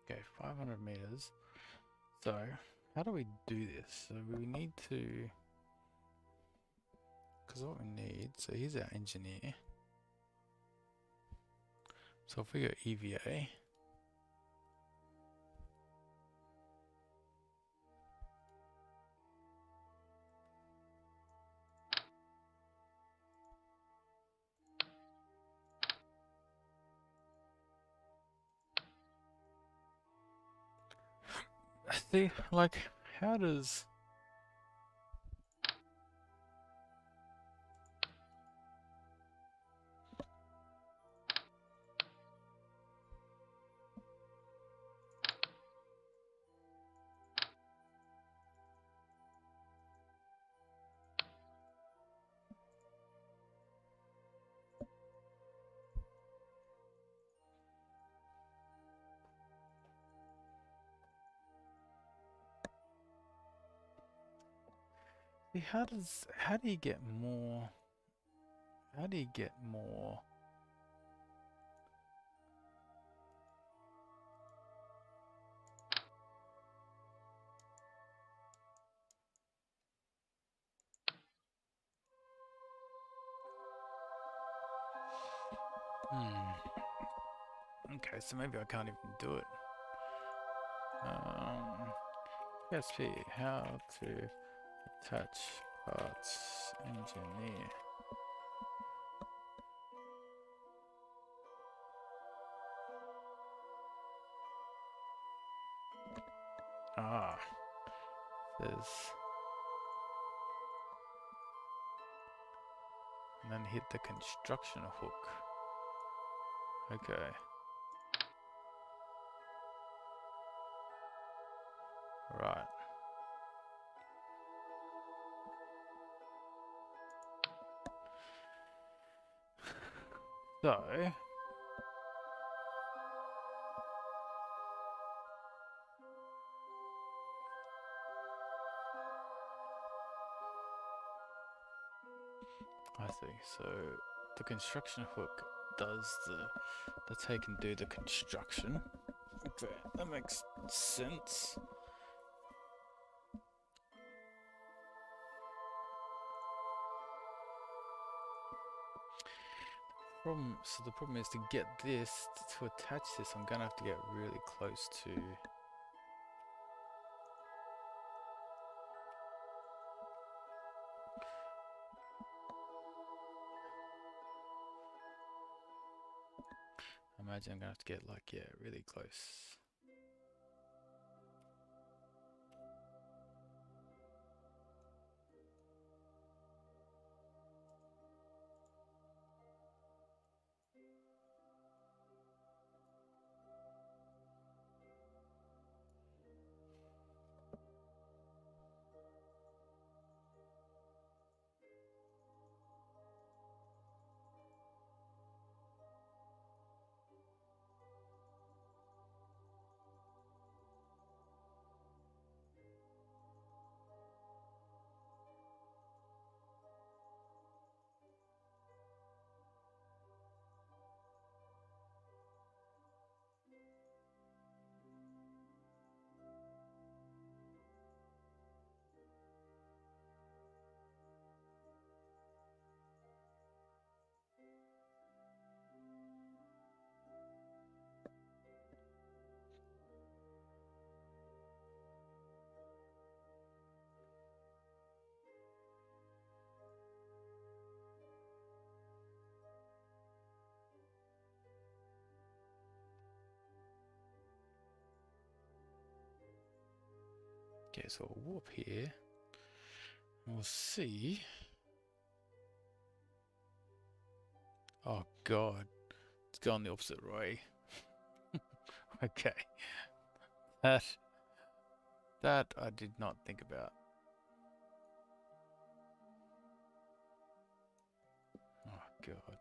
Okay, 500 meters. So, how do we do this? So we need to, because what we need, so here's our engineer. So if we go EVA, See, like, how does... See, how do you get more... How do you get more... Okay, so maybe I can't even do it. KSP, how to attach parts, engineer. Ah, there's... And then hit the construction hook. Okay. Right. So... I see. So the construction hook does the... That's how you can do the construction. Okay, that makes sense. So the problem is to get this, to attach this, I'm gonna have to get really close to... I imagine I'm gonna have to get like, yeah, really close. Okay, so we'll warp here. We'll see. Oh god, it's gone the opposite way. Okay, that I did not think about. Oh god.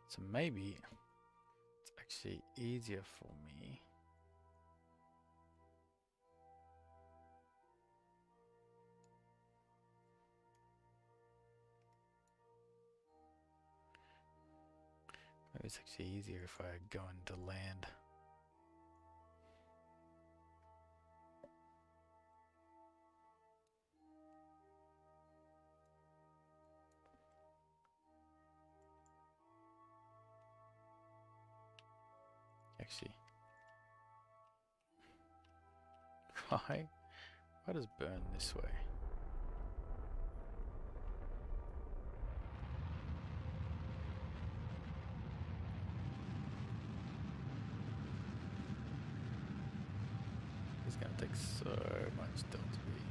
So maybe it's actually easier for me. it's actually easier if I go into land. Actually, why does burn this way? It's gonna take so much delta V.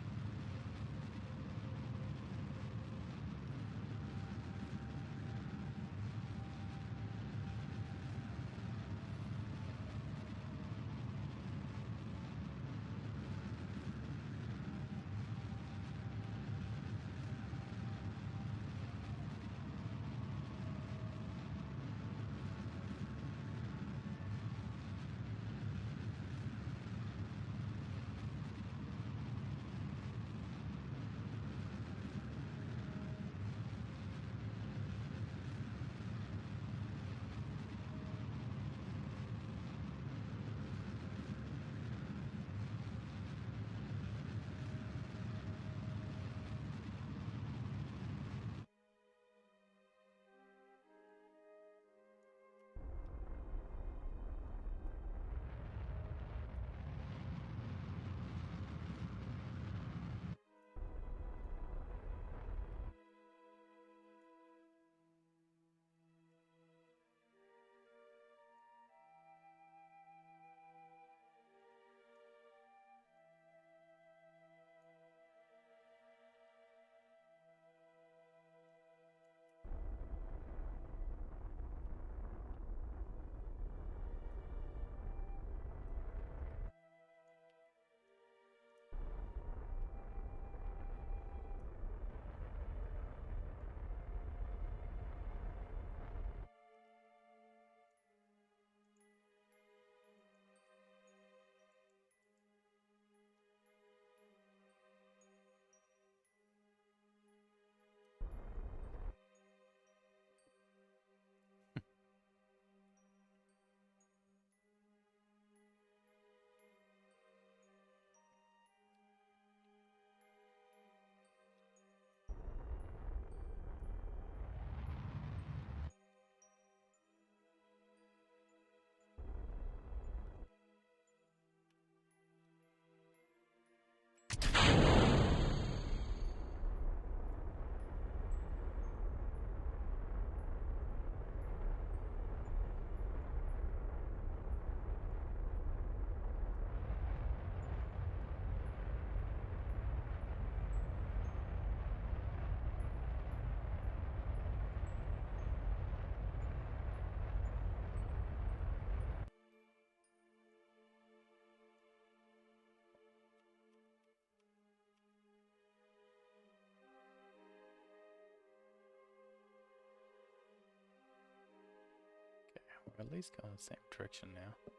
We're at least going the same direction now.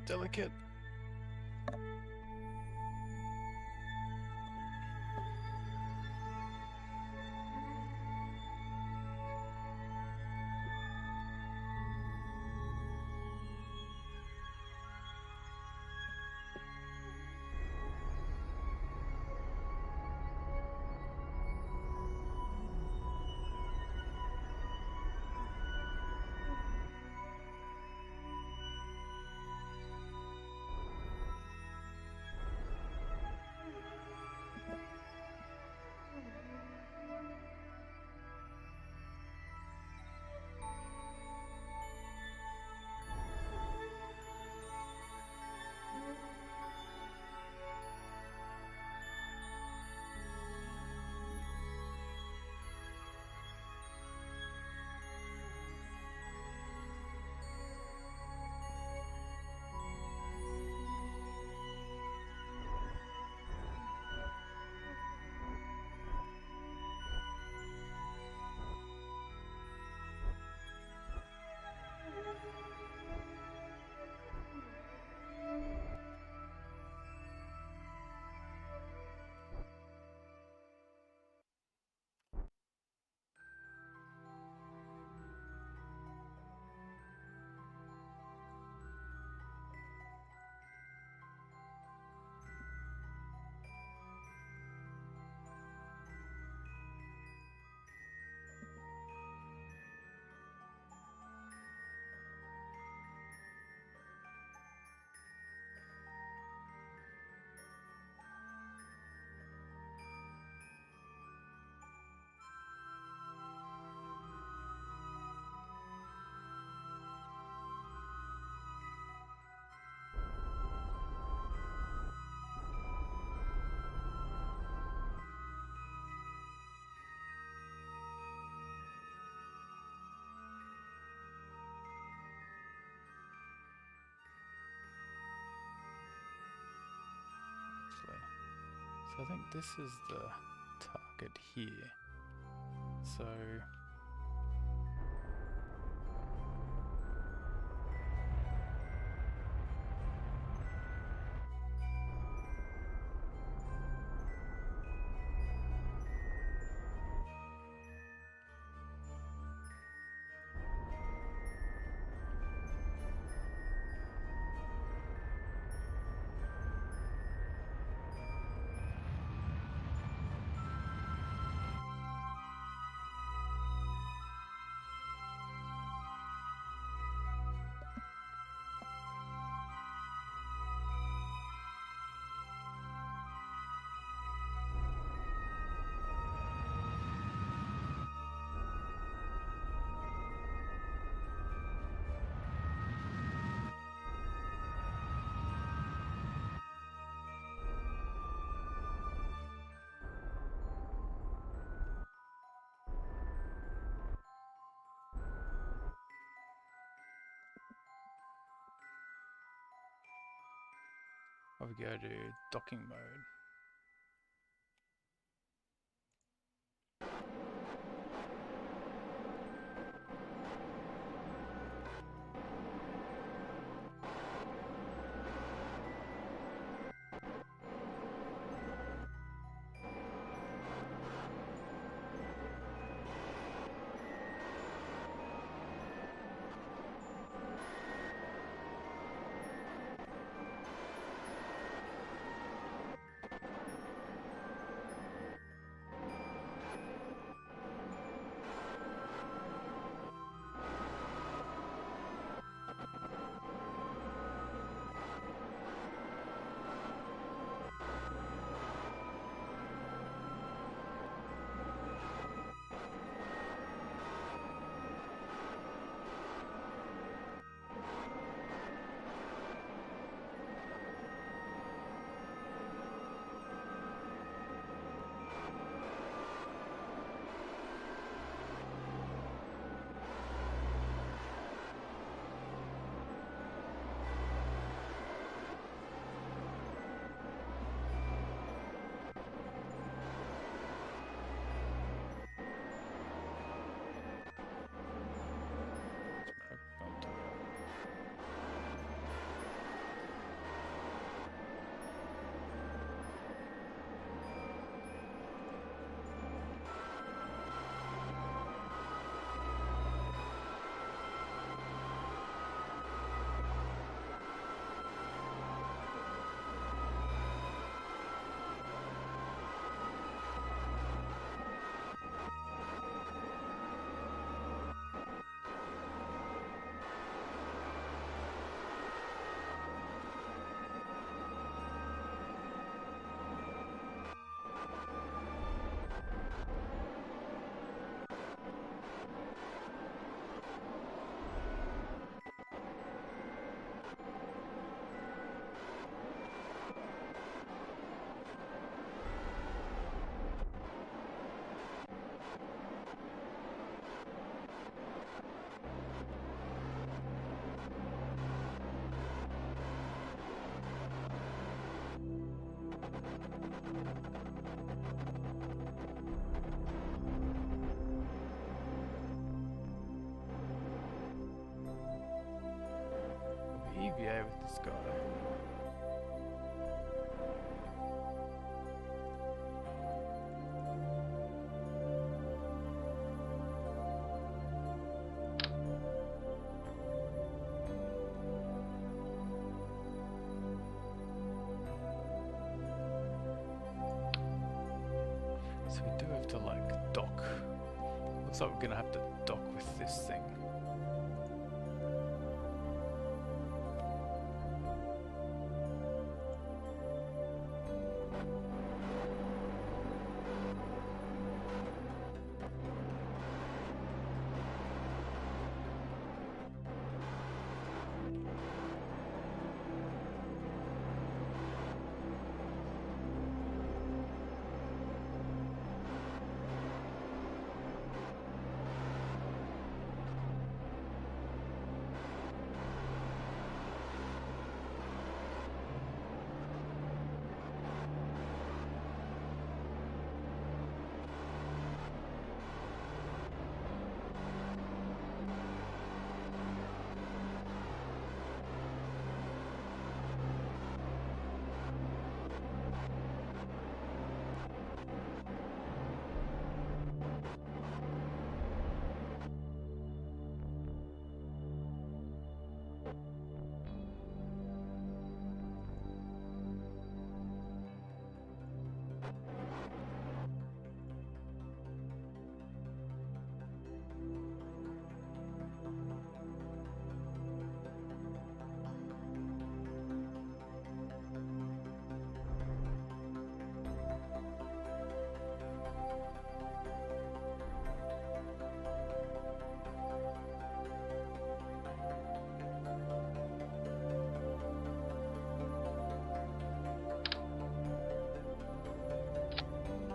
delicate. So I think this is the target here. So I'll go to docking mode. TVA with this guy. So we do have to like dock. Looks like we're gonna have to dock with this thing.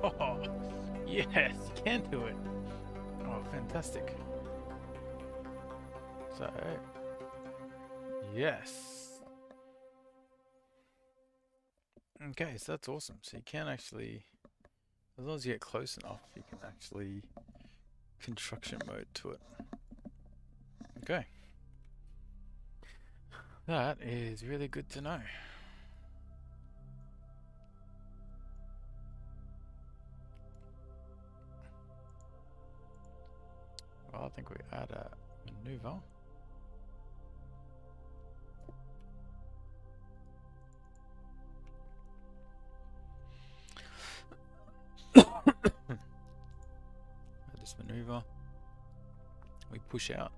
Oh, yes, you can do it. Oh, fantastic. So, yes. Okay, so that's awesome. So you can actually, as long as you get close enough, you can actually construction mode to it. Okay. That is really good to know. Well, I think we add a maneuver. Add this maneuver. We push out.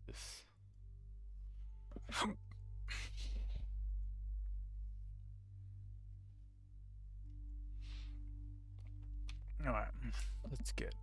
This. Alright, let's get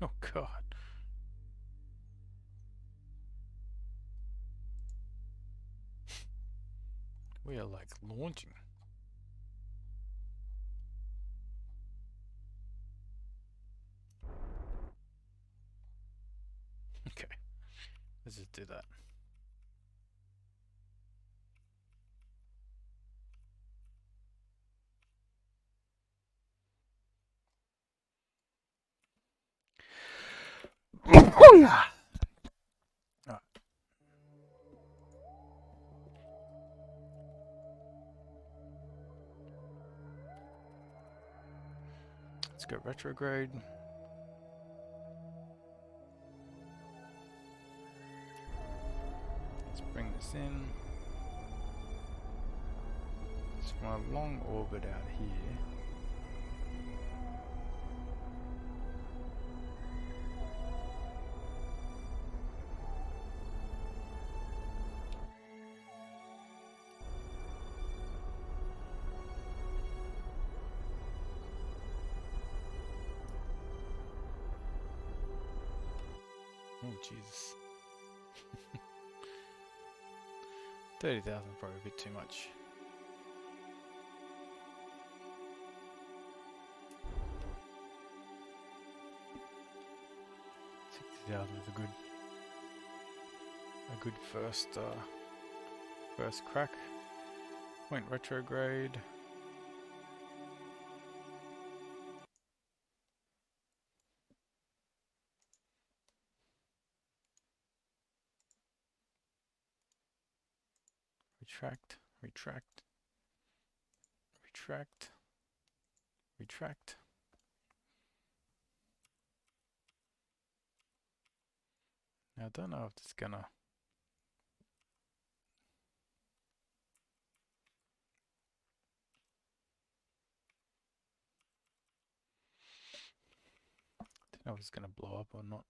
Oh god. We are like launching. Okay, let's just do that. Oh yeah. Alright. Let's go retrograde. Let's bring this in. Let's run a long orbit out here. Oh Jesus. 30,000 probably a bit too much. 60,000 is a good first crack. Went retrograde. Retract, retract, retract, retract. Now I don't know if it's gonna. Don't know if it's gonna blow up or not.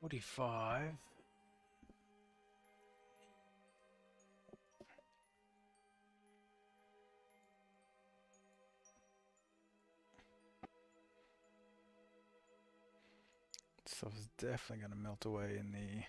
$45. Stuff is definitely gonna melt away in the.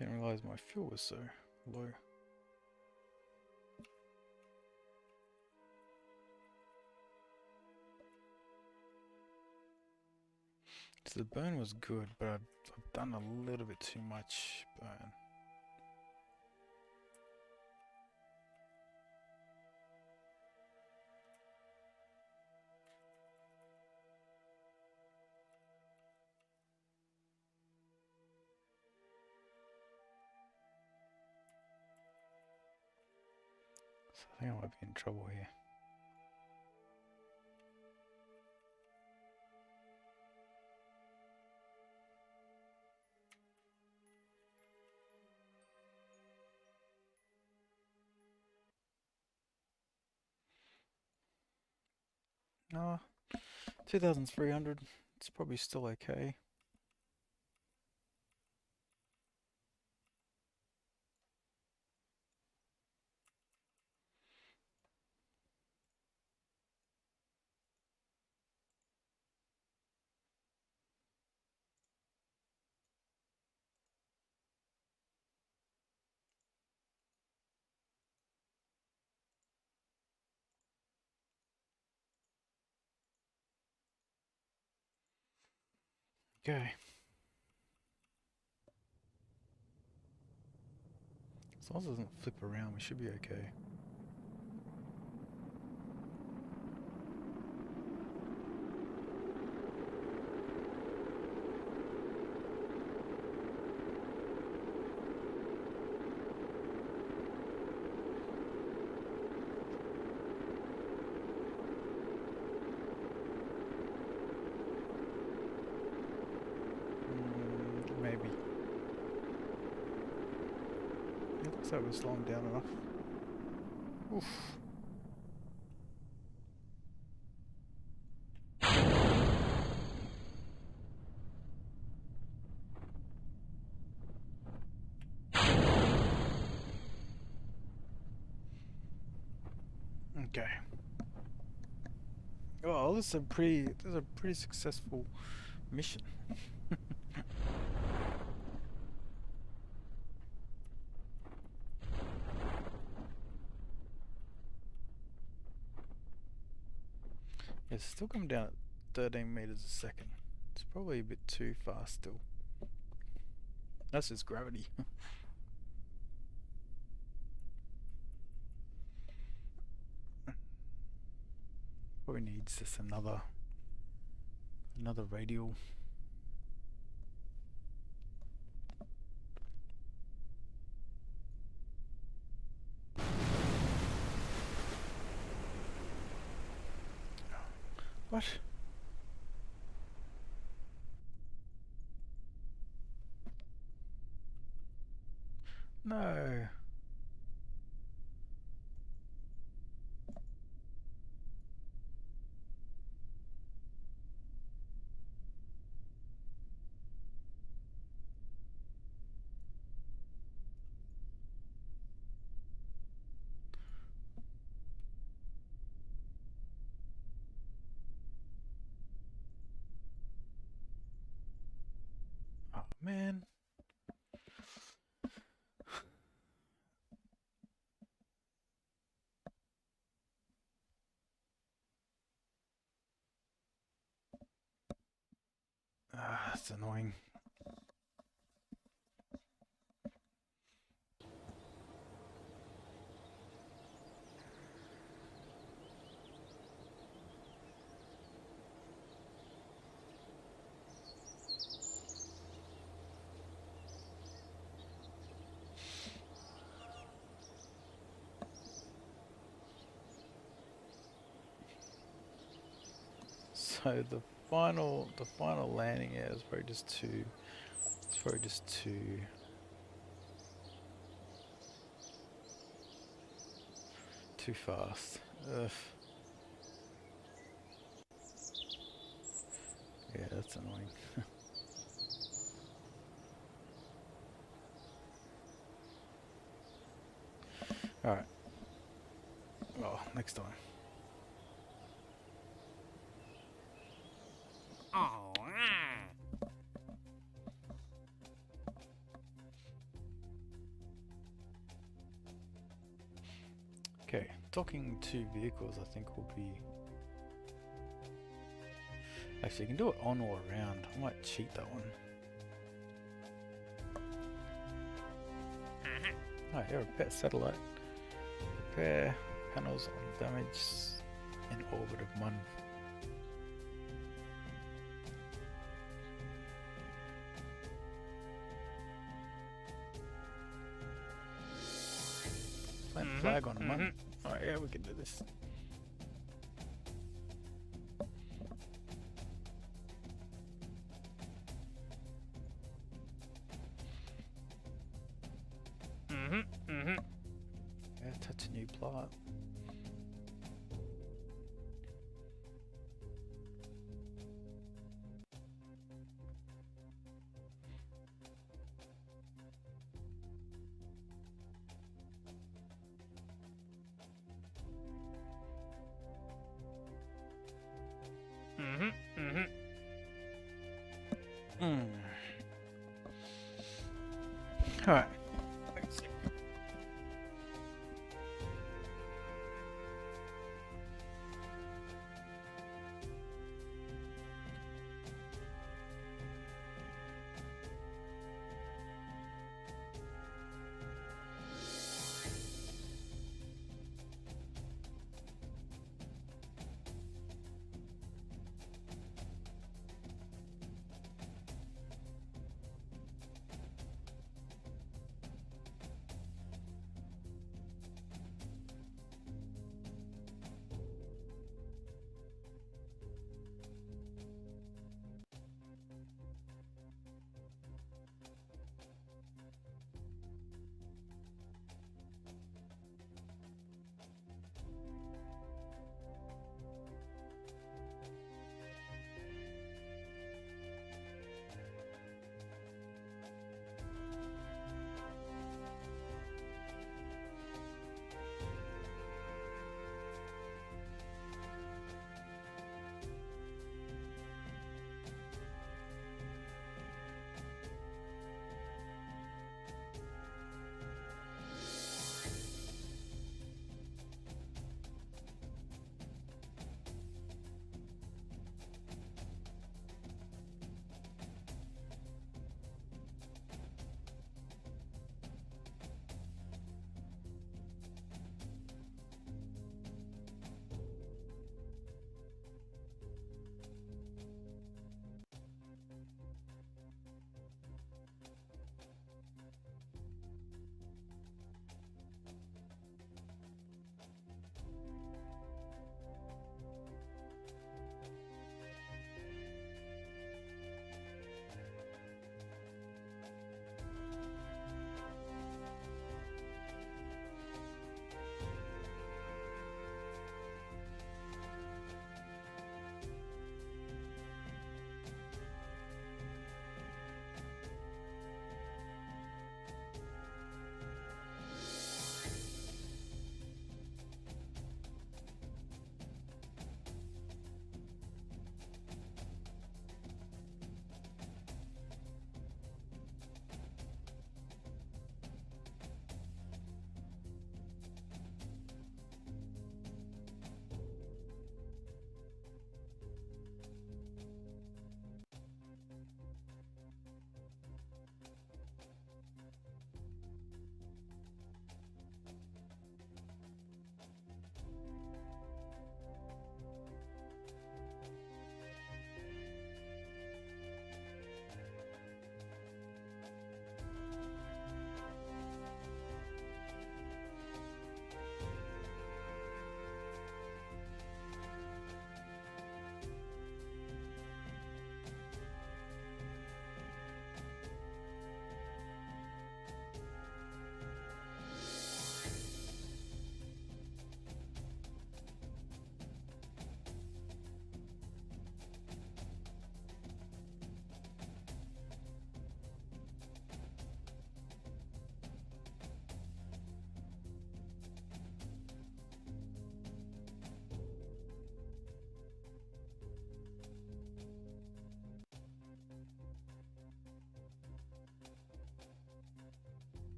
Didn't realize my fuel was so low. So the burn was good, but I've done a little bit too much burn. So I think I might be in trouble here. No, 2,300. It's probably still okay. Okay. As long as it doesn't flip around, we should be okay. Maybe. It looks like we're slowing down enough. Oof. Okay. Well, this is a pretty successful mission. It's still coming down at 13 meters a second. It's probably a bit too fast still. That's just gravity. Probably needs just another radial. What? No. Oh man. Ah, that's annoying. So the final landing air is probably just too. It's probably just too fast. Ugh. Yeah, that's annoying. Alright. Well, next time. Oh, Docking two vehicles, I think, will be. Actually, you can do it on or around. I might cheat that one. Oh, yeah, repair satellite. Repair panels on damage in orbit of 1. Plant flag on 1. Alright, yeah, we can do this. Yeah, touch a new plot. Alright.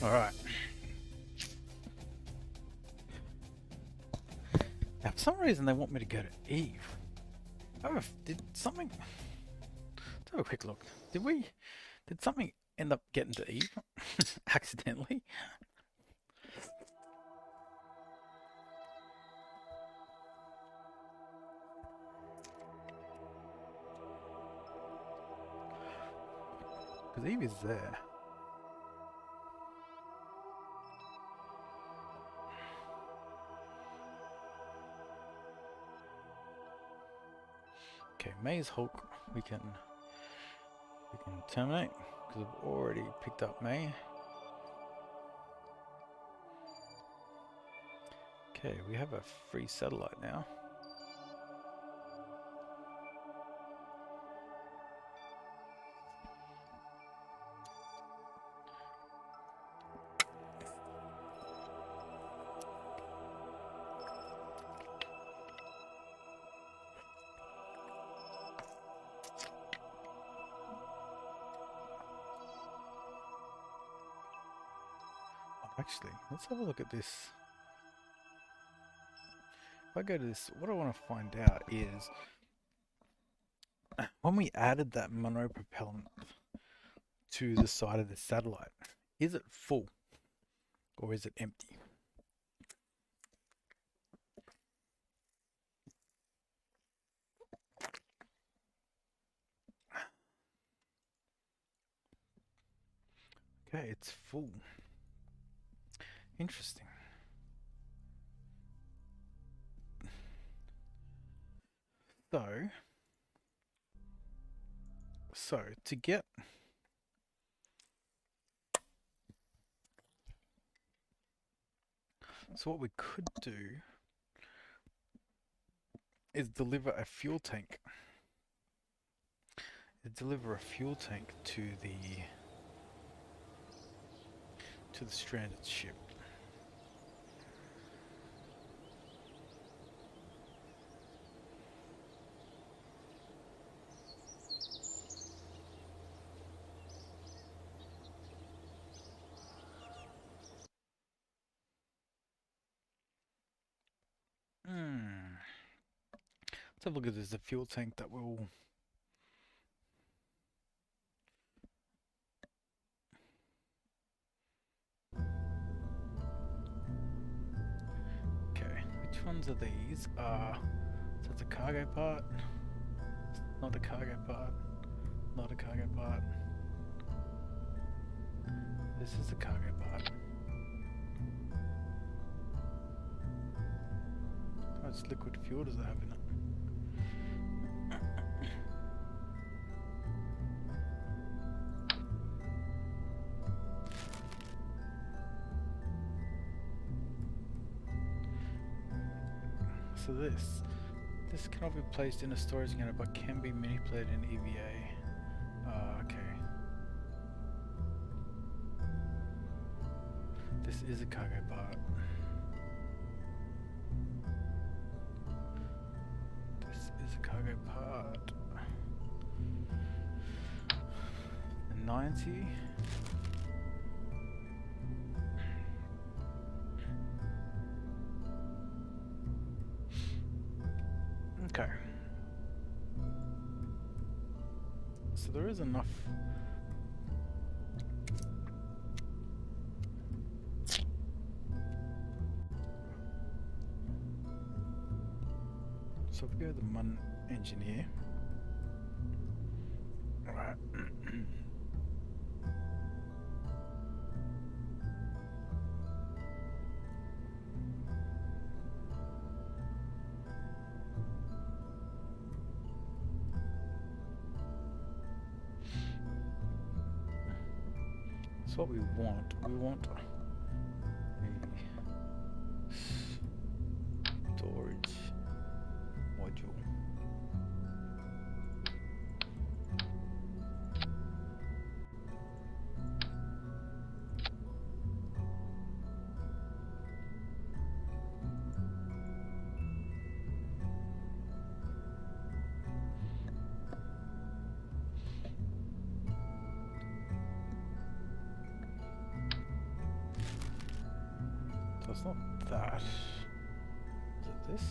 Alright. Now, for some reason, they want me to go to Eve. Oh, did something... Let's have a quick look. Did something end up getting to Eve? Accidentally? Because Eve is there. Okay, May's Hulk we can terminate because I've already picked up May. Okay, we have a free satellite now. Actually, let's have a look at this. If I go to this, what I want to find out is when we added that mono propellant to the side of the satellite, is it full or is it empty? Okay, it's full. Interesting. So to get what we could do is deliver a fuel tank. To the stranded ship. Let's have a look at this. The fuel tank that will... Okay, which ones are these? So it's a cargo part. Not a cargo part. Not a cargo part. This is a cargo part. How much liquid fuel does it have in it? So this cannot be placed in a storage unit but can be manipulated in EVA. Okay. This is a cargo part. This is a cargo part. The 90. Okay. So there is enough. So if we go to the MUN engineer. Alright. That's what we want. We want a storage module. So it's not that. Is it this?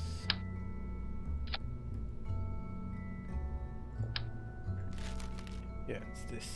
Yeah, it's this.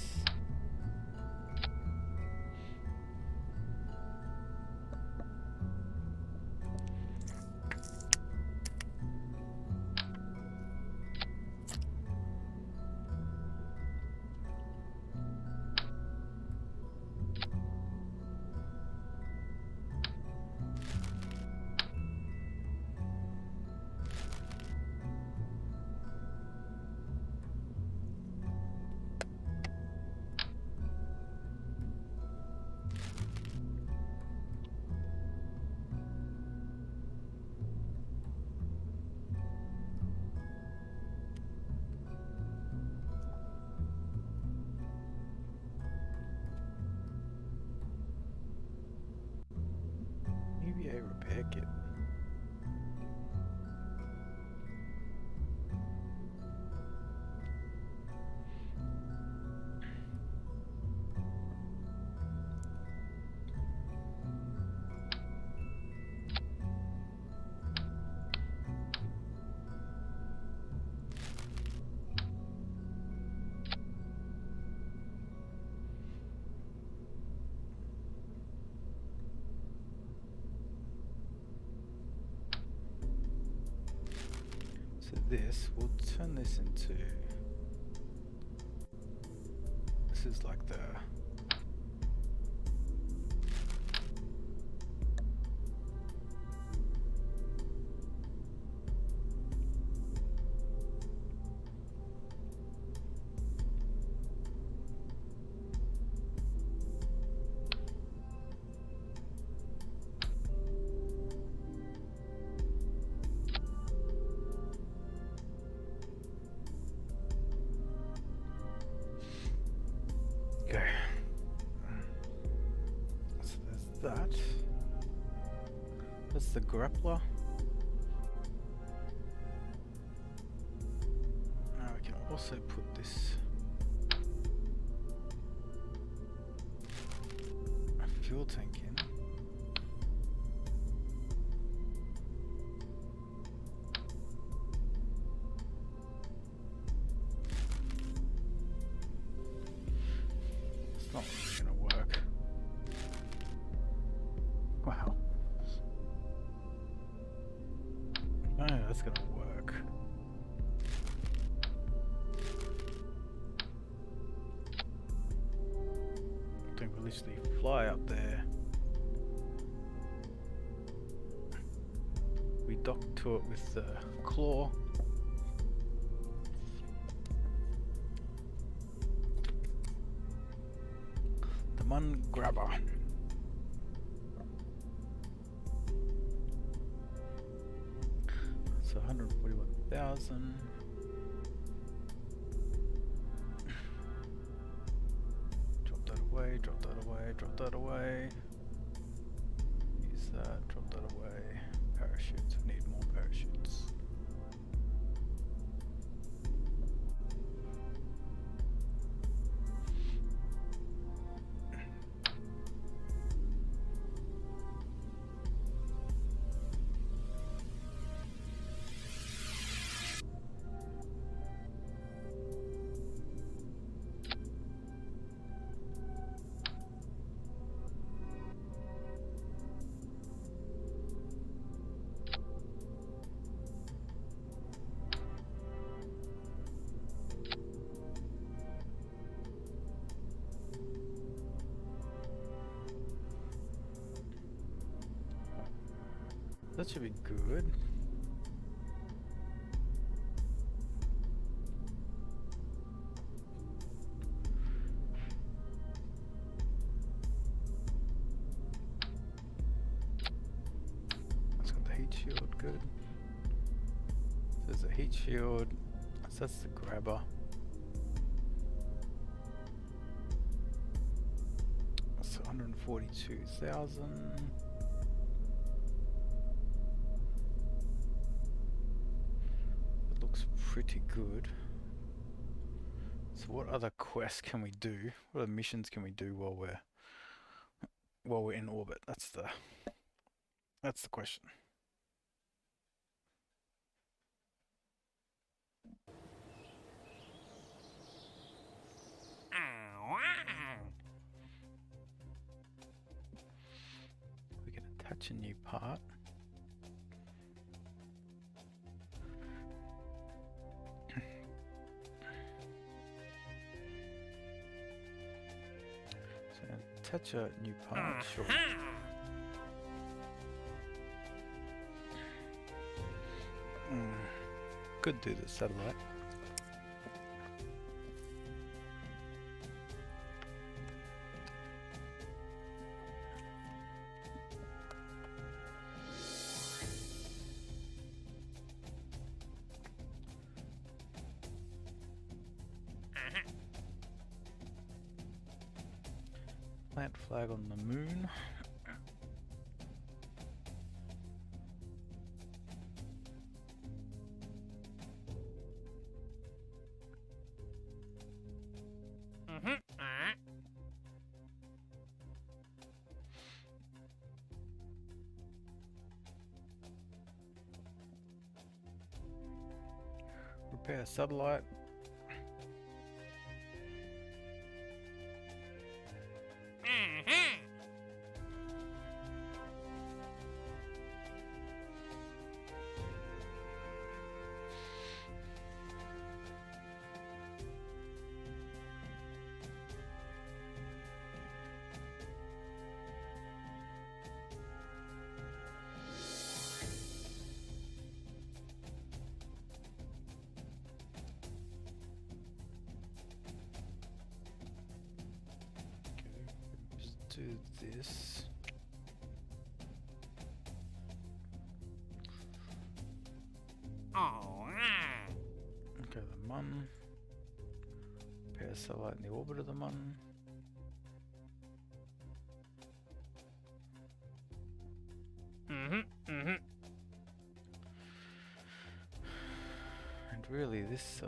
UVA repair kit. So this, we'll turn this into, this is like the, okay. So there's that. That's the grappler. Now we can also put this fuel tank in. It's not really gonna work. Wow. Oh, that's gonna work. I think we'll literally fly up there. We dock to it with the claw. The mun grabber. So 141,000. Drop that away, drop that away, drop that away. Use that, drop that away. Parachutes, we need more parachutes. That should be good. It's got the heat shield, good. There's a heat shield, so that's the grabber. So 142,000. It looks pretty good. So what other quests can we do? What other missions can we do while we're in orbit? That's the That's the question. We can attach a new part. So attach a new part, sure. Could do the satellite. Plant flag on the moon. Repair satellite. Do this. Okay, the Mun. Pair satellite in the orbit of the Mun. And really, this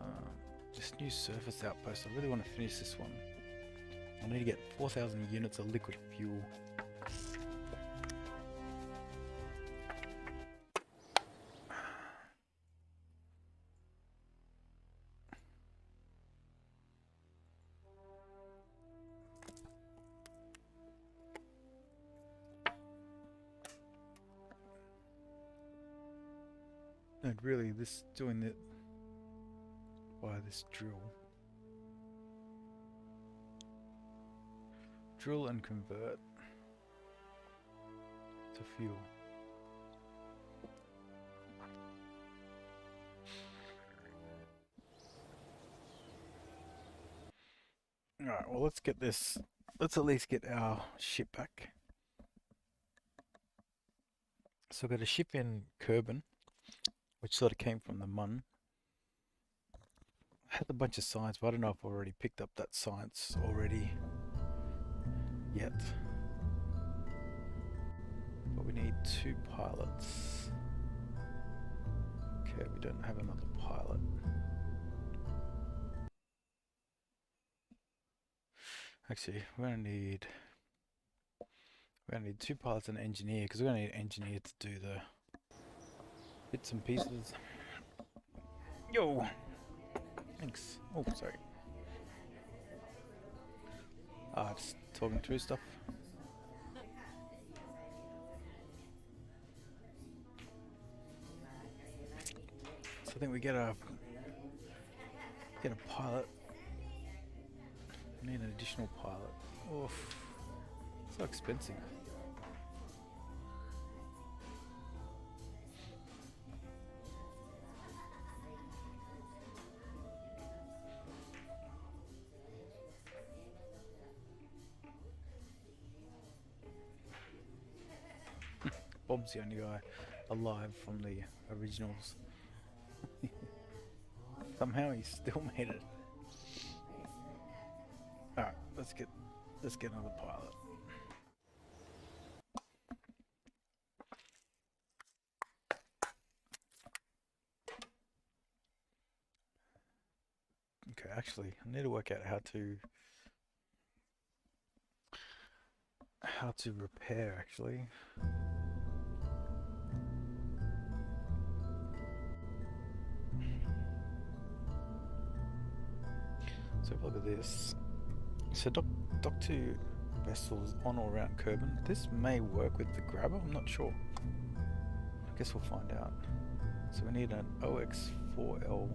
new surface outpost, I really want to finish this one. I need to get 4,000 units of liquid fuel. And really, this doing it by this drill. Drill and convert to fuel. Alright, well let's get this, let's at least get our ship back. So I've got a ship in Kerbin, which sort of came from the Mun. I had a bunch of science, but I don't know if I've already picked up that science already yet. But we need 2 pilots. Okay, we don't have another pilot. Actually, we're gonna need 2 pilots and an engineer, because we're gonna need an engineer to do the bits and pieces. Yo! Thanks. Oh, sorry. Just talking through stuff. So I think we get a pilot. We need an additional pilot. Oof. So expensive. Bob's the only guy alive from the originals. Somehow he still made it. Alright, let's get another pilot. Okay, actually, I need to work out how to repair actually. So have a look at this. So dock 2 vessels on or around Kerbin. This may work with the grabber, I'm not sure. I guess we'll find out. So we need an OX4L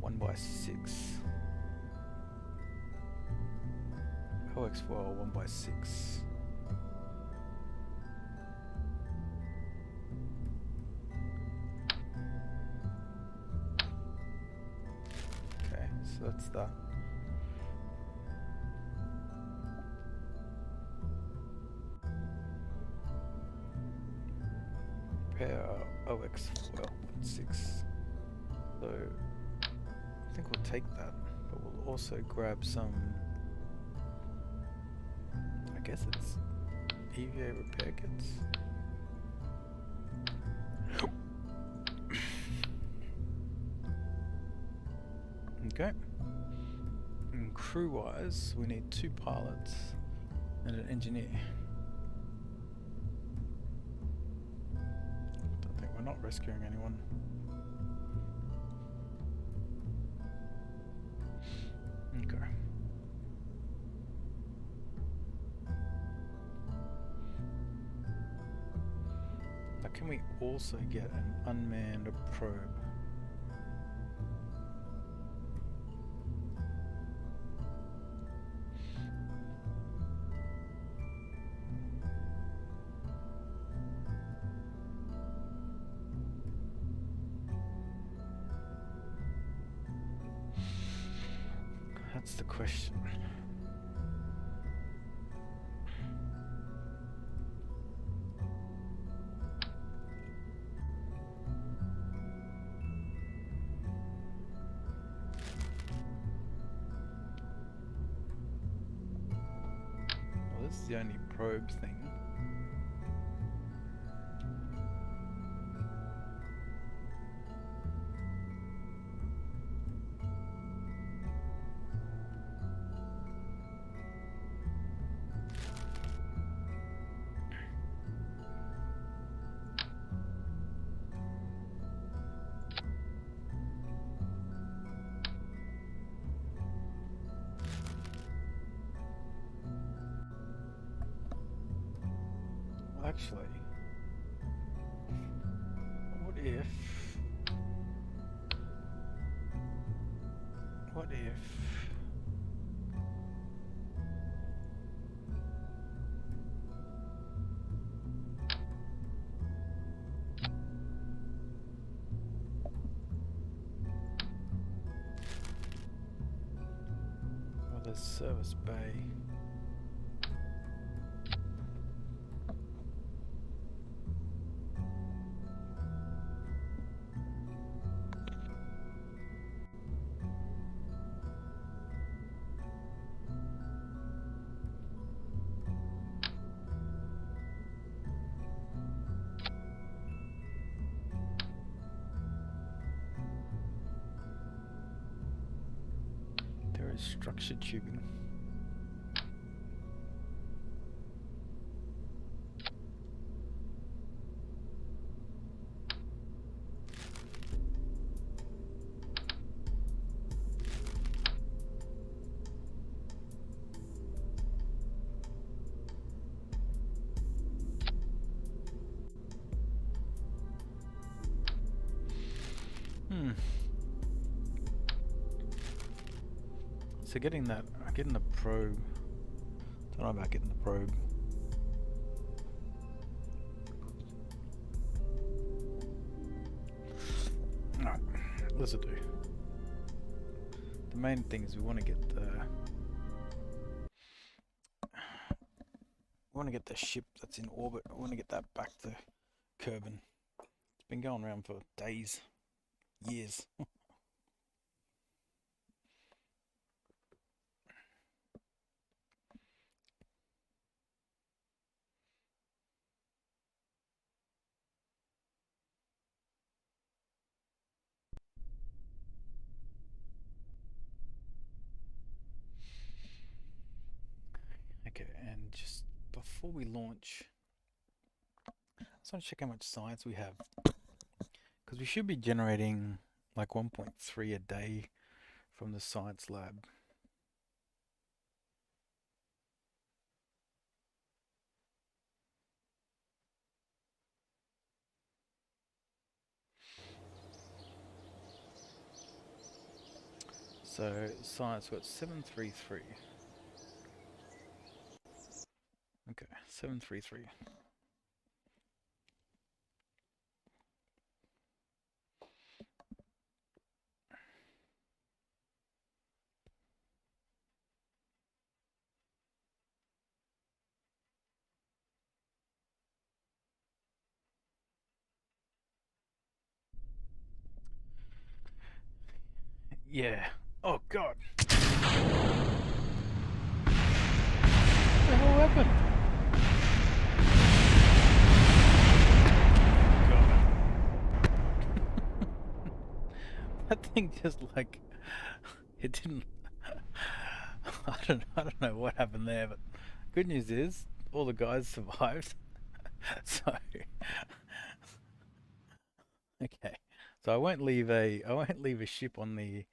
1x6. OX4L 1x6. Okay, so that's that. Repair OX4L 1.6. So I think we'll take that, but we'll also grab some. I guess it's EVA repair kits. Okay. And crew-wise, we need 2 pilots and an engineer. Don't think we're not rescuing anyone. Okay. Now can we also get an unmanned probe? That's the question. Well, this is the only probe thing. Actually, what if well, there's service bay. There is structured tubing. So getting the probe. Don't know about getting the probe. Alright, let's do. The main thing is we want to get the ship that's in orbit. I want to get that back to Kerbin. It's been going around for days, years. Okay, and just before we launch, I just want to check how much science we have, because we should be generating like 1.3 a day from the science lab. So science got 733. Okay, 733. Yeah. Oh god. What the hell happened? That thing just like it didn't. I don't know what happened there, but good news is all the guys survived. So okay, so I won't leave a ship on the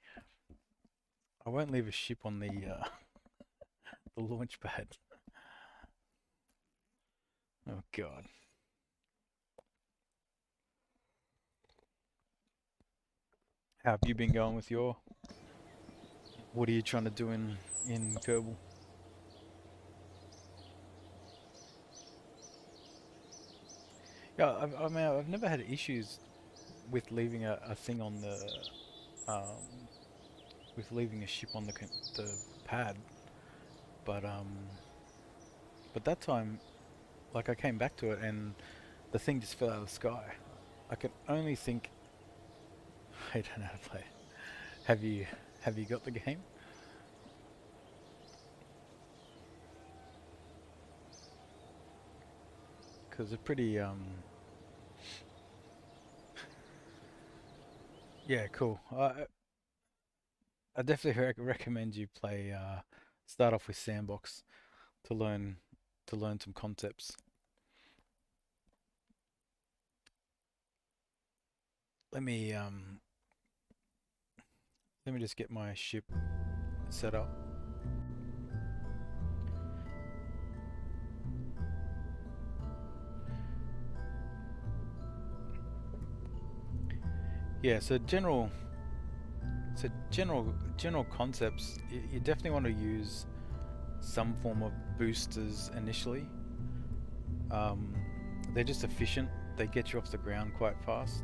the launch pad. Oh god. How have you been going with your? What are you trying to do in Kerbal? Yeah, I mean, I've never had issues with leaving a thing on the um, with leaving a ship on the pad, but that time, like I came back to it and the thing just fell out of the sky. I can only think I don't know how to play. Have you got the game? Because it's pretty yeah, cool. I definitely recommend you play start off with Sandbox to learn some concepts. Let me just get my ship set up. Yeah, so general concepts. You definitely want to use some form of boosters initially. They're just efficient. They get you off the ground quite fast.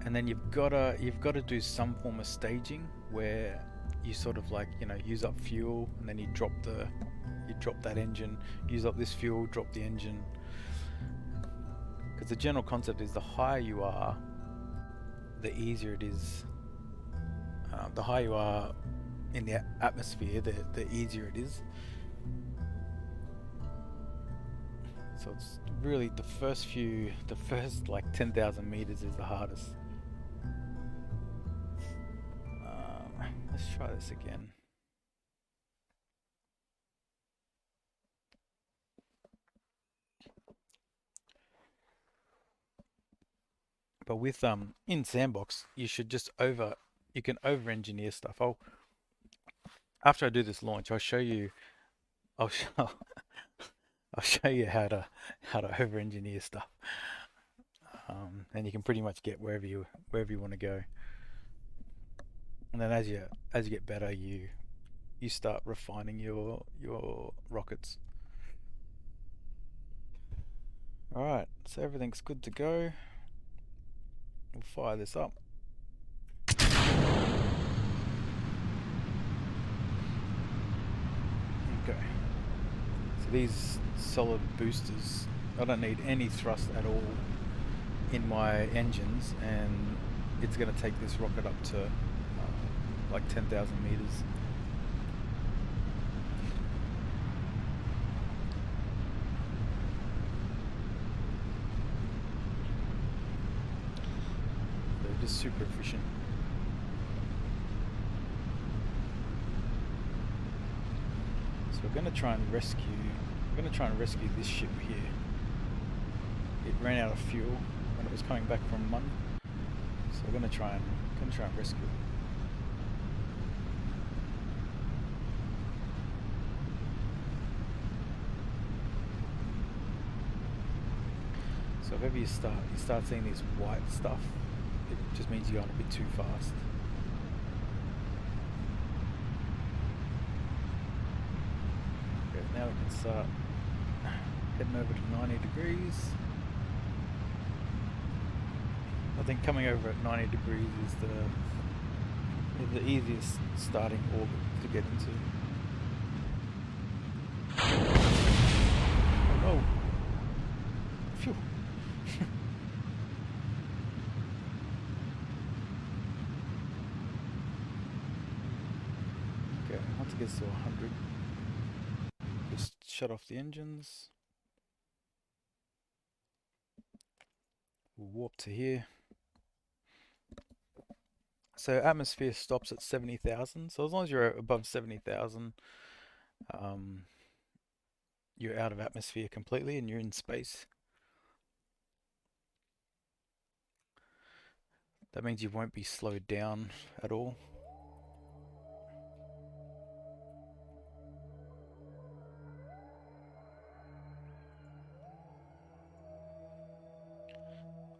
And then you've gotta do some form of staging where you sort of like, you know, use up fuel and then you drop that engine, use up this fuel, drop the engine. Because the general concept is the higher you are, the easier it is. The higher you are in the atmosphere, the easier it is. So it's really the first like 10,000 meters is the hardest. Let's try this again. But with in Sandbox, you can over engineer stuff. After I do this launch, I'll show you I'll show you how to over engineer stuff. And you can pretty much get wherever you want to go. And then as you get better, you start refining your rockets. All right, so everything's good to go. We'll fire this up. Okay. So these solid boosters, I don't need any thrust at all in my engines, and it's going to take this rocket up to like 10,000 meters. They're just super efficient. So we're going to try and rescue this ship here. It ran out of fuel when it was coming back from Mun, so we're going to try and rescue it. So if ever you start seeing this white stuff, it just means you're going a bit too fast. now we can start heading over to 90 degrees. I think coming over at 90 degrees is the easiest starting orbit to get into. Oh no! Phew! Okay, once it gets to 100, just shut off the engines. We'll warp to here. So atmosphere stops at 70,000. So as long as you're above 70,000, you're out of atmosphere completely and you're in space. That means you won't be slowed down at all.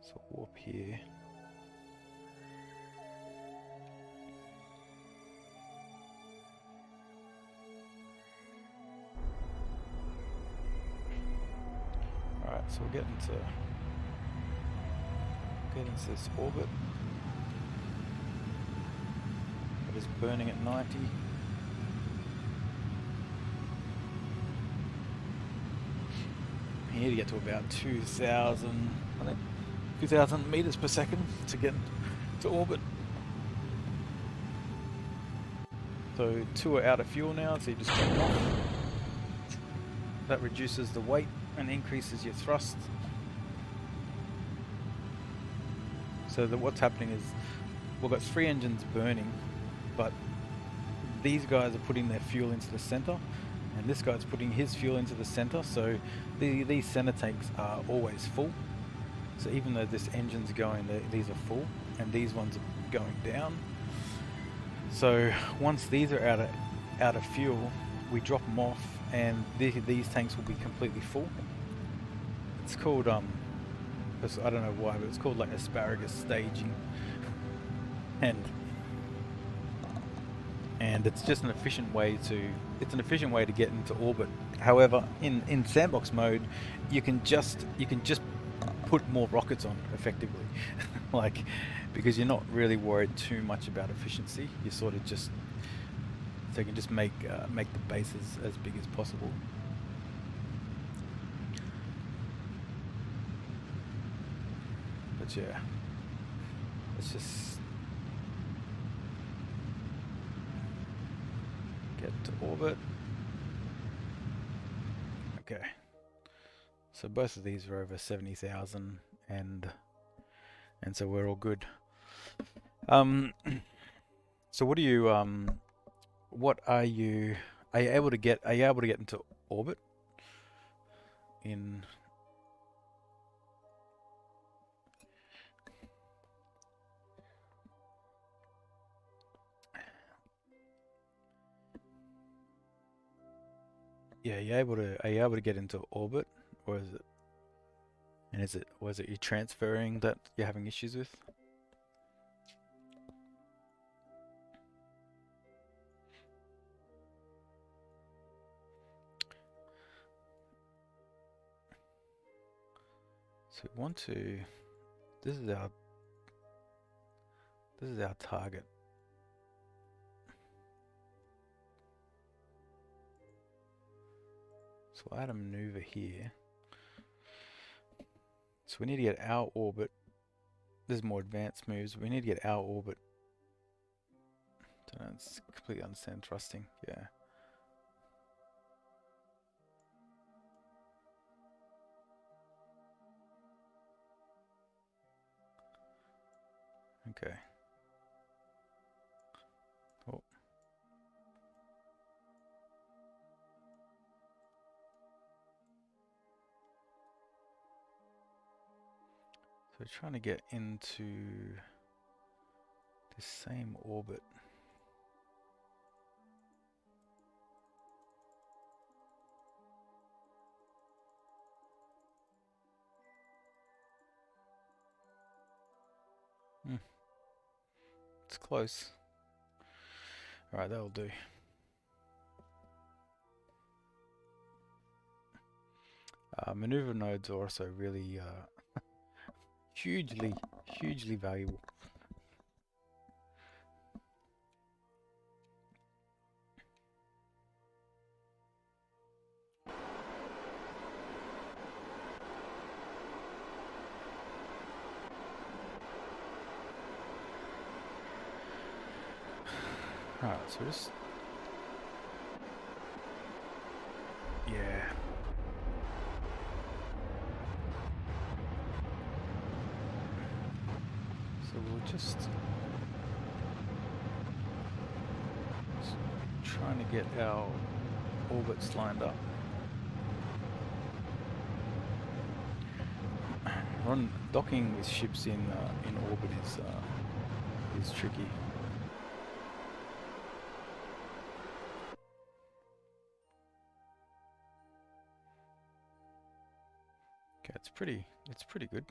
So warp here. Alright, so we'll get into this orbit. It is burning at 90. You need to get to about 2,000, I think, 2,000 meters per second to get to orbit. So 2 are out of fuel now, so you just turn them off. That reduces the weight and increases your thrust. So what's happening is we've got 3 engines burning, but these guys are putting their fuel into the center, and this guy's putting his fuel into the center. So these center tanks are always full. So even though this engine's going, these are full, and these ones are going down. So once these are out of fuel, we drop them off, and these tanks will be completely full. It's called I don't know why, but it's called like asparagus staging, and it's just an efficient way to get into orbit. However, in sandbox mode, you can just put more rockets on effectively, like, because you're not really worried too much about efficiency. You sort of just, so you can just make the bases as big as possible. But yeah, let's just get to orbit. Okay, so both of these are over 70,000, and so we're all good. So what do you are you able to get into orbit in are you able to get into orbit, or is it was it you transferring that you're having issues with? So we want to, this is our target. So we'll add a maneuver here. So we need to get our orbit. There's more advanced moves. We need to get our orbit. Don't know, it's completely understand thrusting. Yeah. Okay. Oh. So we're trying to get into this same orbit. It's close. Alright, that'll do. Maneuver nodes are also really hugely valuable. Alright, so just... yeah. So we'll just trying to get our orbits lined up. Docking with ships in orbit is tricky. Okay, it's pretty good.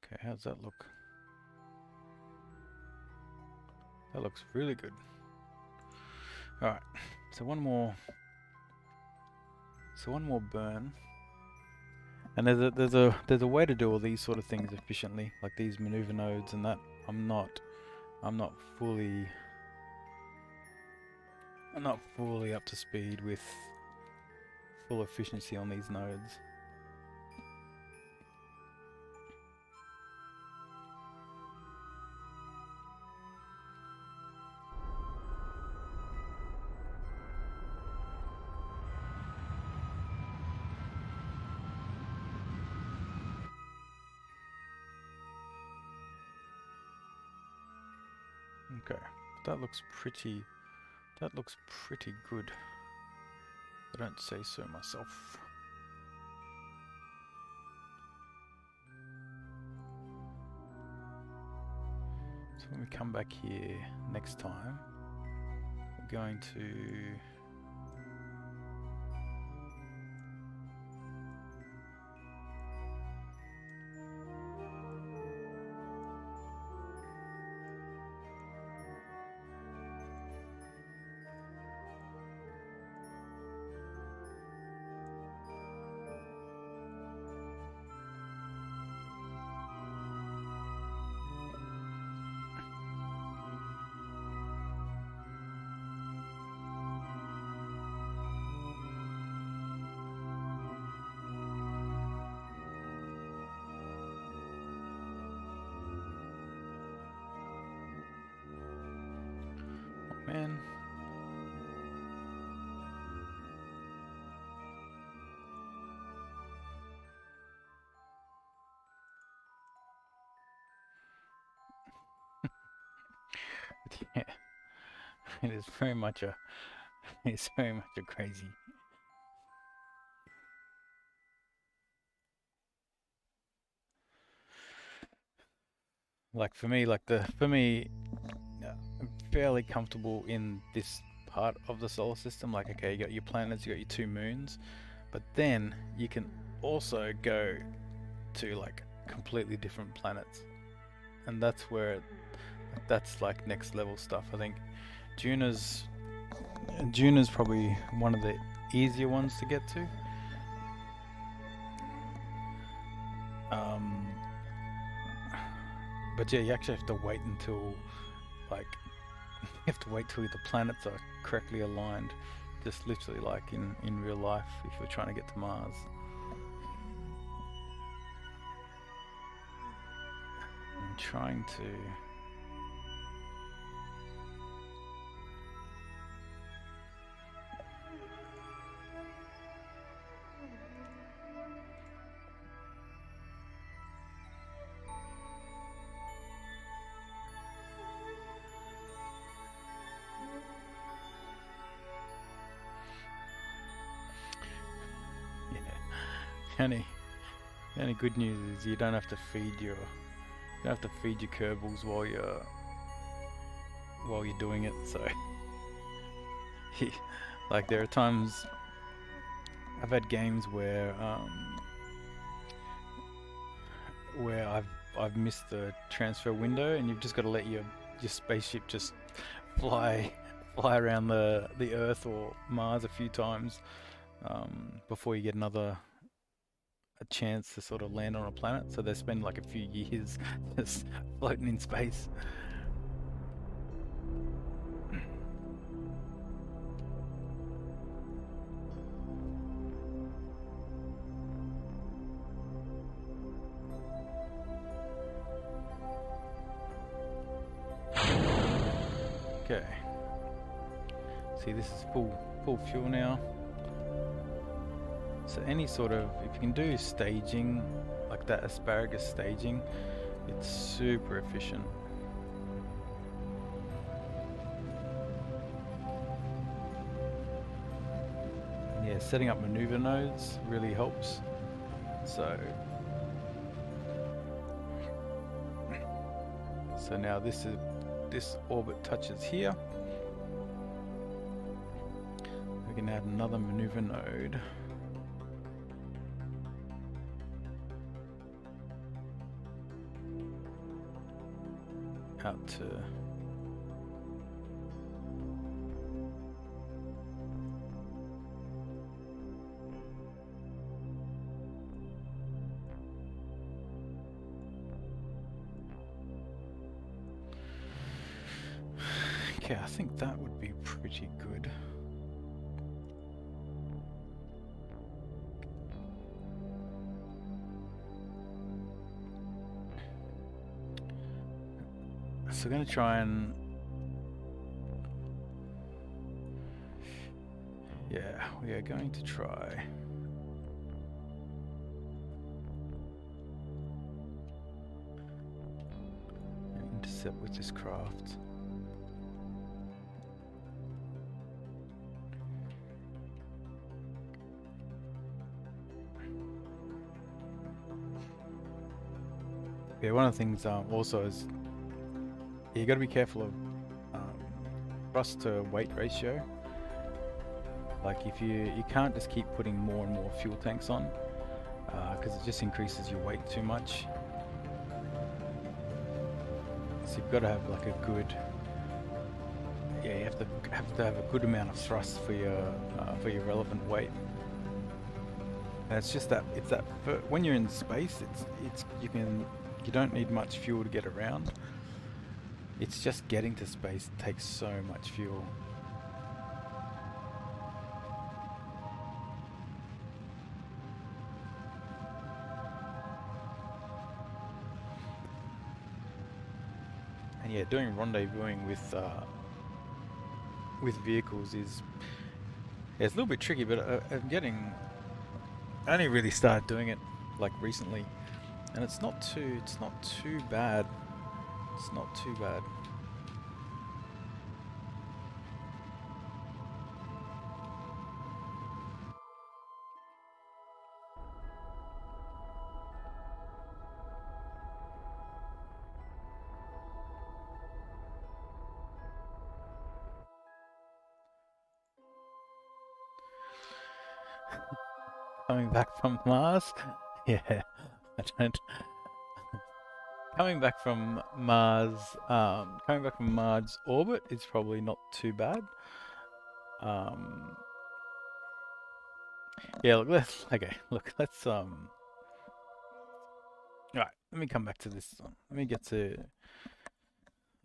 Okay, how's that look? That looks really good. Alright, so one more burn. And there's a way to do all these sort of things efficiently, like these maneuver nodes and that. I'm not fully up to speed with full efficiency on these nodes. Okay, that looks pretty good. I don't say so myself. So when we come back here next time, we're going to man. Yeah, it is very much a crazy. Like for me, I'm fairly comfortable in this part of the solar system. Like, okay, you got your planets, you got your 2 moons, but then you can also go to like completely different planets, and that's like next level stuff. I think Juna's probably one of the easier ones to get to. But yeah, you actually have to wait until like you have to wait till the planets are correctly aligned, just literally like in real life if you're trying to get to Mars. I'm trying to The only good news is you don't have to feed your Kerbals while you're doing it. So Like there are times I've had games where I've missed the transfer window, and you've just got to let your spaceship just fly fly around the Earth or Mars a few times before you get a chance to sort of land on a planet. So they spend like a few years just floating in space. Okay. See, this is full fuel now. So any sort of, if you can do staging, like that asparagus staging, it's super efficient. Yeah, setting up maneuver nodes really helps. So now this orbit touches here. We can add another maneuver node. Out to okay, I think that would be pretty good. So we're going to try and... yeah, we are going to try... and intercept with this craft. Yeah, one of the things also is you got to be careful of thrust to weight ratio. Like if you can't just keep putting more and more fuel tanks on, because it just increases your weight too much. So you've got to have like a good, yeah, you have to have a good amount of thrust for your relevant weight. And it's just that when you're in space, you don't need much fuel to get around. It's just getting to space takes so much fuel. And yeah, doing rendezvousing with vehicles is, yeah, it's a little bit tricky, but I only really started doing it like recently, and it's not too bad. It's not too bad. Coming back from Mars? Yeah, I don't. Coming back from Mars orbit is probably not too bad. Yeah, look, let's Alright, let me come back to this one. I'll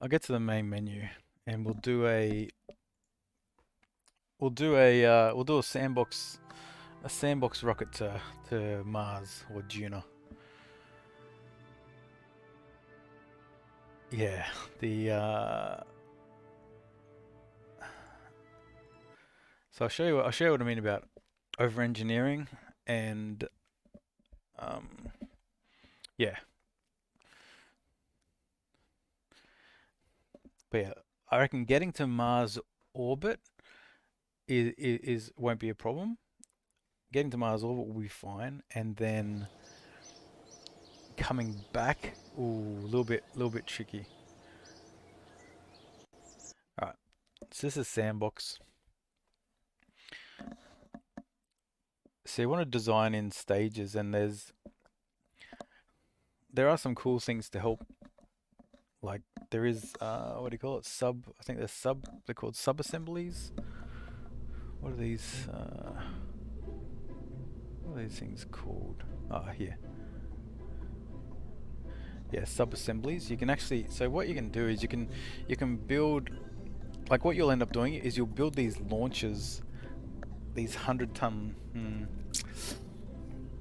get to the main menu, and we'll do a sandbox rocket to Mars or Juno. Yeah, so I'll show you what I mean about over engineering, and yeah. But yeah, I reckon getting to Mars orbit is won't be a problem. Getting to Mars orbit will be fine, and then coming back, ooh, a little bit tricky. All right, so this is sandbox. So you want to design in stages, and there are some cool things to help. Like there is what do you call it? I think they're called sub assemblies. What are these? What are these things called? Ah, here. Yeah, sub assemblies. You can actually. So what you can do is you can build. Like what you'll end up doing is you'll build these launchers, these 100-ton.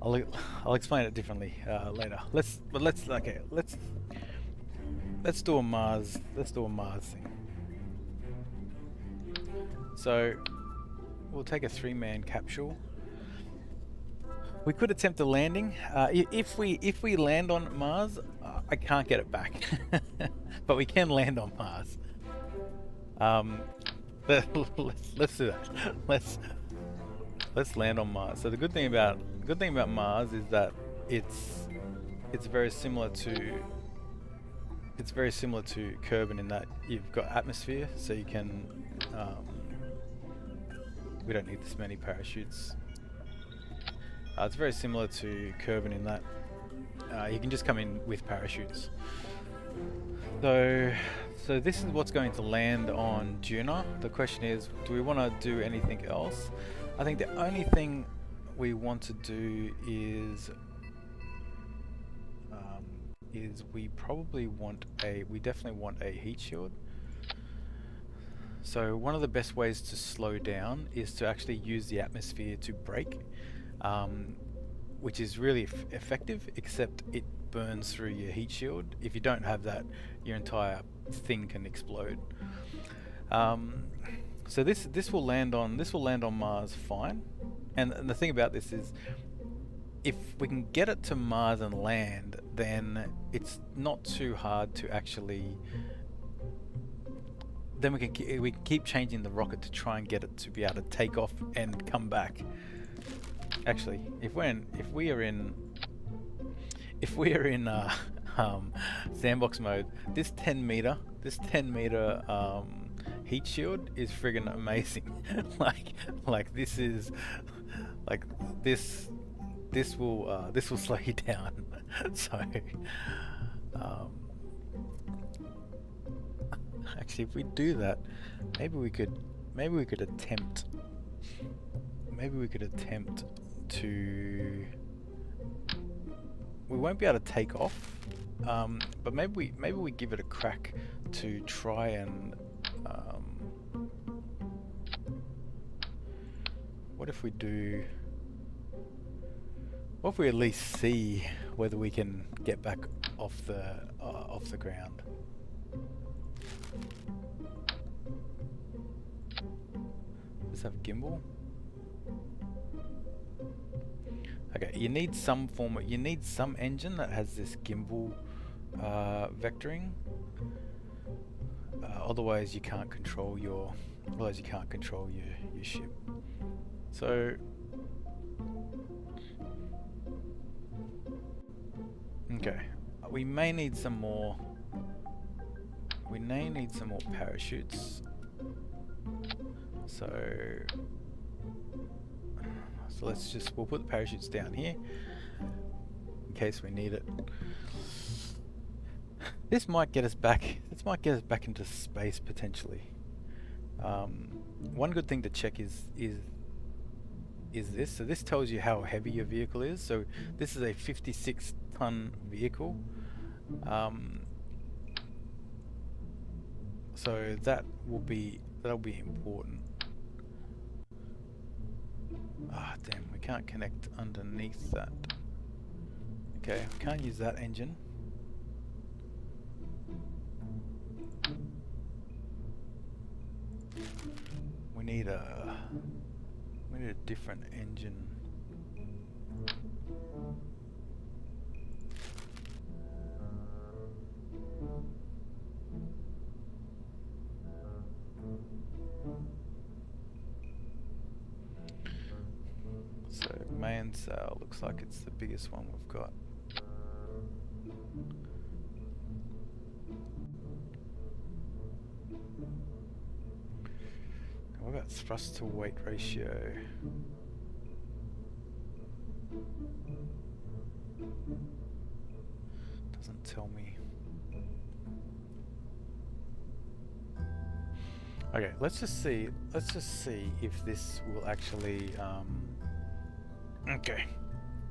I'll explain it differently later. Let's do a Mars. Let's do a Mars thing. So we'll take a 3-man capsule. We could attempt a landing. If we land on Mars, I can't get it back, but we can land on Mars. Let's do that. Let's land on Mars. So the good thing about Mars is that it's very similar to Kerbin in that you've got atmosphere, so you can. We don't need this many parachutes. It's very similar to Kerbin in that you can just come in with parachutes. So this is what's going to land on Juna. The question is, do we want to do anything else? I think the only thing we want to do is we definitely want a heat shield. So one of the best ways to slow down is to actually use the atmosphere to brake, which is really effective, except it burns through your heat shield. If you don't have that, your entire thing can explode. So this will land on Mars fine, and the thing about this is, if we can get it to Mars and land, then it's not too hard to actually. Then we can keep changing the rocket to try and get it to be able to take off and come back. Actually, if we are in sandbox mode, this 10 meter heat shield is friggin' amazing. like this is like this will slow you down. So actually, if we do that, maybe we could attempt to. We won't be able to take off, but maybe we give it a crack to try and. What if we do? What if we at least see whether we can get back off the ground? Does this have gimbal? Okay, you need some engine that has this gimbal vectoring. Otherwise you can't control your ship. So okay, we may need some more parachutes. So we'll put the parachutes down here in case we need it. This might get us back into space potentially. One good thing to check is this. So this tells you how heavy your vehicle is. So this is a 56-ton vehicle. So that'll be important. Ah, damn, we can't connect underneath that. Okay, we can't use that engine. We need a different engine. So main sail looks like it's the biggest one we've got. What about thrust to weight ratio? tell me? Okay, let's just see if this will actually okay.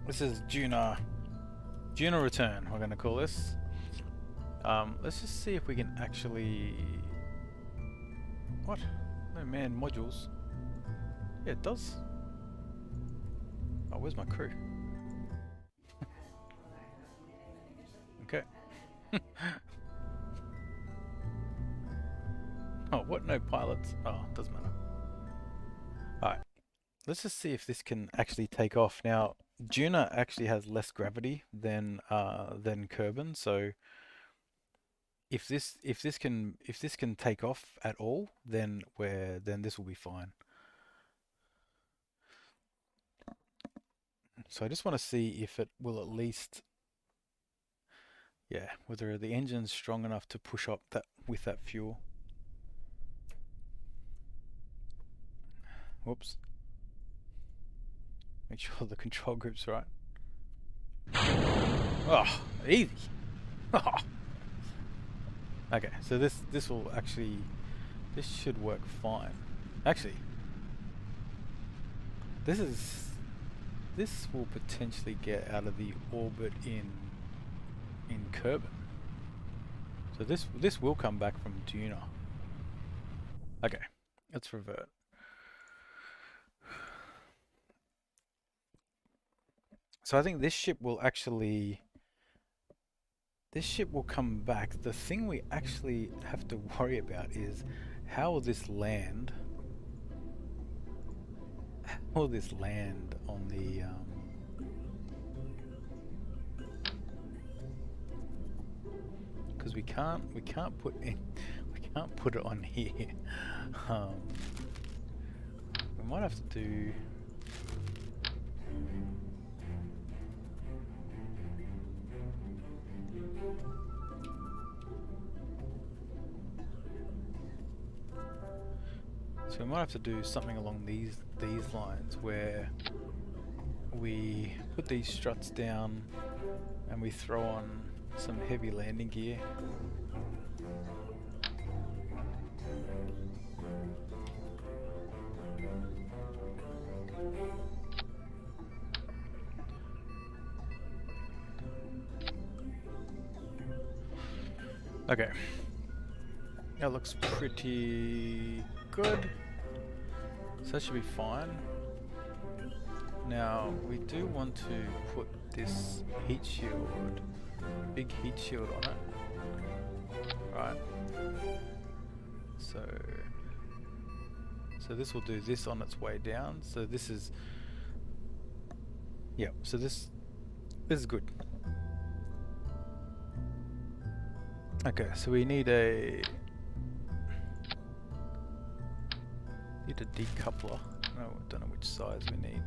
This is Juna return, we're gonna call this. Let's just see if we can actually... What? No man modules. Yeah, it does. Oh, where's my crew? Okay. Oh, what? No pilots? Oh, doesn't matter. Alright. Let's just see if this can actually take off. Now, Juna actually has less gravity than Kerbin, so if this can take off at all, then this will be fine. So I just want to see if it will at least, yeah, whether the engine's strong enough to push up that with that fuel. Whoops. Make sure the control group's right. Oh, easy. Okay, so this will actually, this should work fine. Actually, this will potentially get out of the orbit in Kerbin. So this will come back from Juna. Okay, let's revert. So I think this ship will actually, this ship will come back. The thing we actually have to worry about is how will this land? How will this land on the because we can't put it on here. We might have to do. So we might have to do something along these lines where we put these struts down and we throw on some heavy landing gear. Okay, that looks pretty good. So that should be fine. Now we do want to put this heat shield, big heat shield on it. Right. So this will do this on its way down. So this is, yeah, so this is good. Okay, so we need a decoupler. No, I don't know which size we need.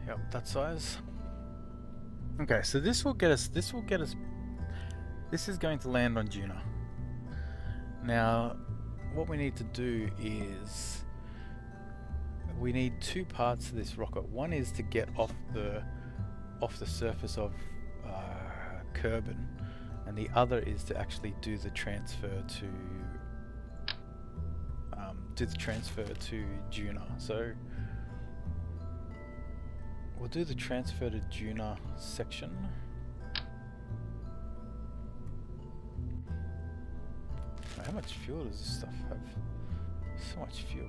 Yep, that size. Okay, so this will get us. This is going to land on Juna. Now, what we need to do is we need two parts to this rocket. One is to get off the surface of Kerbin, and the other is to actually do the transfer to Juna. So we'll do the transfer to Juna section. How much fuel does this stuff have? So much fuel.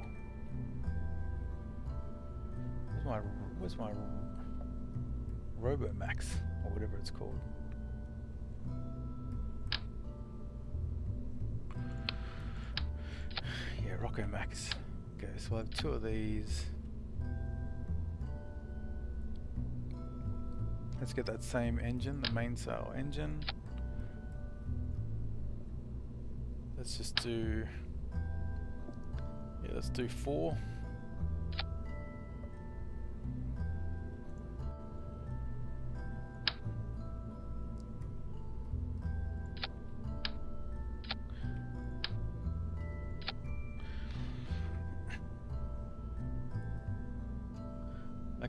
Where's my Robomax, or whatever it's called? Yeah, Rockomax. Okay, so we'll have two of these. Let's get that same engine, the mainsail engine. Let's just do, yeah, let's do 4.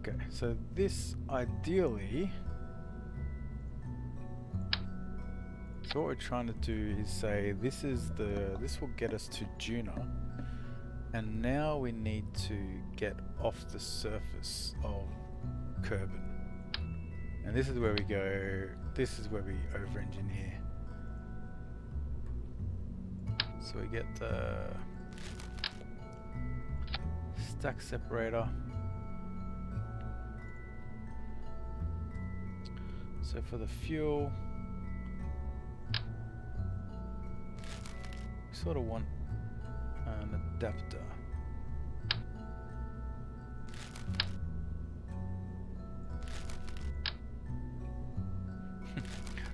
Okay, so this ideally, so what we're trying to do is say this will get us to Juna, and now we need to get off the surface of Kerbin. And this is where we go, this is where we over-engineer. So we get the stack separator. So for the fuel, we sort of want an adapter.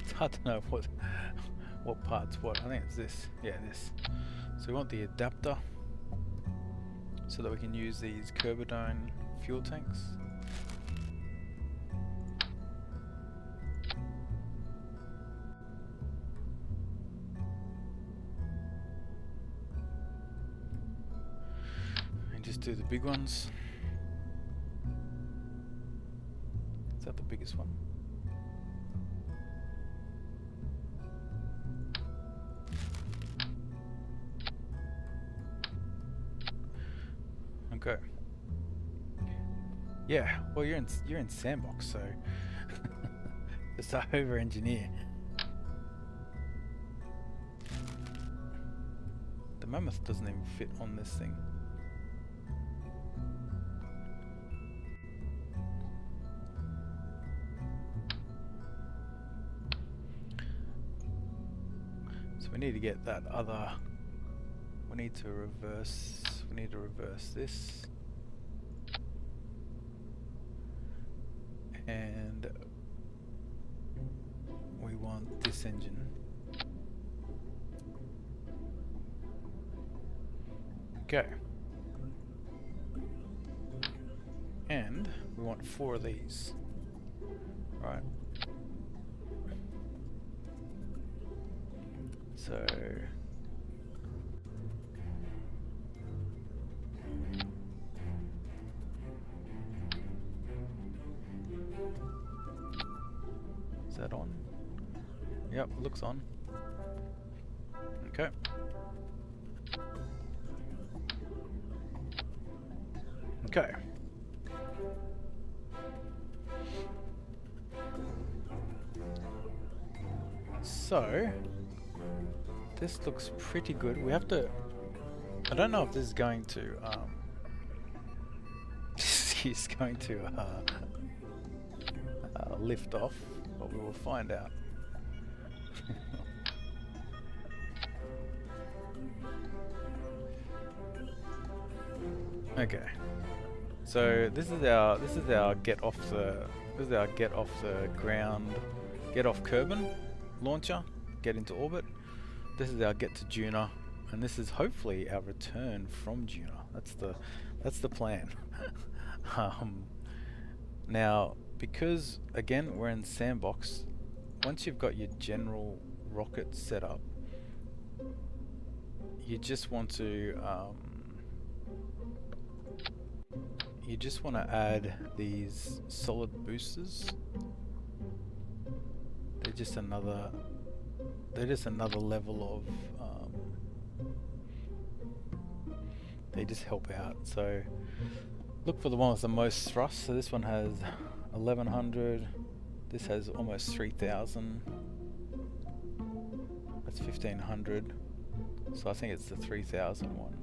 It's hard to know what part's what. I think it's this. Yeah, this. So we want the adapter so that we can use these Kerbidone fuel tanks. And just do the big ones. Is that the biggest one? Okay. Yeah, well you're in sandbox, so just over engineer. The mammoth doesn't even fit on this thing. So we need to get that other. We need to reverse this. And we want this engine. Okay. And we want 4 of these. Right. So is that on? Yep, looks on. Okay. Okay. So this looks pretty good. We have to. I don't know if this is going to. This is going to lift off, but we will find out. Okay. So this is our get off the ground, get off Kerbin launcher, get into orbit. This is our get to Juna, and this is hopefully our return from Juna. That's the plan. Now, because again we're in sandbox, once you've got your general rocket set up, you just want to add these solid boosters. They're just another level of they just help out. So look for the one with the most thrust. So this one has 1100, this has almost 3000, that's 1500, so I think it's the 3000 one.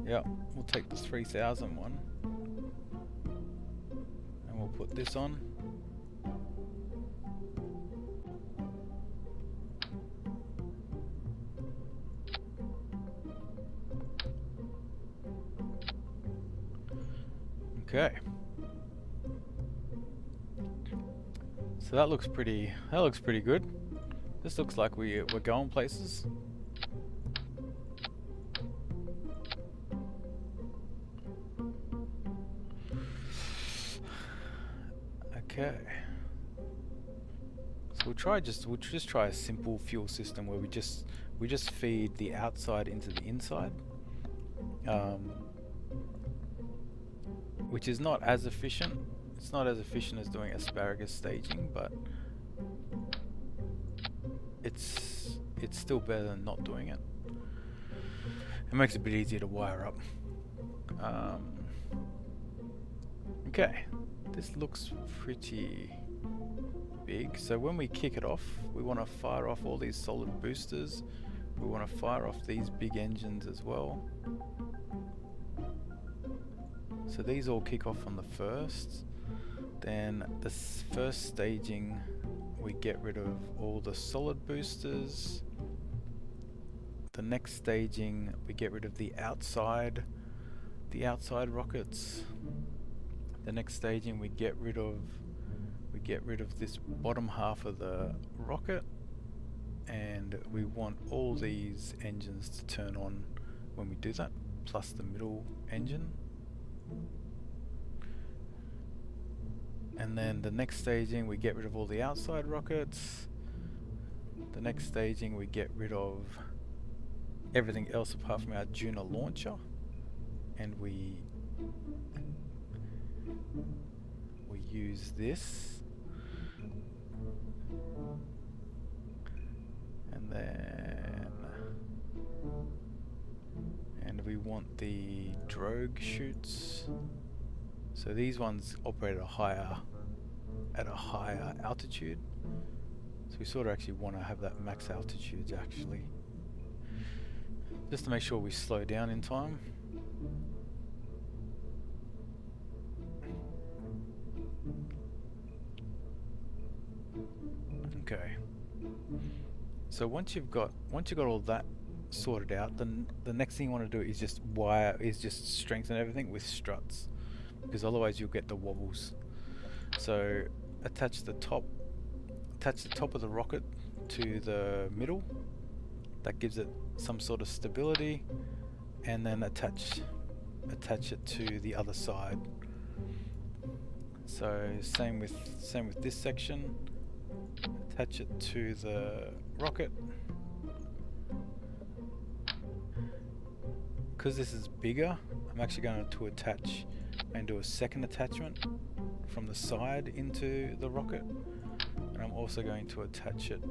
Yep, we'll take the 3000 one and we'll put this on. Okay. So that looks pretty good. This looks like we're going places. Okay. So we'll just try a simple fuel system where we just feed the outside into the inside. which is not as efficient. It's not as efficient as doing asparagus staging, but it's still better than not doing it. It makes it a bit easier to wire up. Okay, this looks pretty big. So when we kick it off, we want to fire off all these solid boosters. We want to fire off these big engines as well. So these all kick off on the first. Then the first staging, we get rid of all the solid boosters. The next staging, we get rid of the outside rockets. The next staging, we get rid of this bottom half of the rocket, and we want all these engines to turn on when we do that, plus the middle engine. And then the next staging, we get rid of all the outside rockets. The next staging, we get rid of everything else apart from our Juno launcher, and we use this, and we want the drogue chutes. So these ones operate at a higher altitude. So we sort of actually want to have that max altitude actually, just to make sure we slow down in time. Okay. So once you've got all that sorted out, then the next thing you want to do is just strengthen everything with struts, because otherwise you'll get the wobbles. So attach the top of the rocket to the middle. That gives it some sort of stability, and then attach it to the other side. So same with this section. Attach it to the rocket. Because this is bigger, I'm actually going to attach and do a second attachment from the side into the rocket, and I'm also going to attach it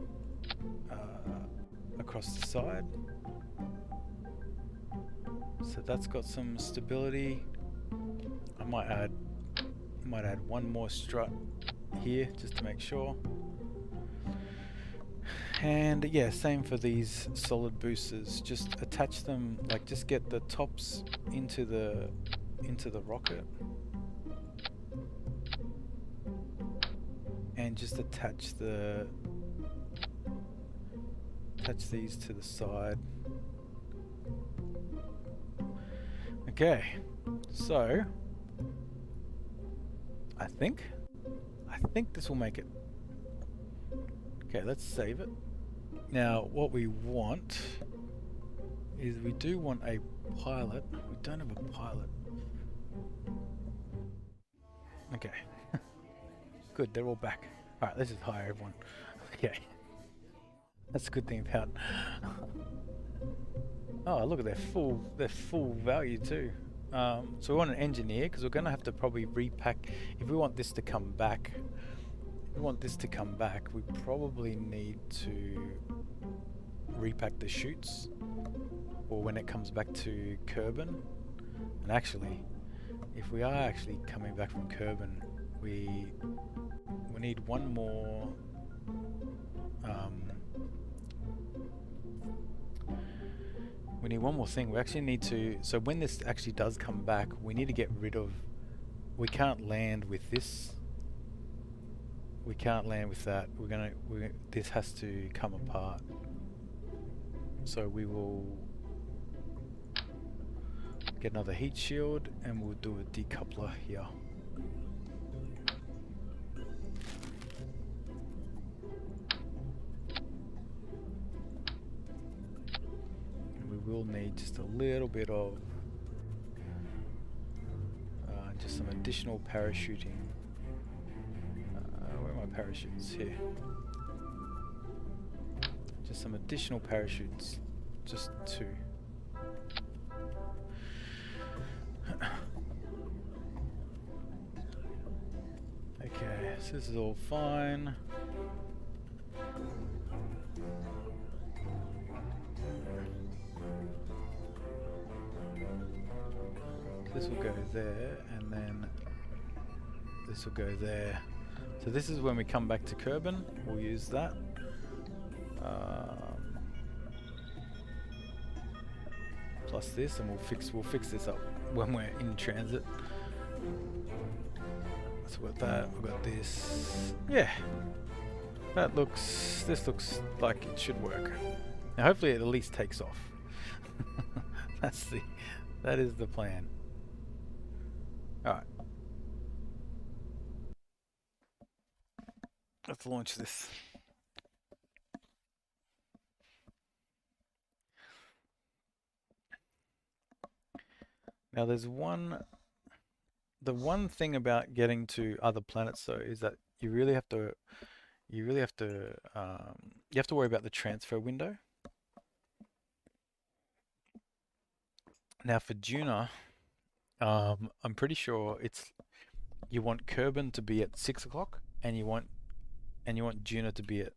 across the side. So that's got some stability. I might add one more strut here just to make sure. And yeah, same for these solid boosters. Just attach them, like just get the tops into the rocket, and just attach these to the side. Okay, so I think this will make it. Okay, let's save it. Now what we want is we do want a pilot. We don't have a pilot. Okay. Good, they're all back. Alright, let's just hire everyone. Okay. That's a good thing about oh, look at their full value too. So we want an engineer, because we're gonna have to probably repack if we want this to come back. We probably need to repack the chutes, or when it comes back to Kerbin. And actually, if we are actually coming back from Kerbin, we need one more thing. We actually need to, so when this actually does come back, we need to get rid of, we can't land with this. We can't land with that. This has to come apart. So we will get another heat shield, and we'll do a decoupler here. And we will need just a little bit of just some additional parachuting. Where are my parachutes? Here. Just some additional parachutes. Just 2. so this is all fine. This will go there, and then this will go there. So this is when we come back to Kerbin, we'll use that. Plus this, and we'll fix this up when we're in transit. So we've got that, we've got this. Yeah. This looks like it should work. Now hopefully it at least takes off. That is the plan. Alright. Let's launch this. Now there's the one thing about getting to other planets though is that you have to worry about the transfer window. Now for Juna, I'm pretty sure you want Kerbin to be at 6 o'clock, and you want Juna to be at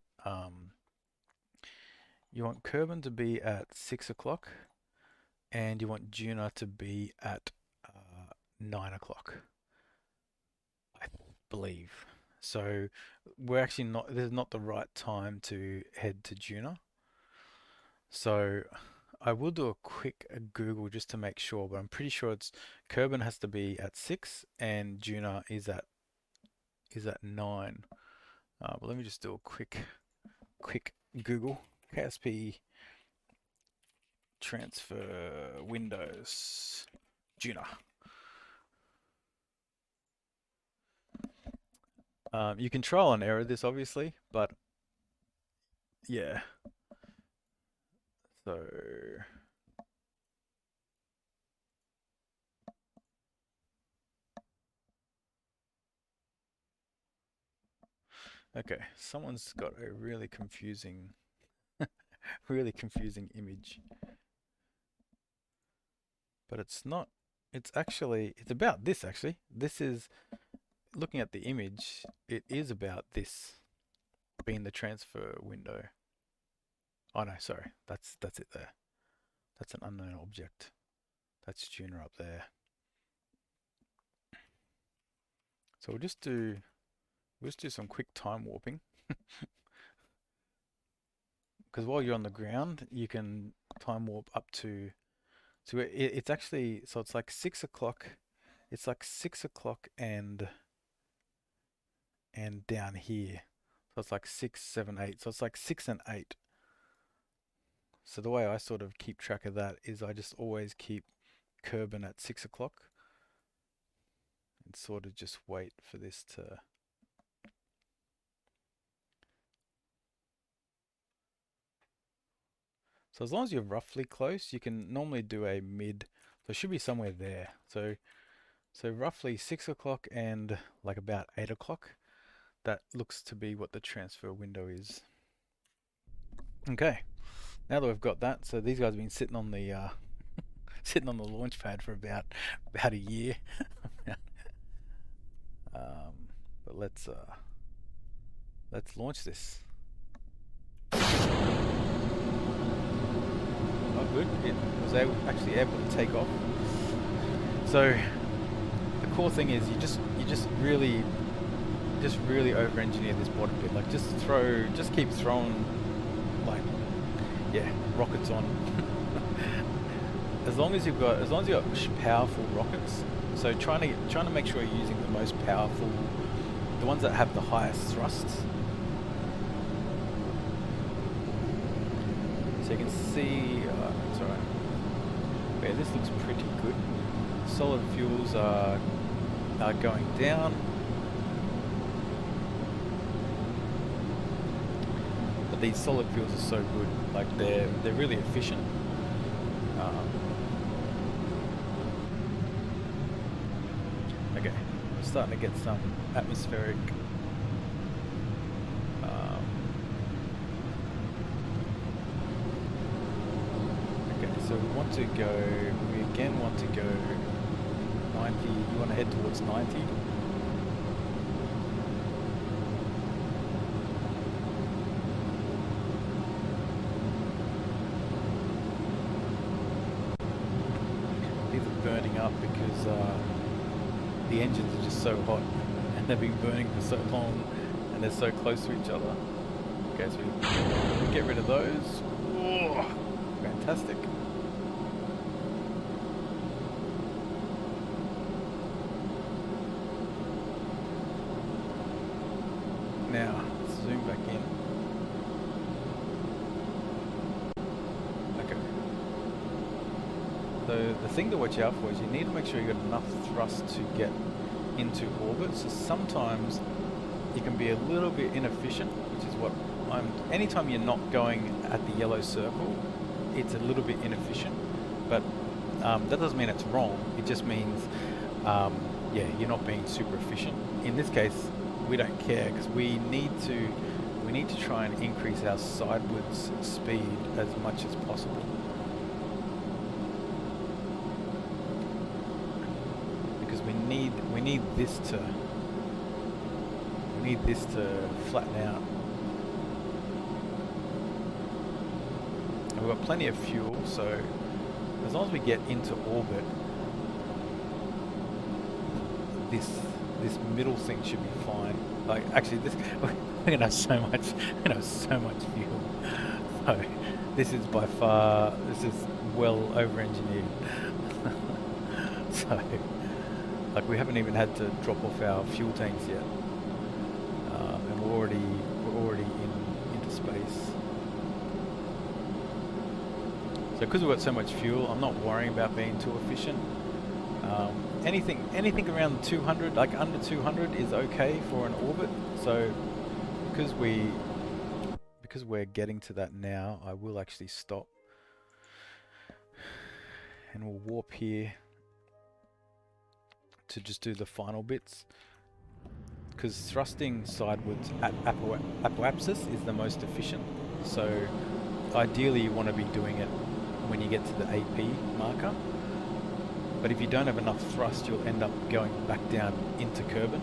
you want Kerbin to be at 6 o'clock, and you want Juna to be at 9 o'clock, I believe. So we're actually not. This is not the right time to head to Juna. So I will do a quick Google just to make sure, but I'm pretty sure it's Kerbin has to be at 6 and Juna is at 9. But let me just do a quick Google. KSP transfer windows Juna. You can trial and error this obviously, but yeah. So okay, someone's got a really confusing image. But it's not, it's about this actually. This is, looking at the image, it is about this being the transfer window. Oh no, sorry, that's it there. That's an unknown object. That's Juna up there. So we'll just do some quick time warping. Because while you're on the ground, you can time warp up to, so it's actually, so it's like 6 o'clock. It's like 6 o'clock and down here. So it's like 6, 7, 8. So it's like 6 and 8. So the way I sort of keep track of that is I just always keep Kerbin at 6 o'clock and sort of just wait for this to... So as long as you're roughly close, you can normally do a mid, so it should be somewhere there. So roughly 6 o'clock and like about 8 o'clock. That looks to be what the transfer window is. Okay, now that we've got that, so these guys have been sitting on the launch pad for about a year. But let's launch this. Oh, good! It was actually able to take off. So the cool thing is you just really over-engineer this bottom bit. Like just keep throwing, like, yeah, rockets on. as long as you've got powerful rockets. So trying to make sure you're using the most powerful, the ones that have the highest thrusts. So you can see, it's alright. Yeah, this looks pretty good. Solid fuels are going down. But these solid fuels are so good, like they're really efficient. Okay, we're starting to get some atmospheric okay, so we again want to go 90, you want to head towards 90. because the engines are just so hot and they've been burning for so long and they're so close to each other. Okay, so we get rid of those. Whoa, fantastic. Now, zoom back in. Okay. So the thing to watch out for is you need to make sure you've got enough thrust to get into orbit. So sometimes you can be a little bit inefficient, which is what anytime you're not going at the yellow circle, it's a little bit inefficient. But that doesn't mean it's wrong. It just means, yeah, you're not being super efficient. In this case, we don't care because we need to try and increase our sidewards speed as much as possible. Because we need this to flatten out. And we've got plenty of fuel, so as long as we get into orbit, this middle thing should be fine. Like actually, we're gonna have so much fuel. So this is by far well over-engineered. So like we haven't even had to drop off our fuel tanks yet, and we're already into space. So because we've got so much fuel, I'm not worrying about being too efficient. Anything around 200, like under 200, is okay for an orbit. So because we're getting to that now, I will actually stop and we'll warp here to just do the final bits. Because thrusting sidewards at apoapsis is the most efficient. So ideally you want to be doing it when you get to the AP marker. But if you don't have enough thrust, you'll end up going back down into Kerbin.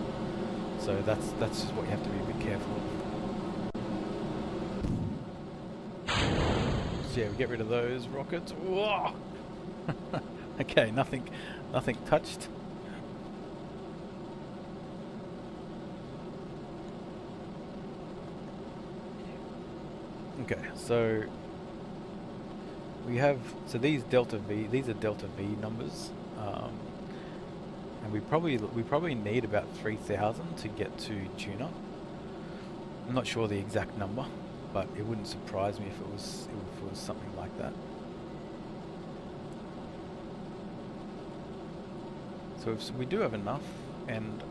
So that's just what you have to be a bit careful of. So yeah, we get rid of those rockets. Whoa! Okay, nothing touched. Okay, so we have these delta V. These are delta V numbers. And we probably need about 3,000 to get to Juno. I'm not sure the exact number, but it wouldn't surprise me if it was something like that. So we do have enough, and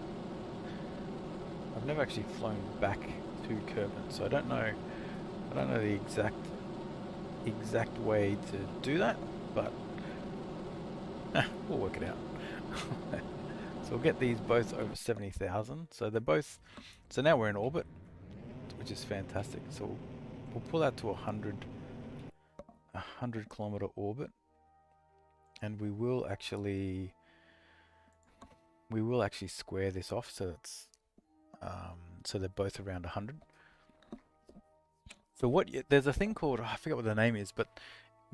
I've never actually flown back to Kerbin, so I don't know the exact way to do that, but we'll work it out. So we'll get these both over 70,000. So they're both. So now we're in orbit, which is fantastic. So we'll pull out to a 100 kilometer orbit, and we will actually square this off. So it's so they're both around 100. So there's a thing called, I forget what the name is, but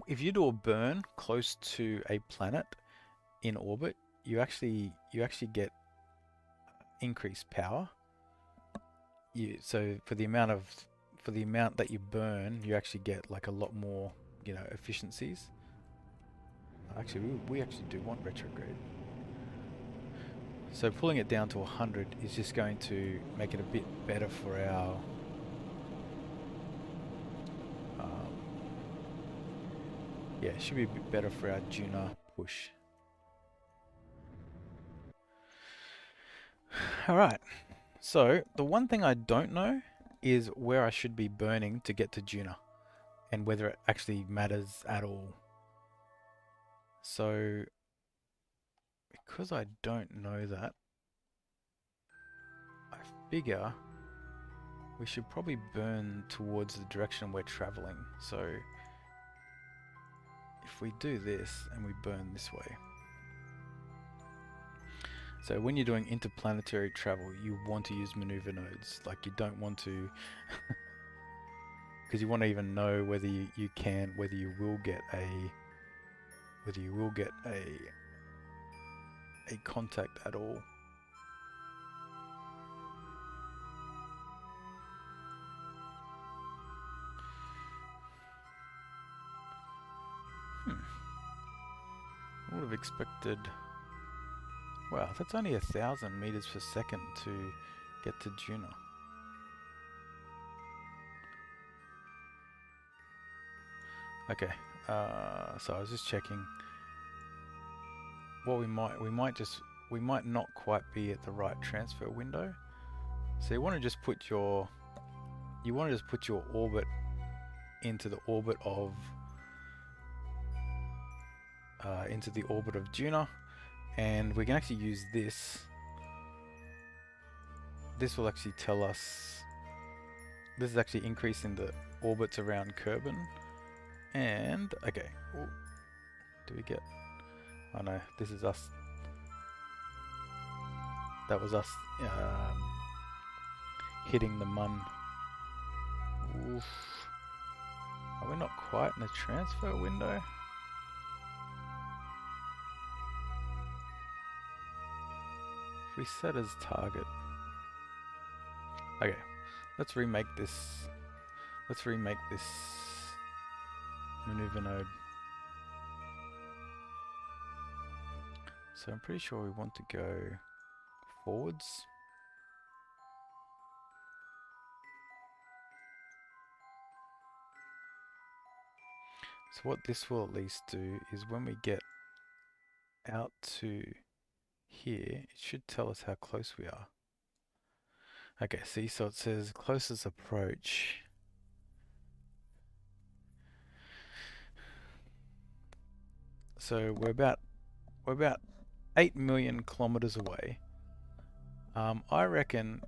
if you do a burn close to a planet in orbit, you actually get increased power. So for the amount that you burn, you actually get like a lot more, efficiencies. Actually, we actually do want retrograde. So pulling it down to 100 is just going to make it a bit better for our yeah, it should be a bit better for our Juno push. Alright, so the one thing I don't know is where I should be burning to get to Juno, and whether it actually matters at all. So, because I don't know that, I figure we should probably burn towards the direction we're traveling. So, if we do this and we burn this way. So when you're doing interplanetary travel, you want to use maneuver nodes. Like you don't want to, because you want to even know whether you will get a a contact at all. I would have expected... Wow, that's only 1,000 meters per second to get to Juno. Okay, so I was just checking. Well, we might not quite be at the right transfer window. So you want to just put your orbit into the orbit of Juno, and we can actually use this. This will actually tell us. This is actually increasing the orbits around Kerbin. And, okay, ooh, do we get, oh no, this is us, that was us hitting the mun. Oof. Are we not quite in the transfer window? If we set as target, okay, let's remake this maneuver node. So I'm pretty sure we want to go forwards. So what this will at least do is when we get out to here, it should tell us how close we are. Okay, see, so it says closest approach. So we're about 8 million kilometers away. I reckon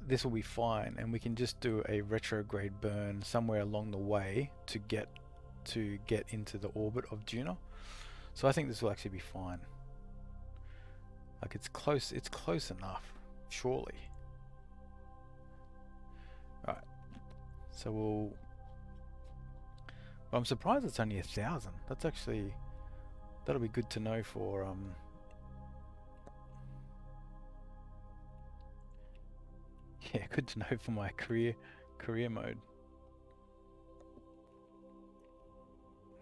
this will be fine, and we can just do a retrograde burn somewhere along the way to get into the orbit of Juno. So I think this will actually be fine. Like it's close enough, surely. Alright. So well, I'm surprised it's only 1,000. That's actually, that'll be good to know for yeah, good to know for my career mode.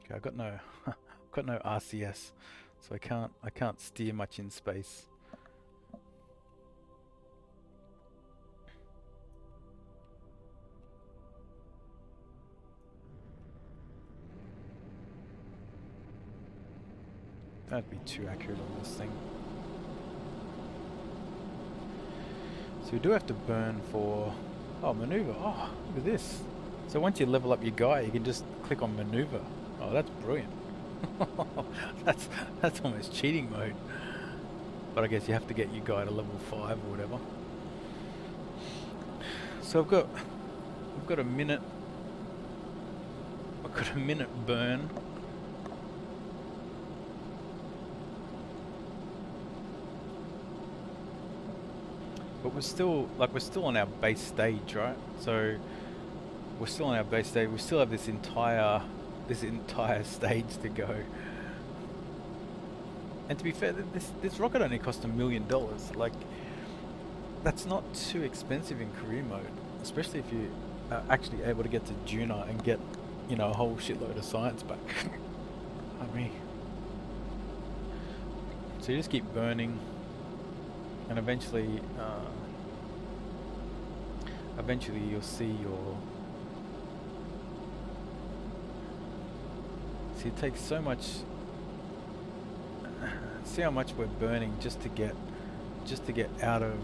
Okay, I've got no got no RCS, so I can't steer much in space. That'd be too accurate on this thing. So we do have to burn for... Oh, maneuver. Oh, look at this. So once you level up your guy, you can just click on maneuver. Oh, that's brilliant. that's almost cheating mode. But I guess you have to get your guy to level 5 or whatever. So I've got a minute. I've got a minute burn. But we're still on our base stage, right? So we're still on our base stage. We still have this entire stage to go. And to be fair, this rocket only cost $1 million. Like, that's not too expensive in career mode, especially if you are actually able to get to Juno and get, you know, a whole shitload of science back. I mean, so you just keep burning. And eventually you'll see your... See, it takes so much... See how much we're burning just to get out of,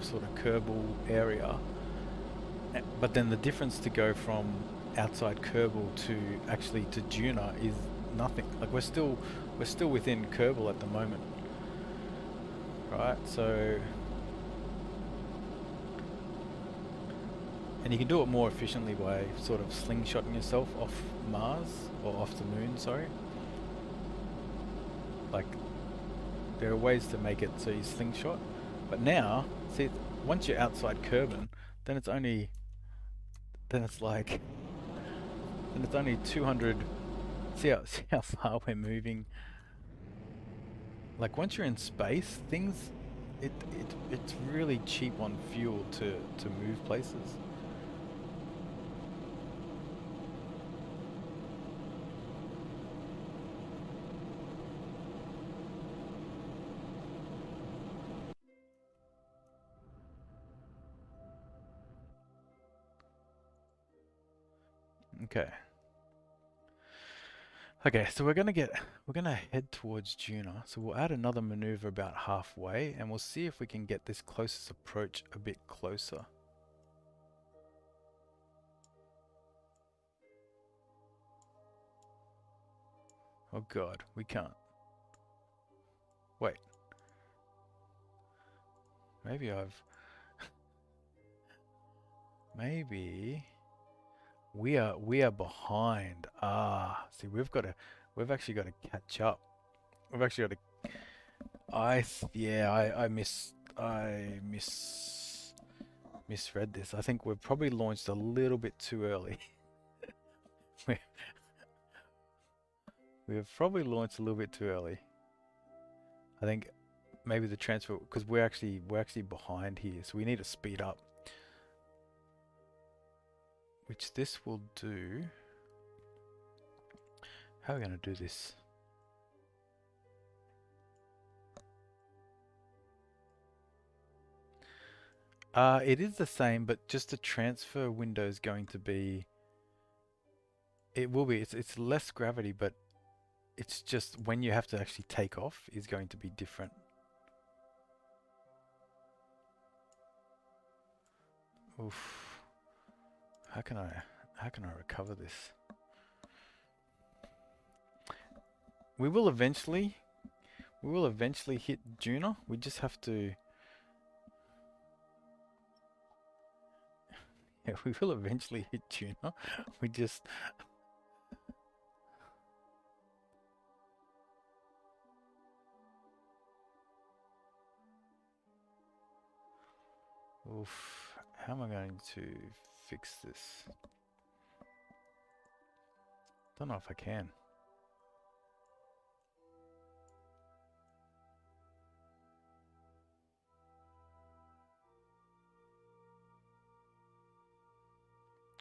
sort of Kerbal area. But then the difference to go from outside Kerbal to actually to Juno is nothing. Like we're still within Kerbal at the moment. Right, so, and you can do it more efficiently by sort of slingshotting yourself off Mars, or off the moon, sorry. Like, there are ways to make it so you slingshot, but now, see, once you're outside Kerbin, then it's only 200, see how far we're moving. Like once you're in space, things, it's really cheap on fuel to move places. Okay. Okay, so we're gonna head towards Juna. So we'll add another maneuver about halfway, and we'll see if we can get this closest approach a bit closer. Oh God, we can't. Wait, maybe maybe we are behind. Ah, see, we've actually got to catch up. We've actually got to. Yeah, I misread this. I think we've probably launched a little bit too early. We've probably launched a little bit too early. I think maybe the transfer, because we're actually behind here, so we need to speed up. Which this will do. How are we going to do this? It is the same, but just the transfer window is going to be. It will be. It's less gravity, but it's just when you have to actually take off is going to be different. Oof. How can I recover this? We will eventually hit Juna. We just have to. Yeah, we will eventually hit Juna. We just. Oof. How am I going to fix this? Don't know if I can.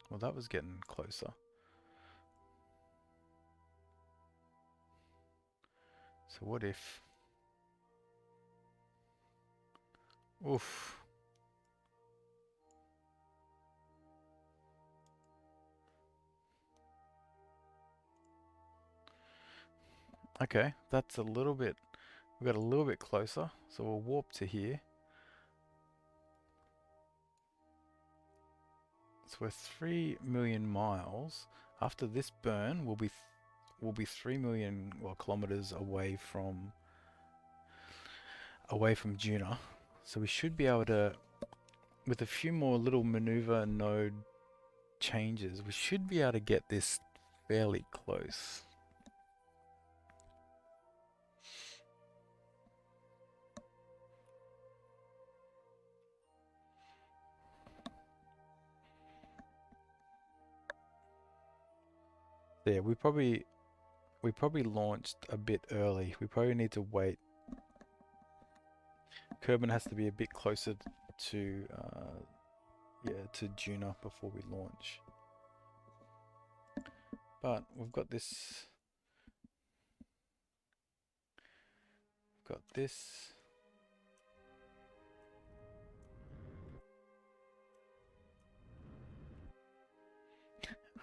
Well, that was getting closer. So what if... Oof. Okay, that's a little bit... We got a little bit closer. So we'll warp to here. So we're 3 million miles. After this burn, we'll be 3 million kilometers away from Juna. So we should be able to, with a few more little maneuver node changes, we should be able to get this fairly close. Yeah, we probably launched a bit early. We probably need to wait. Kerbin has to be a bit closer to to Juna before we launch. But we've got this. Got this.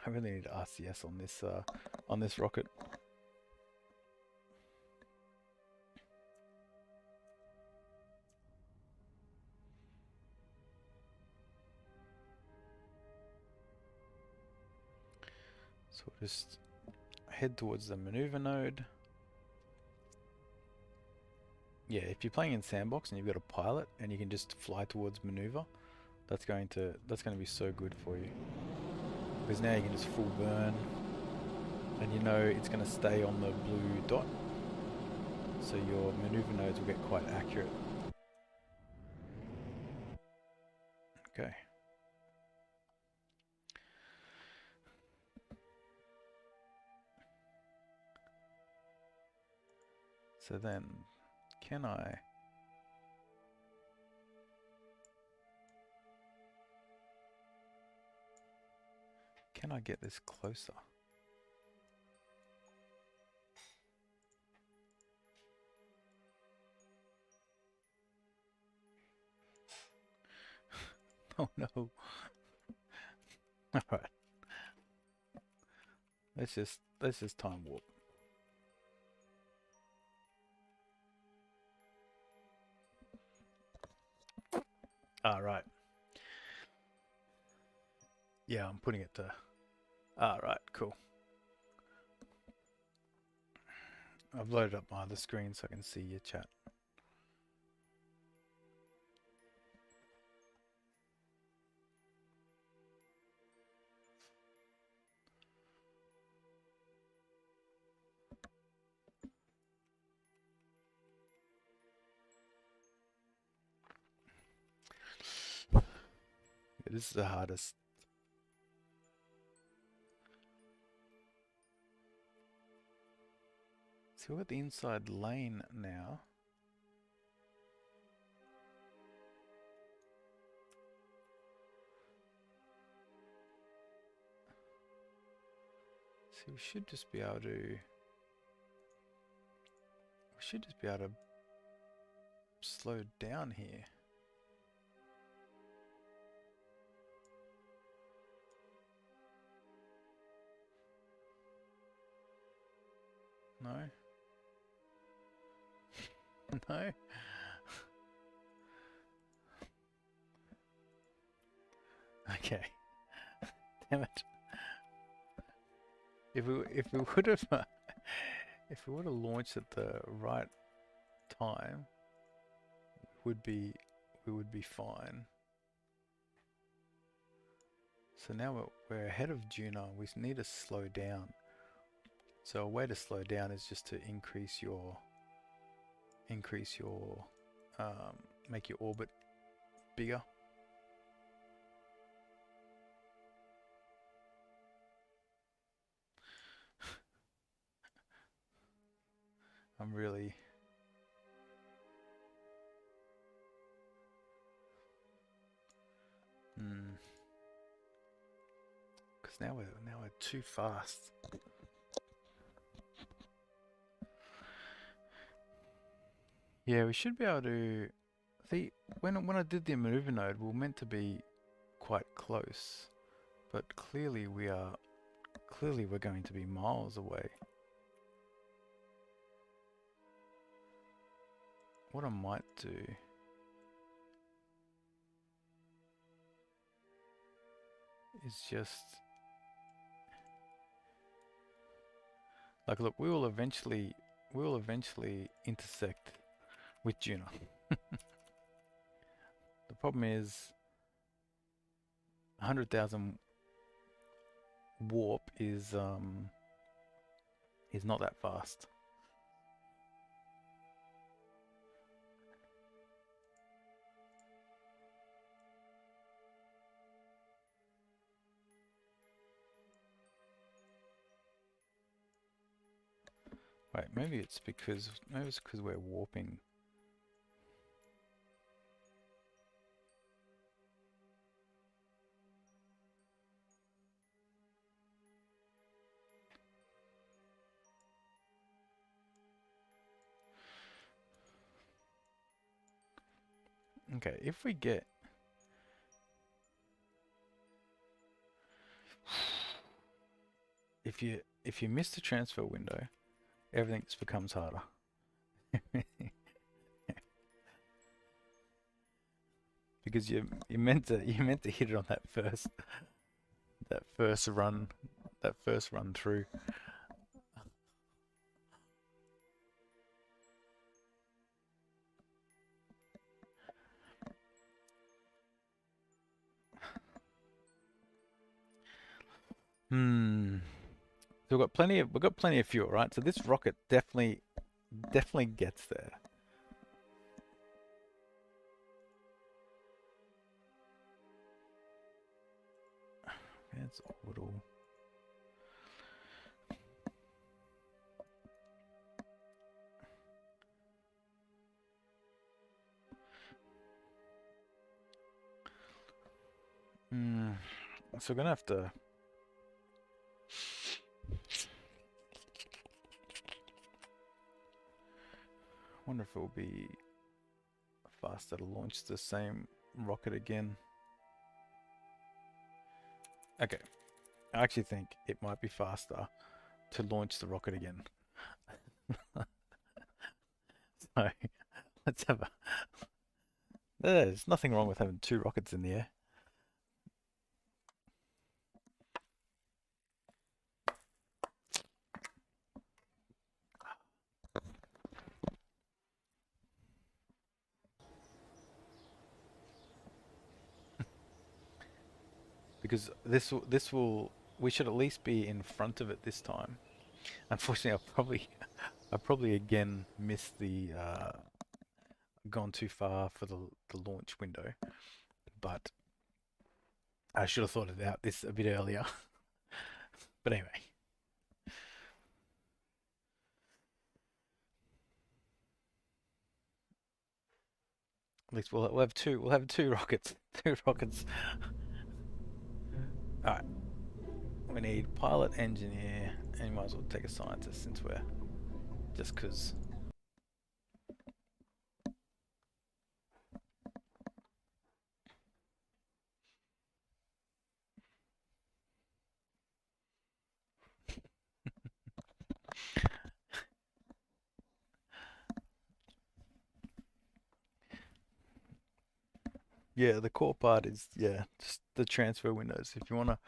I really need RCS on this rocket. So we'll just head towards the maneuver node. Yeah, if you're playing in sandbox and you've got a pilot and you can just fly towards maneuver, that's going to be so good for you. Because now you can just full burn, and you know it's going to stay on the blue dot, so your maneuver nodes will get quite accurate. Okay. So then Can I? Can I get this closer? Oh no. Alright. Let's just time warp. Right. Yeah, I'm putting it to... right, cool. I've loaded up my other screen so I can see your chat. This is the hardest. So we're at the inside lane now. So we should just be able to... We should just be able to slow down here. No? No? Okay. Damn it. If we would have if we would have launched at the right time, we would be fine. So now we're ahead of Juno. We need to slow down. So a way to slow down is just to increase your make your orbit bigger. I'm really... Because now we're too fast. Yeah, we should be able to... See, when I did the maneuver node, we were meant to be quite close, but clearly we're going to be miles away. What I might do is just... Like, look, we will eventually intersect with Juno. The problem is 100,000 warp is not that fast. Wait, maybe it's because we're warping. Okay, if we get... If you miss the transfer window, everything just becomes harder. Because you meant to hit it on that first run through. So we've got plenty of fuel, right? So this rocket definitely gets there. It's orbital. So we're gonna have to. Wonder if it will be faster to launch the same rocket again. Okay, I actually think it might be faster to launch the rocket again. So let's have a. There's nothing wrong with having 2 rockets in the air. Because this will we should at least be in front of it this time. Unfortunately, I probably again missed the gone too far for the launch window, but I should have thought about this a bit earlier. But anyway, at least we'll have 2. We'll have 2 rockets. 2 rockets. All right. We need pilot, engineer, and you might as well take a scientist since we're just because. Yeah, the core part is just the transfer windows. If you wanna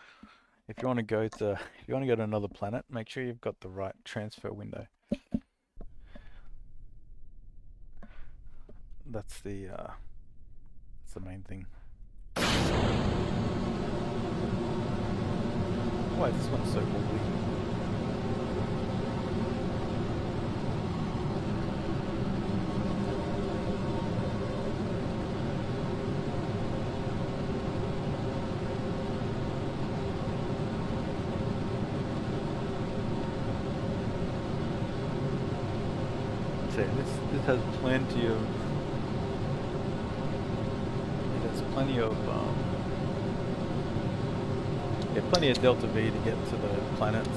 go to another planet, make sure you've got the right transfer window. That's the main thing. Why is this one so wobbly? So this has plenty of plenty of delta V to get to the planets.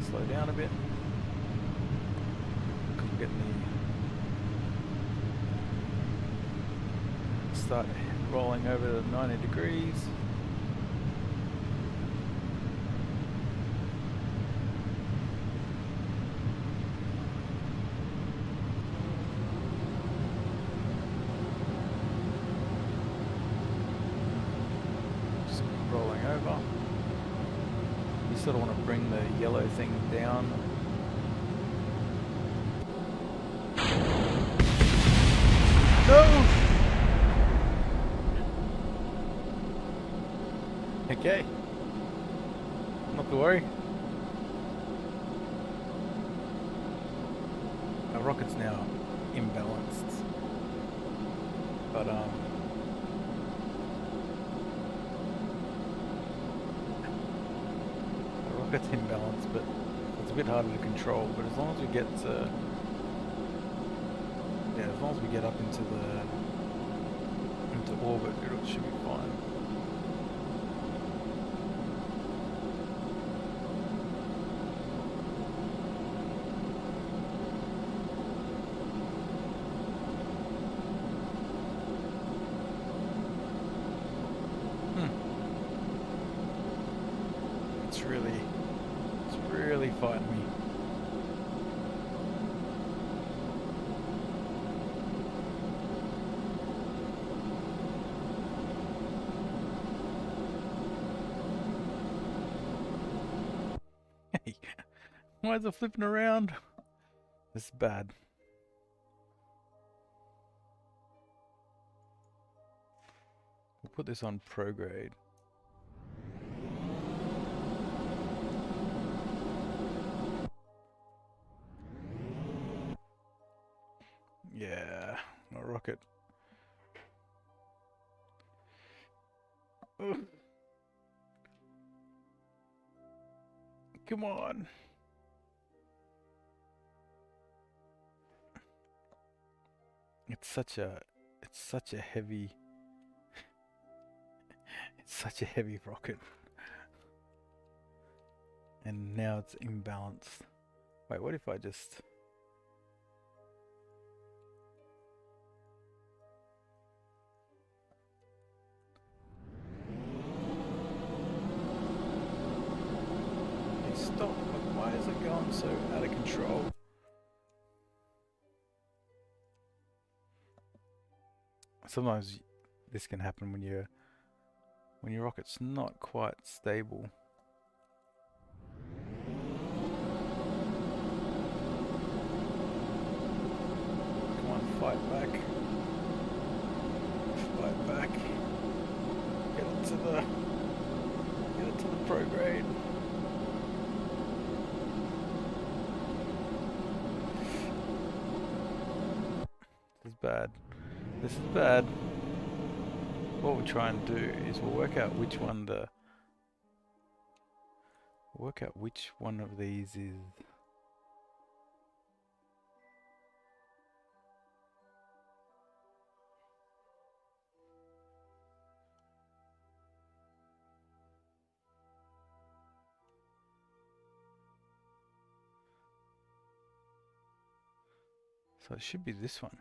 Slow down a bit. Couldn't get any. Start rolling over to 90 degrees. Just rolling over. You sort of want to bring the yellow thing down. No! Okay. Not to worry. Our rocket's now imbalanced. But our rocket's imbalanced, but it's a bit harder to control. But as long as we get as long as we get up into orbit, it should be fine. It's really fighting me. Hey, why is it flipping around? This is bad. We'll put this on prograde. Yeah, my rocket. Come on. It's such a heavy it's such a heavy rocket. And now it's imbalanced. Wait, what if I just... Hey, stop. Like, why is it going so out of control? Sometimes this can happen when your rocket's not quite stable. Come on, fight back. Fight back. Get it to the prograde. This is bad. This is bad. What we'll try and do is we'll work out which one of these is so it should be this one.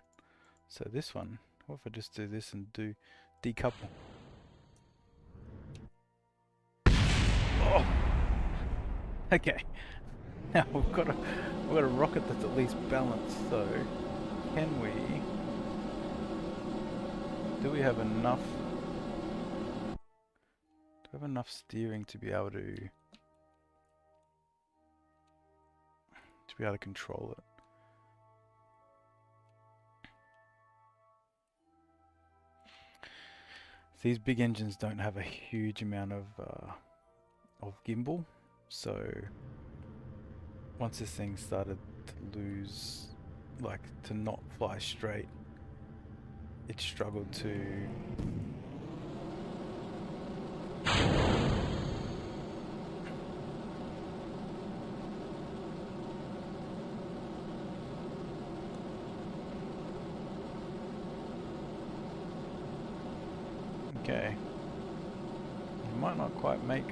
So this one, what if I just do this and do decouple? Oh! Okay. Now we've got a rocket that's at least balanced, so do we have enough steering to be able to control it? These big engines don't have a huge amount of gimbal, so once this thing started to lose, like to not fly straight, it struggled to okay. You might not quite make...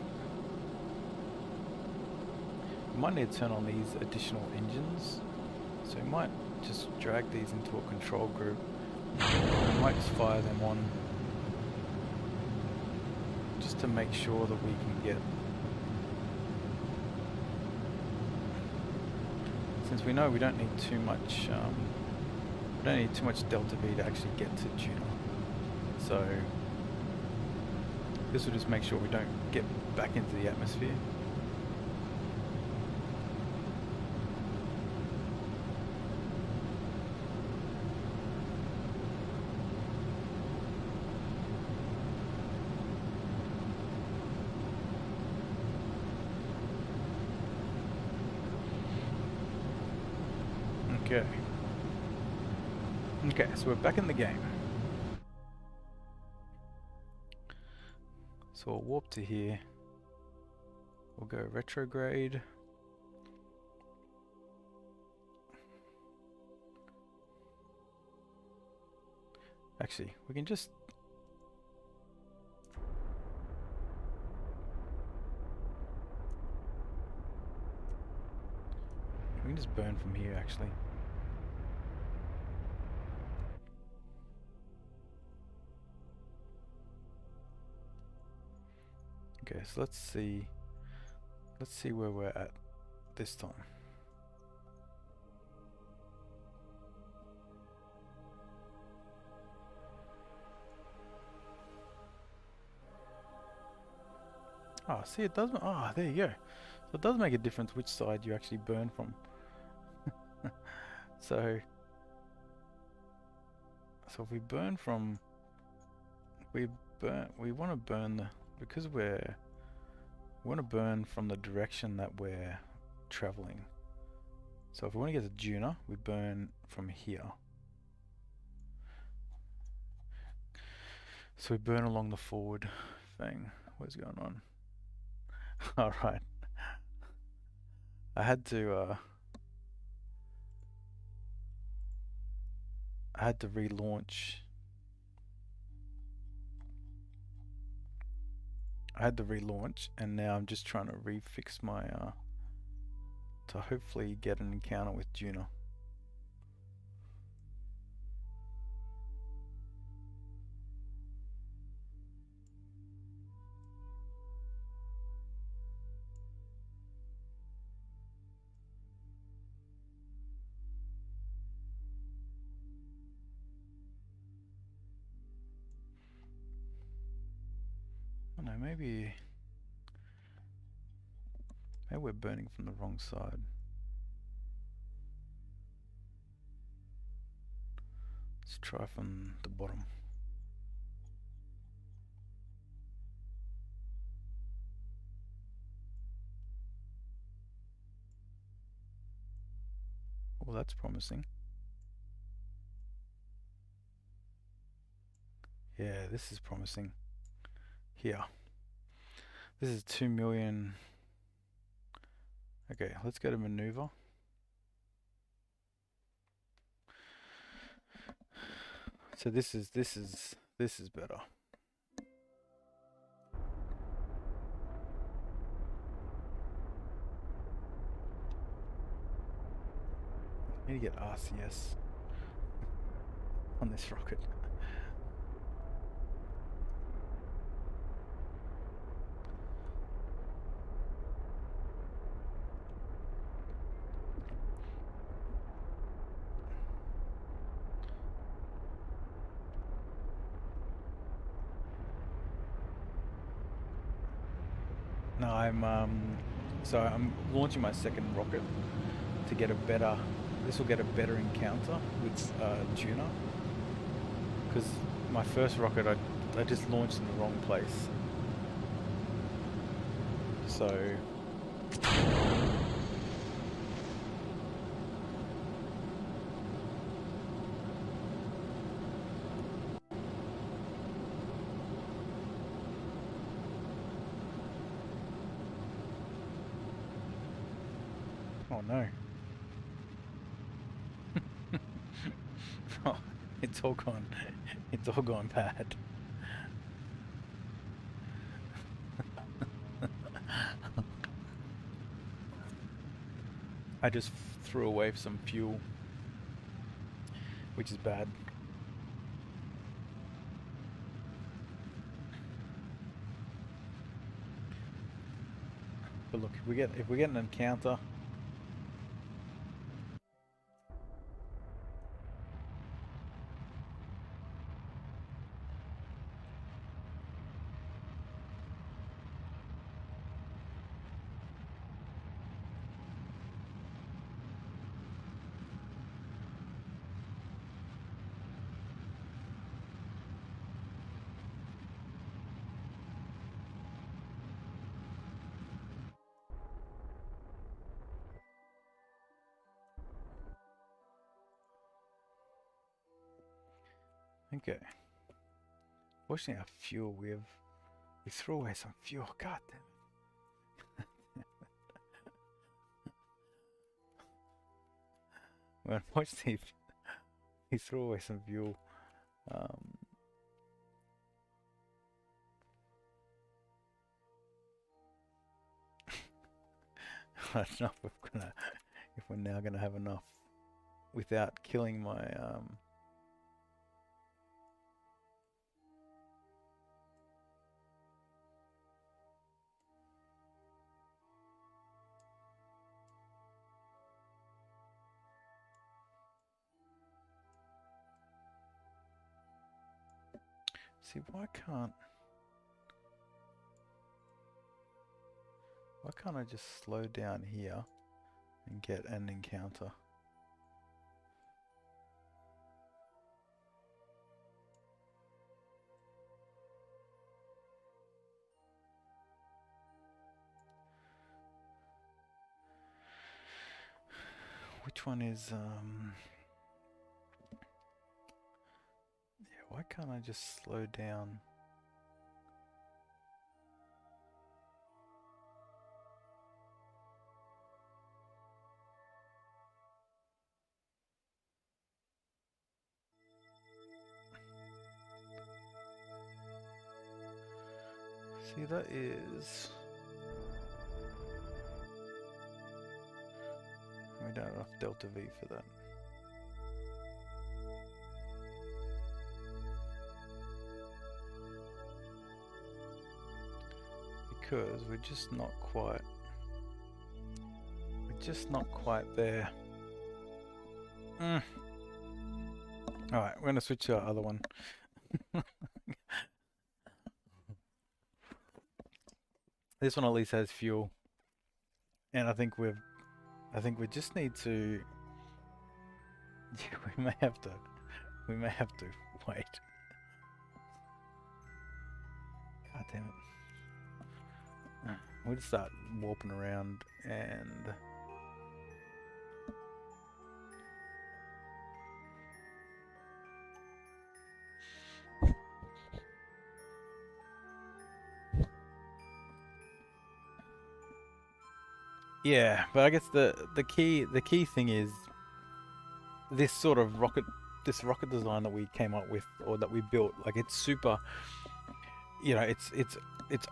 You might need to turn on these additional engines. So you might just drag these into a control group. You might just fire them on just to make sure that we can get... Since we know we don't need too much delta V to actually get to tuner. So this will just make sure we don't get back into the atmosphere. Okay. Okay, so we're back in the game. So we'll warp to here. We'll go retrograde. Actually, we can just... We can just burn from here, actually. Okay, so let's see where we're at this time. Oh, see, it doesn't. Ah, there you go. So it does make a difference which side you actually burn from. So if we burn from, we want to burn because we want to burn from the direction that we're traveling. So if we want to get to Juna, we burn from here. So we burn along the forward thing. What's going on? All right. I had to relaunch. I had to relaunch, and now I'm just trying to refix my to hopefully get an encounter with Juna. Oh no, maybe we're burning from the wrong side. Let's try from the bottom. Oh, that's promising. Yeah, this is promising. Here. This is 2 million. Okay, let's go to maneuver. So this is better. I need to get RCS on this rocket. No, I'm launching my second rocket to get a better. This will get a better encounter with Tuna, because my first rocket I just launched in the wrong place. So oh no. Oh, it's all gone. It's all gone bad. I just threw away some fuel, which is bad. But look, if we get an encounter. Okay. Fortunately, our fuel, we threw away some fuel. God damn it. Well, unfortunately, he threw away some fuel. I don't know if we're now gonna have enough without killing my See, why can't I just slow down here and get an encounter? Which one is yeah, why can't I just slow down? See, that is... We don't have enough delta V for that. Because we're just not quite there. Alright, we're gonna switch to our other one. This one at least has fuel. And I think we just need to we may have to wait. God damn it. We'll just start warping around and yeah, but I guess the key thing is this sort of rocket design that we came up with, or that we built. Like, it's super, you know, it's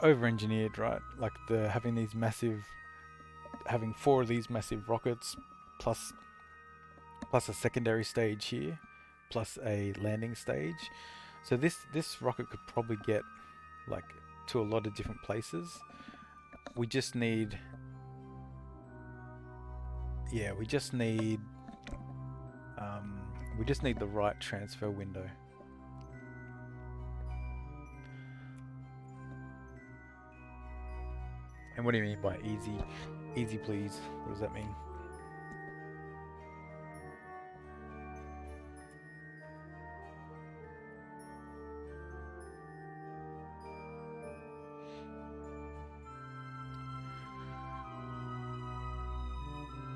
over engineered, right? Like having 4 of these massive rockets plus a secondary stage here, plus a landing stage. So this rocket could probably get like to a lot of different places. We just need the right transfer window. And what do you mean by easy? Easy, please. What does that mean?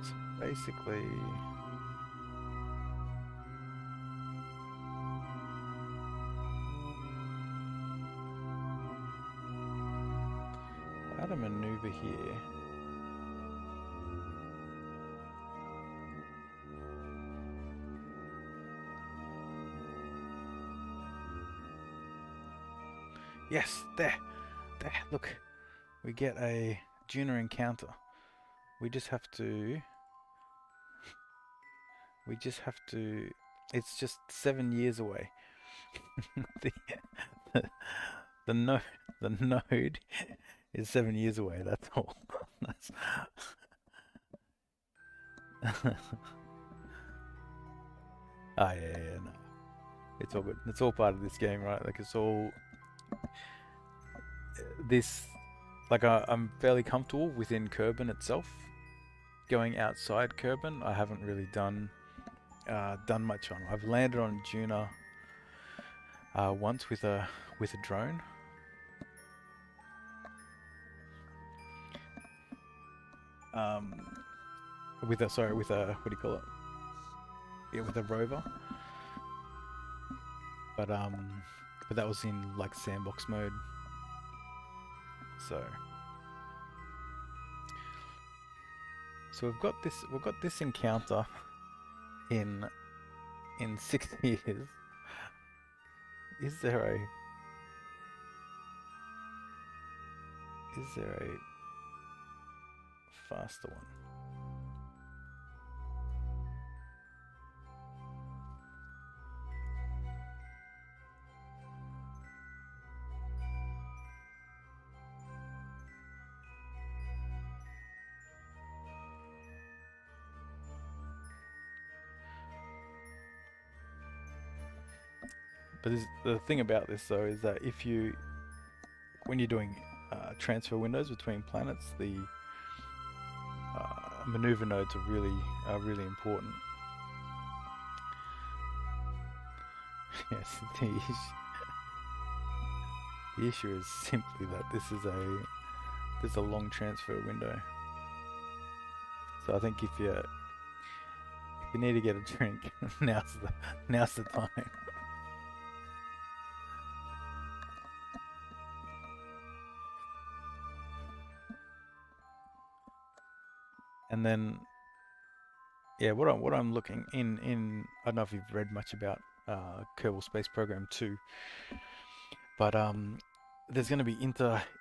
So basically, I had a maneuver here. Yes, there, look. We get a Juno encounter. We just have to... It's just 7 years away. the node is 7 years away, that's all. Yeah, no. It's all good. It's all part of this game, right? Like, it's all... I'm fairly comfortable within Kerbin itself. Going outside Kerbin, I haven't really done much on. I've landed on Juna once with a drone. With a what do you call it? Yeah, with a rover. But that was in like sandbox mode. So we've got this encounter in 6 years. Is there a faster one? But the thing about this though is that when you're doing transfer windows between planets, the maneuver nodes are really important. Yes, the issue is simply that there's a long transfer window. So I think if you need to get a drink, now's the time. And then, yeah, what I'm looking in I don't know if you've read much about Kerbal Space Program 2, but there's going to be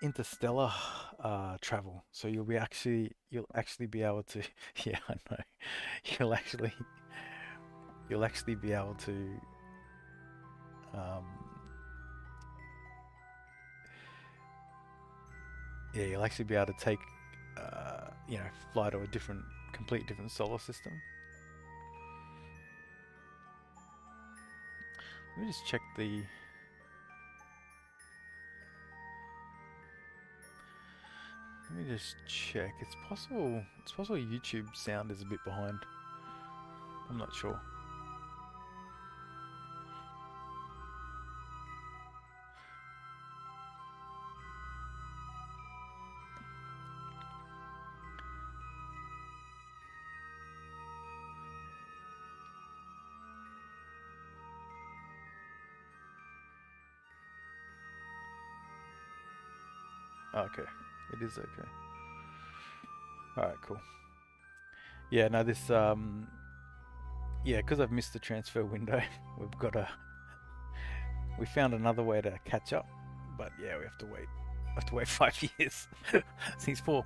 interstellar travel, so you'll actually be able to yeah, I know. You'll actually you'll actually be able to um, yeah, you'll actually be able to take fly to a complete different solar system. Let me just check the. Let me just check. It's possible. It's possible YouTube sound is a bit behind. I'm not sure. Oh, okay, it is okay. All right, cool. Yeah, no, this yeah, because I've missed the transfer window, we found another way to catch up, but yeah, we have to wait. I have to wait 5 years. these poor,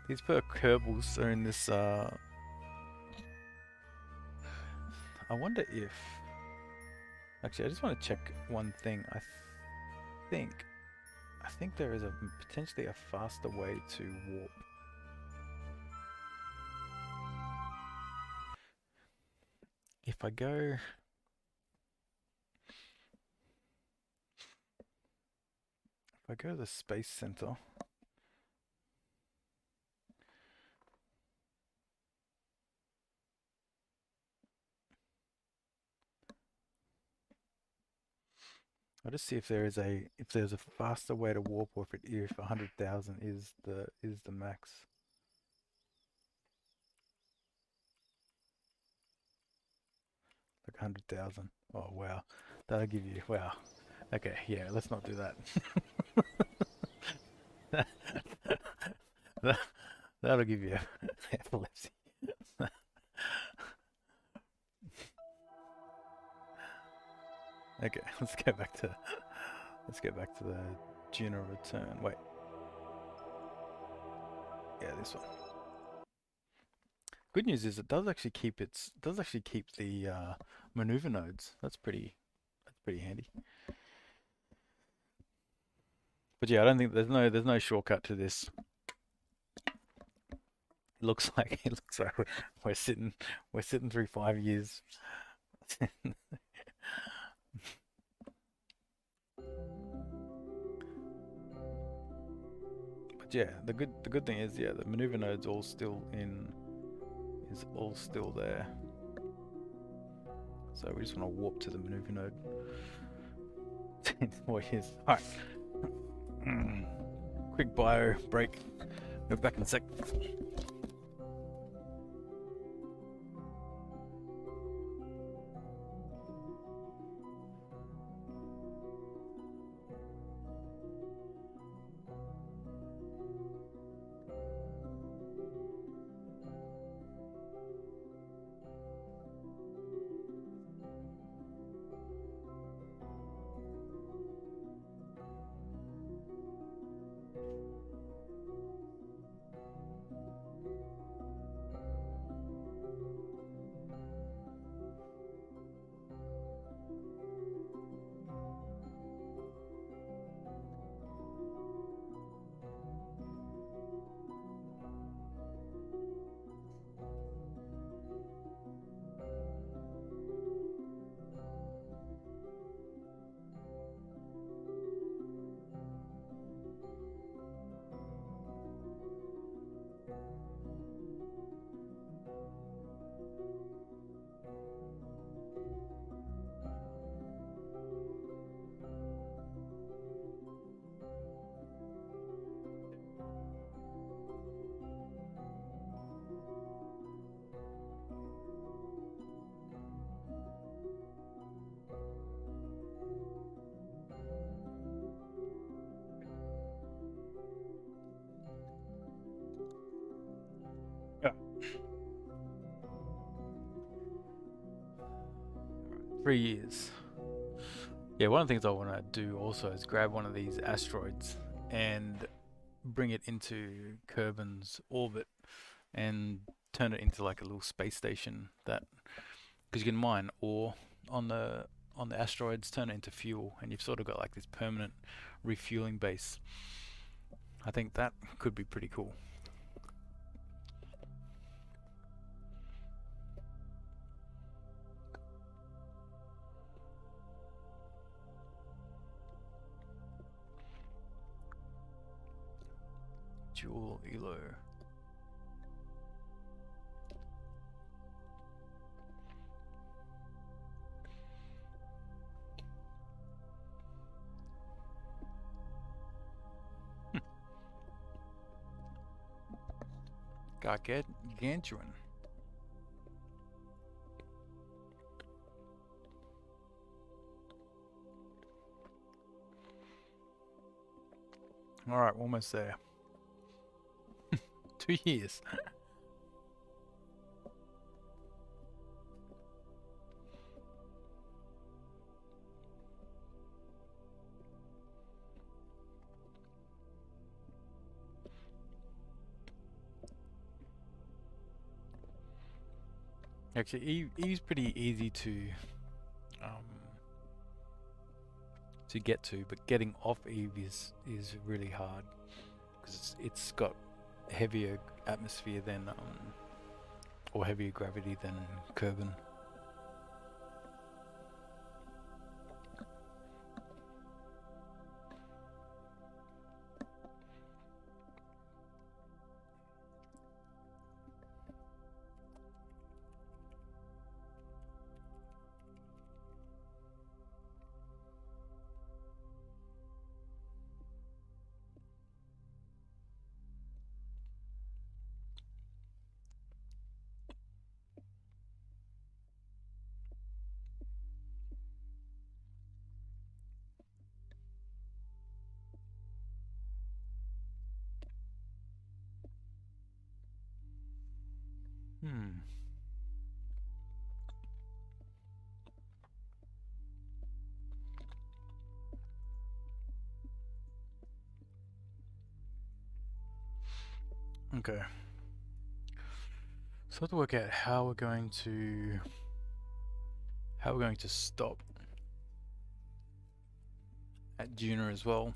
these poor Kerbals are in this. I wonder if. Actually, I just want to check one thing. think, I think there is potentially a faster way to warp. If I go. If I go to the Space Center. I'll just see if there's a faster way to warp, or if 100,000 is the max. Like 100,000. Oh wow, that'll give you wow. Okay, yeah, let's not do that. that that'll give you epilepsy. Okay, let's go back to the Juno return. Wait, yeah, this one. Good news is it does actually keep the maneuver nodes. That's pretty handy. But yeah, I don't think there's no shortcut to this. It looks like we're sitting through 5 years. But yeah, the good thing is, yeah, the maneuver node's all still there. So we just want to warp to the maneuver node. 4 years. All right. Quick bio break. We'll be back in a sec. Yeah. 3 years. Yeah, one of the things I want to do also is grab one of these asteroids and bring it into Kerbin's orbit and turn it into like a little space station that, because you can mine ore on the asteroids, turn it into fuel, and you've sort of got like this permanent refueling base. I think that could be pretty cool. Dual elo. Gargantuan. Alright, almost there. 2 years. Actually, Eve's pretty easy to get to, but getting off Eve is really hard because it's got heavier atmosphere than or heavier gravity than Kerbin. Okay. So I have to work out how we're going to stop at Juno as well.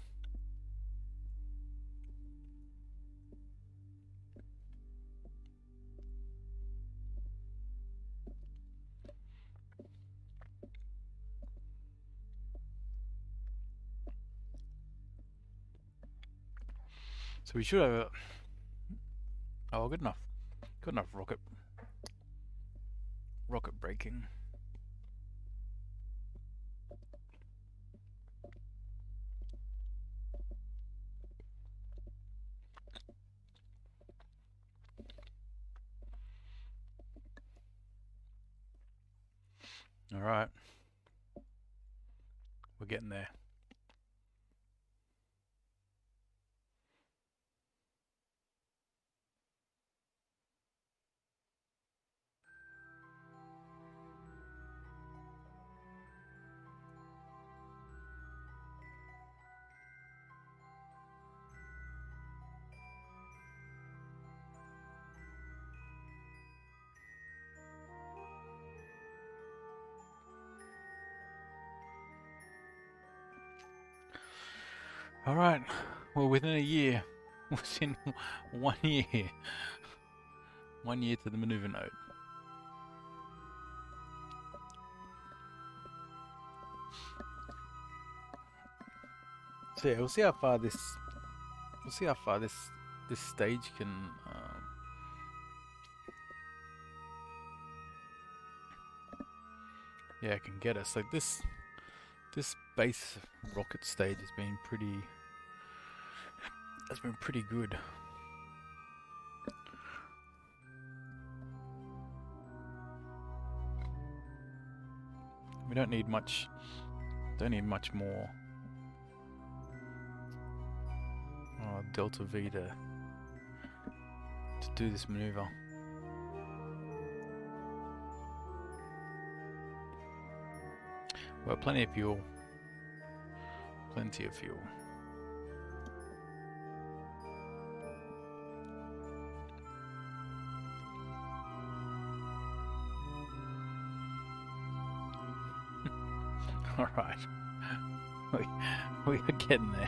So we should have a... Oh, good enough. Good enough rocket braking. All right. We're getting there. All right. Well, within a year, within 1 year, 1 year to the maneuver node. So yeah, we'll see how far this stage can can get us. Like this base rocket stage has been pretty good. We don't need much more delta V to do this maneuver. Well, plenty of fuel. Plenty of fuel. Alright. We are getting there.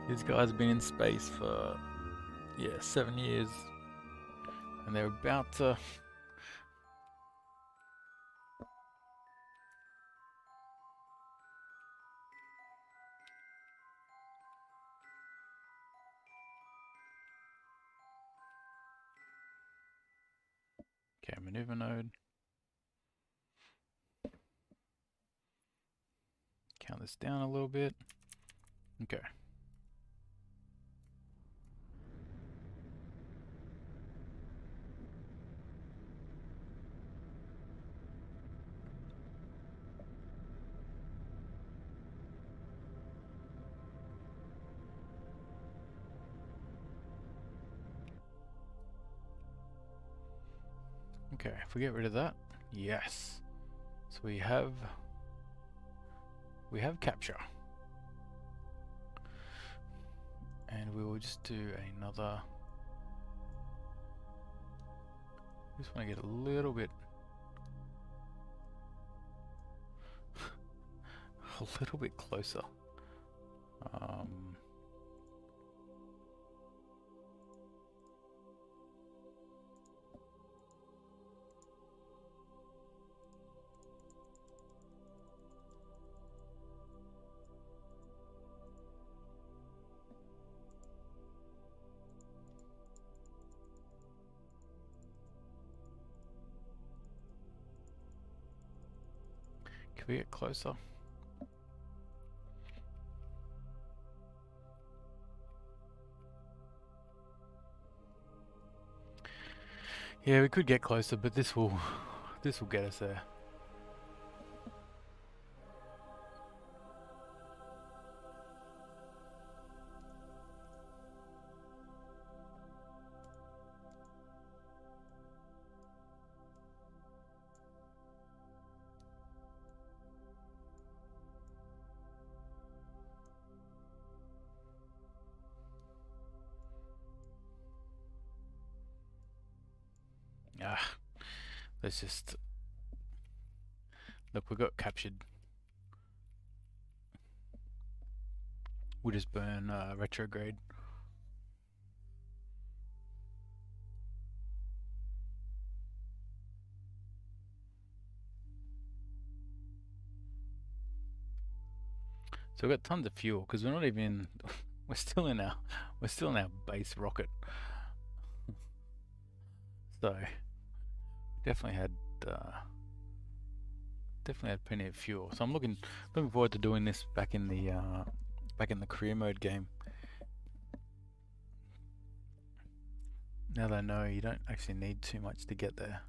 These guys have been in space for, yeah, 7 years. And they're about to... Okay, maneuver node. Count this down a little bit. Okay. Okay, if we get rid of that, yes. So we have capture. And we will just do another. Just want to get a little bit closer. Can we get closer? Yeah, we could get closer, but this will get us there. Let's just look. We got captured. We'll just burn retrograde. So we've got tons of fuel because we're not even. We're still in our base rocket. So definitely had plenty of fuel. So I'm looking forward to doing this back in the career mode game. Now that I know you don't actually need too much to get there.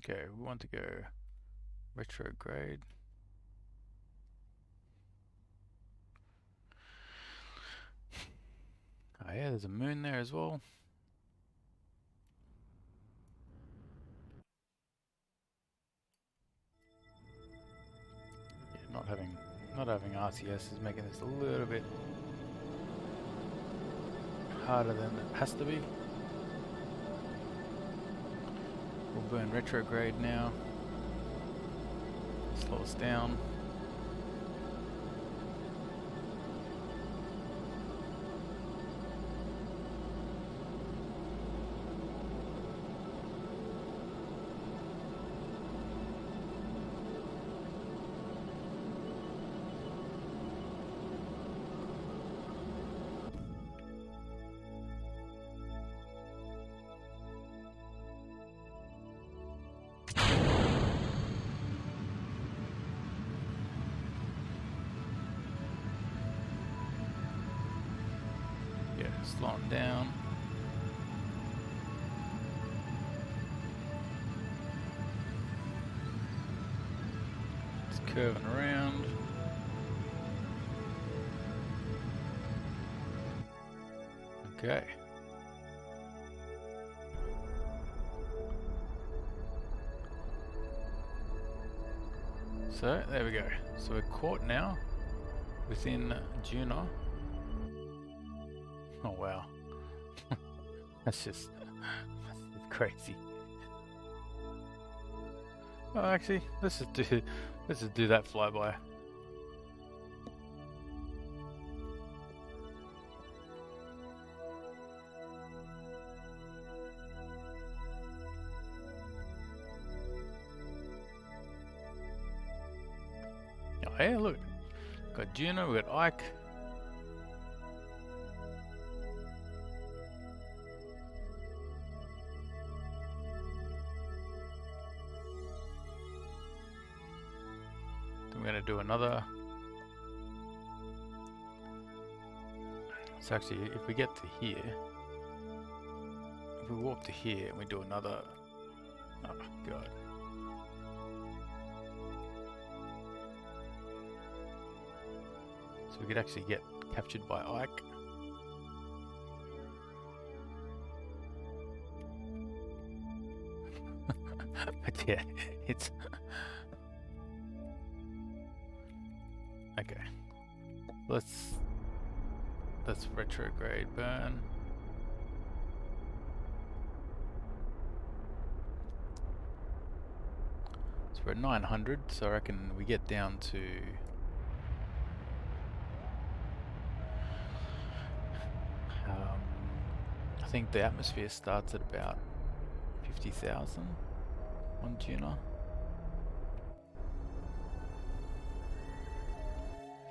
Okay, we want to go retrograde. Oh yeah, there's a moon there as well. Yeah, not having RCS is making this a little bit harder than it has to be. We'll burn retrograde now. Slow us down. Yeah, slowing down. It's curving around. Okay. So there we go. So we're caught now within Juno. Oh wow. That's just that's crazy. Oh, actually, let's just do that flyby. Oh, hey, look, got Juno, we got Ike. Then we're gonna do another. So actually, if we get to here, if we walk to here and we do another, oh god. So we could actually get captured by Ike. But yeah, it's okay. Let's retrograde burn. So we're at 900, so I reckon we get down to I think the atmosphere starts at about 50,000 on Juno.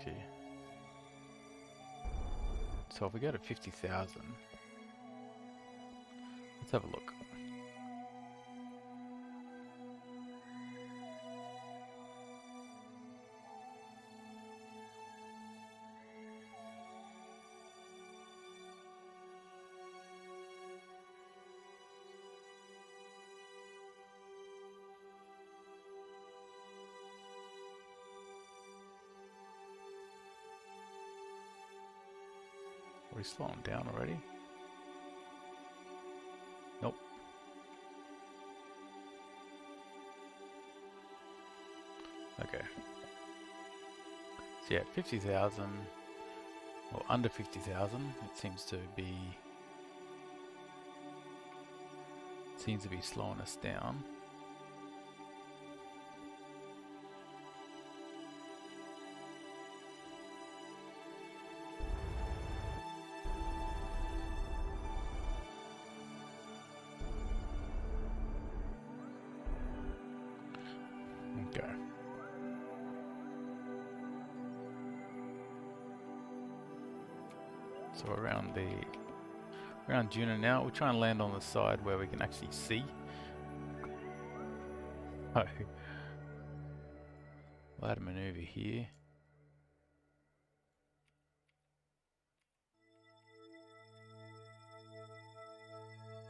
Okay. So if we go to 50,000, let's have a look. Are we slowing down already? Nope. Okay. So yeah, 50,000 or under 50,000. It seems to be slowing us down. Okay. So around Juno now, we'll try and land on the side where we can actually see. Oh, we'll add a maneuver here.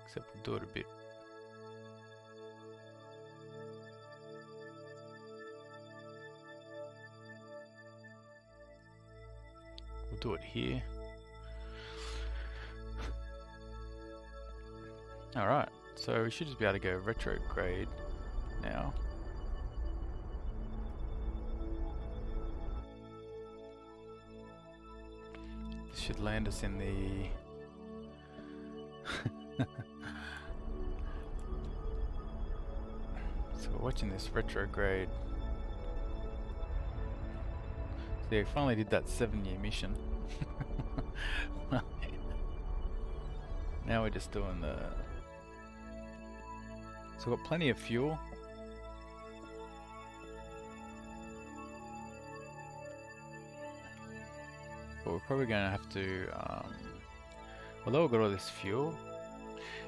Except we'll do it a bit. We'll do it here. Alright, so we should just be able to go retrograde now. This should land us in the... So we're watching this retrograde. So yeah, we finally did that 7-year mission. Now we're just doing the... So we've got plenty of fuel. But we're probably going to have to, although we've got all this fuel,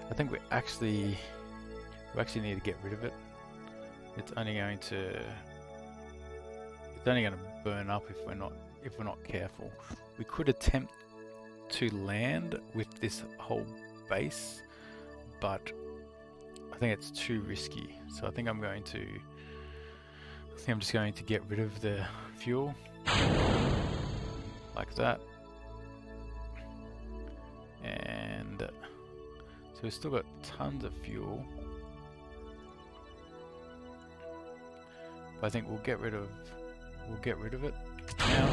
I think we actually need to get rid of it. it's only going to burn up if we're not careful. We could attempt to land with this whole base, but I think it's too risky. So I think I'm just going to get rid of the fuel like that. And so we've still got tons of fuel. But I think we'll get rid of it now.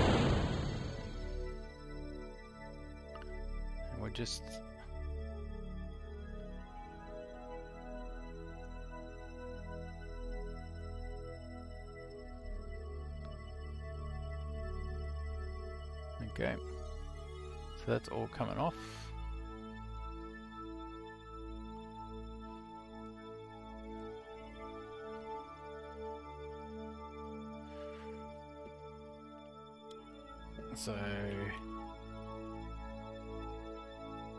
And we're just okay. So that's all coming off. So,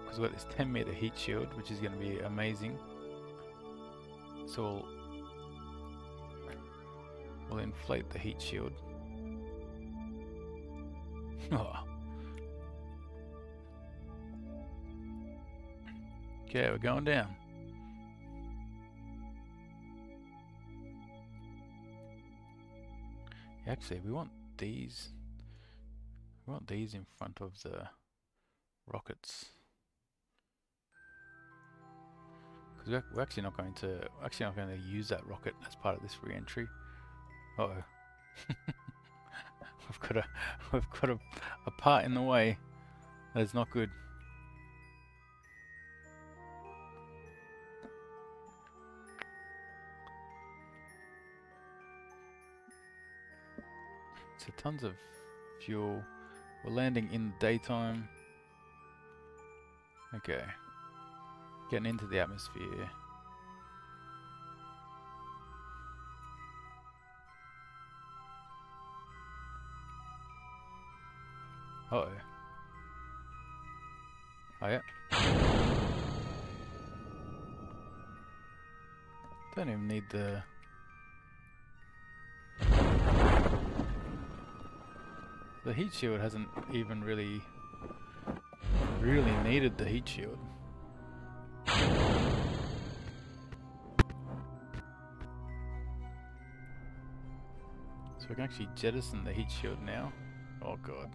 because we've got this 10-meter heat shield, which is going to be amazing. So we'll inflate the heat shield. Oh. Okay, we're going down. Actually, we want these. We want these in front of the rockets, because we're actually not going to use that rocket as part of this re-entry. Uh-oh. we've got a part in the way. That is not good. So tons of fuel. We're landing in the daytime. Okay. Getting into the atmosphere. Uh-oh. Oh yeah. Don't even need the... The heat shield hasn't even really needed the heat shield. So we can actually jettison the heat shield now. Oh god.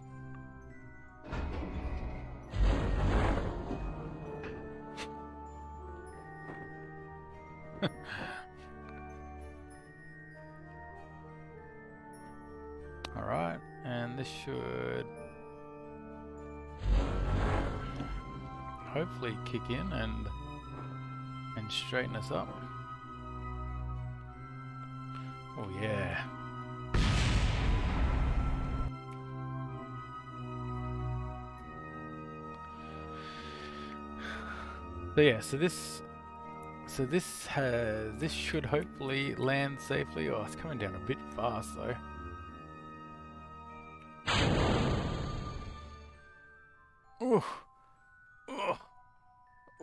Alright, and this should hopefully kick in and straighten us up. Oh yeah. So yeah, so this should hopefully land safely. Oh, it's coming down a bit fast though. Oh, oh,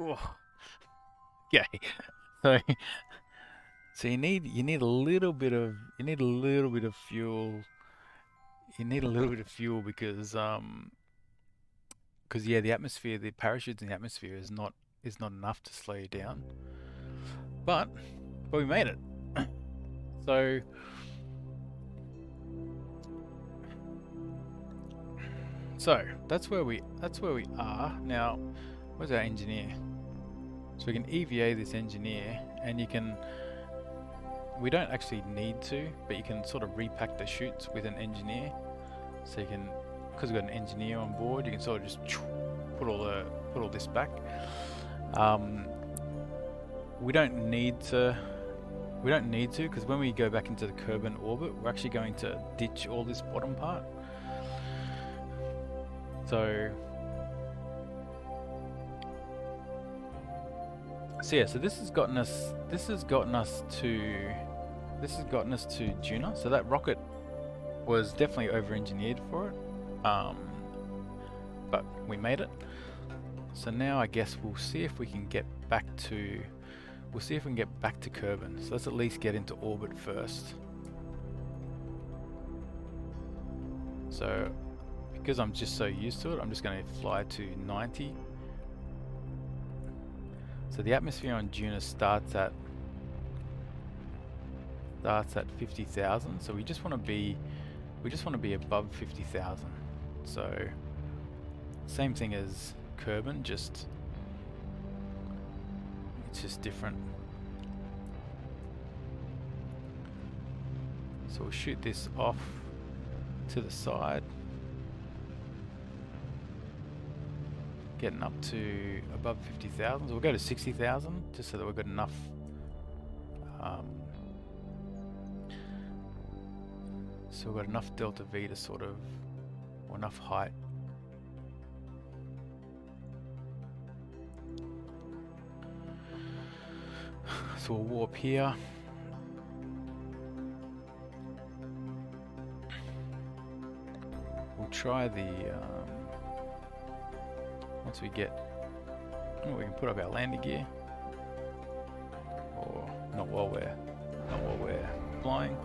oh. Okay. So you need a little bit of fuel. You need a little bit of fuel because yeah, the atmosphere, the parachutes in the atmosphere is not enough to slow you down. But we made it. So that's where we are now. Where's our engineer? So we can EVA this engineer, and we don't actually need to, but you can sort of repack the chutes with an engineer. So you can, because we've got an engineer on board, you can sort of just put all this back. We don't need to, because when we go back into the Kerbin orbit, we're actually going to ditch all this bottom part. So yeah, so this has gotten us to Juno. So that rocket was definitely over-engineered for it, but we made it. So now I guess we'll see if we can get back to we'll see if we can get back to Kerbin. So let's at least get into orbit first. So because I'm just so used to it, I'm just going to fly to 90. So the atmosphere on Juno starts at 50,000. So we just want to be above 50,000. So same thing as Kerbin, it's just different. So we'll shoot this off to the side, getting up to above 50,000. So we'll go to 60,000 just so that we've got enough so we've got enough delta V to sort of, or enough height. So we'll warp here. We'll try the once we get, we can put up our landing gear, or not while we're flying.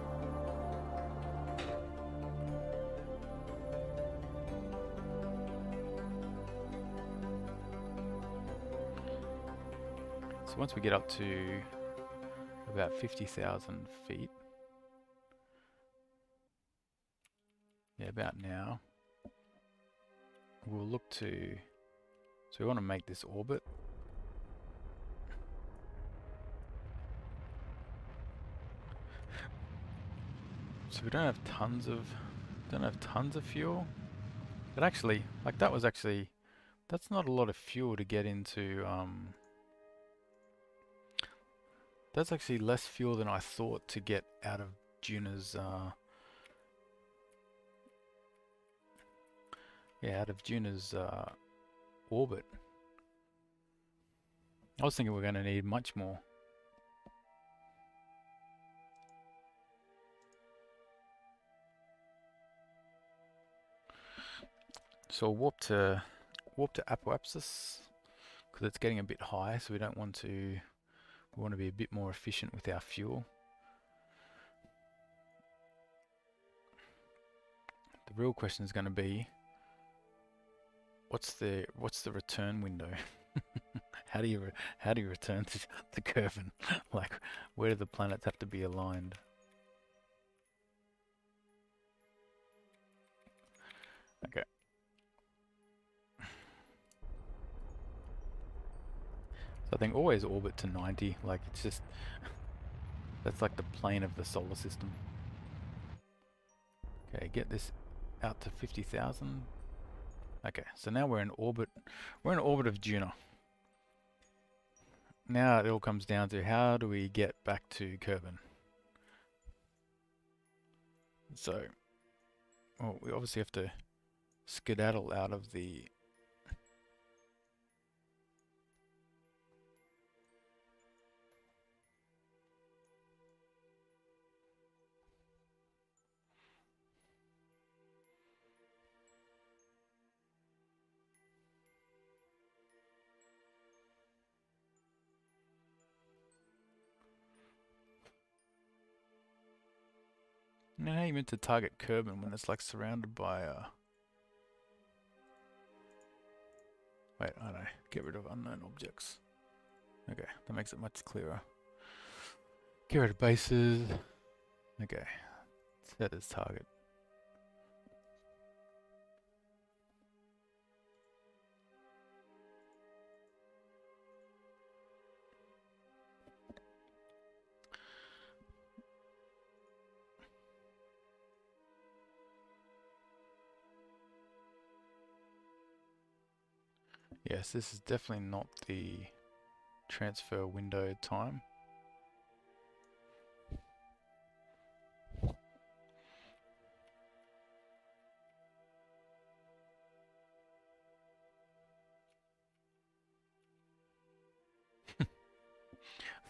So once we get up to about 50,000 feet, yeah, about now, we'll look to, so we want to make this orbit. So we don't have tons of fuel, but actually, like that's not a lot of fuel to get into. That's actually less fuel than I thought to get out of Juno's. Out of Juno's orbit. I was thinking we're going to need much more. So warp to Apoapsis because it's getting a bit high, so we want to be a bit more efficient with our fuel. The real question is going to be, what's the return window? How do you return to Kerbin? Like, where do the planets have to be aligned? Okay. So I think always orbit to 90. Like, it's just, that's like the plane of the solar system. Okay, get this out to 50,000. Okay, so now we're in orbit. We're in orbit of Juno. Now it all comes down to, how do we get back to Kerbin? So, well, we obviously have to skedaddle out of the how are you meant to target Kerbin when it's like surrounded by wait, I don't know, get rid of unknown objects. Okay, that makes it much clearer. Get rid of bases. Okay, set as target. Yes, this is definitely not the transfer window time.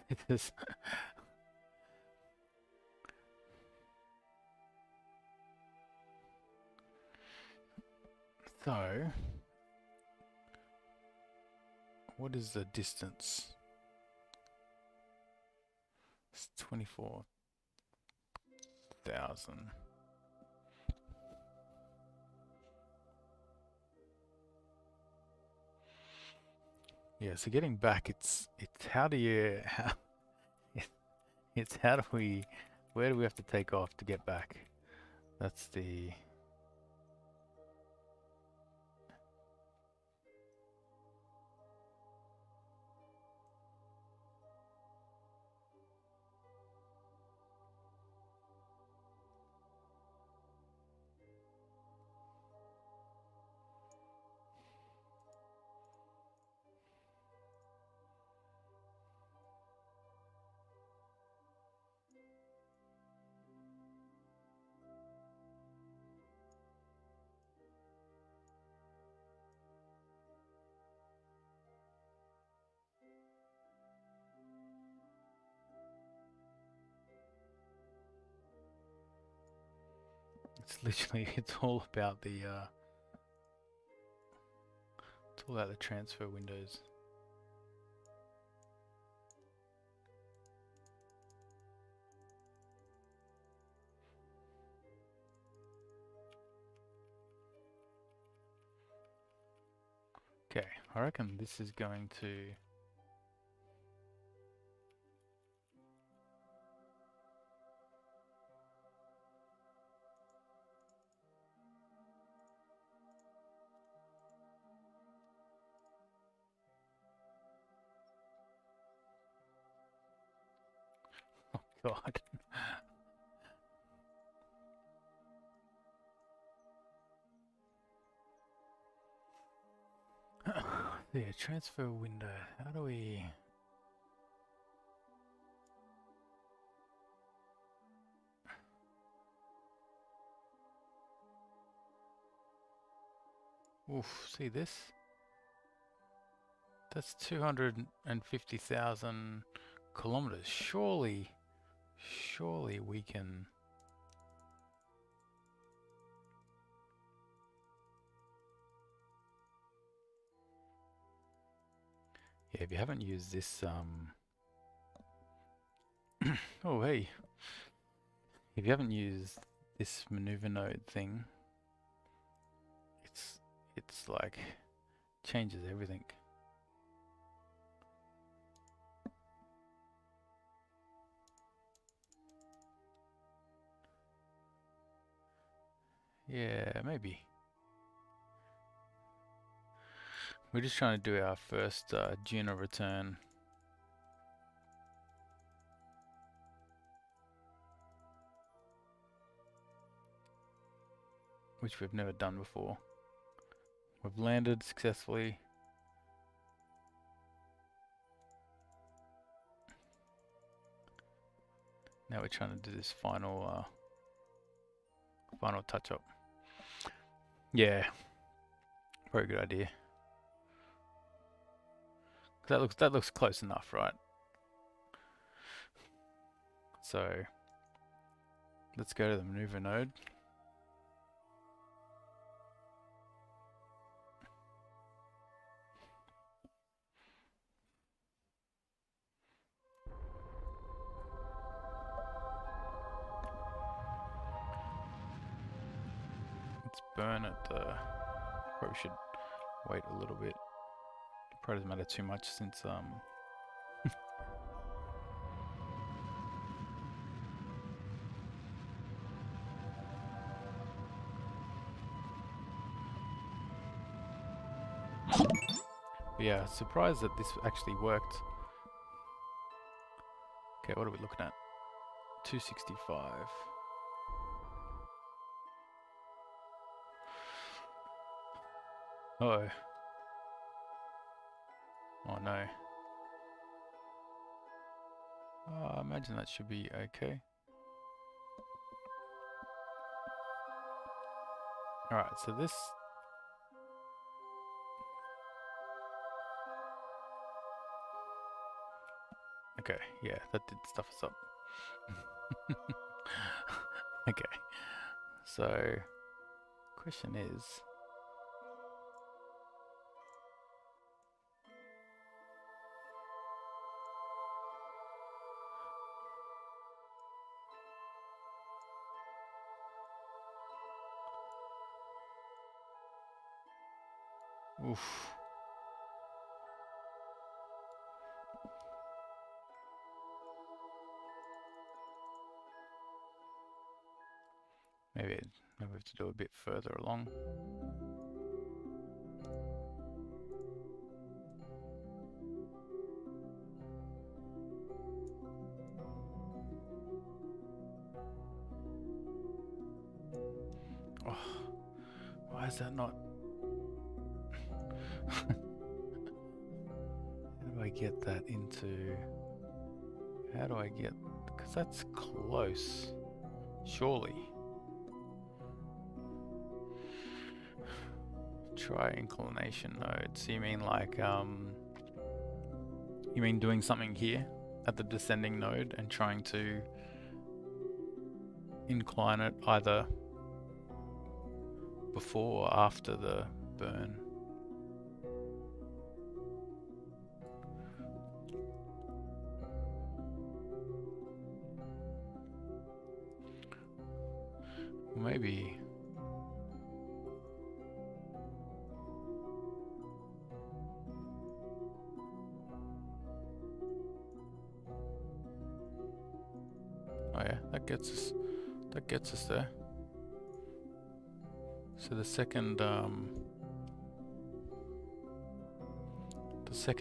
It is. So, what is the distance? 24,000. Yeah, so getting back, it's how do you it's how do we where do we have to take off to get back? That's the it's literally it's all about the it's all about the transfer windows. Okay, I reckon this is going to oh God. Yeah, transfer window. How do we oof, see this? That's 250,000 kilometers. Surely we can. Yeah, if you haven't used this, oh hey, if you haven't used this maneuver node thing, it's like changes everything. Yeah, maybe. We're just trying to do our first Juno return. Which we've never done before. We've landed successfully. Now we're trying to do this final touch up. Yeah, very good idea. That looks close enough, right? So let's go to the maneuver node. Let's burn it. Probably should wait a little bit. Probably doesn't matter too much since yeah, surprised that this actually worked. Okay, what are we looking at? 265. Uh-oh. Oh no. I imagine that should be okay. Alright, so this... Okay, yeah, that did stuff us up. Okay, so... Question is... Oof. Maybe we have to do a bit further along. Oh, why is that not? How do I get that into? How do I get? Because that's close, surely. Try inclination nodes. You mean like you mean doing something here at the descending node and trying to incline it either before or after the burn? Maybe. Oh yeah, that gets us there. So the second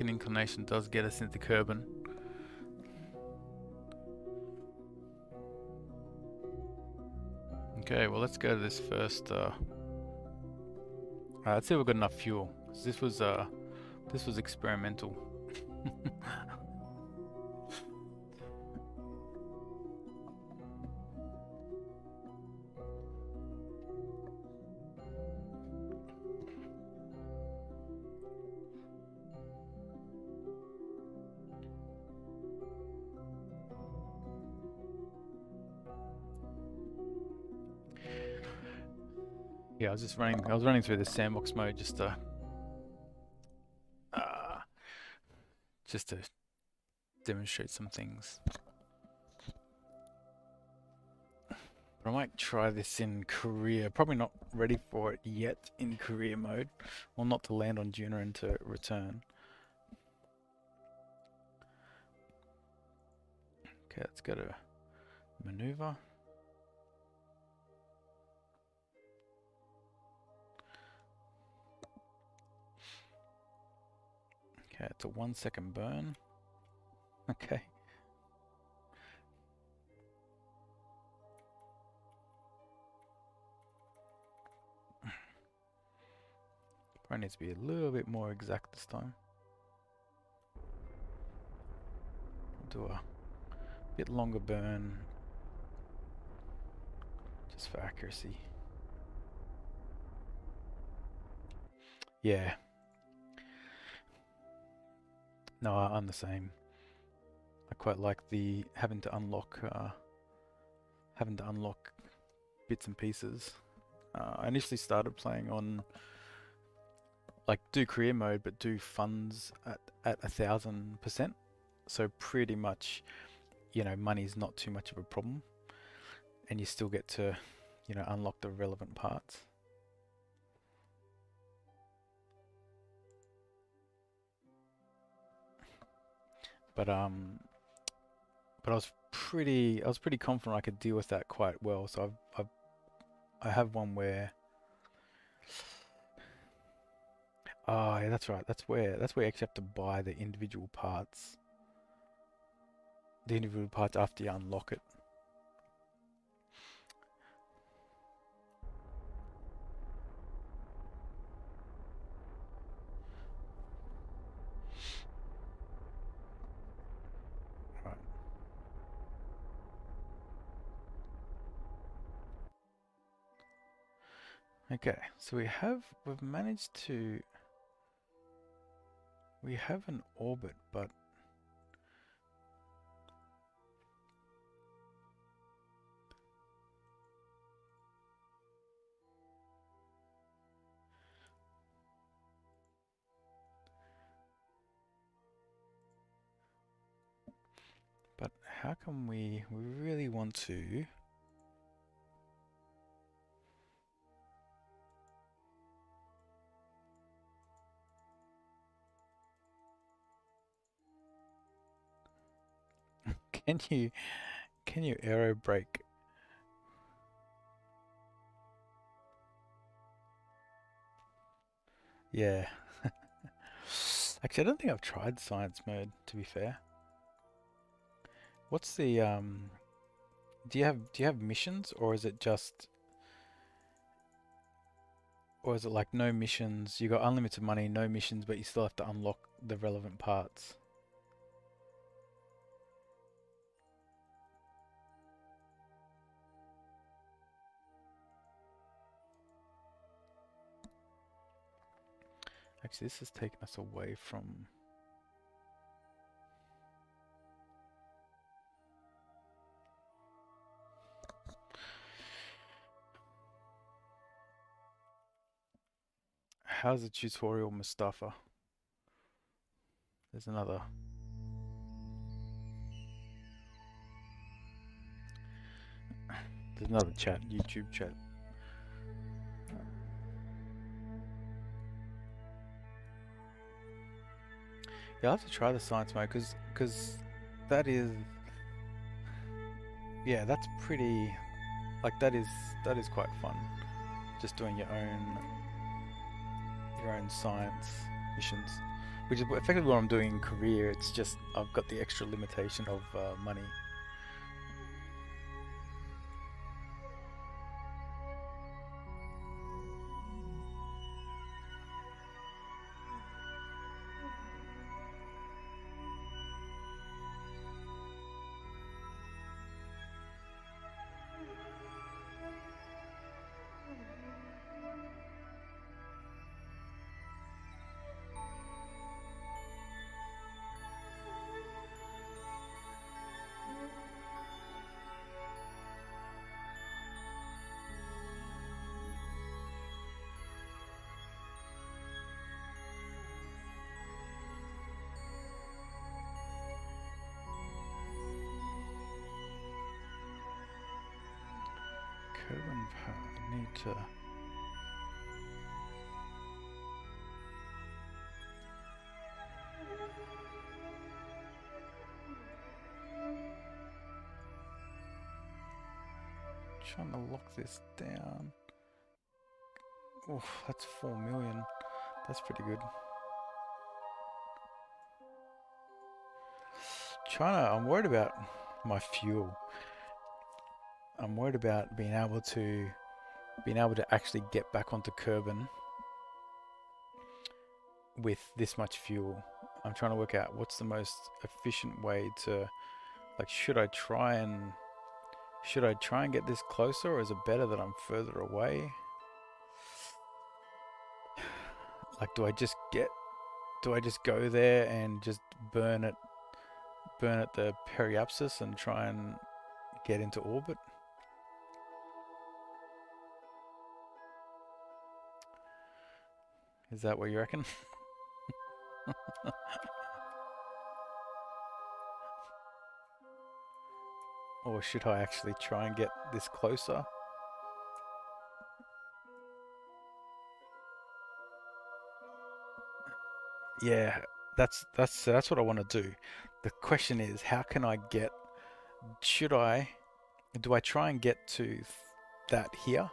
inclination does get us into Kerbin. Okay, well let's go to this first. Let's see if we've got enough fuel. This was experimental. Yeah, I was running through the sandbox mode just to demonstrate some things. But I might try this in career. Probably not ready for it yet in career mode. Well, not to land on Juna and to return. Okay, let's go to maneuver. Okay, it's a 1 second burn. Okay. Probably needs to be a little bit more exact this time. Do a bit longer burn just for accuracy. Yeah. No, I'm the same. I quite like the having to unlock bits and pieces. I initially started playing on like do career mode, but do funds at 1,000%. So pretty much, you know, money's not too much of a problem, and you still get to, you know, unlock the relevant parts. But I was pretty confident I could deal with that quite well. So I have one where. Oh yeah, that's right. That's where you actually have to buy the individual parts. The individual parts after you unlock it. Right. Okay, so we've managed to. We have an orbit, but how can we really want to Can you aero brake? Yeah. Actually, I don't think I've tried science mode, to be fair. What's the do you have missions, or is it just, or is it like no missions? You got unlimited money, no missions, but you still have to unlock the relevant parts. Actually, this has taken us away from. How's the tutorial, Mustafa? There's another. There's another chat, YouTube chat. Yeah, I'll have to try the science mode because that is, yeah, that's pretty, like that is quite fun. Just doing your own science missions, which is effectively what I'm doing in career. It's just I've got the extra limitation of money. Curvin, I need to. Trying to lock this down. Oof, that's 4 million. That's pretty good. I'm worried about my fuel. I'm worried about being able to actually get back onto Kerbin with this much fuel. I'm trying to work out what's the most efficient way to, like, should I try and get this closer, or is it better that I'm further away? Like, do I just go there and just burn at the periapsis and try and get into orbit? Is that what you reckon? Or should I actually try and get this closer? Yeah, that's what I want to do. The question is, how can I get? Do I try and get to that here,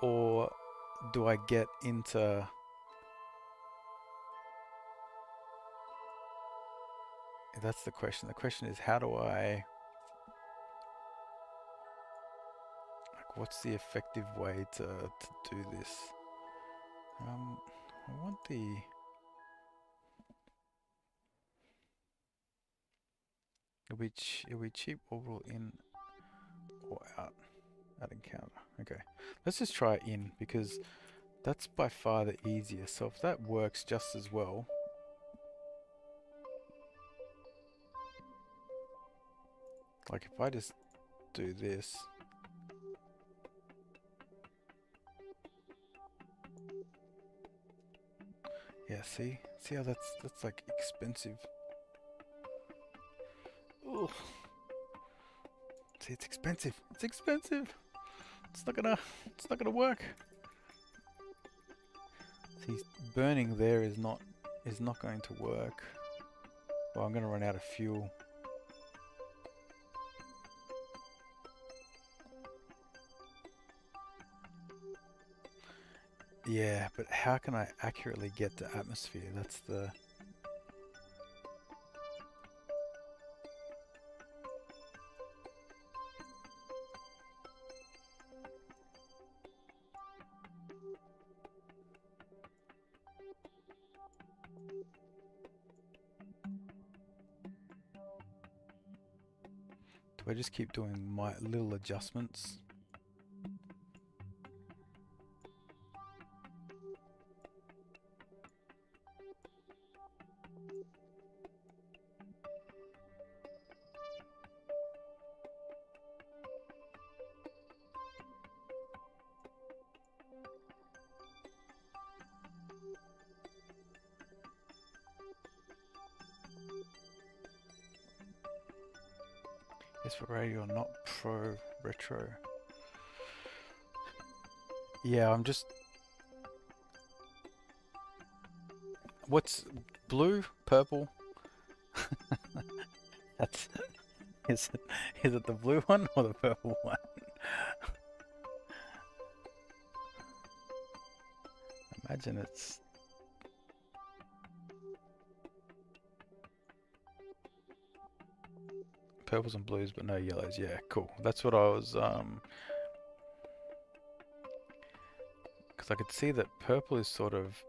or do I get into? That's the question. The question is, how do I? Like, what's the effective way to do this? I want the. It'll be cheap orbital in or out at encounter. Okay, let's just try in because that's by far the easiest. So if that works just as well. Like if I just do this. Yeah, see how that's like expensive. Ugh. See, it's expensive. It's expensive. It's not gonna work. See, burning there is not going to work. Well, I'm gonna run out of fuel. Yeah, but how can I accurately get to atmosphere? That's the... Do I just keep doing my little adjustments? Yes, for radio, not pro retro. Yeah, I'm just... What's blue? Purple? That's... Is it the blue one or the purple one? Imagine it's... Purples and blues, but no yellows. Yeah, cool. That's what I was... Because I could see that purple is sort of...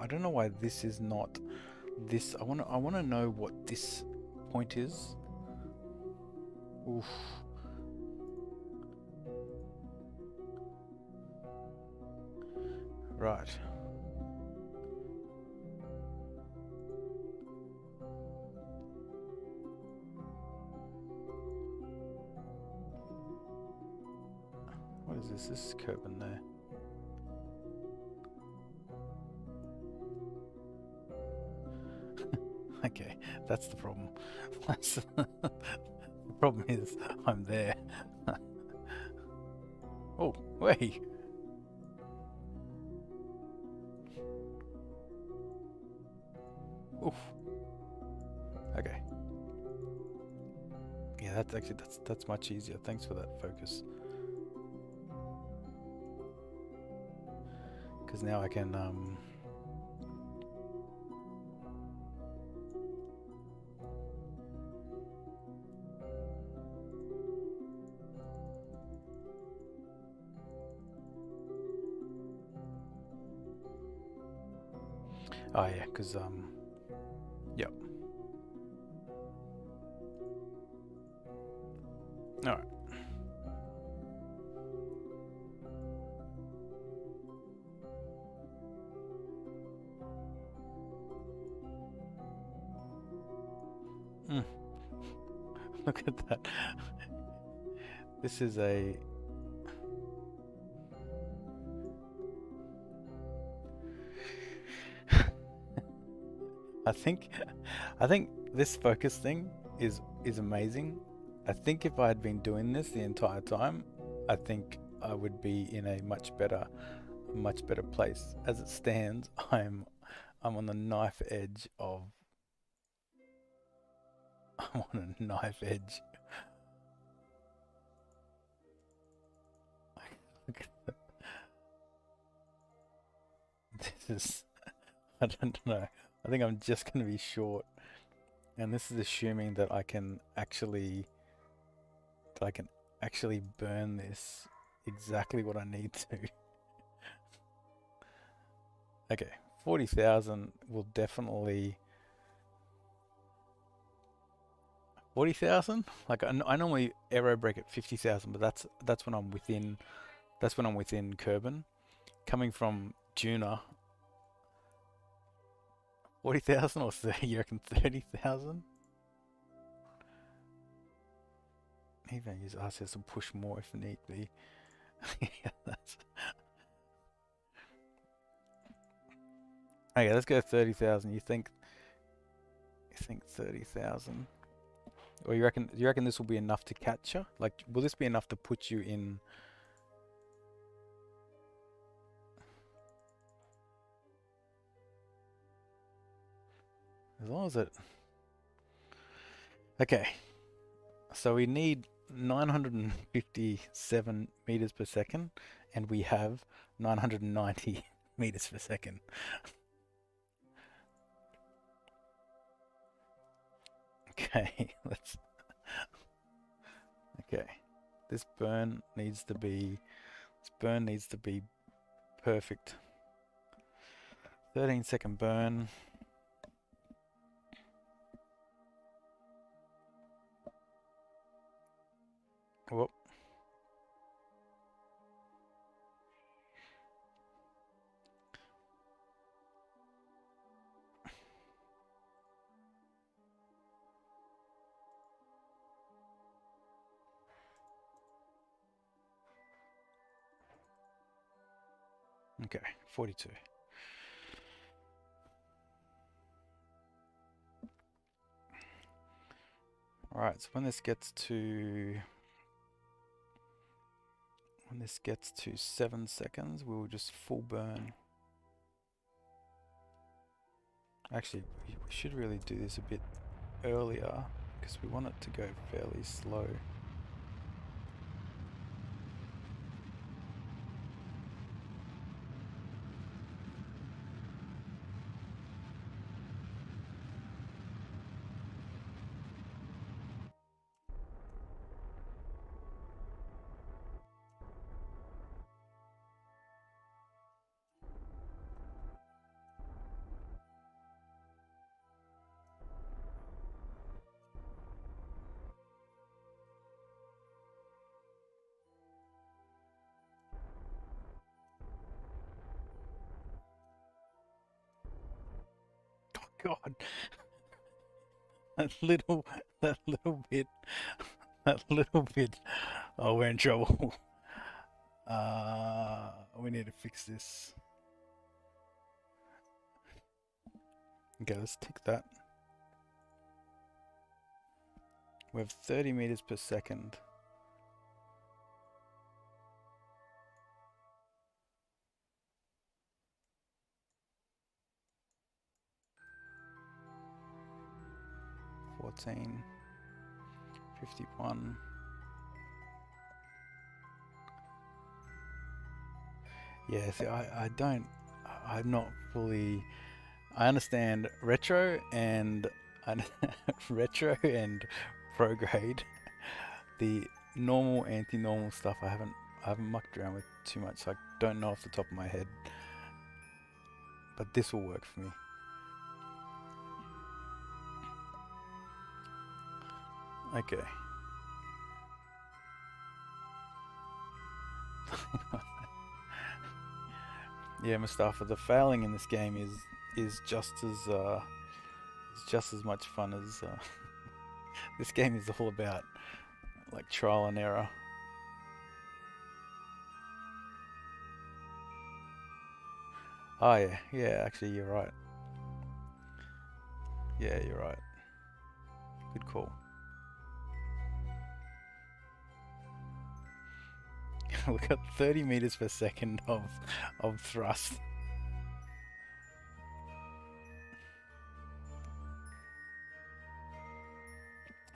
I don't know why this is not this. I wanna know what this point is. Oof. Right. What is this? This is Kerbin there. Okay, that's the problem. The problem is I'm there. Oh, wait. Oof. Okay. Yeah, that's much easier. Thanks for that focus. Because now I can oh yeah, because yep. All right. Look at that. This is a... I think this focus thing is amazing. I think if I had been doing this the entire time, I think I would be in a much better place. As it stands, I'm on the knife edge of... I'm on a knife edge. This is... I don't know. I think I'm just going to be short. And this is assuming that I can actually burn this exactly what I need to. Okay, 40,000 will definitely... 40,000? Like I normally aero break at 50,000, but that's when I'm within Kerbin. Coming from Juna, 40,000 or 30? You reckon 30,000? Even use RCS to push more if need be. Yeah, that's... Okay, let's go 30,000. You think You think 30,000? Or you reckon this will be enough to capture? Like, will this be enough to put you in? As long as it... Okay. So we need 957 meters per second, and we have 990 meters per second. Okay, let's... Okay. This burn needs to be perfect. 13-second burn. Whoop. Okay, 42. Alright, so when this gets to 7 seconds, we'll just full burn. Actually, we should really do this a bit earlier because we want it to go fairly slow. God, that little bit, Oh, we're in trouble. We need to fix this. Okay, let's tick that. We have 30 meters per second. $14, $51. Yeah, see, I'm not fully... I understand retro and retro and prograde. The normal, anti-normal stuff I haven't mucked around with too much, so I don't know off the top of my head. But this will work for me. Okay. Yeah, Mustafa, the failing in this game is just as much fun as this game is all about, like, trial and error. Oh yeah, yeah, actually you're right. Yeah, you're right. Good call. We got 30 meters per second of thrust.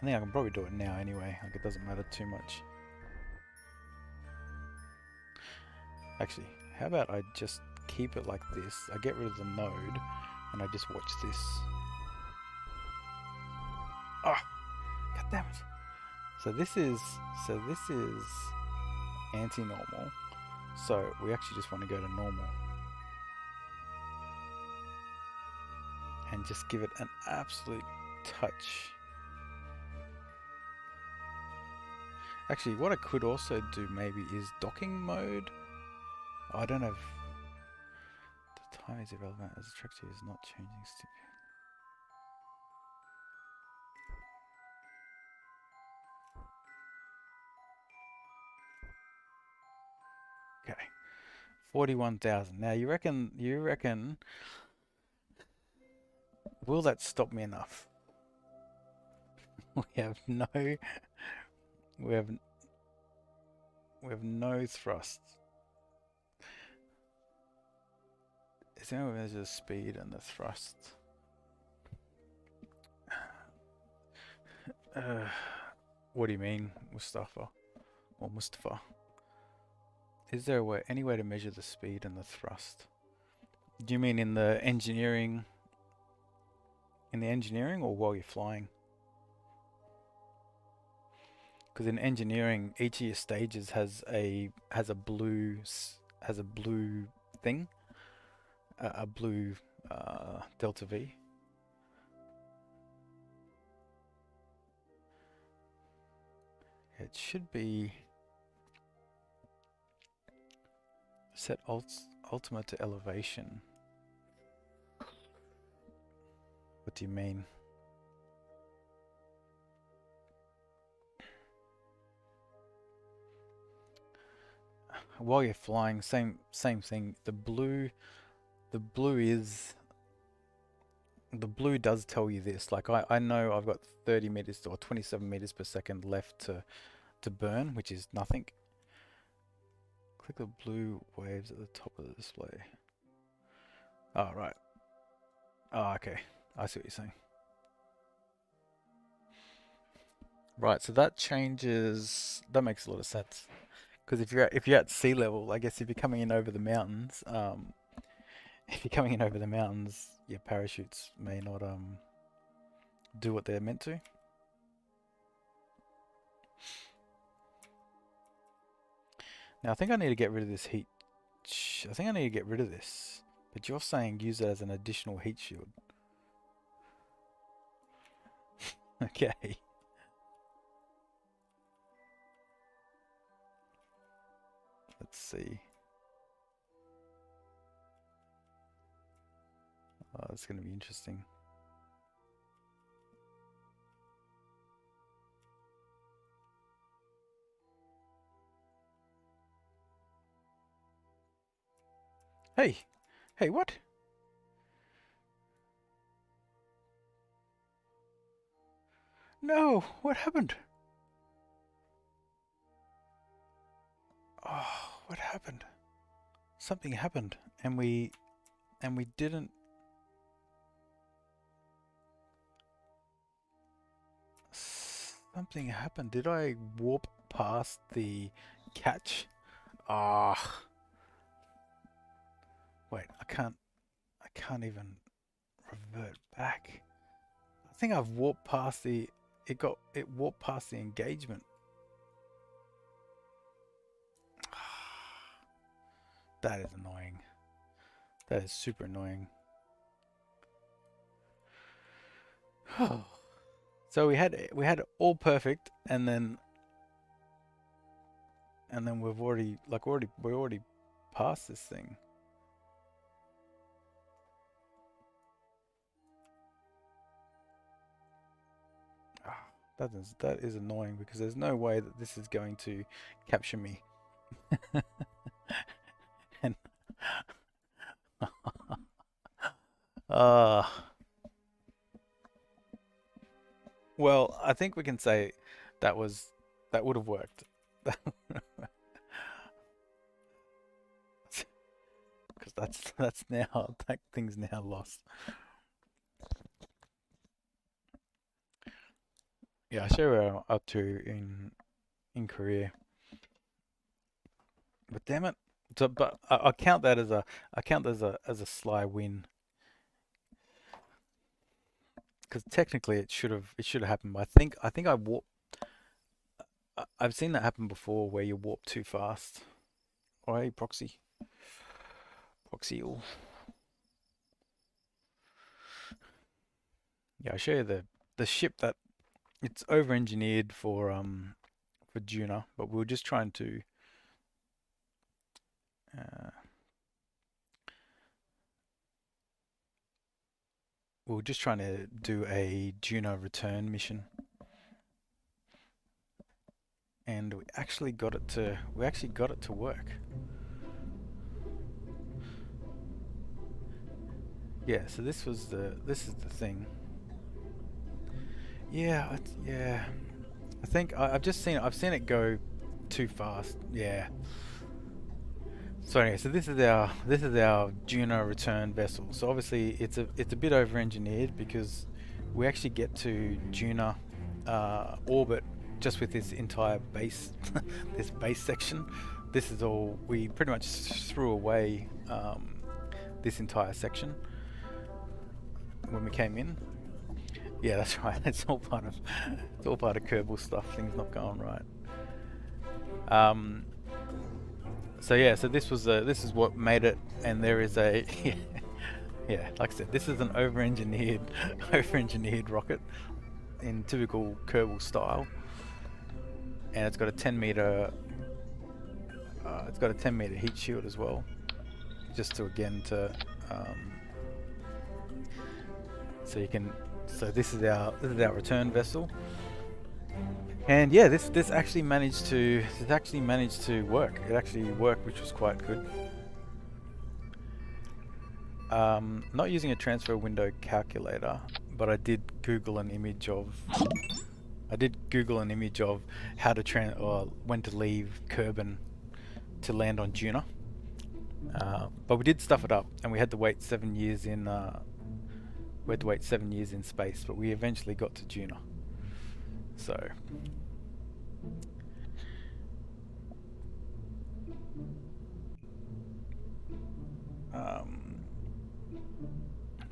I think I can probably do it now anyway, like it doesn't matter too much. Actually, how about I just keep it like this? I get rid of the node and I just watch this. Oh, god damn it. So this is anti-normal. So we actually just want to go to normal. And just give it an absolute touch. Actually, what I could also do maybe is docking mode. Oh, I don't have... The time is irrelevant as the structure is not changing. Okay. 41,000. Now you reckon will that stop me enough? We have no, we have, we have no thrust. Is there any way to measure the speed and the thrust? What do you mean, Mustafa? Or Mustafa? Is there any way to measure the speed and the thrust? Do you mean in the engineering? In the engineering, or while you're flying? Because in engineering, each of your stages has a blue thing, a blue delta V. It should be set ultimate to elevation. What do you mean? While you're flying, same thing. The blue does tell you this. Like I know I've got 30 meters or 27 meters per second left to burn, which is nothing. Click the blue waves at the top of the display. Oh, right. Oh, okay. I see what you're saying. Right, so that changes. That makes a lot of sense. Because if you're at sea level, I guess if you're coming in over the mountains, if you're coming in over the mountains, your parachutes may not do what they're meant to. Now I think I need to get rid of this heat. I think I need to get rid of this. But you're saying use it as an additional heat shield. Okay. Let's see. Oh, it's going to be interesting. Hey! Hey, what? No! What happened? Oh, what happened? Something happened, and we didn't. Something happened. Did I warp past the catch? Ah. Wait, I can't even revert back. I think I've warped past the. It warped past the engagement. That is annoying. That is super annoying. So we had it all perfect, and then we've already we're already past this thing. That is annoying because there's no way that this is going to capture me. And well, I think we can say that would have worked. Because that's now that thing's now lost. Yeah, I share where I'm up to in Korea. But damn it. So, but I count that as a sly win. Because technically it should have happened. But I think I warped. I've seen that happen before where you warp too fast. Oh, hey, proxy. Yeah, I'll show you the ship that it's over engineered for Juna, but we were just trying to do a Juno return mission. And we actually got it to work. Yeah, so this is the thing. Yeah. I think I've just seen it. I've seen it go too fast. Yeah. So anyway, so this is our Juno return vessel. So obviously it's a bit over-engineered because we actually get to Juno orbit just with this entire base, this base section. This is all we pretty much threw away this entire section when we came in. Yeah, that's right. It's all part of Kerbal stuff. Things not going right. Um, so yeah, so this is what made it, and there is a yeah, like I said, this is an over-engineered over-engineered rocket in typical Kerbal style, and it's got a 10 meter heat shield as well, just to again to so you can so this is our return vessel. And yeah, this actually managed to work. It actually worked, which was quite good. Not using a transfer window calculator, but I did Google an image of how to or when to leave Kerbin to land on Juno. But we did stuff it up, and we had to wait 7 years in. We had to wait 7 years in space, but we eventually got to Juno. So.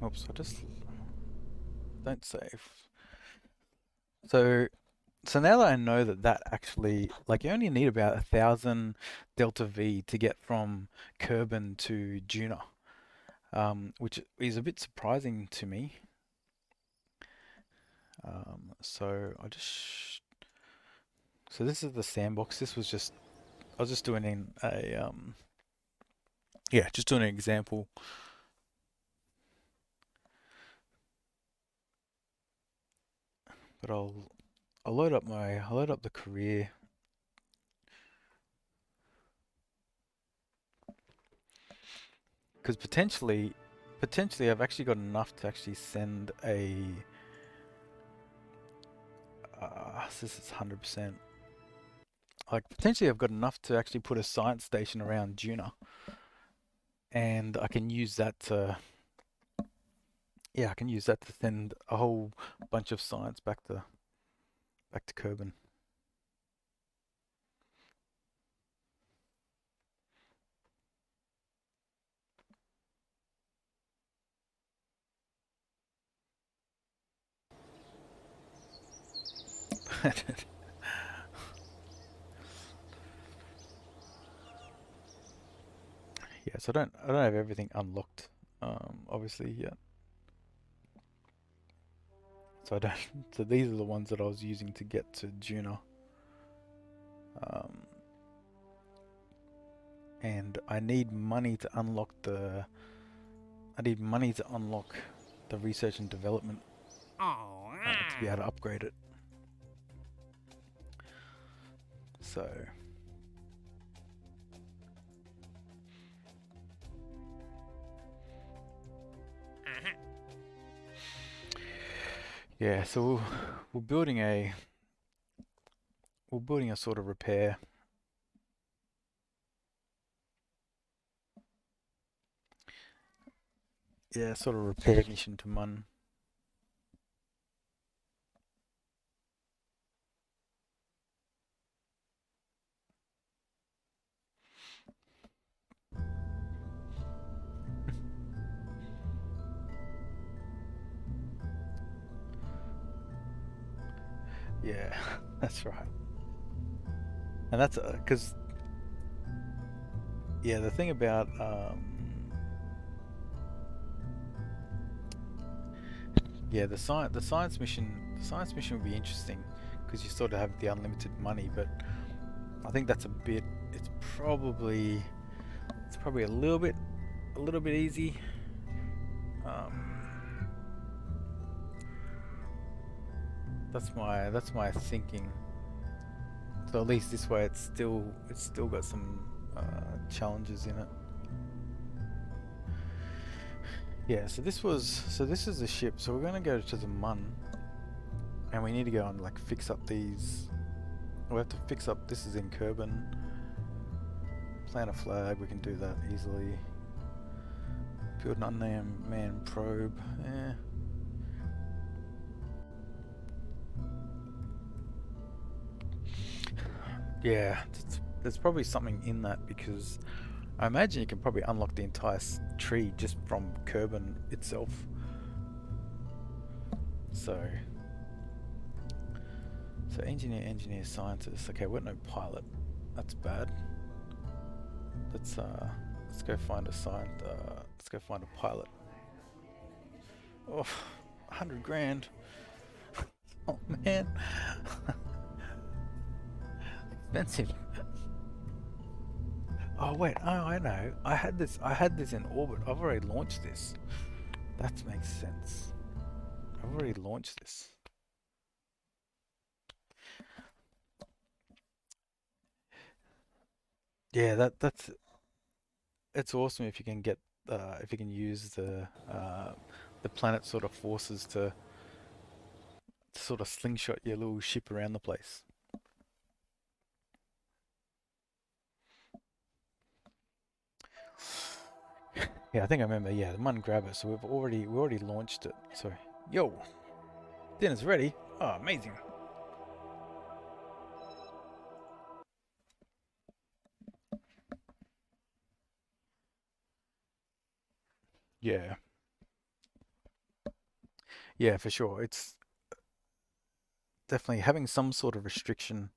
Oops, I just don't save. So now that I know that actually, like, you only need about 1,000 delta V to get from Kerbin to Juno, which is a bit surprising to me. So so this is the sandbox. I was just doing just doing an example. But I'll load up the career. Because potentially I've actually got enough to actually send a this is 100%. Like, potentially I've got enough to actually put a science station around Juno, and I can use that to send a whole bunch of science back to Kerbin. Yeah, so I don't have everything unlocked, obviously yet. So I don't. So these are the ones that I was using to get to Juno. And I need money to unlock the. I need money to unlock the research and development to be able to upgrade it. So. Yeah, so we're building a sort of repair. Yeah, sort of repair mission to Mun. Yeah, that's right. And that's because yeah, the thing about yeah, the science mission would be interesting because you sort of have the unlimited money, but I think that's a bit. It's probably a little bit easy. That's my thinking. So at least this way, it's still got some challenges in it. Yeah. So this is the ship. So we're gonna go to the Mun, And we need to go and like fix up these. We have to fix up. This is in Kerbin. Plant a flag. We can do that easily. Build an unmanned probe. Yeah, there's probably something in that because I imagine you can probably unlock the entire tree just from Kerbin itself. So engineer, scientist. Okay, we're no pilot. That's bad. Let's go find a let's go find a pilot. Oh, 100 grand. Oh man, expensive. Oh wait, oh I know. I had this in orbit. I've already launched this. That makes sense. I've already launched this. Yeah, that's it's awesome if you can get if you can use the planet sort of forces to sort of slingshot your little ship around the place. Yeah, I think I remember. Yeah, the Mun Grabber. So we already launched it. Sorry. Yo, dinner's ready. Oh, amazing. Yeah, yeah, for sure. It's definitely having some sort of restriction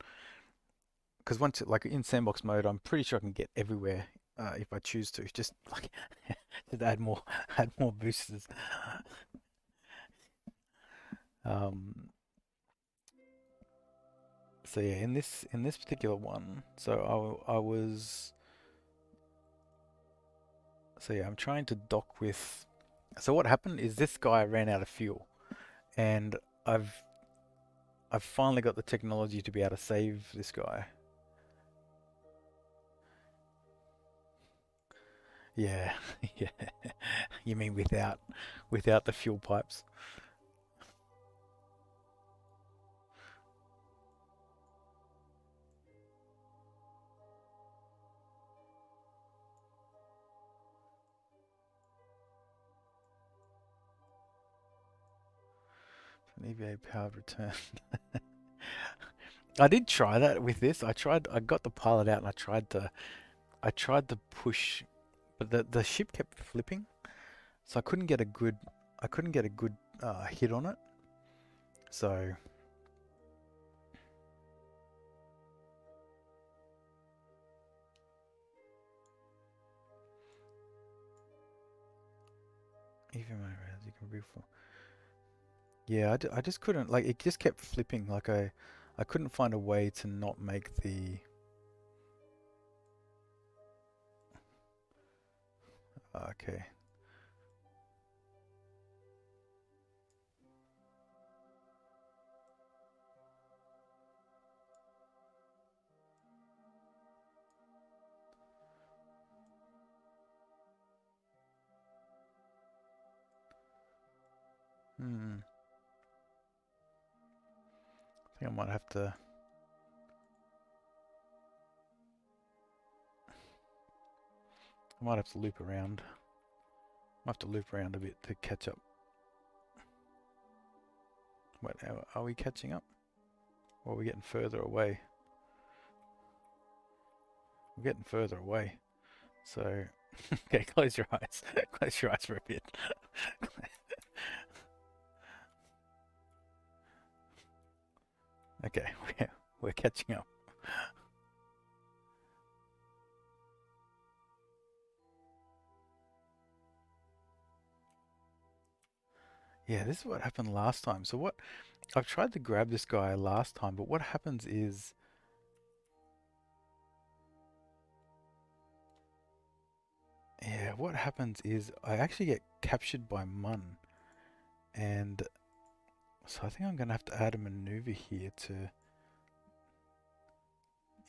because once like in sandbox mode, I'm pretty sure I can get everywhere if I choose to. Just like just add more boosters. Um, so yeah, in this particular one, so I was so yeah, I'm trying to dock with. So what happened is this guy ran out of fuel, and I've I've finally got the technology to be able to save this guy. Yeah, yeah. You mean without the fuel pipes? An EVA powered return. I did try that with this. I got the pilot out and I tried to push, but the ship kept flipping, so I couldn't get a good hit on it. So even my you can reform. Yeah, I just couldn't like it just kept flipping like I couldn't find a way to not make the okay. Hmm. I think I might have to loop around. I have to loop around a bit to catch up. Wait, are we catching up? Or are we getting further away? We're getting further away. So, okay, close your eyes. Close your eyes for a bit. Okay, we're catching up. Yeah, this is what happened last time. So what I've tried to grab this guy last time, but what happens is yeah, what happens is I actually get captured by Mun. And so I think I'm gonna have to add a maneuver here to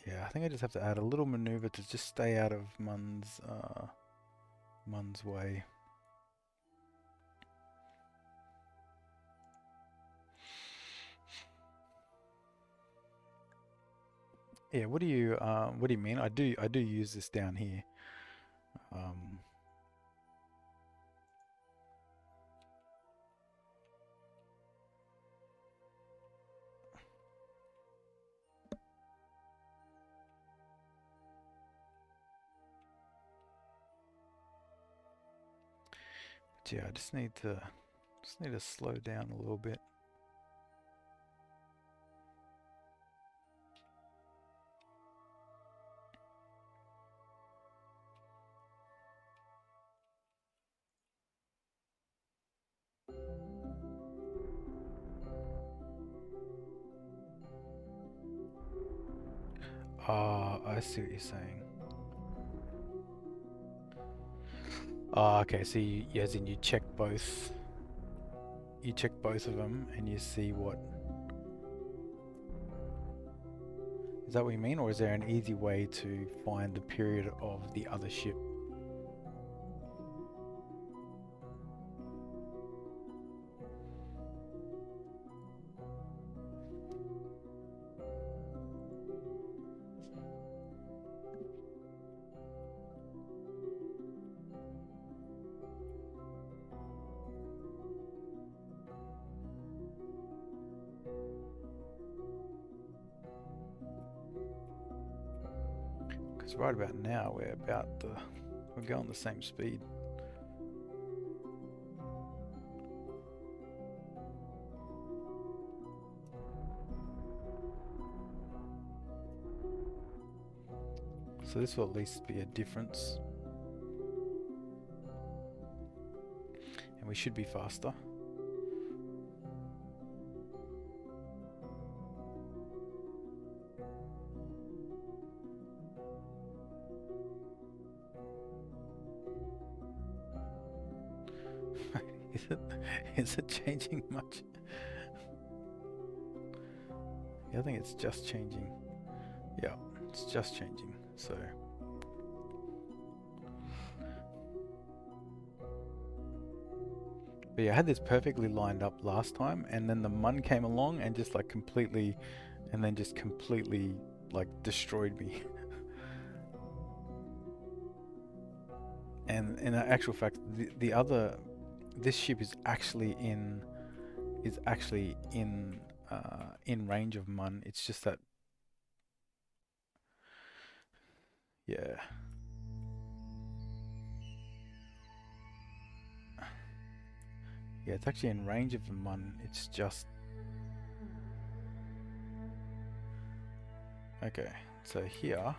yeah, I think I just have to add a little maneuver to just stay out of Mun's way. Yeah, what do you mean? I do use this down here. Um, but yeah, I just need to slow down a little bit. Ah, I see what you're saying. Ah, okay, so as in you check both. You check both of them and you see what. Is that what you mean, or is there an easy way to find the period of the other ship? Because right about now we're going the same speed. So this will at least be a difference. And we should be faster. Is it changing much? Yeah, I think it's just changing. Yeah, it's just changing. So but yeah, I had this perfectly lined up last time, and then the mun came along and just like completely, and then just completely like destroyed me. And in actual fact, this ship is actually in range of mun. It's just that, yeah, yeah, it's actually in range of the mun. It's just okay. So here,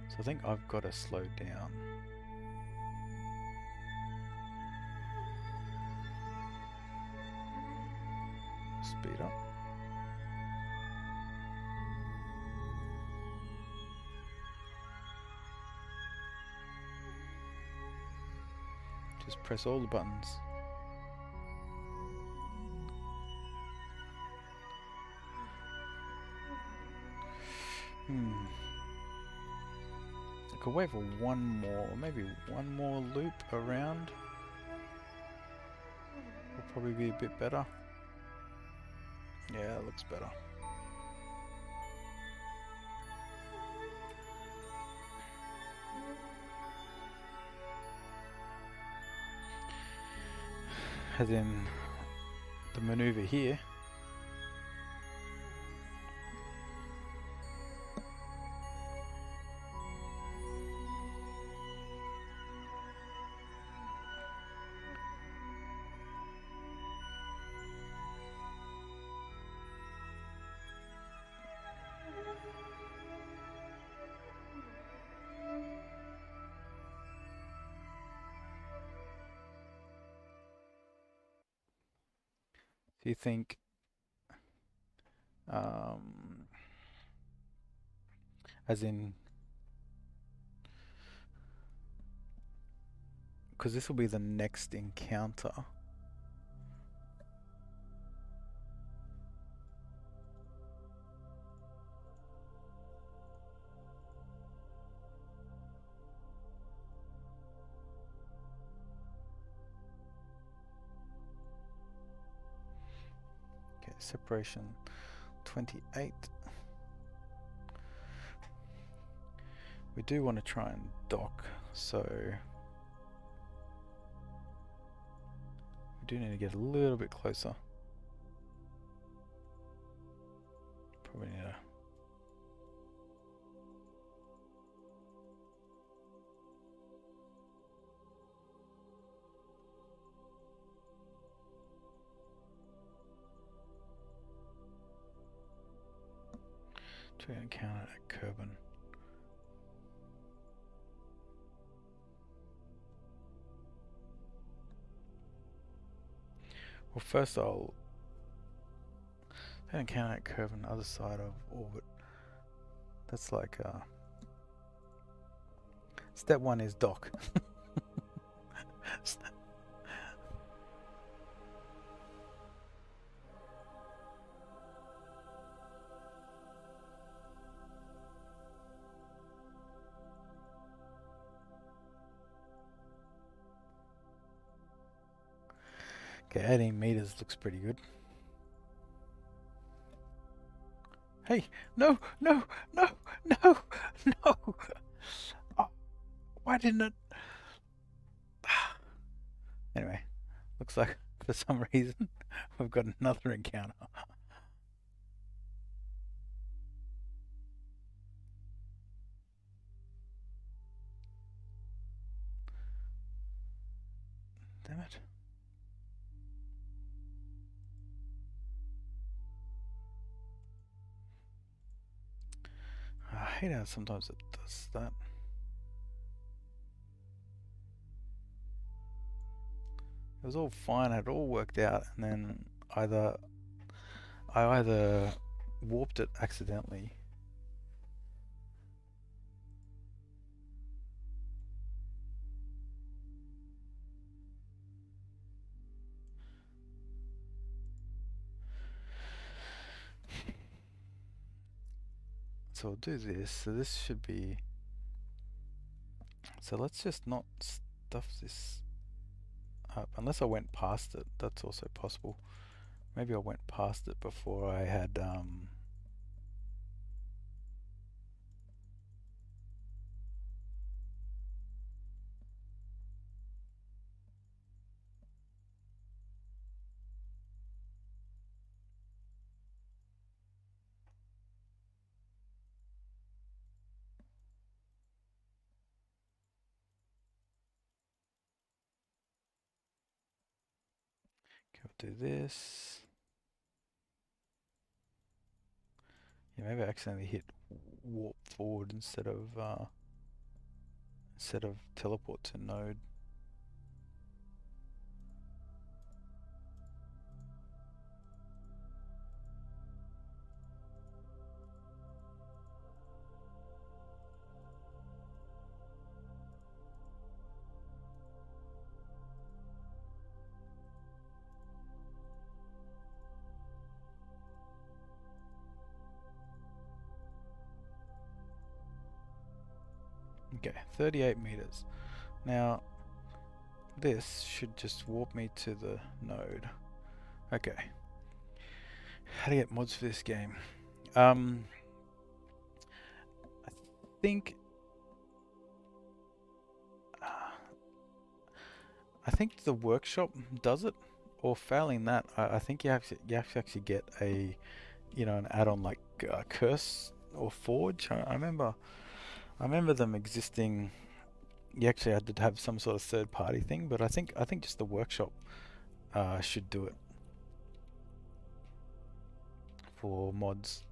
so I think I've got to slow down, speed up. Just press all the buttons. I could wait for one more, maybe one more loop around. Will probably be a bit better. Yeah, that looks better. As in the maneuver here. Do you think as in, because this will be the next encounter. Okay, separation 28. We do want to try and dock, so we do need to get a little bit closer. Probably need to. To encounter at Kerbin. Well, first I'll encounter at Kerbin, other side of orbit. That's like step 1 is dock. Okay, 18 meters looks pretty good. Hey, no, no, no, no, no! Oh, why didn't it? Anyway, looks like for some reason we've got another encounter. Damn it. I hate how sometimes it does that. It was all fine, it all worked out, and then I either warped it accidentally. So I'll do this. So this should be. So let's just not stuff this up. Unless I went past it. That's also possible. Maybe I went past it before I had. Go do this. Yeah, maybe I accidentally hit warp forward instead of teleport to node. Okay, 38 meters. Now, this should just warp me to the node. Okay. How to get mods for this game? I think the workshop does it, or failing that, I think you have to actually get a, an add-on like Curse or Forge. I remember them existing. You actually had to have some sort of third-party thing, but I think just the workshop should do it for mods.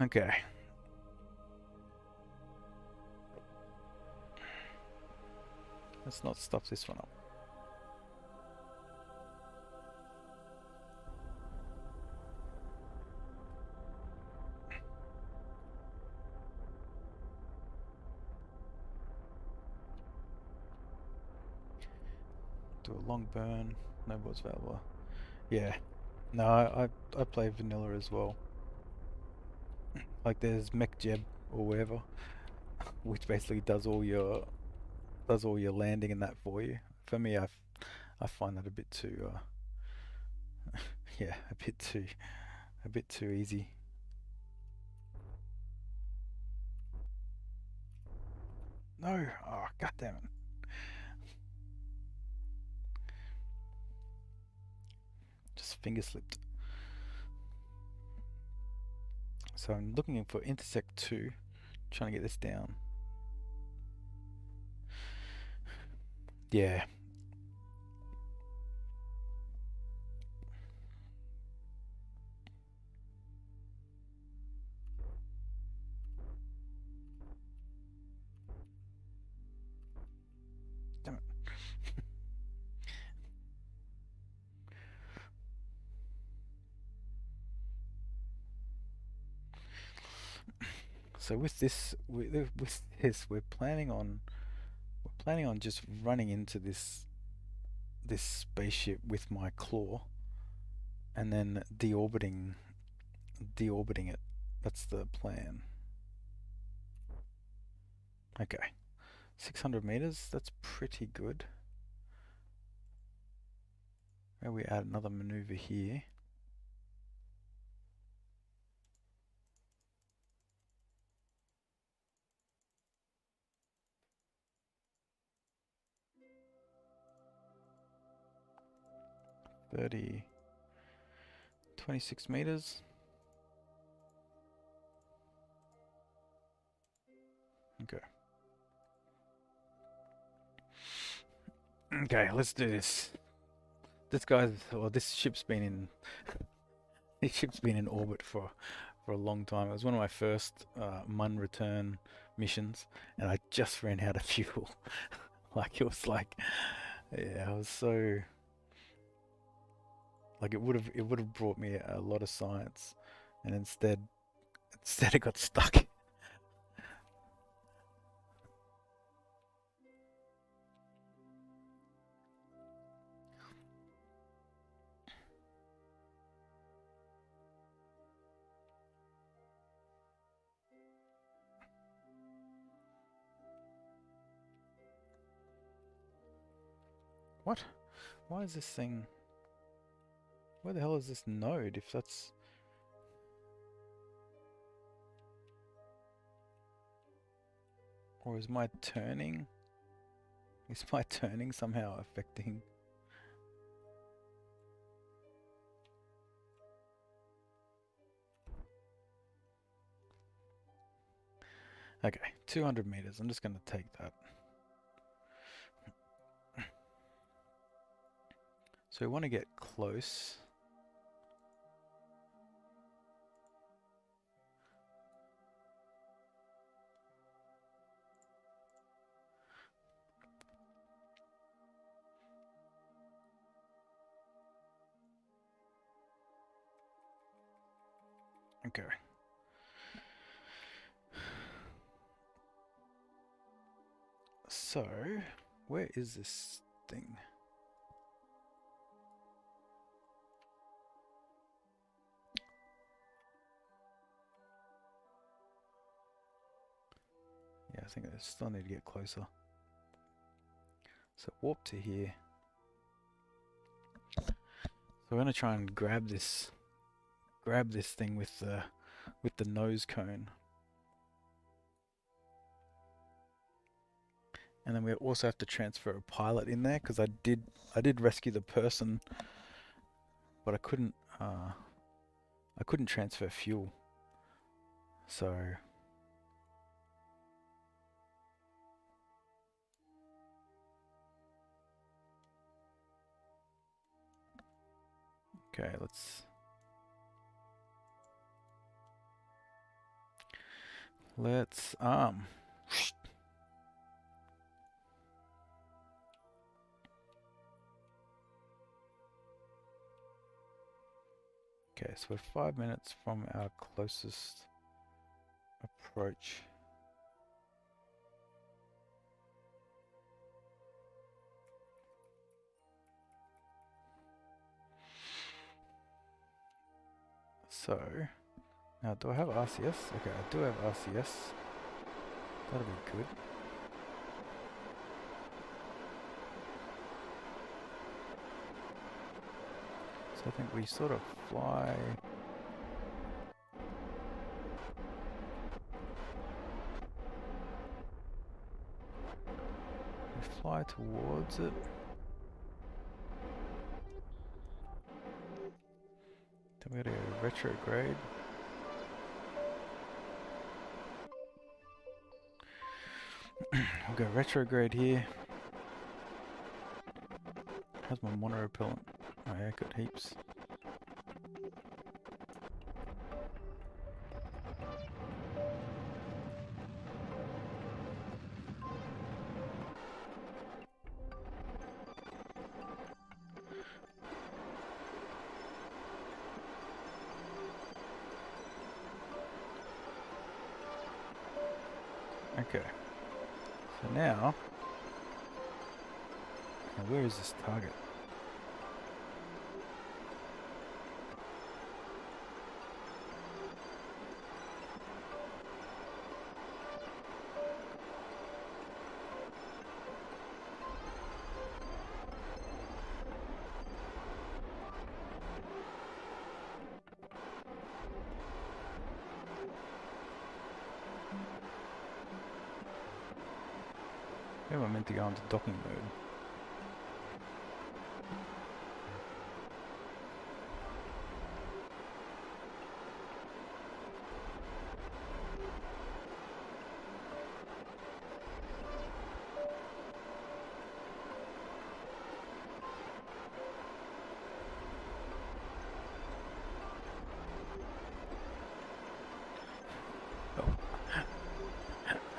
Okay. Let's not stuff this one up. Do a long burn. No bots available. Yeah. No, I play vanilla as well. Like there's MechJeb or whatever, which basically does all your landing and that for you. For me, I find that a bit too, yeah, a bit too easy. No, oh god damn it. Just finger slipped. So I'm looking for intersect 2, trying to get this down. Yeah. Damn it. So with this, we're planning on just running into this spaceship with my claw, and then deorbiting it. That's the plan. Okay, 600 meters. That's pretty good. Maybe we add another maneuver here. $30, 26 meters. Okay. Okay, let's do this. This ship's been in orbit for a long time. It was one of my first MUN return missions, and I just ran out of fuel. Like, it was like, yeah, I was so, like, it would have brought me a lot of science, and instead it got stuck. What? Why is this thing? Where the hell is this node? If that's, or is my turning? Is my turning somehow affecting? Okay, 200 meters. I'm just going to take that. So we want to get close. Okay. So, where is this thing? Yeah, I think I still need to get closer. So warp to here. So we're gonna try and grab this thing with the nose cone. And then we also have to transfer a pilot in there, because I did rescue the person, but I couldn't transfer fuel. So okay, let's okay, so we're 5 minutes from our closest approach. So now, do I have RCS? Okay, I do have RCS. That'll be good. So I think we sort of fly. We fly towards it. Then we gotta go retrograde. We'll go retrograde here. How's my mono repellent? Oh yeah, got heaps. Okay. So now where is this target? Maybe I'm meant to go into docking mode.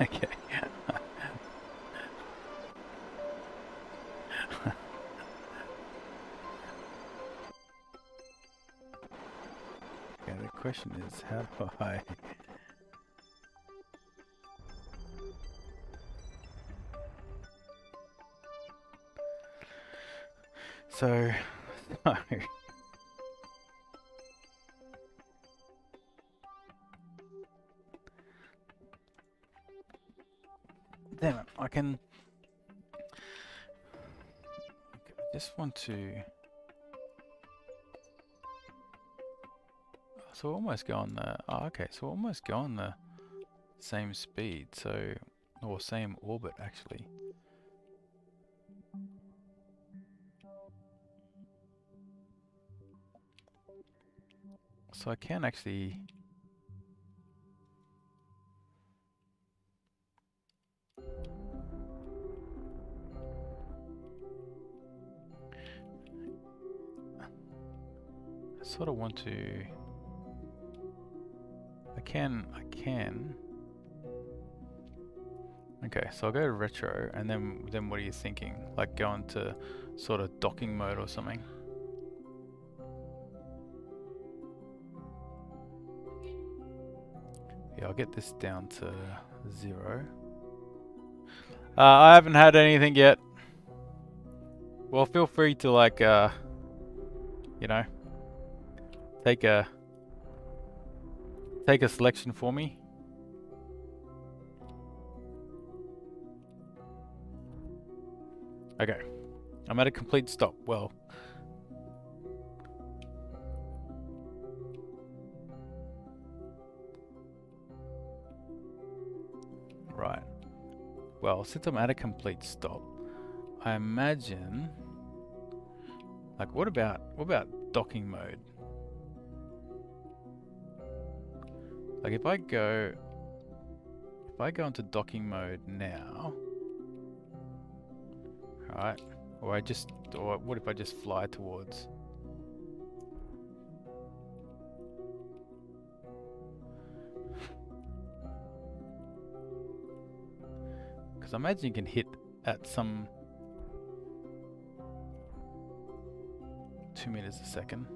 Okay. Okay, the question is, how do I... So... Damn it, I can... Okay, I just want to... So we'll almost go on the... Oh, okay, so we'll almost go on the same speed, so... Or same orbit, actually. So I can actually... I sort of want to... I can... Okay, so I'll go to retro, and then what are you thinking? Like go into sort of docking mode or something? Yeah, I'll get this down to 0. I haven't had anything yet. Well, feel free to like, you know, take a selection for me. Okay, I'm at a complete stop. Well, right. Well, since I'm at a complete stop, I imagine, like, what about docking mode? Like, if I go into docking mode now, right? Or what if I just fly towards? Because I imagine you can hit at some 2 meters a second.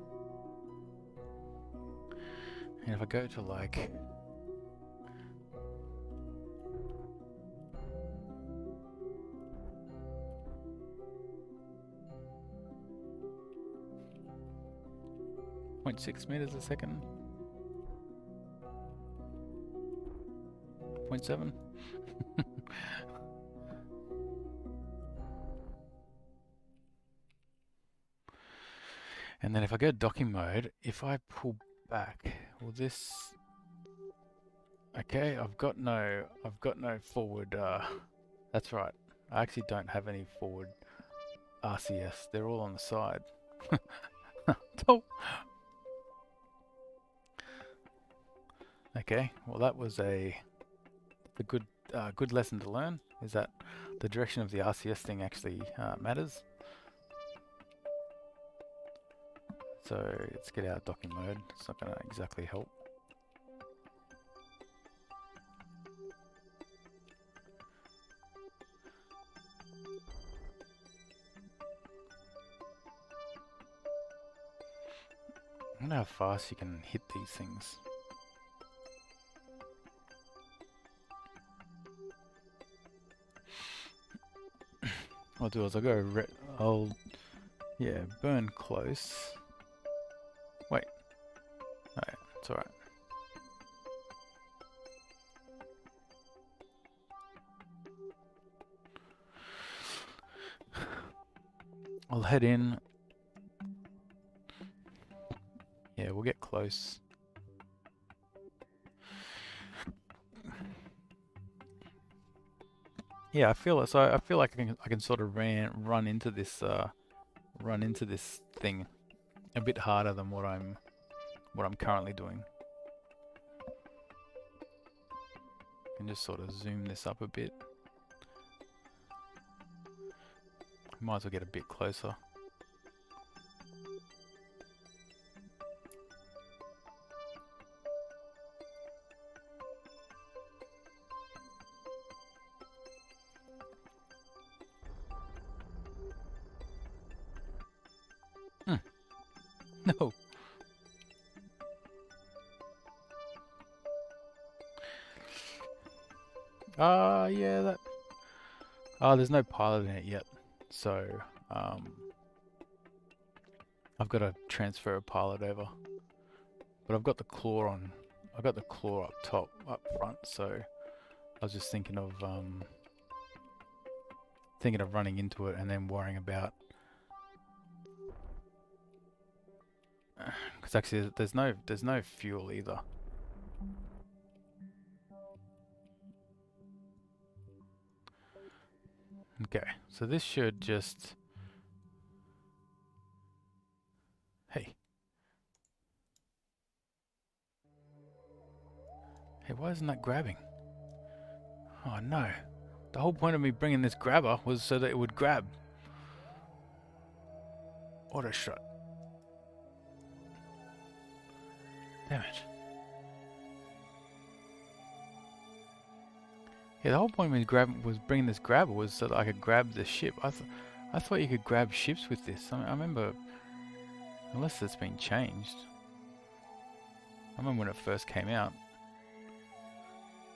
And if I go to like... .6 meters a second. 0.7. And then if I go docking mode, if I pull back, will this... Okay, I've got no forward, that's right. I actually don't have any forward RCS. They're all on the side. Oh. Okay, well that was a good lesson to learn, is that the direction of the RCS thing actually matters. So let's get out of docking mode. It's not going to exactly help. I wonder how fast you can hit these things. What I'll do is I'll go yeah, burn close. Wait. Oh yeah, it's alright. I'll head in. Yeah, we'll get close. Yeah, I feel it. So I feel like I can sort of run into this thing a bit harder than what I'm currently doing. I can just sort of zoom this up a bit. Might as well get a bit closer. No. Yeah, that... there's no pilot in it yet. So, I've got to transfer a pilot over. But I've got the claw on. I've got the claw up front, so I was just thinking of running into it and then worrying about... Because actually there's no fuel either. Okay, so this should just... Hey, why isn't that grabbing? Oh no. The whole point of me bringing this grabber was so that it would grab. Auto shot. Damn it. Yeah, the whole point of me bringing this grabber was so that I could grab the ship. I thought you could grab ships with this. I remember, unless it's been changed. I remember when it first came out.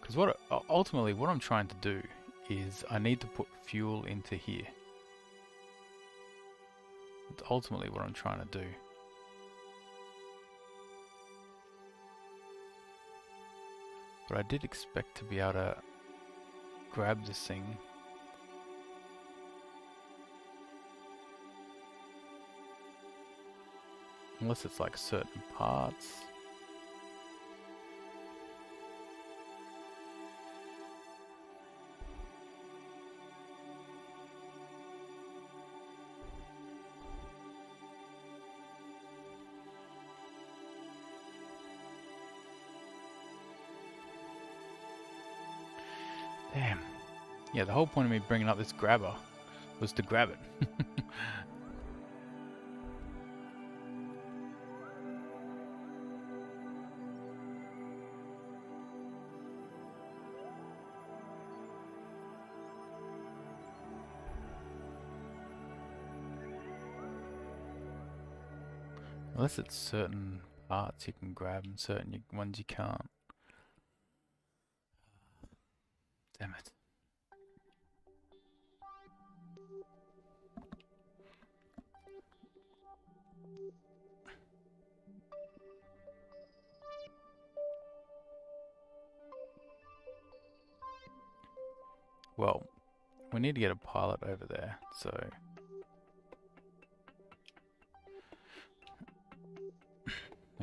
Because ultimately what I'm trying to do is I need to put fuel into here. That's ultimately what I'm trying to do. But I did expect to be able to grab this thing. Unless it's like certain parts. Damn. Yeah, the whole point of me bringing up this grabber was to grab it. Unless it's certain parts you can grab and certain ones you can't. Damn it. Well, we need to get a pilot over there, so...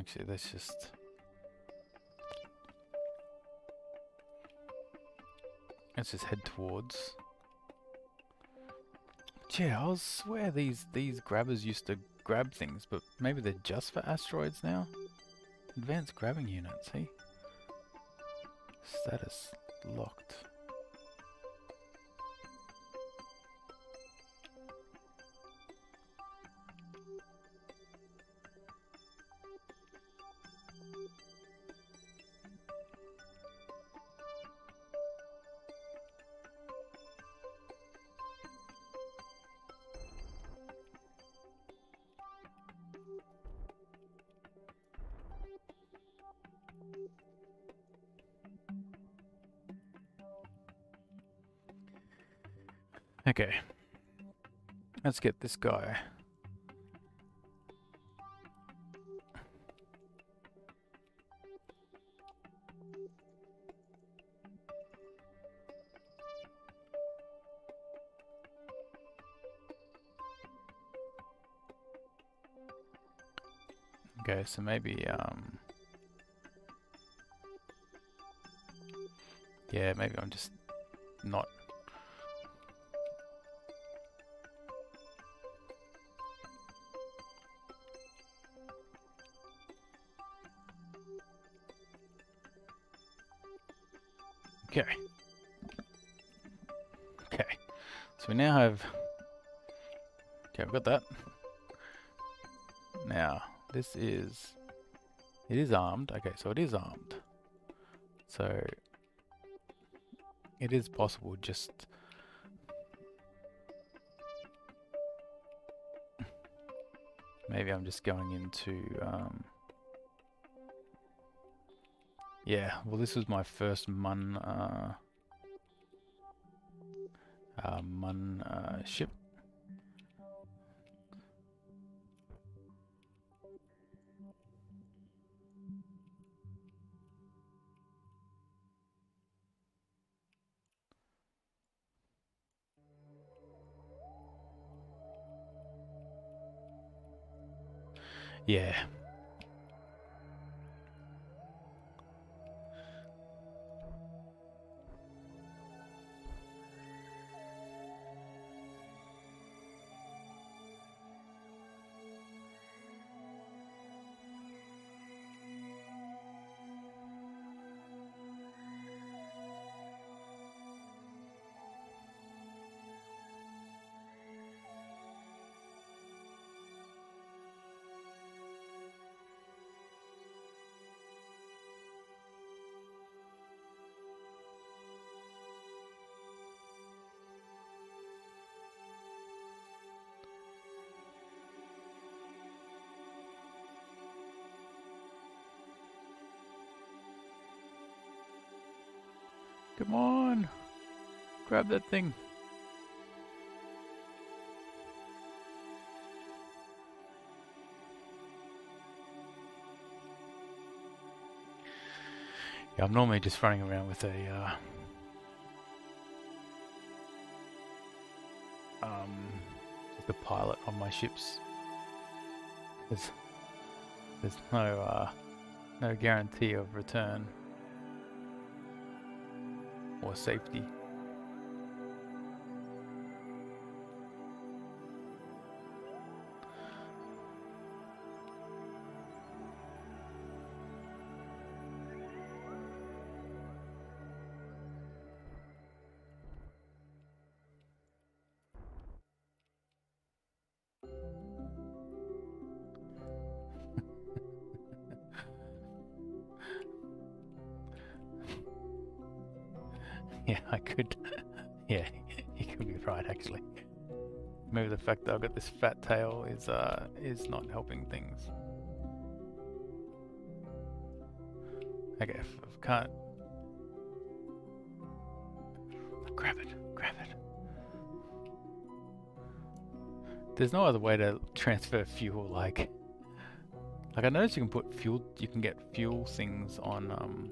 Actually, let's just... Let's just head towards... Yeah, I swear these grabbers used to grab things, but maybe they're just for asteroids now? Advanced grabbing unit, see? Status locked. Okay. Let's get this guy. Okay, so maybe, yeah, maybe I'm just not... Okay. Okay. So we now have... Okay, I've got that. Now, this is... It is armed. Okay, so it is armed. So... It is possible just... Maybe I'm just going into... Yeah, well this was my first Mun ship. Yeah. Come on! Grab that thing. Yeah, I'm normally just running around with a the pilot on my ships. There's no guarantee of return or safety. Yeah, I could. Yeah, you could be right actually. Maybe the fact that I've got this fat tail is not helping things. Okay, if I can't... Grab it. There's no other way to transfer fuel, like I noticed you can put fuel, you can get fuel things on,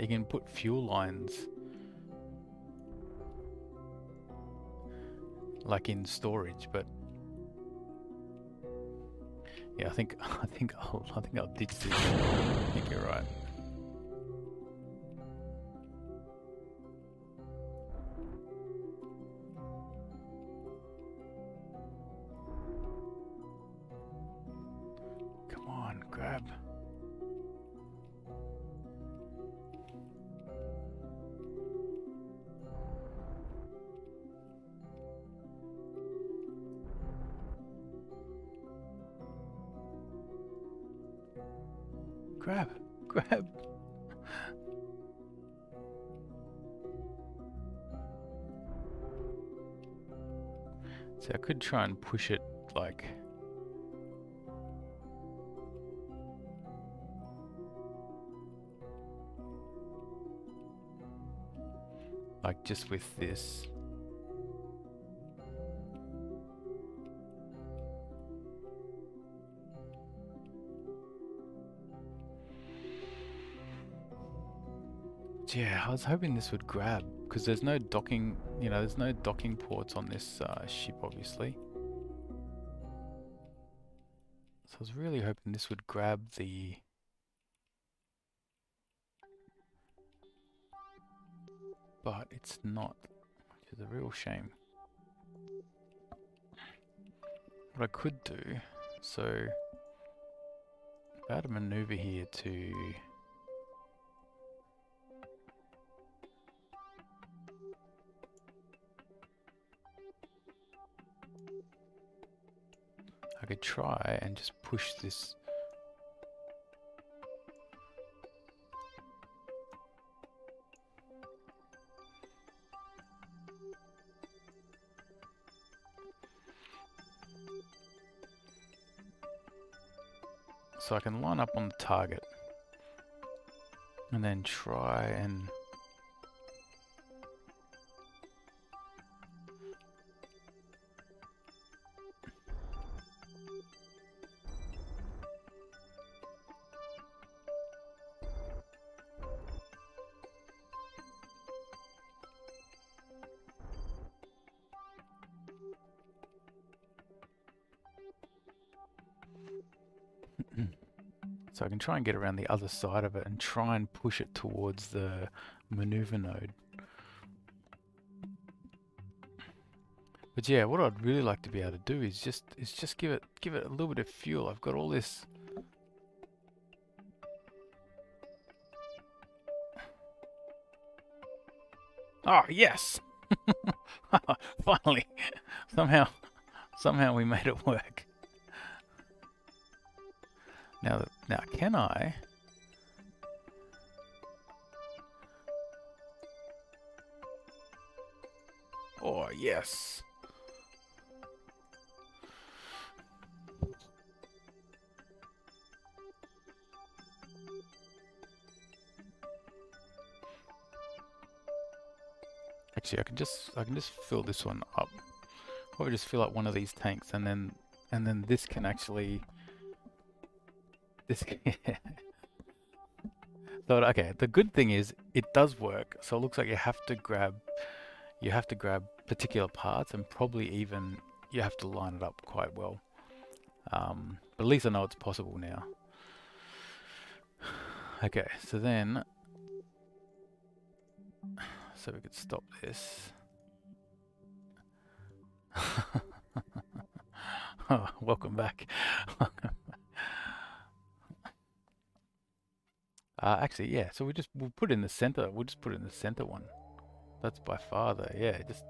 you can put fuel lines like in storage, but Yeah, I think I'll ditch this. I think you're right. Come on, grab. Grab, grab. So I could try and push it like just with this. Yeah, I was hoping this would grab because there's no docking, there's no docking ports on this ship, obviously. So I was really hoping this would grab the... But it's not, which is a real shame. What I could do, so if I had a maneuver here to... I could try and just push this. So I can line up on the target and then try and... So I can try and get around the other side of it and try and push it towards the maneuver node. But yeah, what I'd really like to be able to do is just give it a little bit of fuel. I've got all this. Oh yes! Finally, somehow we made it work. Now can I? Oh yes. Actually, I can just fill this one up. Or just fill up one of these tanks, and then this can actually. This can, So okay, the good thing is it does work. So it looks like you have to grab particular parts, and probably even you have to line it up quite well. But at least I know it's possible now. Okay, so then, so we could stop this. Oh, welcome back. Actually, yeah. So we'll put it in the center. We'll just put it in the center one. That's by far the just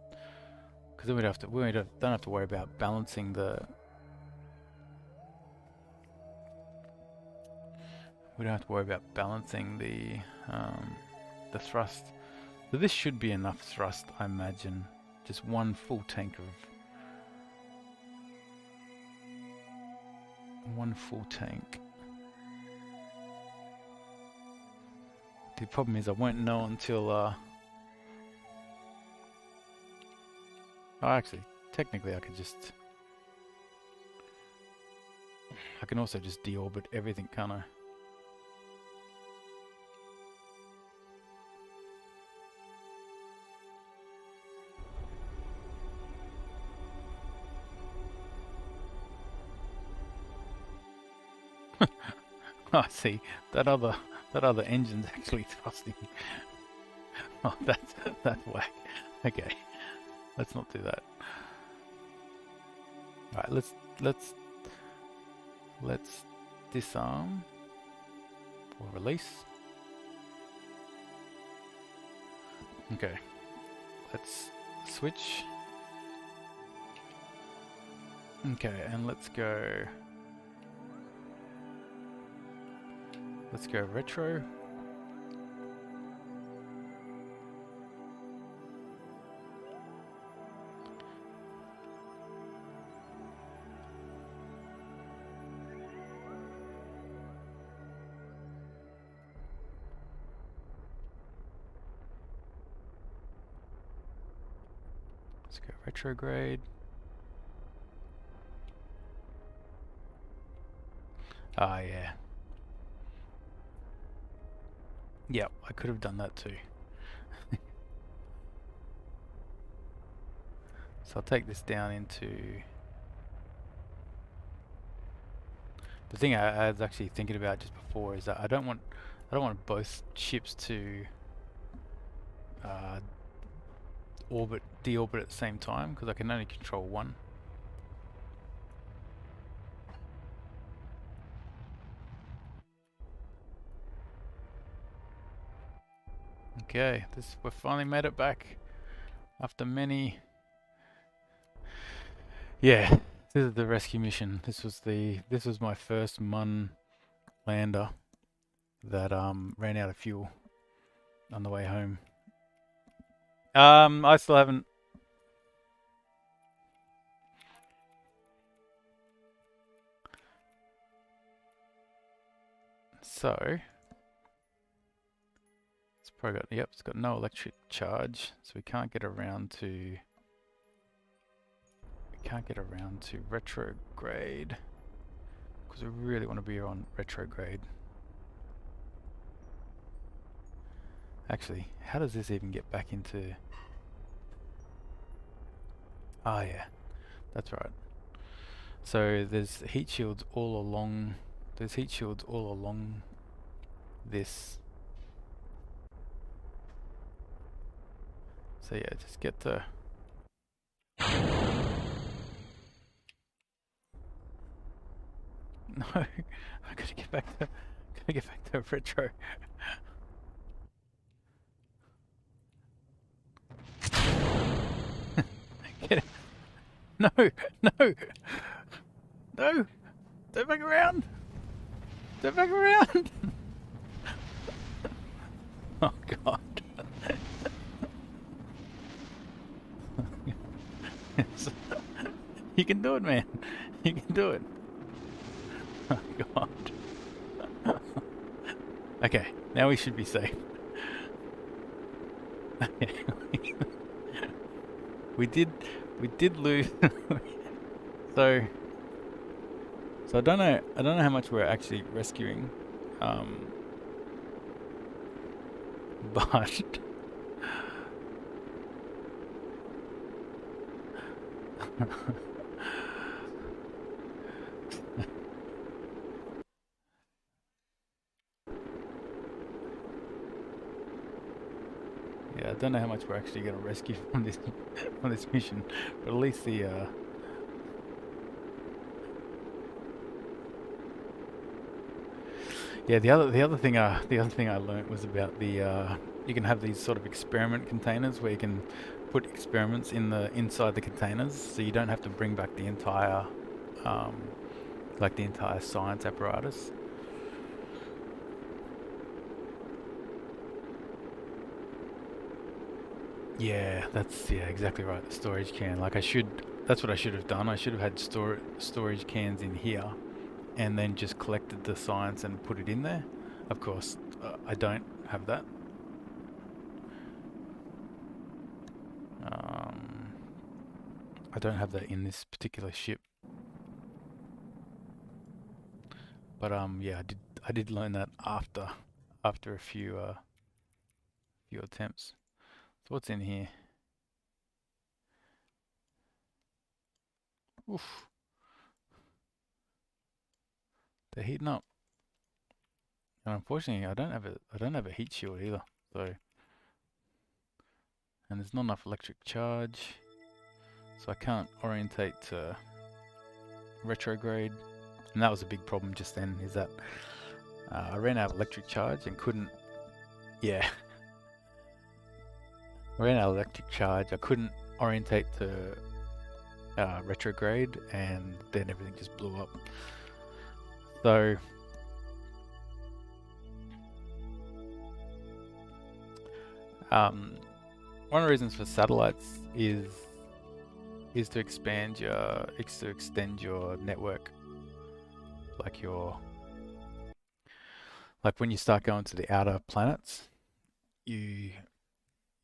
because then we don't have to worry about balancing the. We don't have to worry about balancing the thrust. So this should be enough thrust, I imagine. Just one full tank of. One full tank. The problem is I won't know until oh, actually, technically I can also just deorbit everything, can't I? I see. That other engine's actually thrusting. Oh, that's whack. Okay, let's not do that. All right, let's disarm or release. Okay, let's switch. Okay, and let's go retro. Let's go retrograde. Ah, yeah. Yep, I could have done that too. So I'll take this down into... The thing I was actually thinking about just before is that I don't want both ships to deorbit at the same time, because I can only control one. Okay, we finally made it back after many. Yeah, this is the rescue mission. This was my first Mun lander that ran out of fuel on the way home. I still haven't. So it's probably got, yep, it's got no electric charge, so we can't get around to retrograde, because we really want to be on retrograde. Actually, how does this even get back into... Ah, yeah, that's right. So there's heat shields all along. There's heat shields all along this. So yeah, just get to... No, I gotta get back to retro. Get it. No, no, no! Turn back around! Turn back around! Oh god. You can do it, man. You can do it. Oh god. Okay, now we should be safe. we did lose. so I don't know how much we're actually rescuing. But yeah, I don't know how much we're actually going to rescue from this mission, but at least the yeah, the other thing I learnt was about the you can have these sort of experiment containers where you can put experiments inside the containers, so you don't have to bring back the entire like the entire science apparatus. Yeah, that's exactly right. The storage can. Like that's what I should have done. I should have had storage cans in here, and then just collected the science and put it in there. Of course, I don't have that. I don't have that in this particular ship. But yeah, I did learn that after a few attempts. So what's in here? Oof. They're heating up. And unfortunately, I don't have a heat shield either. So, and there's not enough electric charge, so I can't orientate to retrograde. And that was a big problem just then. Is that I ran out of electric charge and couldn't. Yeah, I ran out of electric charge. I couldn't orientate to retrograde, and then everything just blew up. So one of the reasons for satellites is to extend your network, like when you start going to the outer planets, you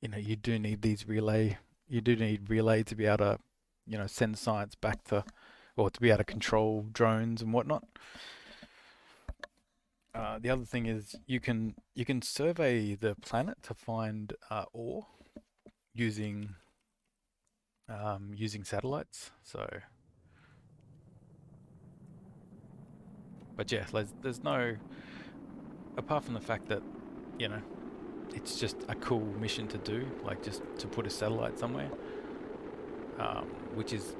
you do need these relay. You do need relay to be able to send science back to, or to be able to control drones and whatnot. The other thing is you can survey the planet to find ore using using satellites. So, but yeah, there's no, apart from the fact that you know it's just a cool mission to do, like just to put a satellite somewhere, um, which is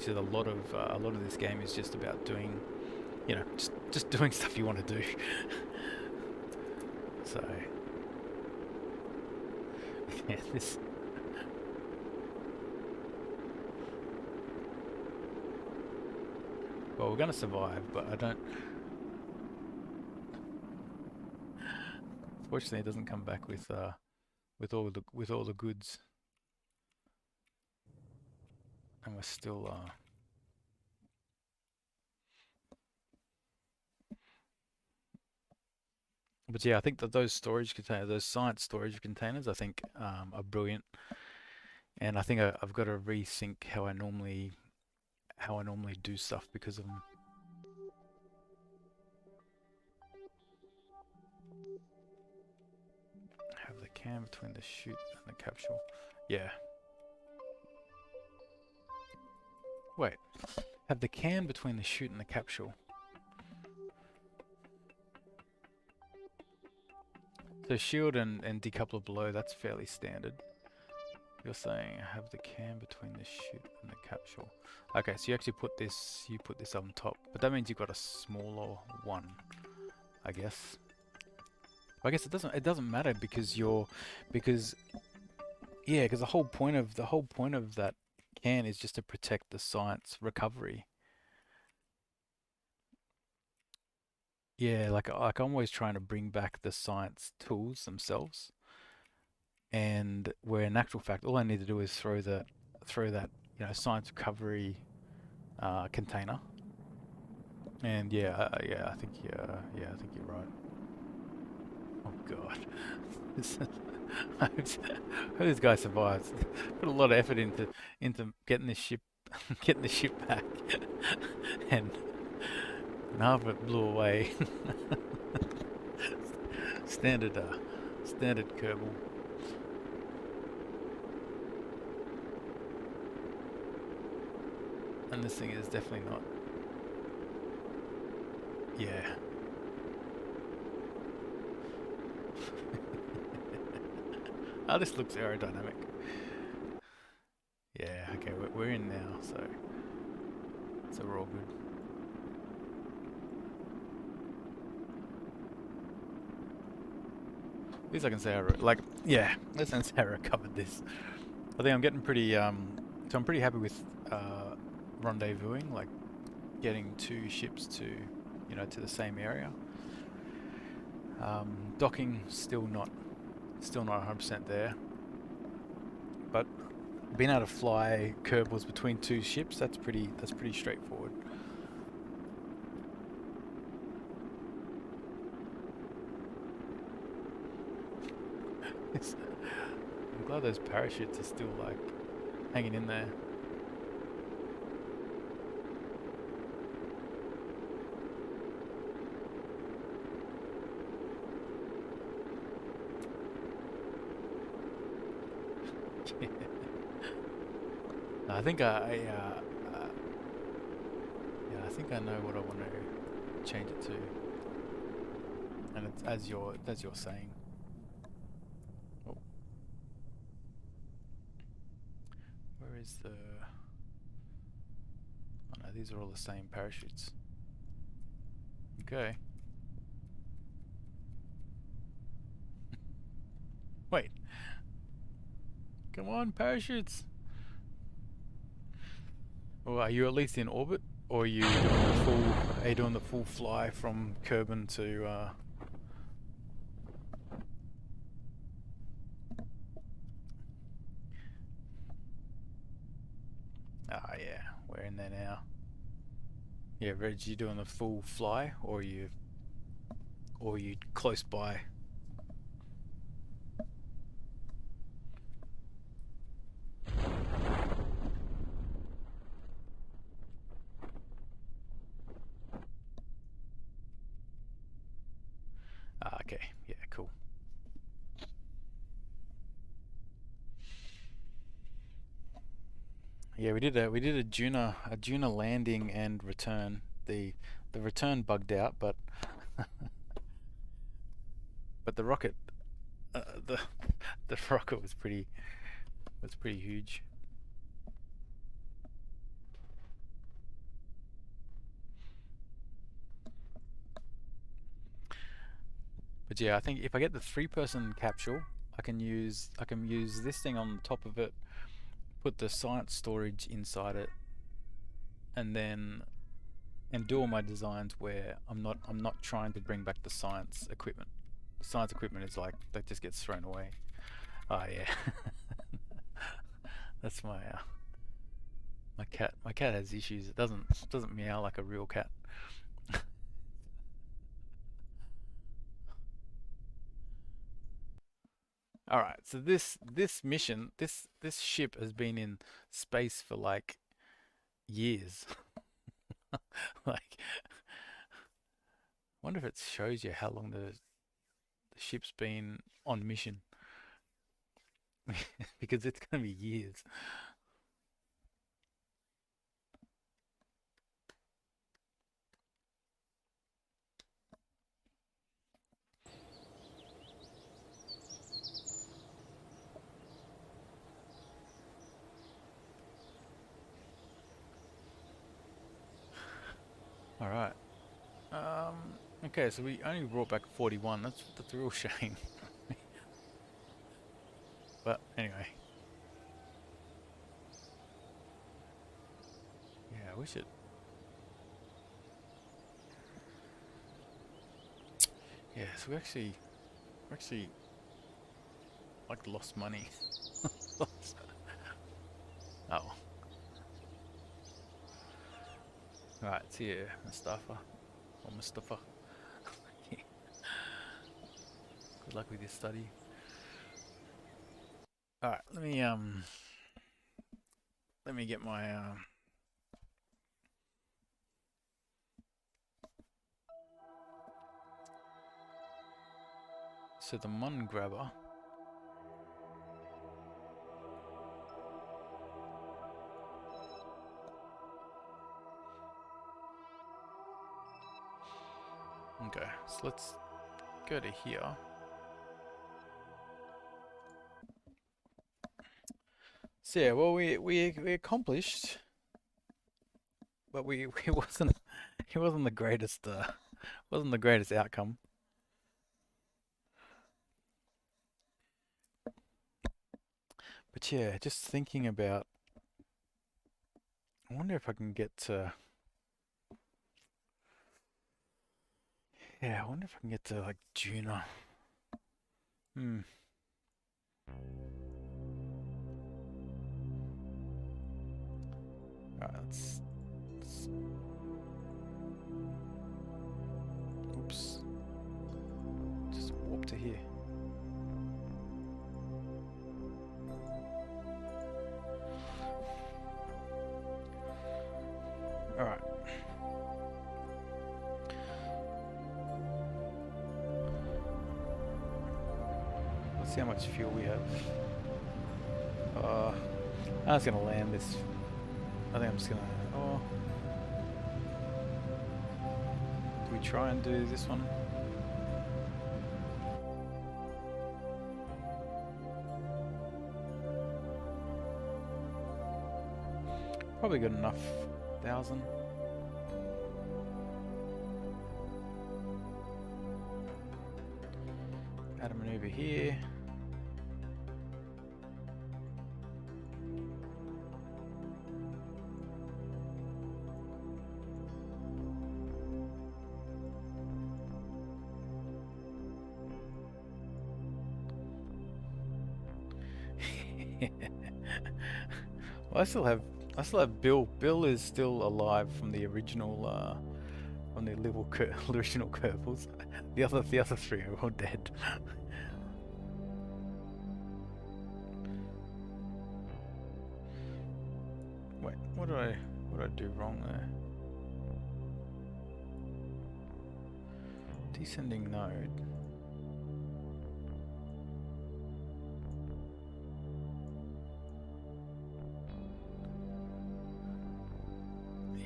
a lot of this game is just about doing, just doing stuff you want to do. So yeah, this. Well, we're gonna survive, but I don't. Fortunately, it doesn't come back with all the goods, and we're still. But yeah, I think that those storage containers, those science storage containers, I think are brilliant, and I think I've got to rethink how I normally do stuff because of them. Have the can between the chute and the capsule. Yeah. Wait. Have the can between the chute and the capsule. So shield and decoupler below, that's fairly standard. You're saying have the can between the chute and the capsule. Okay, so you actually put this on top, but that means you've got a smaller one, I guess. I guess it doesn't matter because because the whole point of that can is just to protect the science recovery. Yeah, like I'm always trying to bring back the science tools themselves, and where in actual fact all I need to do is throw that science recovery container, and yeah, I think you're right. Oh God, I hope this guy survives. Put a lot of effort into getting this ship back, and half of it blew away. Standard standard Kerbal. And this thing is definitely not. Yeah. Oh, this looks aerodynamic. Yeah, okay, we're in now, so we're all good. At least I can say let's say I recovered this. I think I'm getting pretty so I'm pretty happy with rendezvousing, like getting two ships to to the same area. Docking still not 100% there, but being able to fly Kerbals between two ships, that's pretty straightforward. I'm glad those parachutes are still like hanging in there. I think I think I know what I want to change it to. And it's as you're saying. Oh. Where is the... Oh no, these are all the same parachutes. Okay. Wait. Come on, parachutes. Well, are you at least in orbit? Or are you doing the full fly from Kerbin to Ah yeah, we're in there now. Yeah, Reg, you doing the full fly or you close by? Ah, okay. Yeah, cool. Yeah, we did a Juna landing and return. The return bugged out, but the rocket the the rocket was pretty huge. But yeah, I think if I get the 3-person capsule, I can use this thing on top of it, put the science storage inside it, and do all my designs where I'm not trying to bring back the science equipment. The science equipment is like that just gets thrown away. Oh yeah. That's my my cat. My cat has issues. It doesn't meow like a real cat. All right. So this mission, this ship has been in space for like years. Like, wonder if it shows you how long the ship's been on mission. Because it's gonna be years. All right. Okay, so we only brought back 41. That's a real shame. But anyway. Yeah, I wish it. Yeah, so we actually like lost money. Oh. Right, see you, Mustafa. Or Mustafa. Good luck with your study. Alright, let me get my so the Mun grabber. Okay, so let's go to here. So yeah, well we accomplished, but it wasn't the greatest outcome. But yeah, just thinking about, I wonder if I can get to, yeah, I wonder if I can get to like Juna. Hmm. Alright, let's oops. Just warp to here. Alright. Let's see how much fuel we have. I'm just gonna land this. I think I'm just gonna. Oh. Do we try and do this one? probably good enough. 1,000. Add a maneuver here. Well, I still have Bill. Bill is still alive from the original original Kerbals. The other three are all dead. Wait, what did I do wrong there? Descending node.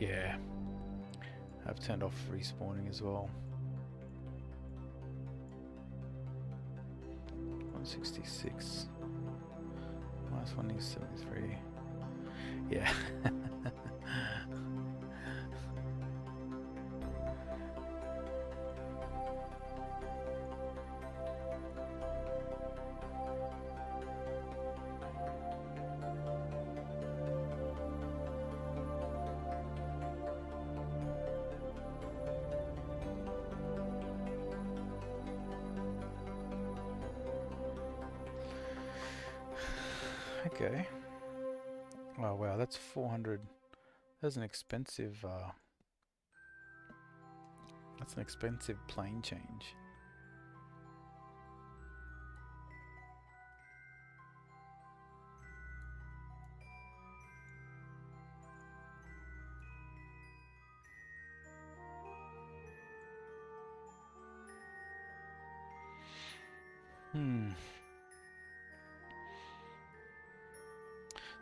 Yeah. I've turned off respawning as well. 166. Last one is 73. Yeah. Okay. Oh wow, that's 400. That's an expensive plane change.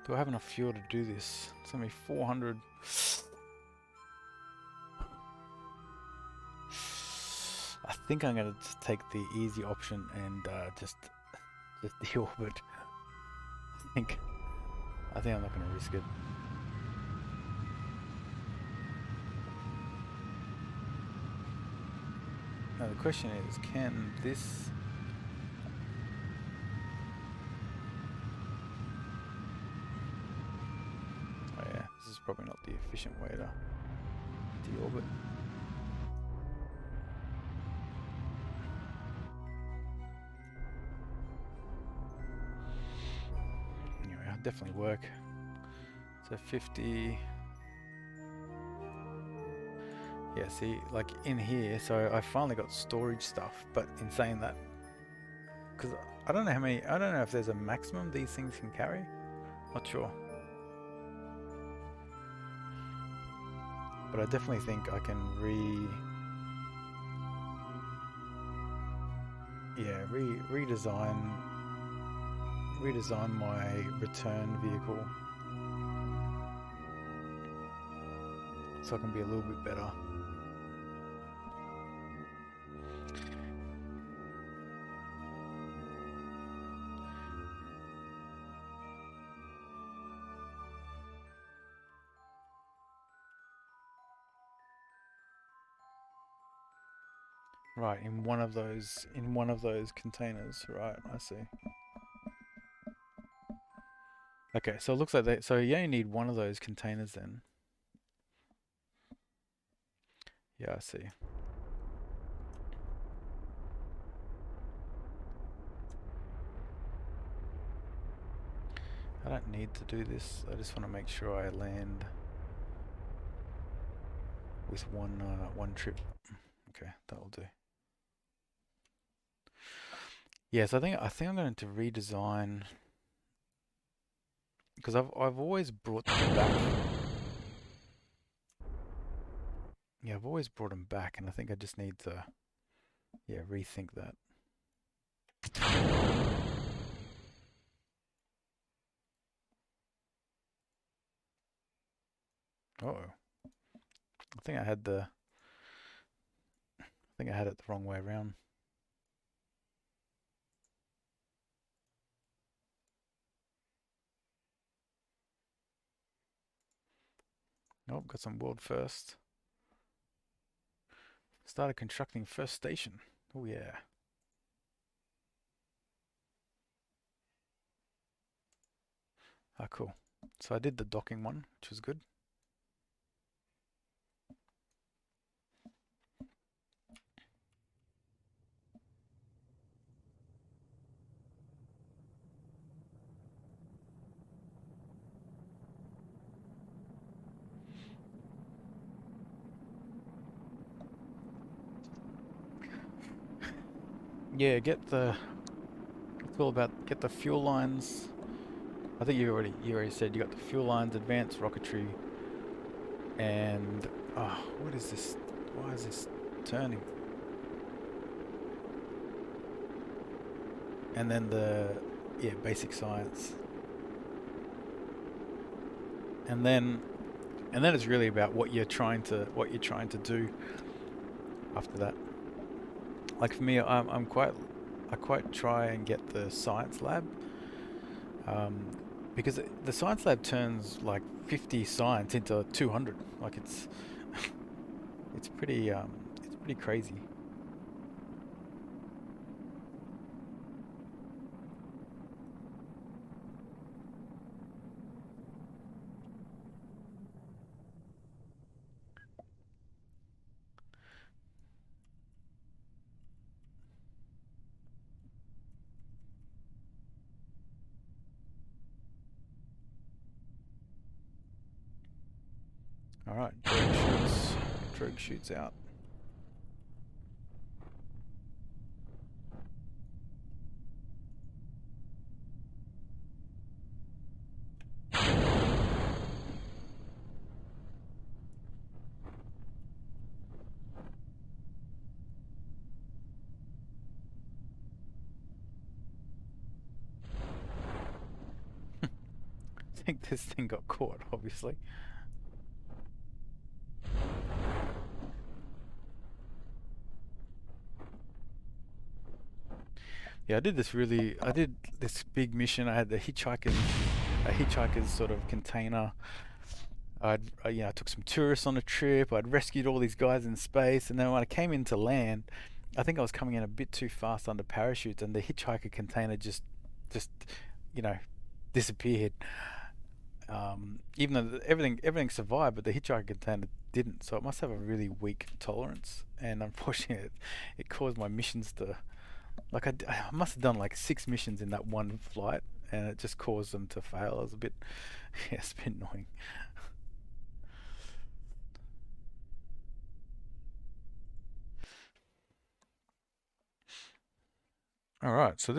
Do I have enough fuel to do this? It's gonna be 400. I think I'm gonna just take the easy option and just deorbit. I think I'm not gonna risk it. Now the question is, can this? Oh yeah, this is probably not the efficient way to deorbit. Anyway, I'll definitely work. So 50. Yeah, see, like in here, so I finally got storage stuff, but in saying that, because I don't know if there's a maximum these things can carry. Not sure. But I definitely think I can redesign my return vehicle so I can be a little bit better. Right, in one of those containers, right, I see. Okay, so it looks like so you only need one of those containers then. Yeah, I see. I don't need to do this. I just want to make sure I land with one trip. Okay, that'll do. Yes, I think I'm going to redesign because I've always brought them back. Yeah, I've always brought them back, and I think I just need to rethink that. Uh-oh. I think I had it the wrong way around. Oh, got some world first. Started constructing first station. Oh yeah. Ah, cool. So I did the docking one, which was good. Yeah, it's all about get the fuel lines. I think you already said you got the fuel lines, advanced rocketry, and oh, what is this? Why is this turning? And then basic science, and then it's really about what you're trying to do after that. Like for me, I quite try and get the science lab, um, because the science lab turns like 50 science into 200. Like it's pretty crazy. All right, drogue shoots out. I think this thing got caught, obviously. Yeah, I did this big mission. I had a hitchhiker's sort of container. I took some tourists on a trip. I'd rescued all these guys in space, and then when I came into land, I think I was coming in a bit too fast under parachutes, and the hitchhiker container just, you know, disappeared. Even though everything survived, but the hitchhiker container didn't. So it must have a really weak tolerance, and unfortunately, it caused my missions to like I must have done like 6 missions in that one flight, and it just caused them to fail. It was a bit, yeah, it's a bit annoying. All right, so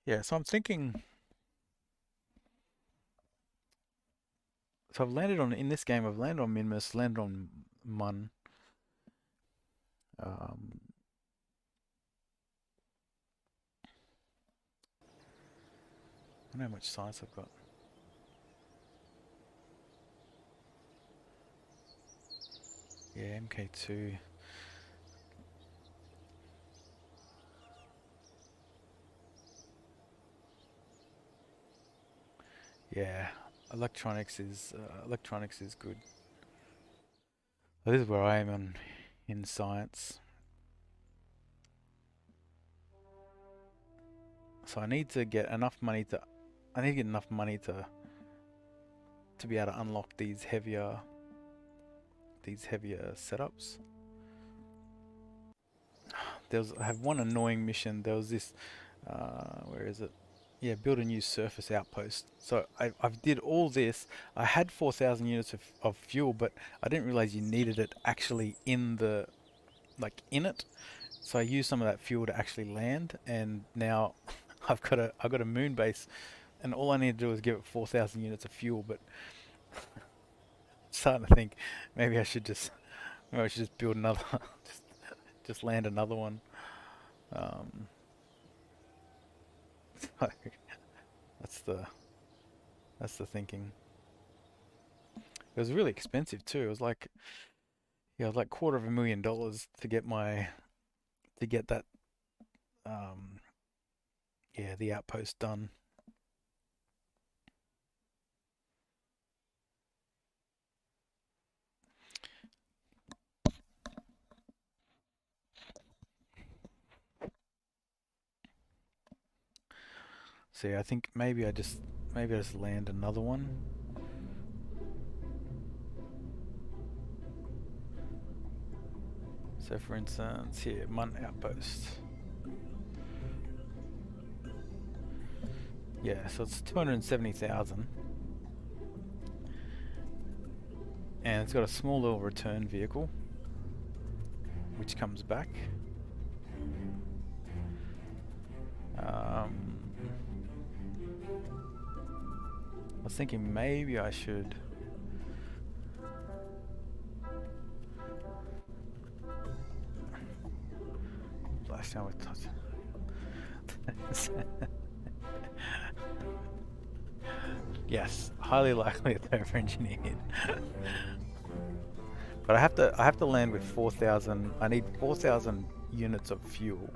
yeah, so I'm thinking. So I've landed on in this game. I've landed on Minmus, landed on Mun. Um, I don't know how much science I've got. Yeah, MK2. Yeah, electronics is good. This is where I am in science. So I need to get enough money to. I need to get enough money to be able to unlock these heavier setups. I have one annoying mission. There was this, where is it? Yeah, build a new surface outpost. So I did all this. I had 4,000 units of fuel, but I didn't realize you needed it actually in it. So I used some of that fuel to actually land, and now I've got a moon base, and all I need to do is give it 4,000 units of fuel. But I'm starting to think maybe I should just build another, just land another one. Um, so that's the that's the thinking. It was really expensive too. It was like Yeah, like $250,000 to get that um yeah, the outpost done. See, I think maybe I just land another one. So for instance, here, Munt Outpost. Yeah, so it's 270,000. And it's got a small little return vehicle, which comes back. I was thinking maybe I should blast down with touch. Yes, highly likely it's over-engineered. But I have to land with 4,000. I need 4,000 units of fuel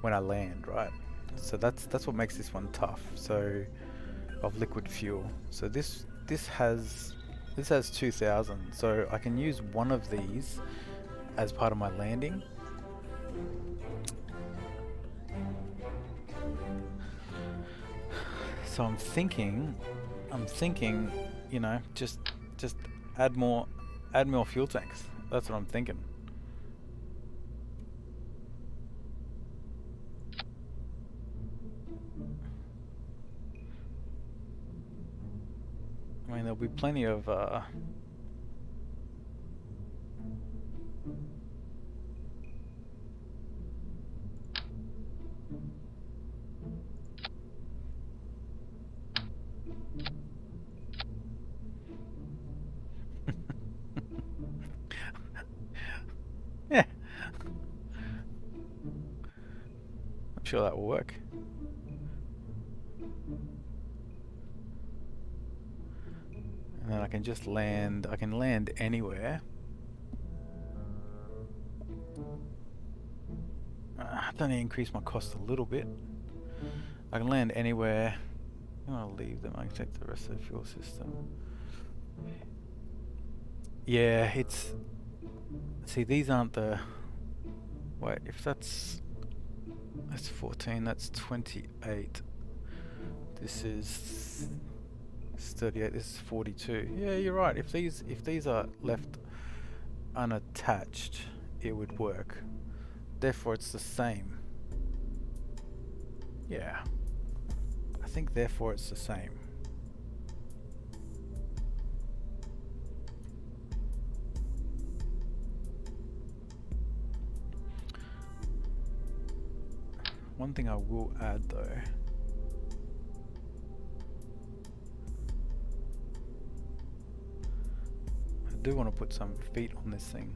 when I land, right? So that's what makes this one tough. So of liquid fuel. So this has 2,000. So I can use one of these as part of my landing. So I'm thinking, you know, just add more fuel tanks. That's what I'm thinking. I mean, there'll be plenty of yeah, I'm sure that will work. And then I can just land. I can land anywhere. I've only increased my cost a little bit. I can land anywhere. I'm gonna leave them. I can take the rest of the fuel system. Yeah, it's. See, these aren't the. Wait, if that's 14. That's 28. This is 38. This is 42. Yeah, you're right. If these are left unattached, it would work. Therefore, it's the same. Yeah. I think therefore it's the same. One thing I will add though. I do want to put some feet on this thing.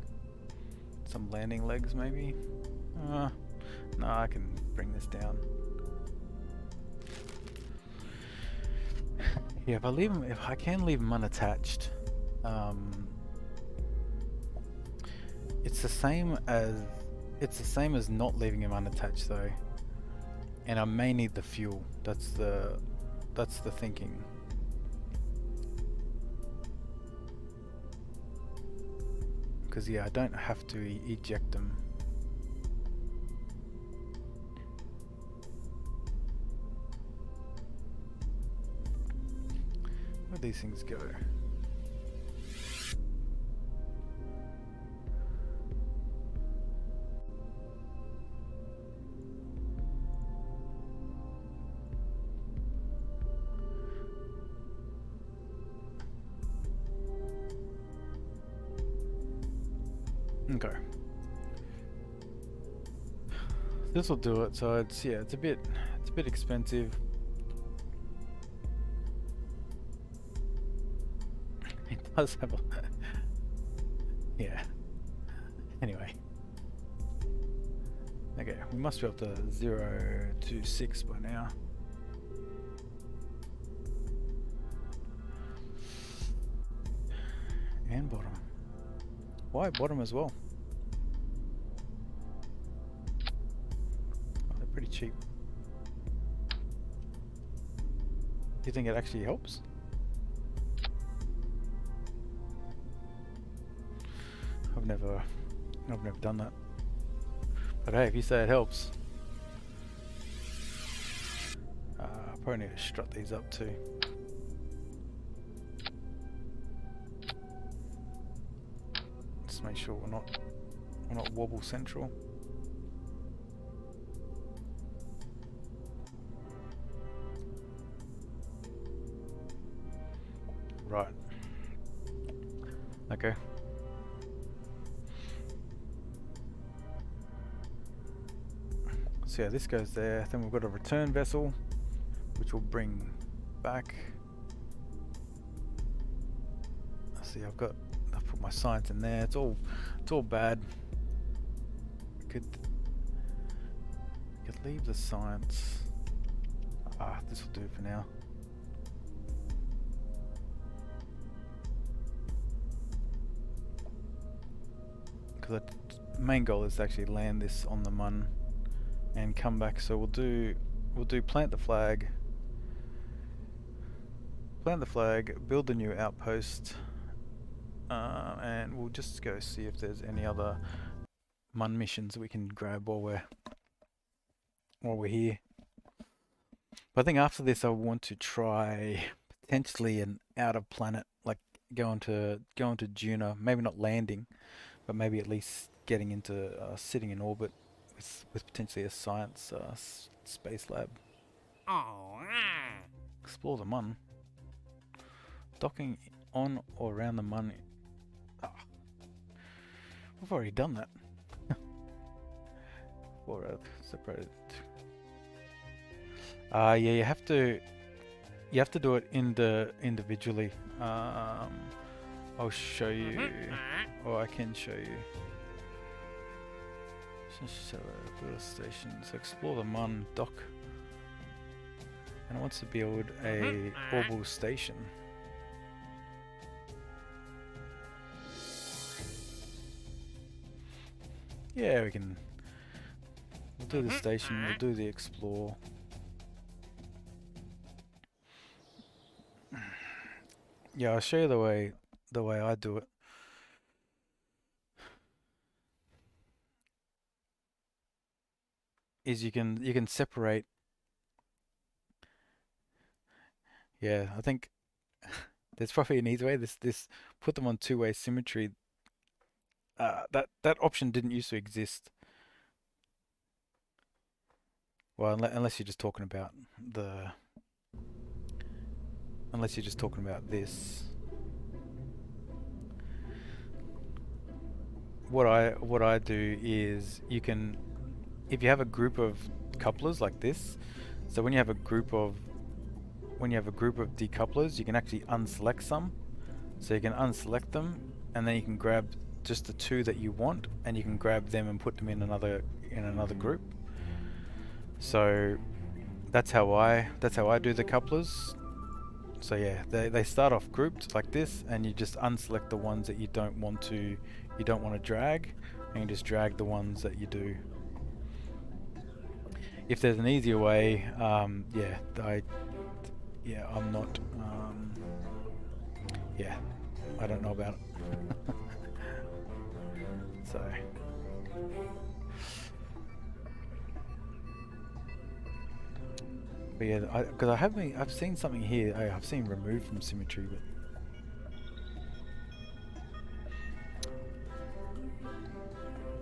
Some landing legs maybe. No, I can bring this down. Yeah, if I can leave them unattached, it's the same as not leaving them unattached though. And I may need the fuel. That's the thinking. Because yeah, I don't have to eject them. Where'd these things go? Okay. This will do it. So it's a bit expensive. It does have a yeah. Anyway. Okay, we must be up to 026 by now. And bottom. Why bottom as well? Oh, they're pretty cheap. Do you think it actually helps? I've never done that. But hey, if you say it helps, I probably need to strut these up too. Just make sure we're not wobble central. Right. Okay. So yeah, this goes there. Then we've got a return vessel, which will bring back. See, I've put my science in there. It's all bad. Could leave the science. This will do for now. Because the main goal is to actually land this on the mun and come back. So we'll do plant the flag, build the new outpost, and we'll just go see if there's any other mun missions we can grab while we're here. But I think after this I want to try potentially an out of planet, like go into Juno, maybe not landing, but maybe at least getting into sitting in orbit with potentially a science space lab. Explore the mun. Docking on or around the mun. We've already done that. Or separated. Yeah, you have to do it individually. I'll show you, or I can show you. Build a station. So explore the mun, dock, and it wants to build a orbital station. Yeah, we'll do the station, we'll do the explore. Yeah, I'll show you the way I do it. Is you can separate. Yeah, I think there's probably an easy way. This put them on two-way symmetry. That option didn't used to exist. Well, unless you're just talking about this. What I do is you can, if you have a group of couplers like this, so when you have a group of decouplers, you can actually unselect some. So you can unselect them, and then you can grab just the two that you want, and you can grab them and put them in another group. So that's how I do the couplers. So yeah, they start off grouped like this, and you just unselect the ones that you don't want to drag, and you just drag the ones that you do. If there's an easier way, I'm not. I don't know about it. So. But yeah, because I've seen something here. I've seen removed from symmetry, but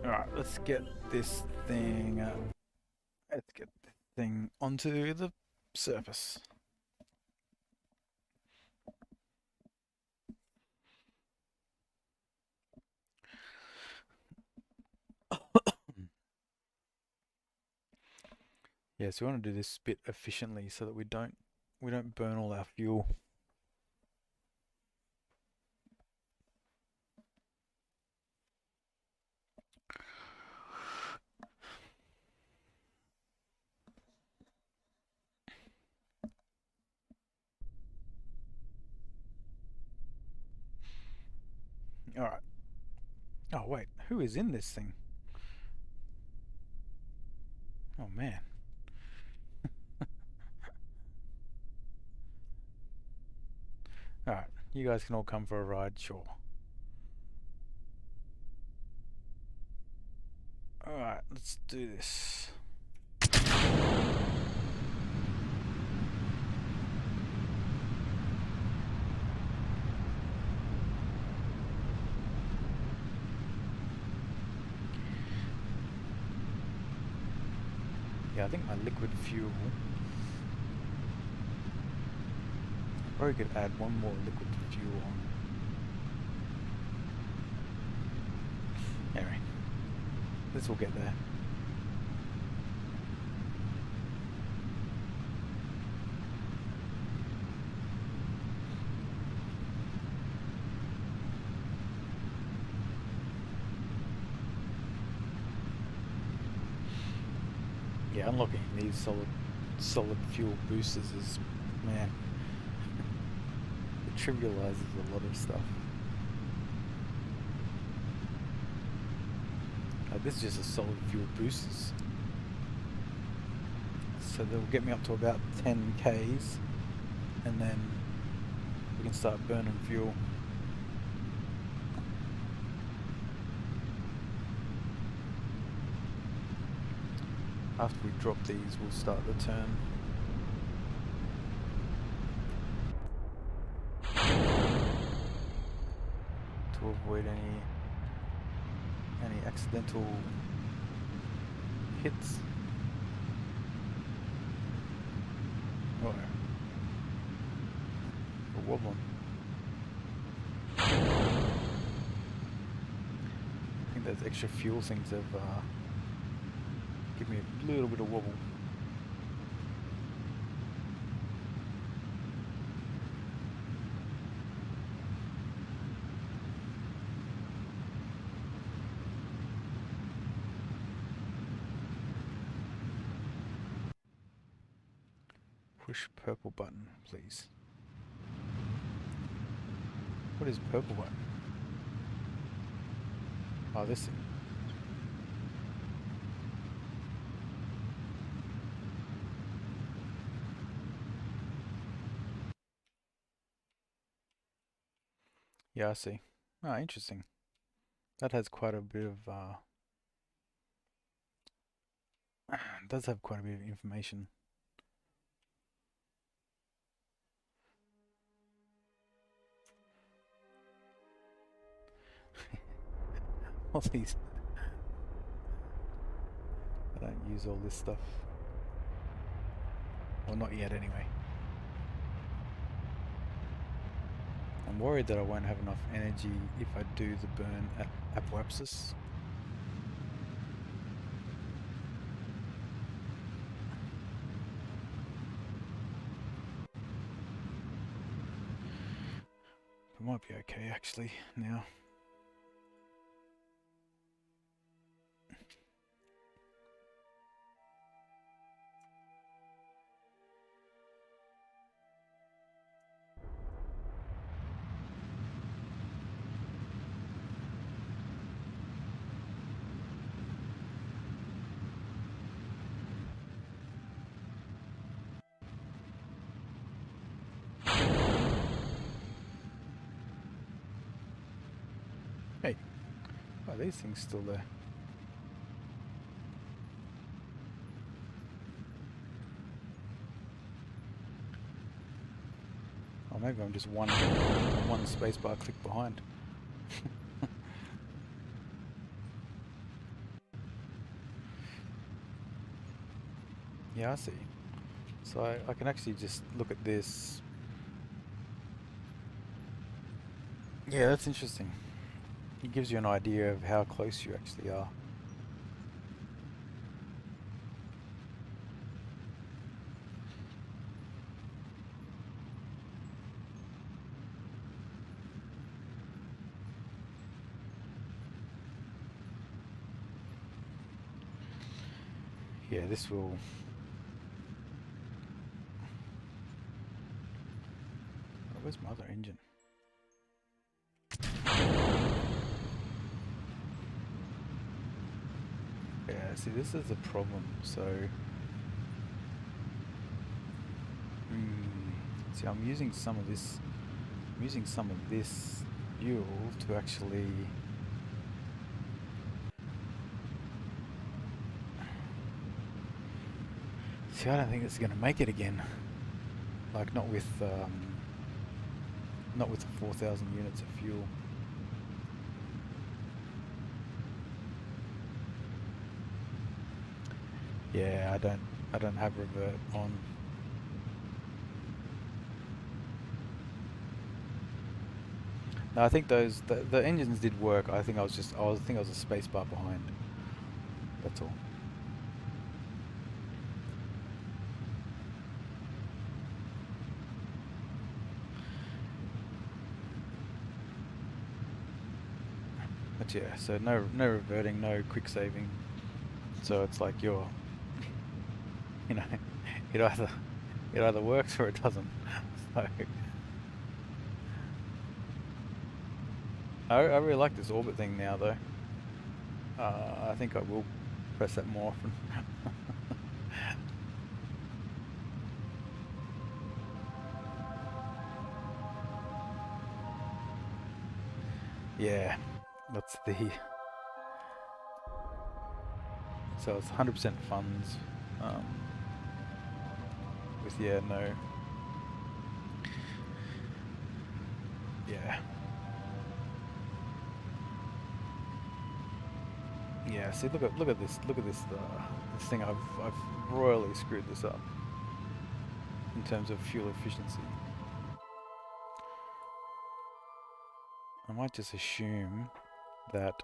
all right, let's get this thing. Let's get this thing onto the surface. Yeah, so we want to do this bit efficiently so that we don't burn all our fuel. All right. Oh wait, who is in this thing? Oh man. Alright, you guys can all come for a ride, sure. Alright, let's do this. Yeah, I think my liquid fuel, I probably could add one more liquid fuel on. Anyway, this will get there. Yeah, unlocking these solid fuel boosters is, man, it trivializes a lot of stuff. This is just a solid fuel boosters, so they'll get me up to about 10 Ks, and then we can start burning fuel. After we drop these, we'll start the turn. To avoid any accidental hits. Oh, we're wobbling. I think those extra fuel things have given me a little bit of wobble. Push purple button, please. What is purple button? Oh, this thing. Yeah, I see. Ah, interesting. That has quite a bit of does have quite a bit of information. All these. I don't use all this stuff. Well, not yet anyway. I'm worried that I won't have enough energy if I do the burn at Apoapsis. It might be okay actually now. Hey, why are these things still there? Oh, maybe I'm just one spacebar click behind. Yeah, I see. So I can actually just look at this. Yeah, that's interesting. It gives you an idea of how close you actually are. Yeah, this will... Oh, where's my other engine? see, this is the problem. So, see, I'm using some of this. I'm using some of this fuel to actually. See, I don't think it's going to make it again. Like not with the 4,000 units of fuel. Yeah, I don't have revert on. No, I think the engines did work. I think I was a space bar behind. That's all. But yeah, so no reverting, no quick saving. So it's like you're, you know, it either works or it doesn't. So I really like this orbit thing now though. I think I will press that more often. Yeah, that's the. So it's 100% funds. Um, with no. Yeah. Yeah. See, look at this. Look at this. This thing. I've royally screwed this up in terms of fuel efficiency. I might just assume that.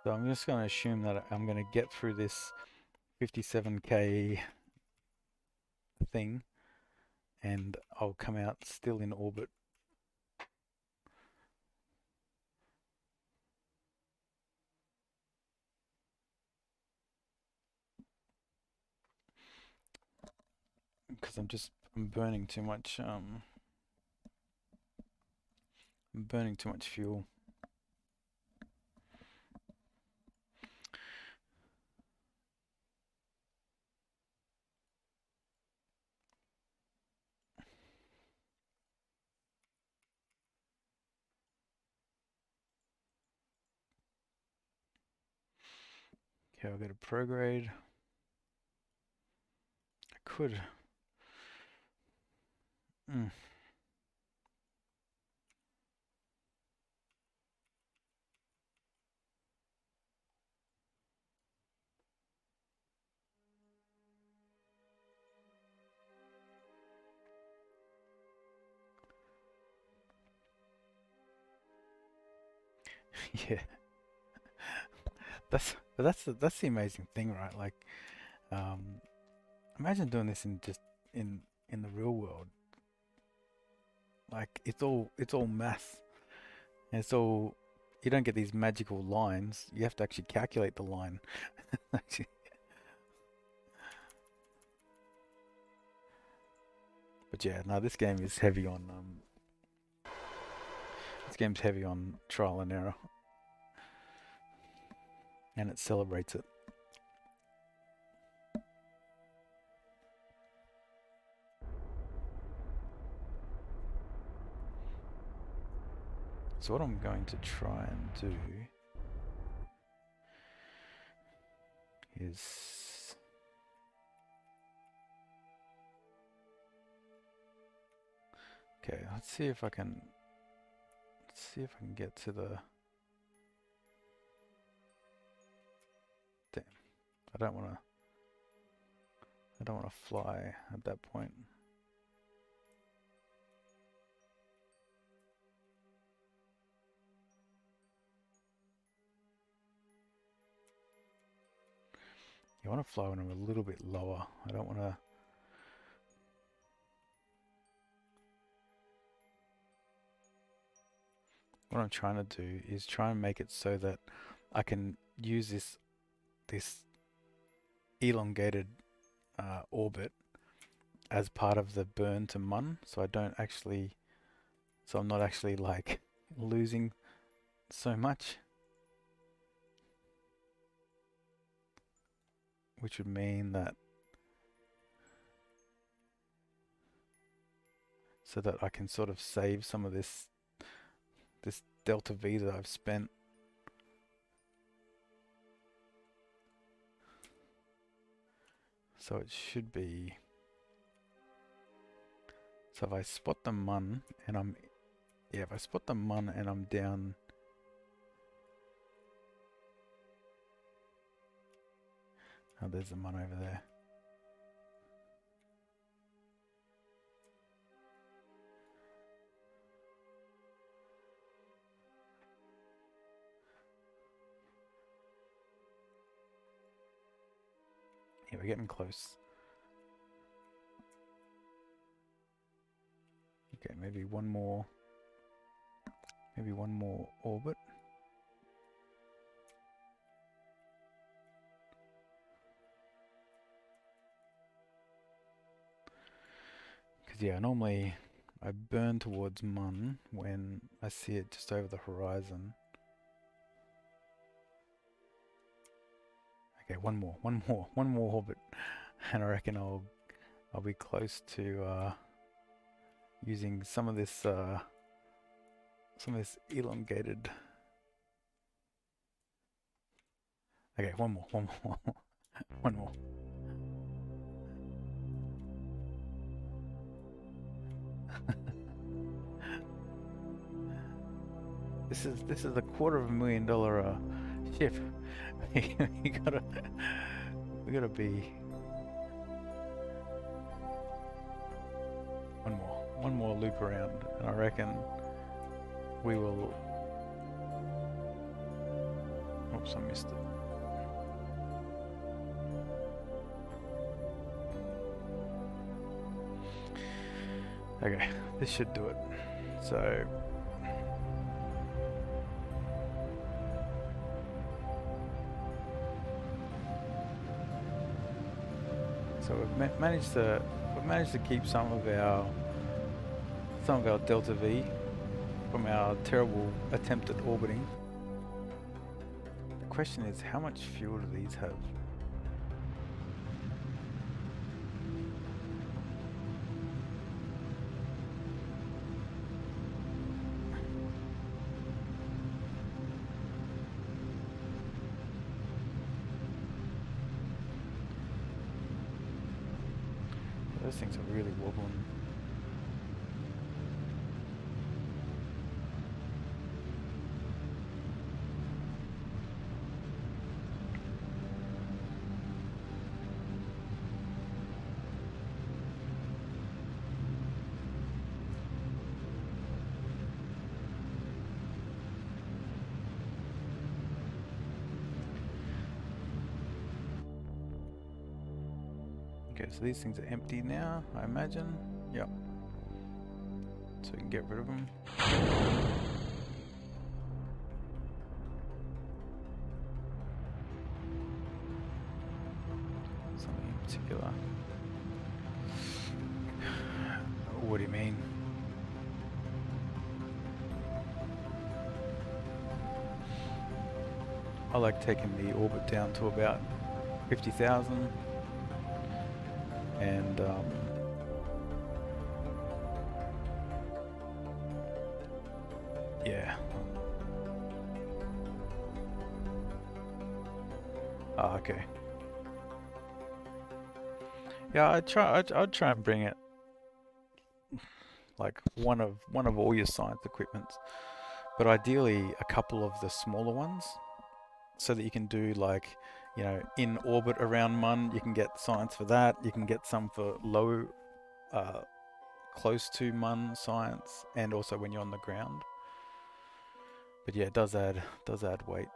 So I'm just going to assume that I'm going to get through this 57k thing, and I'll come out still in orbit. Because I'm burning too much. I'm burning too much fuel. Okay, I'll get a prograde. I could. Yeah. That's the amazing thing, right? Like, imagine doing this in the real world. Like it's all math. And it's all you don't get these magical lines. You have to actually calculate the line. But yeah, no, this game is heavy on this game's heavy on trial and error, and it celebrates it. So what I'm going to try and do is okay. Let's see if I can get to the. Damn, I don't want to. I don't want to fly at that point. You want to fly when I'm a little bit lower. I don't want to. what I'm trying to do is try and make it so that I can use this elongated orbit as part of the burn to mun, so I'm not actually like losing so much, which would mean that so that I can sort of save some of this delta V that I've spent. So it should be, so if I spot the mun and if I spot the mun and I'm down, oh, there's the mun over there. Yeah, we're getting close. Okay, maybe one more orbit. Because yeah, normally I burn towards mun when I see it just over the horizon. Okay, one more orbit, and I reckon I'll be close to using some of this elongated. Okay, one more, one more. This is a $250,000 ship. we gotta be one more loop around, and I reckon we will. Oops, I missed it. Okay, this should do it. So we've managed to keep some of our delta V from our terrible attempt at orbiting. The question is, how much fuel do these have? Those things are really wobbling. Okay, so these things are empty now, I imagine. Yep. So we can get rid of them. Something in particular. What do you mean? I like taking the orbit down to about 50,000. And yeah. Ah, okay. Yeah, I'd try and bring it like one of all your science equipments, but ideally a couple of the smaller ones, so that you can do like, you know, in orbit around mun. You can get science for that. You can get some for low, close to mun science, and also when you're on the ground. But yeah, it does add weight.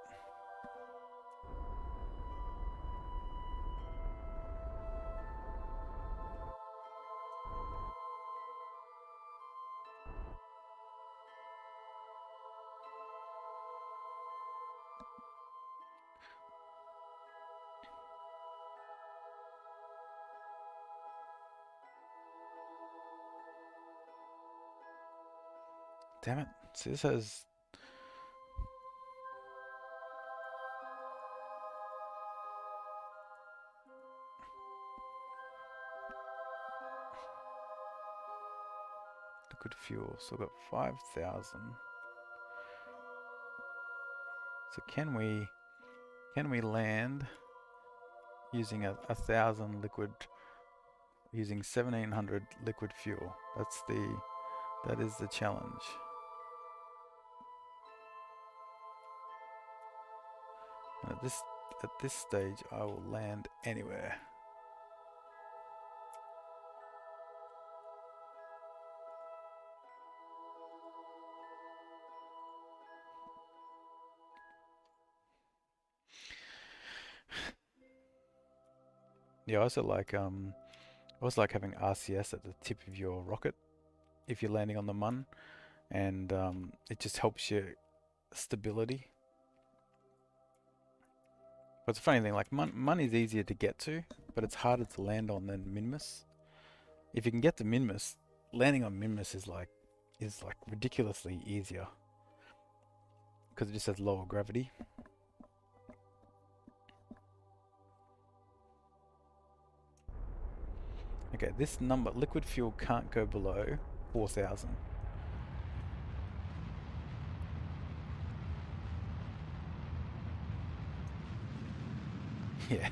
damn it. See, this has... liquid fuel. So we've got 5,000. So can we land using a 1,000 liquid, using 1,700 liquid fuel? That is the challenge. And at this stage, I will land anywhere. Yeah, I also like having RCS at the tip of your rocket if you're landing on the Mun, and it just helps your stability. But it's a funny thing, like Mun is easier to get to, but it's harder to land on than Minmus. If you can get to Minmus, landing on Minmus is like ridiculously easier because it just has lower gravity. Okay, this number, liquid fuel can't go below 4,000. Yeah.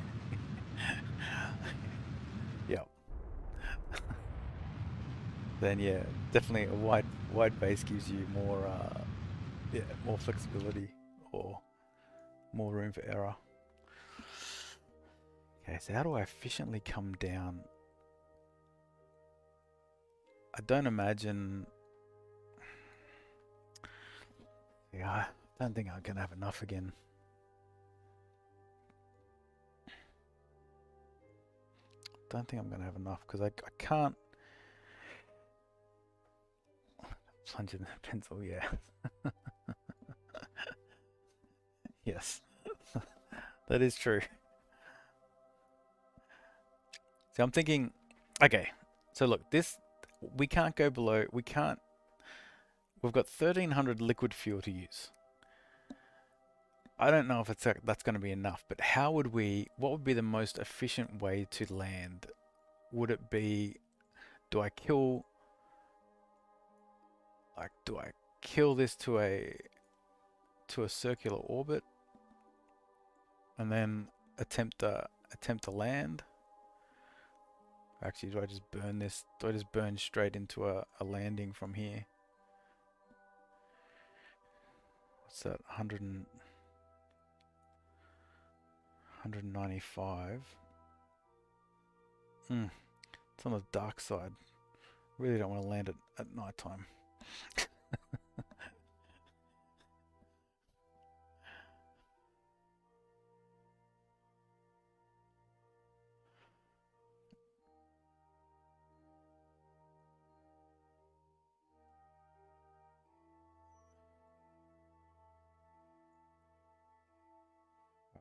Yep. Then yeah, definitely a wide base gives you more more flexibility or more room for error. Okay, so how do I efficiently come down? I don't imagine... Yeah, I don't think I'm gonna have enough again. Don't think I'm gonna have enough because I can't plunge in the pencil. Yeah. Yes, that is true. So I'm thinking, okay. So look, we can't go below. We've got 1,300 liquid fuel to use. I don't know if that's going to be enough, but what would be the most efficient way to land? Would it be, do I kill this to a circular orbit and then attempt to land? Actually, do I just burn this? Do I just burn straight into a landing from here? What's that? 195. It's on the dark side. Really don't want to land it at night time.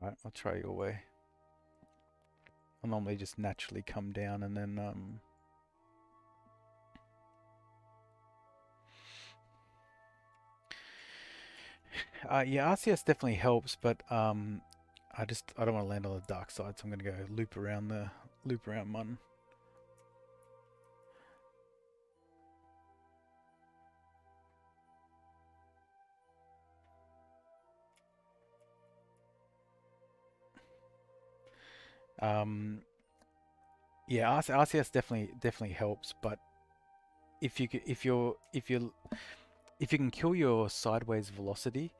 Alright, I'll try your way. I'll normally just naturally come down and then yeah, RCS definitely helps, but I don't want to land on the dark side, so I'm gonna go loop around Mun. Yeah, RCS definitely helps, but if you can kill your sideways velocity,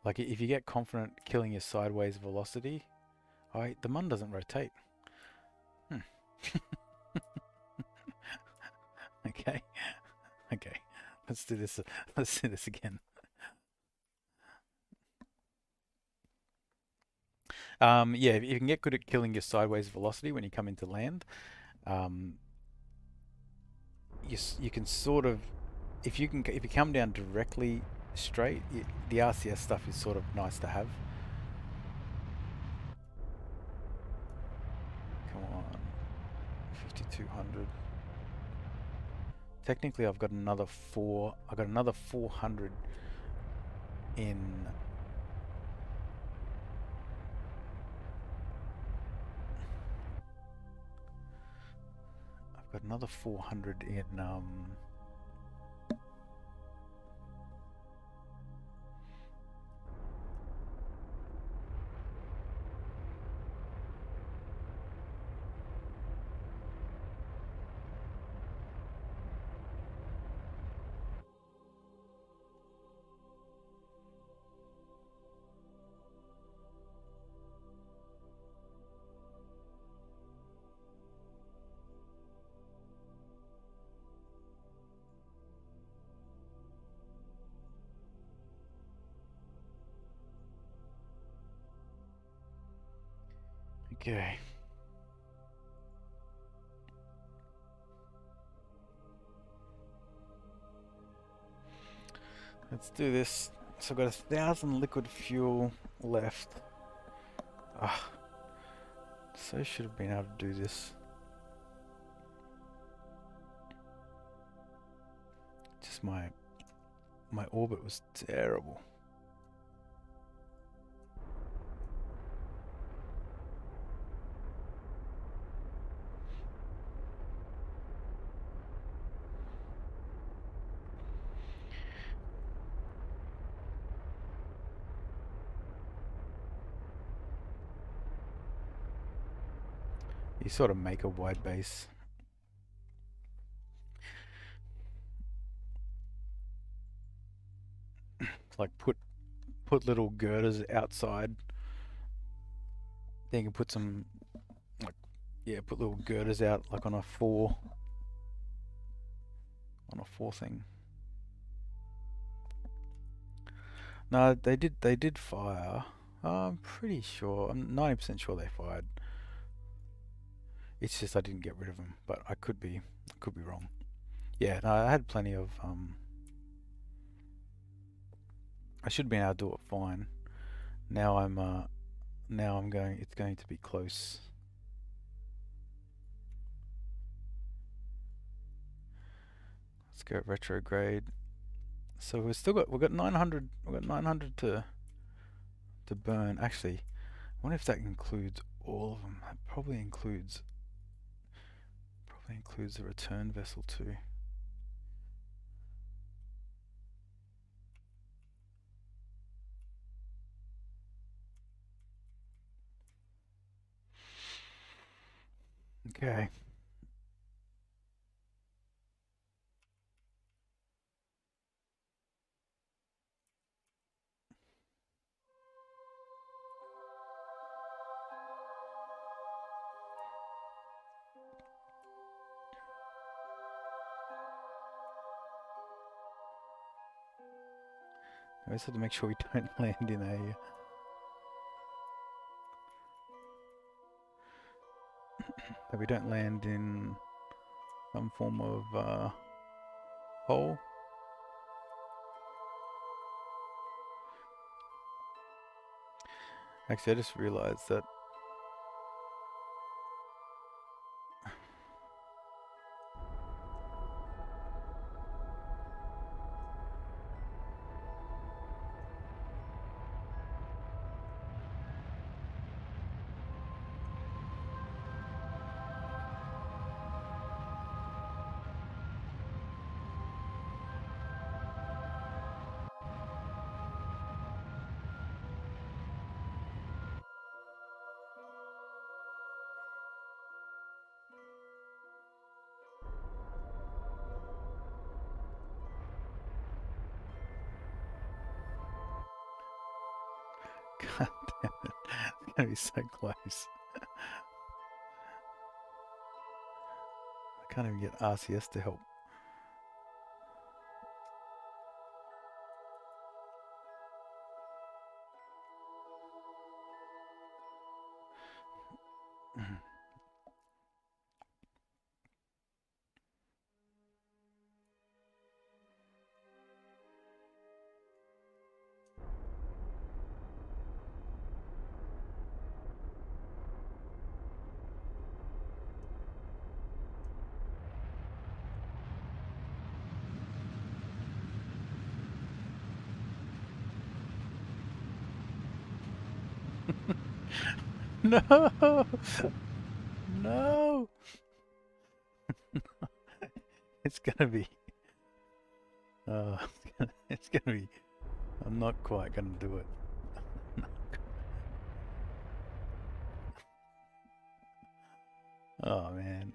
like if you get confident killing your sideways velocity, the Mun doesn't rotate. Okay, okay, let's do this. Let's do this again. Yeah, if you can get good at killing your sideways velocity when you come into land, you can sort of, if you come down directly straight, the RCS stuff is sort of nice to have. Come on, 5,200. technically I've got another 400 in. I've got another 400 in okay. Let's do this. So I've got 1,000 liquid fuel left. Ah, so should have been able to do this. Just my orbit was terrible. You sort of make a wide base. Like put little girders outside. Then you can put some, like, yeah, put little girders out like on a 4 thing. No, they did fire. I'm pretty sure. I'm 90% sure they fired. It's just I didn't get rid of them, but I could be wrong. Yeah, no, I had plenty of I should have been able to do it fine. Now I'm going. It's going to be close. Let's go retrograde. So we've got 900. We've got 900 to burn. Actually, I wonder if that includes all of them. That probably includes the return vessel too. Okay. I just have to make sure we don't land in a. That we don't land in some form of hole. Actually, I just realized that God damn it. It's gonna be so close. I can't even get RCS to help. No! No! It's gonna be... it's gonna be... I'm not quite gonna do it. Oh, man.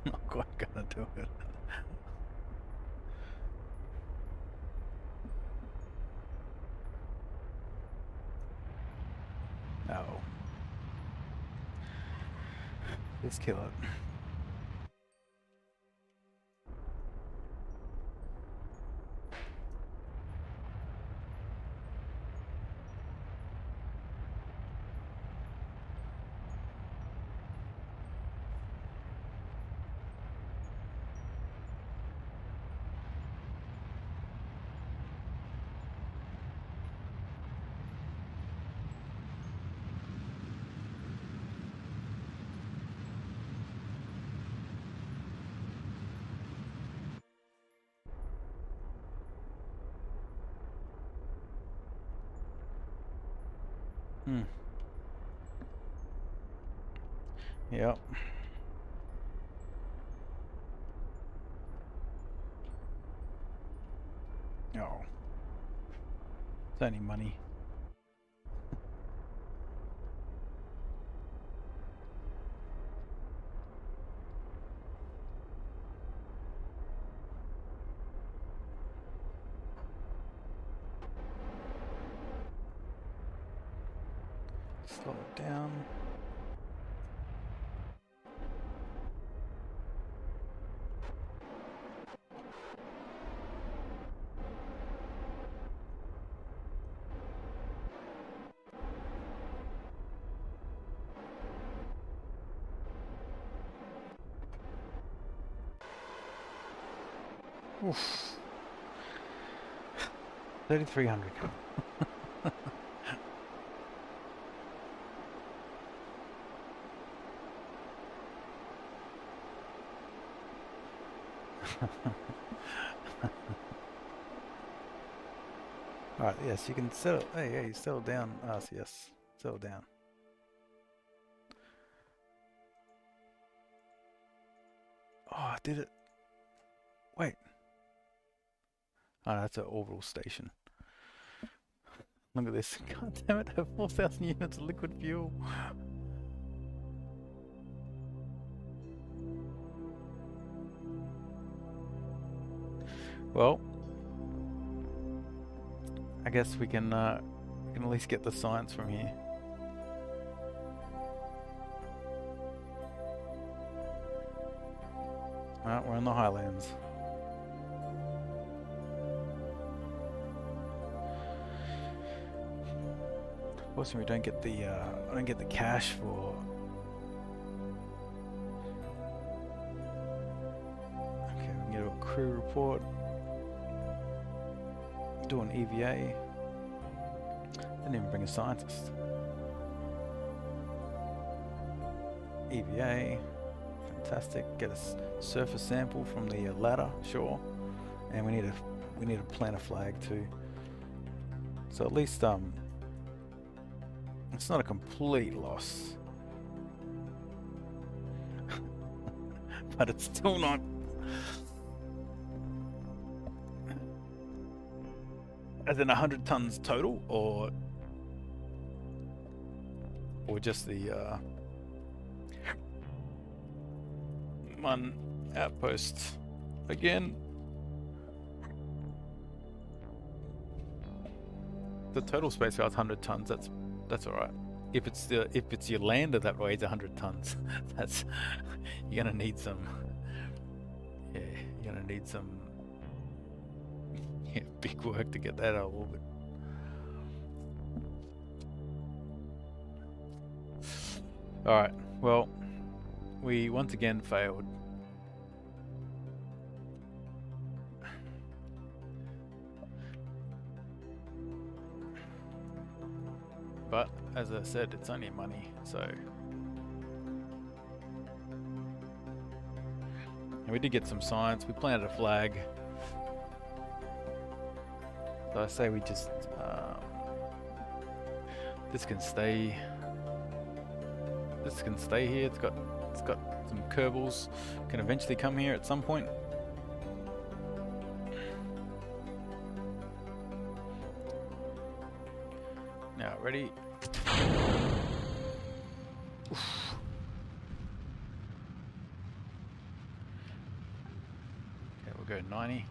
Not quite gonna do it. No. Just kill it. Hmm. Yep. Oh. It's only money. Slow it down. Oof. 3,300. Alright, yes, you can settle. Hey, settle down. Yes, settle down. Oh, I did it. Wait. Oh, no, that's an orbital station. Look at this. God damn it, I have 4,000 units of liquid fuel. Well, I guess we can at least get the science from here. Alright, we're in the highlands. Fortunately, we don't get the I don't get the cash for. Okay, we can get a crew report. Do an EVA. Didn't even bring a scientist. EVA, fantastic. Get a surface sample from the ladder, sure. And we need to plant a flag too. So at least it's not a complete loss. But it's still not. As in 100 tons total, or just the one outpost again. The total space was 100 tons. That's all right. If it's your lander that weighs 100 tons, that's you're gonna need some. Yeah, you're gonna need some. Yeah, big work to get that out of orbit. Alright, well, we once again failed. but as I said, it's only money, so. And we did get some science. We planted a flag. So I say we just this can stay. This can stay here. It's got some Kerbals. Can eventually come here at some point. Now, ready? Oof. Okay, we'll go 90.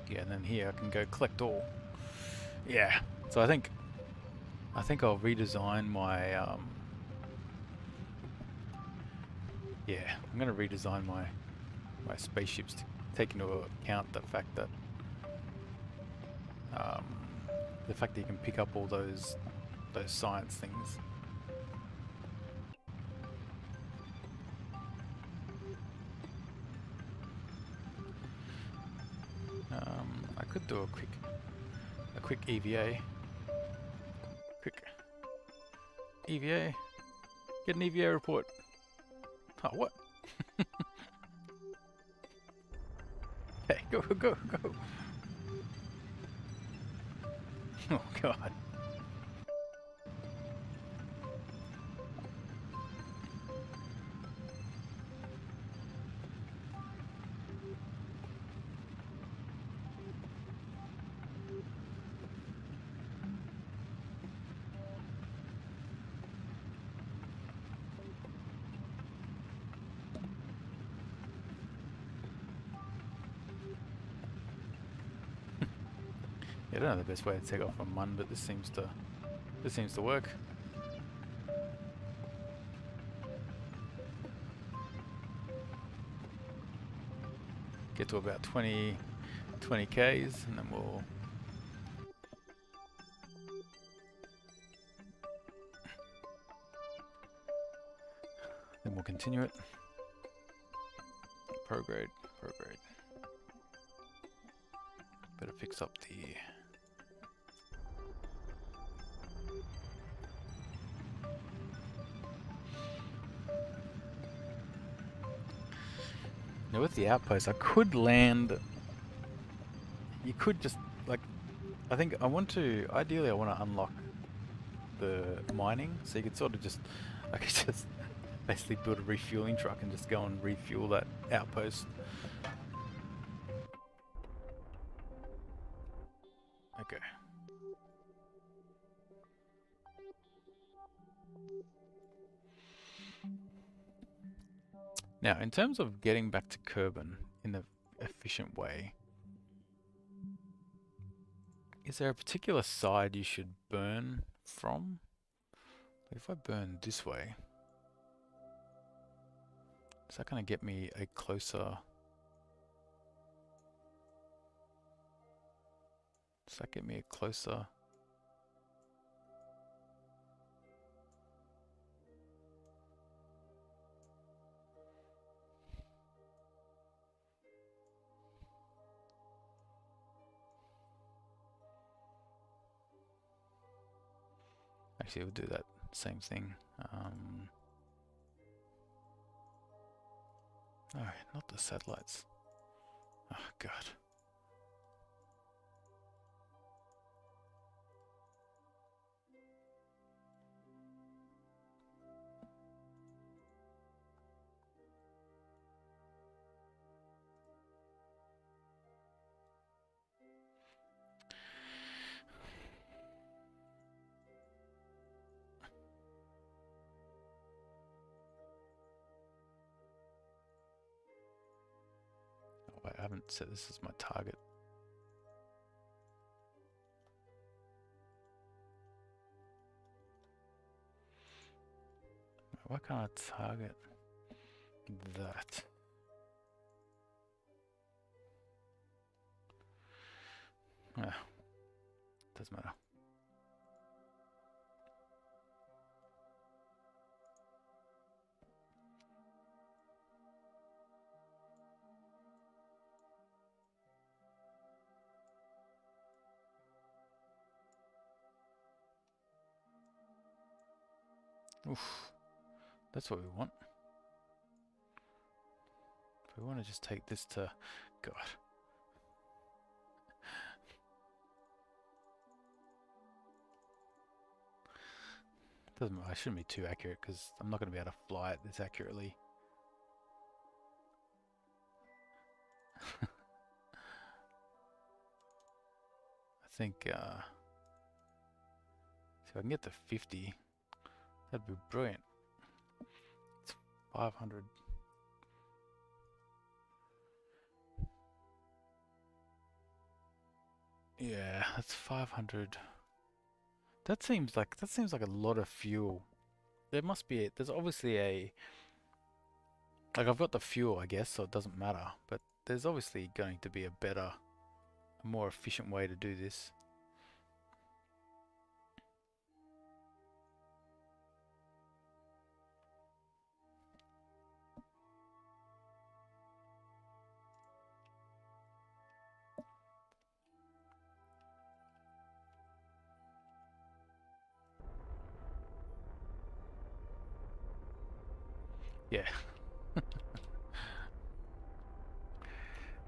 Yeah, and then here I can go collect all. Yeah, so I think I'll redesign my yeah, I'm gonna redesign my spaceships to take into account the fact that you can pick up all those science things. I could do a quick EVA. Quick EVA. Get an EVA report. Oh, what? Hey, go. Oh, God. I don't know the best way to take off a mun, but this seems to work. Get to about 20 Ks, and then we'll continue it. Prograde. Better fix up the. Now with the outpost, I could land. You could just like, I think ideally I want to unlock the mining, so you could sort of I could just basically build a refueling truck and just go and refuel that outpost. Okay. Now, in terms of getting back to Kerbin in an efficient way, is there a particular side you should burn from? If I burn this way, is that going to get me a closer... Does that get me a closer... Actually, we'll do that same thing. No, not the satellites. Oh, God. I haven't set this as my target. Why can't I target that? Yeah, doesn't matter. Oof, that's what we want. If we want to just take this to... God. Doesn't matter, I shouldn't be too accurate because I'm not going to be able to fly it this accurately. I think if I can get to 50, that'd be brilliant. It's 500. Yeah, that's 500. That seems like a lot of fuel. There's obviously like I've got the fuel, I guess, so it doesn't matter, but there's obviously going to be a more efficient way to do this. Yeah.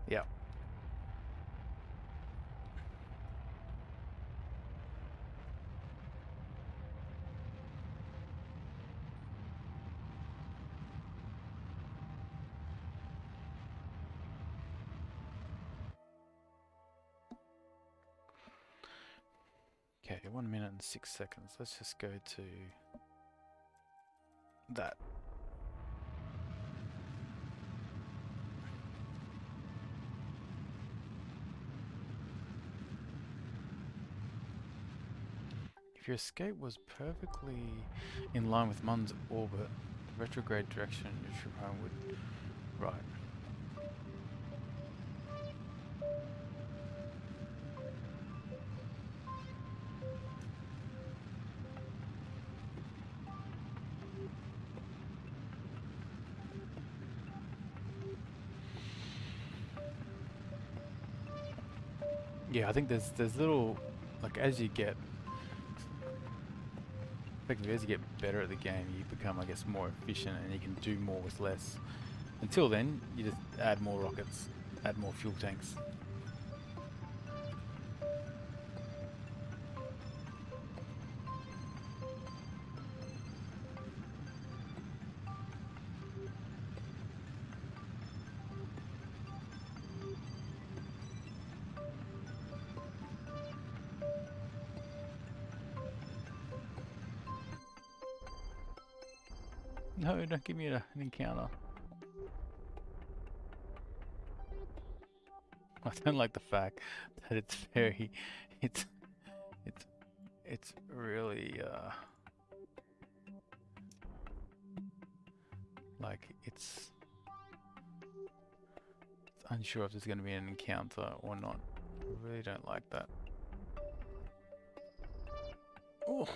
Yeah. Okay, 1 minute and 6 seconds. Let's just go to that. If your escape was perfectly in line with Mun's orbit, the retrograde direction your trip home would... Right. Yeah, I think there's little, like, as you get better at the game, you become, I guess, more efficient and you can do more with less. Until then, you just add more rockets, add more fuel tanks. No, don't give me an encounter. I don't like the fact that it's very, it's really, like, it's unsure if there's going to be an encounter or not. I really don't like that. Oh.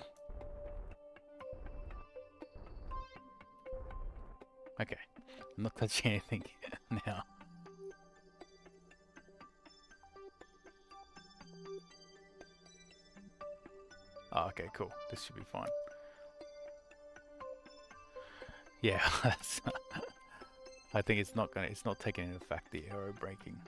Okay, I'm not touching anything now. Oh, okay, cool. This should be fine. Yeah, that's I think it's not taking into effect the aero braking.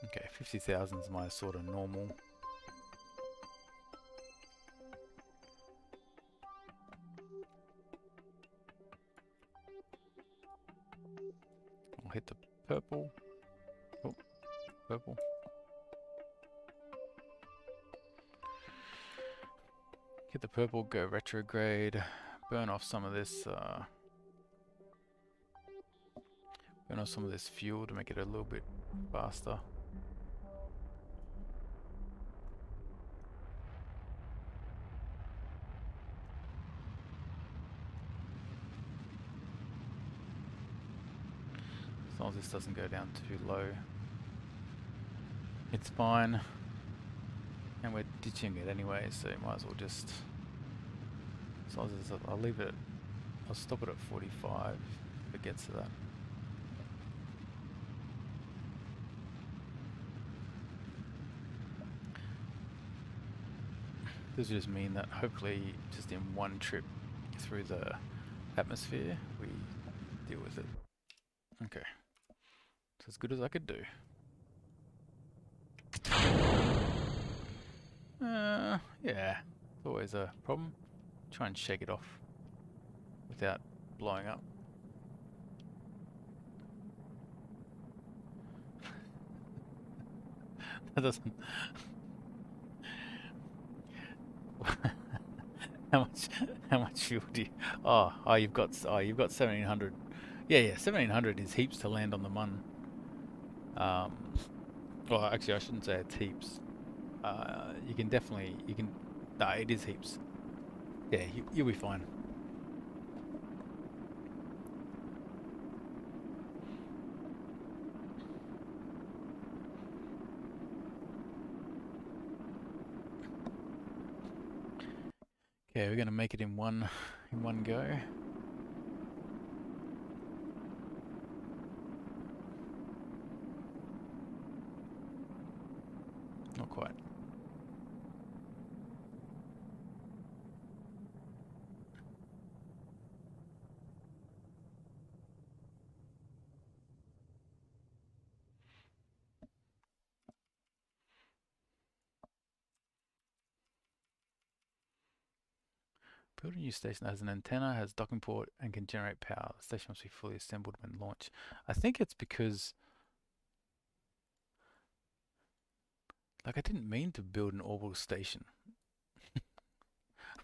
Okay, 50,000 is my sort of normal. I'll hit the purple. Oh, purple. Hit the purple, go retrograde, burn off some of this fuel to make it a little bit faster. As long as this doesn't go down too low, it's fine. And we're ditching it anyway, so might as well just... As long as I'll leave it... I'll stop it at 45 if it gets to that. This will just mean that hopefully just in one trip through the atmosphere, we deal with it. Okay. It's as good as I could do. Yeah. It's always a problem. Try and shake it off without blowing up. That doesn't... how much fuel do you... you've got 1700. Yeah, 1700 is heaps to land on the Mun. Well, actually, I shouldn't say it's heaps. You can definitely, no, it is heaps. Yeah, you'll be fine. Okay, we're gonna make it in one go. Not quite. Build a new station that has an antenna, has docking port, and can generate power. The station must be fully assembled when launched. I think it's because, like, I didn't mean to build an orbital station.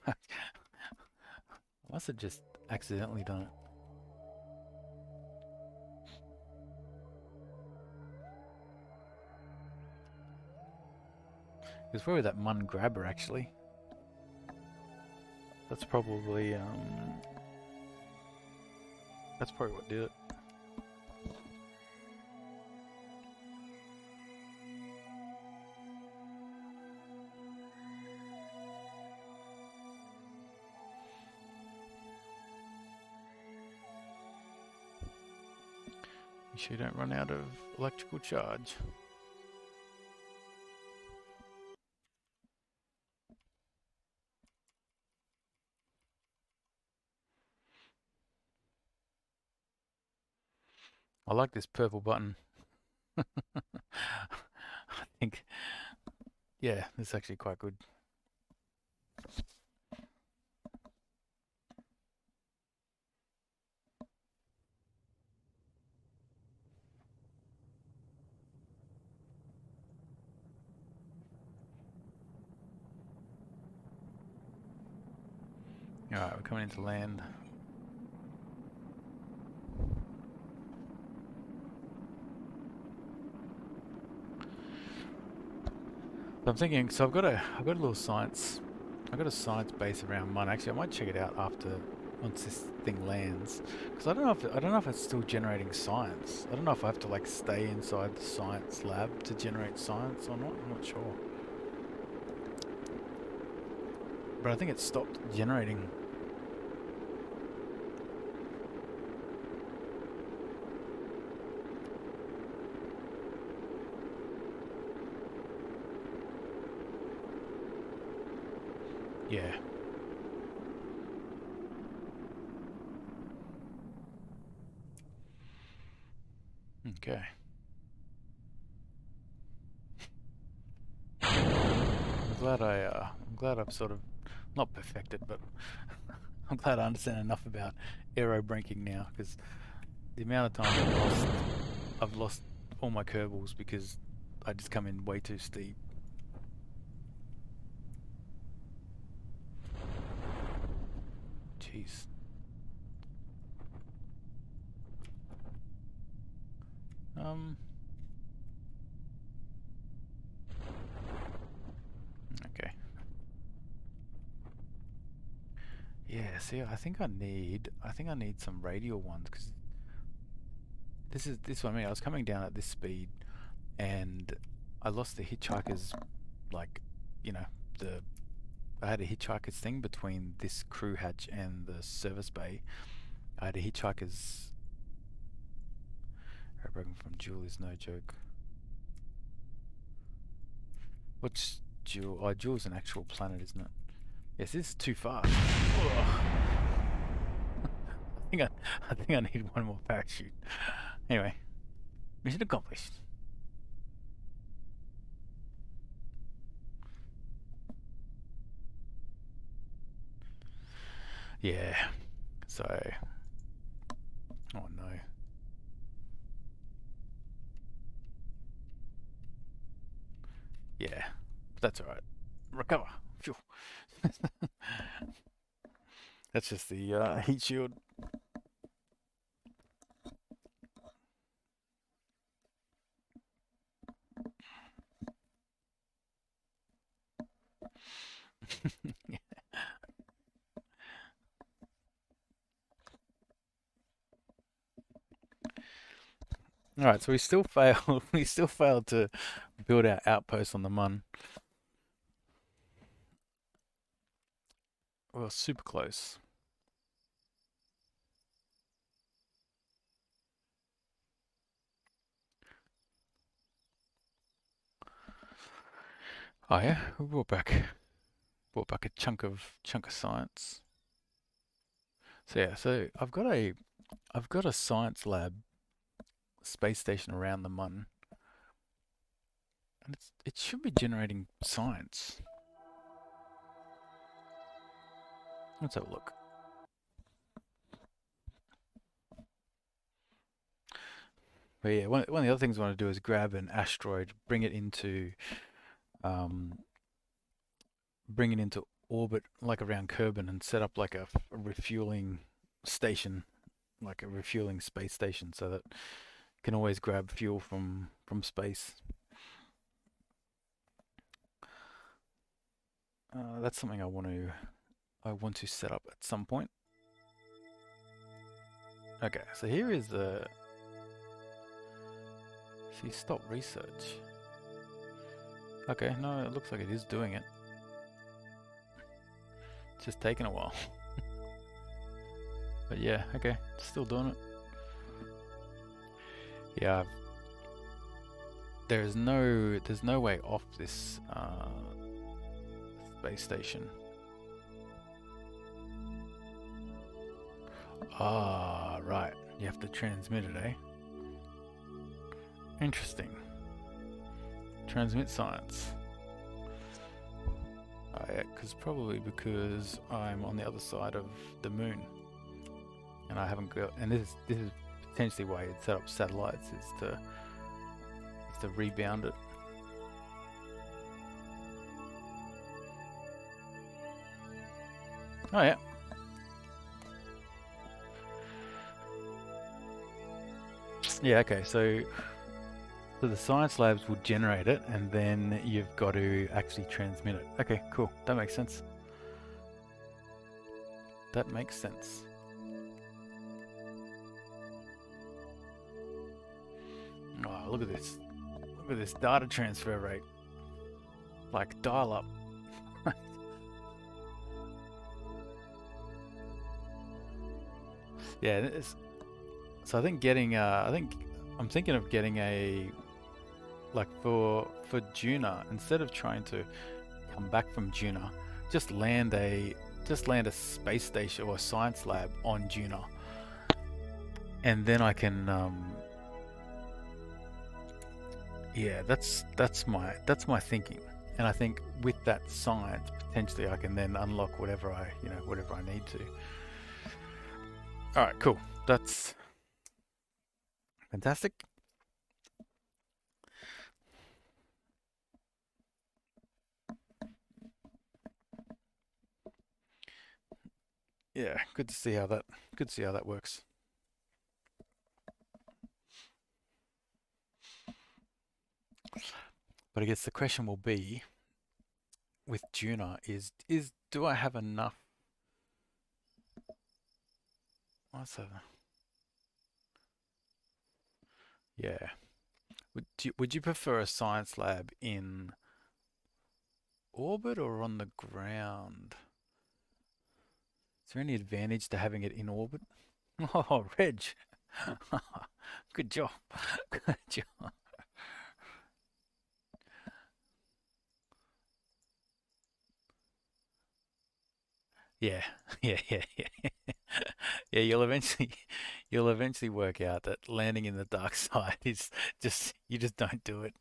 I must have just accidentally done it. It was probably that Mun grabber, actually. That's probably what did it. Make sure you don't run out of electrical charge. I like this purple button. I think, yeah, this is actually quite good. Alright, we're coming into land. So I'm thinking, so I've got a little science, I've got a science base around Mun. Actually, I might check it out once this thing lands, because I don't know if it's still generating science. I don't know if I have to like stay inside the science lab to generate science or not. I'm not sure, but I think it stopped generating. Yeah. Okay. I'm glad I've sort of not perfected, but I'm glad I understand enough about aero braking now, because the amount of times I've lost all my Kerbals because I just come in way too steep. Jeez. Okay. Yeah, see, I think I need some radial ones, because this is what I mean. I was coming down at this speed and I lost the hitchhikers, like, you know, I had a hitchhikers thing between this crew hatch and the service bay. I had a hitchhikers. Broken from Jewel is no joke. What's Jewel. Oh, Jewel's an actual planet, isn't it? Yes, this is too far. I think I need one more parachute. Anyway, mission accomplished. Yeah. So. Oh no. Yeah. But that's alright. Recover. Phew. That's just the heat shield. Yeah. All right, so we still failed. We still failed to build our outpost on the Mun. Well, super close. Oh yeah, we brought back a chunk of science. So yeah, so I've got a science lab space station around the Mun, and it should be generating science. Let's have a look. But yeah, one of the other things I want to do is grab an asteroid, um, bring it into orbit, like around Kerbin, and set up like a refueling station, like a refueling space station, so that you can always grab fuel from space. That's something I want to set up at some point. Okay, so here is the. See, stop research. Okay, no, it looks like it is doing it. It's just taking a while. But yeah, okay, still doing it. Yeah, there's no way off this space station. Ah, right. You have to transmit it, eh? Interesting. Transmit science. Yeah, probably because I'm on the other side of the moon, and I haven't got. And this is potentially why you'd set up satellites is to rebound it. Oh yeah. Yeah. Okay. So the science labs will generate it, and then you've got to actually transmit it. Okay, cool. That makes sense. That makes sense. Oh, look at this. Look at this data transfer rate. Like dial up. Yeah, so I think I'm thinking of getting a, like for Juna, instead of trying to come back from Juna, just land a space station or a science lab on Juna, and then I can yeah, that's my thinking. And I think with that science, potentially I can then unlock whatever I need to. All right, cool. That's fantastic. Yeah, good to see how that works. But I guess the question will be with Juna is do I have enough? What's that? Yeah. Would you prefer a science lab in orbit or on the ground? Is there any advantage to having it in orbit? Oh, Reg. Good job. Good job. Yeah, yeah. Yeah, you'll eventually work out that landing in the dark side is just you just don't do it.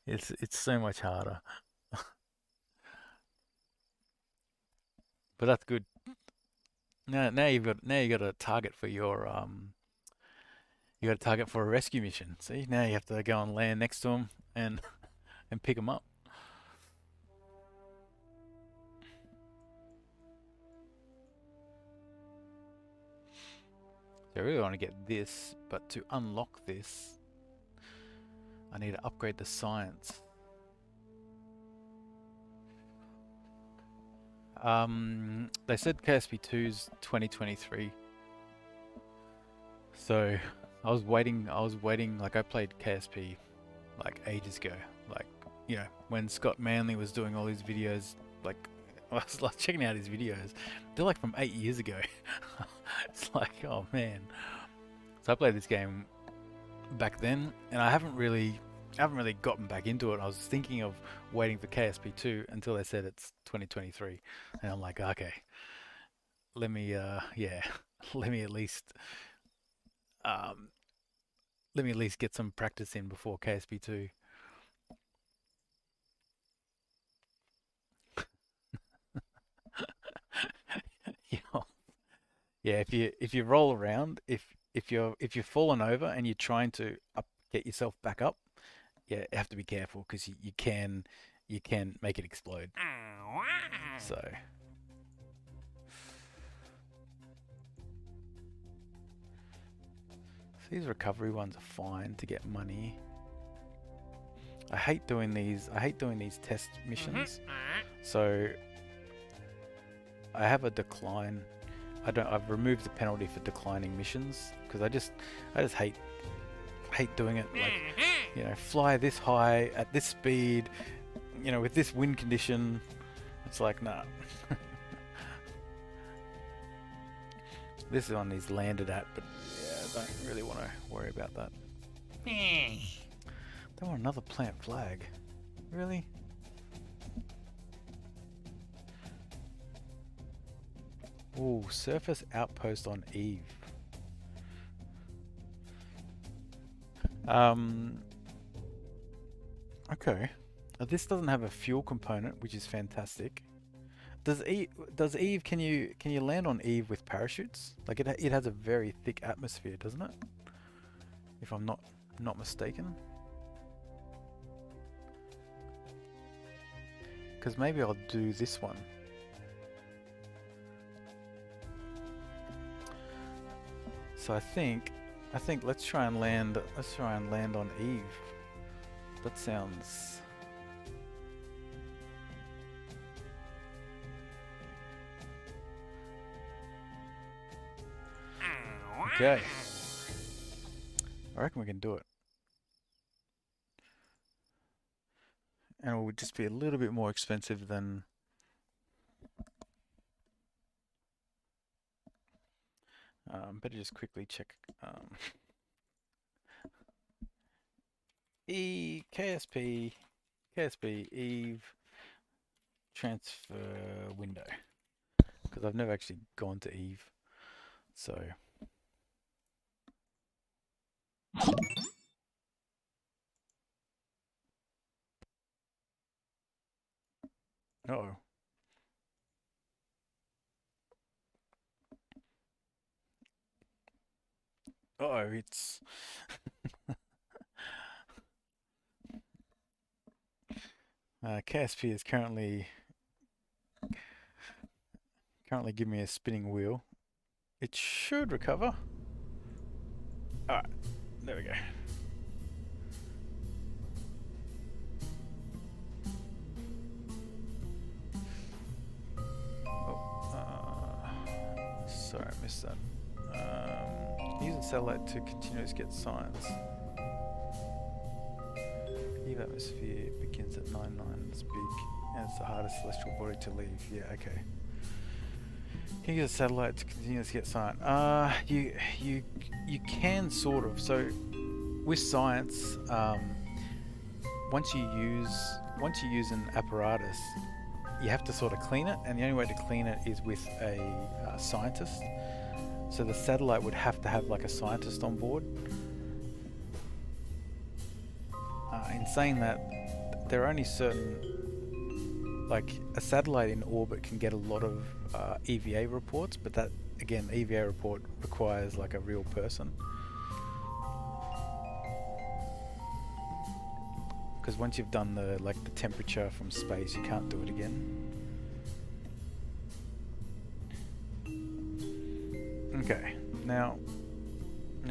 It's so much harder. But that's good. Now you got a target for your you got a target for a rescue mission. See, now you have to go and land next to them and and pick them up. So I really want to get this, but to unlock this, I need to upgrade the science. They said KSP2's 2023. So I was waiting, like I played KSP like ages ago. Like, you know, when Scott Manley was doing all his videos, like I was like checking out his videos. They're like from 8 years ago. It's like, oh man. So I played this game back then and I haven't really gotten back into it. I was thinking of waiting for KSP2 until they said it's 2023. And I'm like, okay, let me yeah, let me at least um let me at least get some practice in before KSP2. Yeah, yeah. If you roll around, if you're falling over and you're trying to get yourself back up, yeah, you have to be careful because you can make it explode. So these recovery ones are fine to get money. I hate doing these. I hate doing these test missions. So I have a decline. I've removed the penalty for declining missions because I just hate doing it. Like, you know, fly this high at this speed, you know, with this wind condition. It's like, nah. This one is landed at, but yeah, I don't really want to worry about that. They want another plant flag. Really? Ooh, surface outpost on Eve. Okay. This doesn't have a fuel component, which is fantastic. Does Eve can you land on Eve with parachutes? Like it has a very thick atmosphere, doesn't it? If I'm not mistaken. Because maybe I'll do this one. So I think let's try and land on Eve. That sounds okay. I reckon we can do it. And it would just be a little bit more expensive than better just quickly check KSP Eve transfer window, because I've never actually gone to Eve. So uh-oh. Uh-oh, it's KSP is currently giving me a spinning wheel. It should recover. Alright, there we go. Sorry, I missed that. Using satellite to continuously get signs. Eve atmosphere begins at 99. It's big, and it's the hardest celestial body to leave. Yeah, okay. Can you use a satellite to continuously get sign? You can sort of. So with science, once you use an apparatus, you have to sort of clean it, and the only way to clean it is with a scientist. So the satellite would have to have like a scientist on board. In saying that, there are only certain, like a satellite in orbit can get a lot of EVA reports, but that again, EVA report requires like a real person. Because once you've done the temperature from space, you can't do it again. Okay, now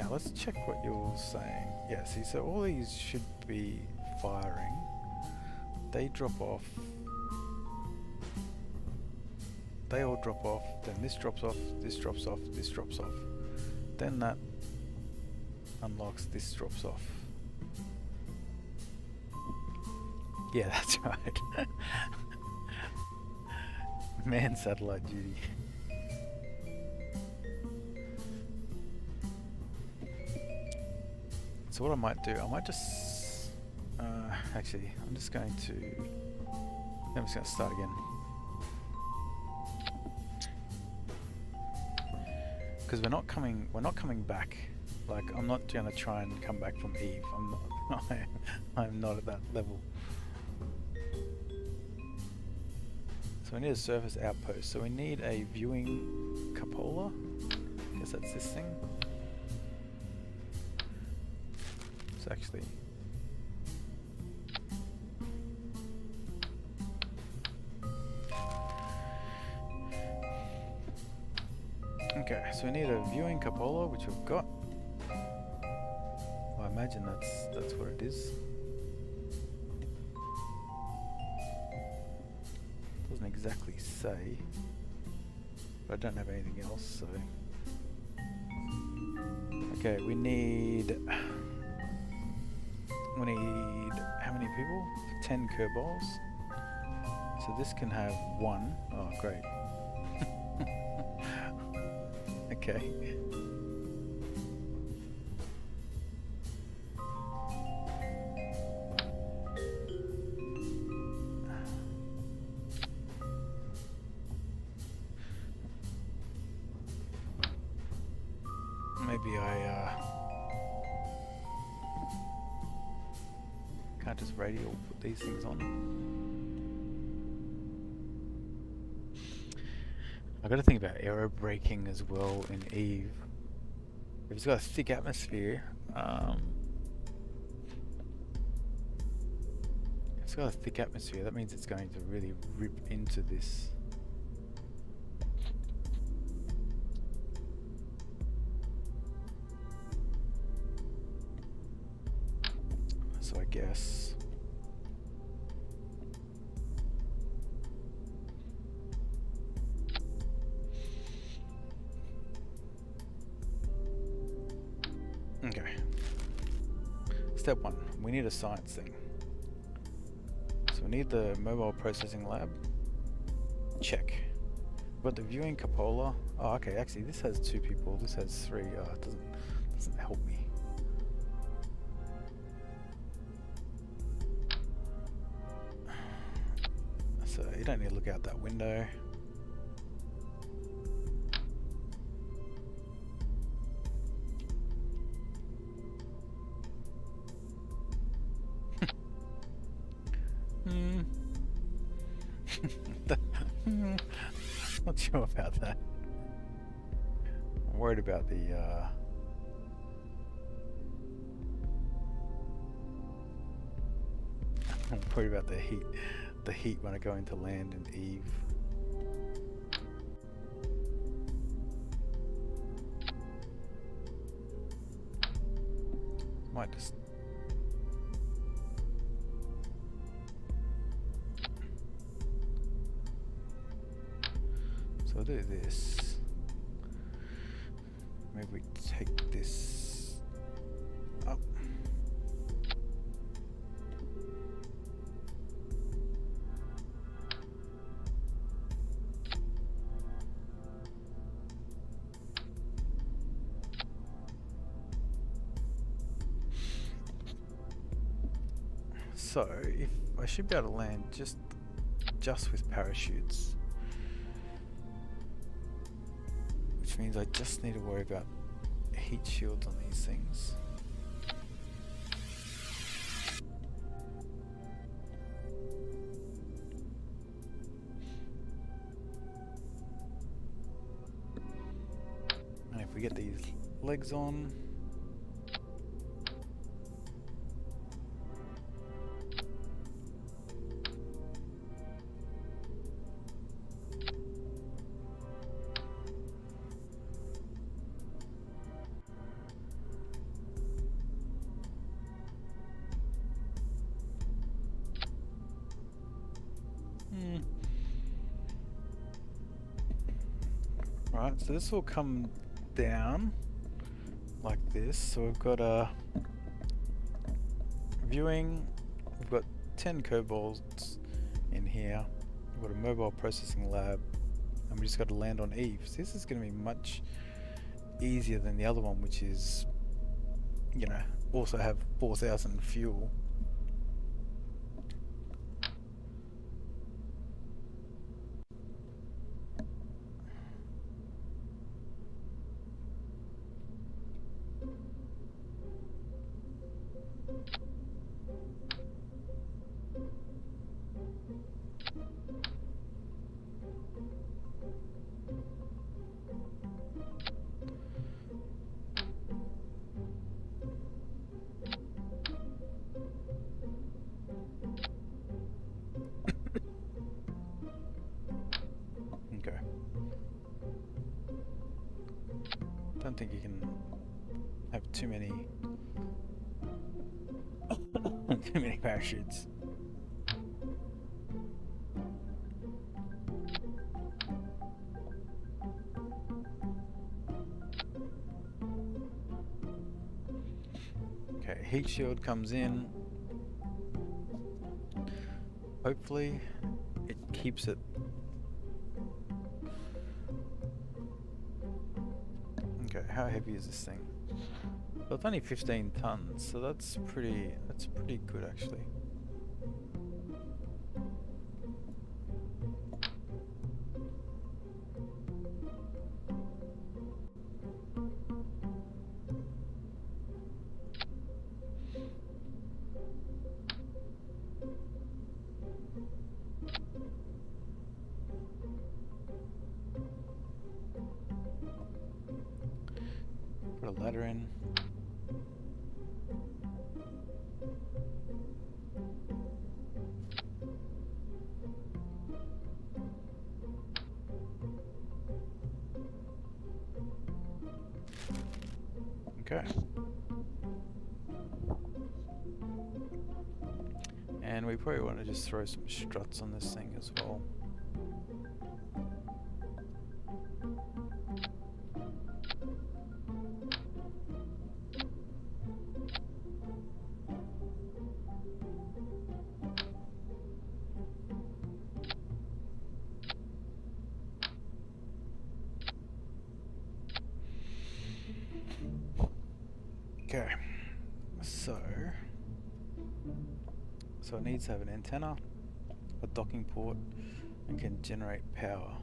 let's check what you're saying. Yeah, see, so all these should be firing. They drop off. They all drop off. Then this drops off. This drops off. This drops off. Then that unlocks. This drops off. Yeah, that's right. Man satellite duty. So what I might do, I might just actually I'm just going to start again, because we're not coming back. Like, I'm not going to try and come back from Eve. I'm not at that level. So we need a surface outpost. So we need a viewing cupola. I guess that's this thing. It's actually okay. So we need a viewing cupola, which we've got. I imagine that's what it is. Doesn't exactly say, but I don't have anything else. So okay, we need how many people? 10 Kerbals. So this can have 1. Oh, great. Okay. Maybe I can't just radio put these things on. I've got to think about aero braking as well in Eve. If it's got a thick atmosphere, that means it's going to really rip into this. So I guess okay. Step 1, we need a science thing. So we need the mobile processing lab. Check. But the viewing cupola. Oh, okay. Actually, this has 2 people. This has 3. Oh, it doesn't help me. So you don't need to look out that window. Not sure about that. I'm worried about the I'm worried about the heat when I go into land in Eve. Might just so I'll do this. Maybe we take this up. So if I should be able to land just just with parachutes. Which means I just need to worry about heat shields on these things. And if we get these legs on, right, so this will come down like this. So we've got a viewing, we've got 10 kobolds in here, we've got a mobile processing lab, and we just got to land on Eve. So this is going to be much easier than the other one, which is, you know, also have 4,000 fuel. Okay. Don't think you can have too many too many parachutes. Okay, heat shield comes in. Hopefully it keeps it. Okay, how heavy is this thing? Well, it's only 15 tons, so that's pretty good actually. Put a ladder in. Okay. And we probably want to just throw some struts on this thing as well. Okay, so it needs to have an antenna, a docking port, and can generate power.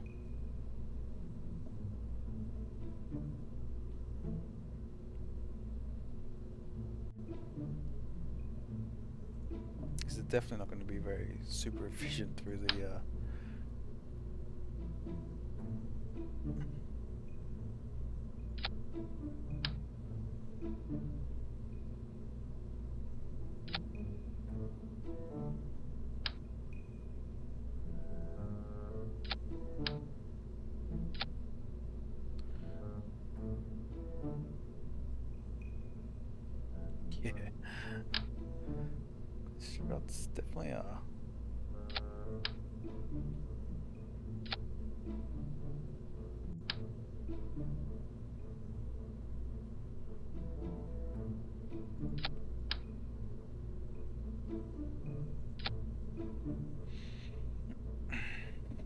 This is definitely not going to be very super efficient through the yeah. Struts definitely are.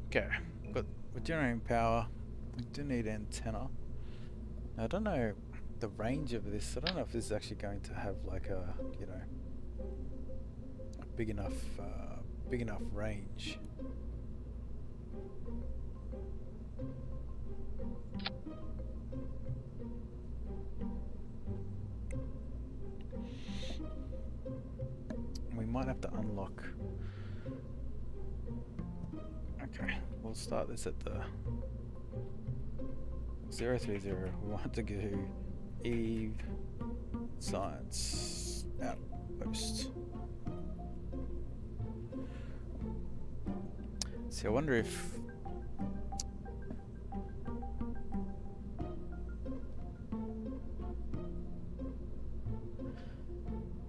Okay, but we're generating power. We do need antenna. Now, I don't know the range of this. I don't know if this is actually going to have like a, you know, big enough range. We might have to unlock. Okay, we'll start this at the 030. We want to go Eve Science Outpost. See, I wonder if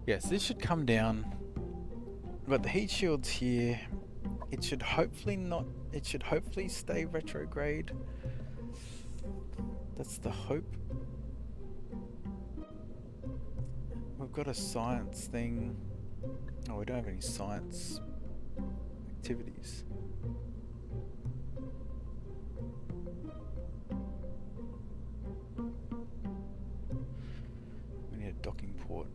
yes, this should come down. But the heat shields here, it should hopefully not. It should hopefully stay retrograde. That's the hope. We've got a science thing. Oh, we don't have any science activities. We need a docking port.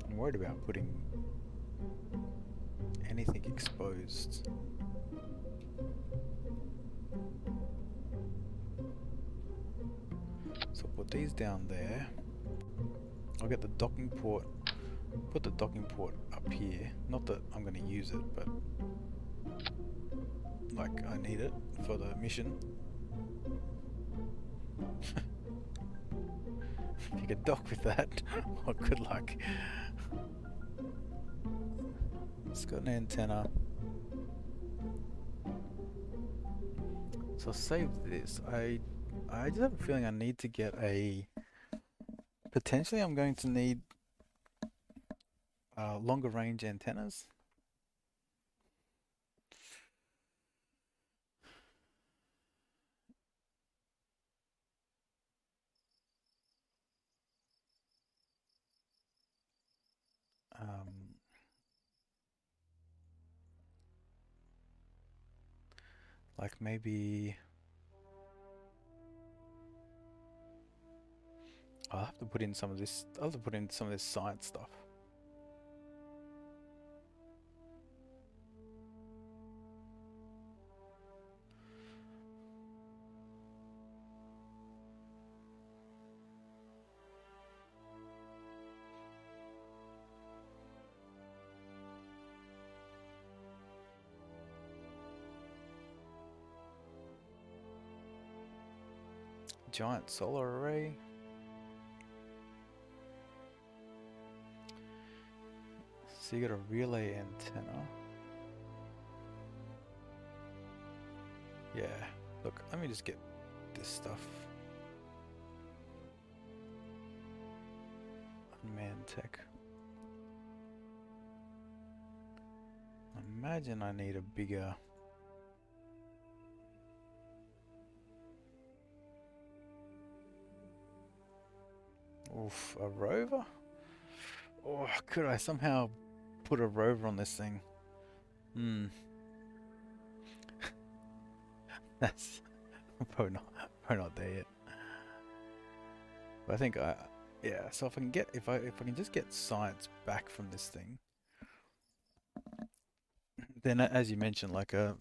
I'm worried about putting anything exposed. So I'll put these down there. I'll get the docking port, put the docking port up here. Not that I'm going to use it, but like I need it for the mission. If you could dock with that, well, good luck. It's got an antenna. So I'll save this. I just have a feeling I need to get a... Potentially I'm going to need longer range antennas. Like maybe I'll have to put in some of this. I'll have to put in some of this science stuff. Giant solar array. So you got a relay antenna. Yeah, look, let me just get this stuff. Unmanned tech. I imagine I need a bigger... Oof, a rover? Or could I somehow put a rover on this thing? That's probably not there yet. But I think yeah, so if I can get if I can just get science back from this thing, then as you mentioned, like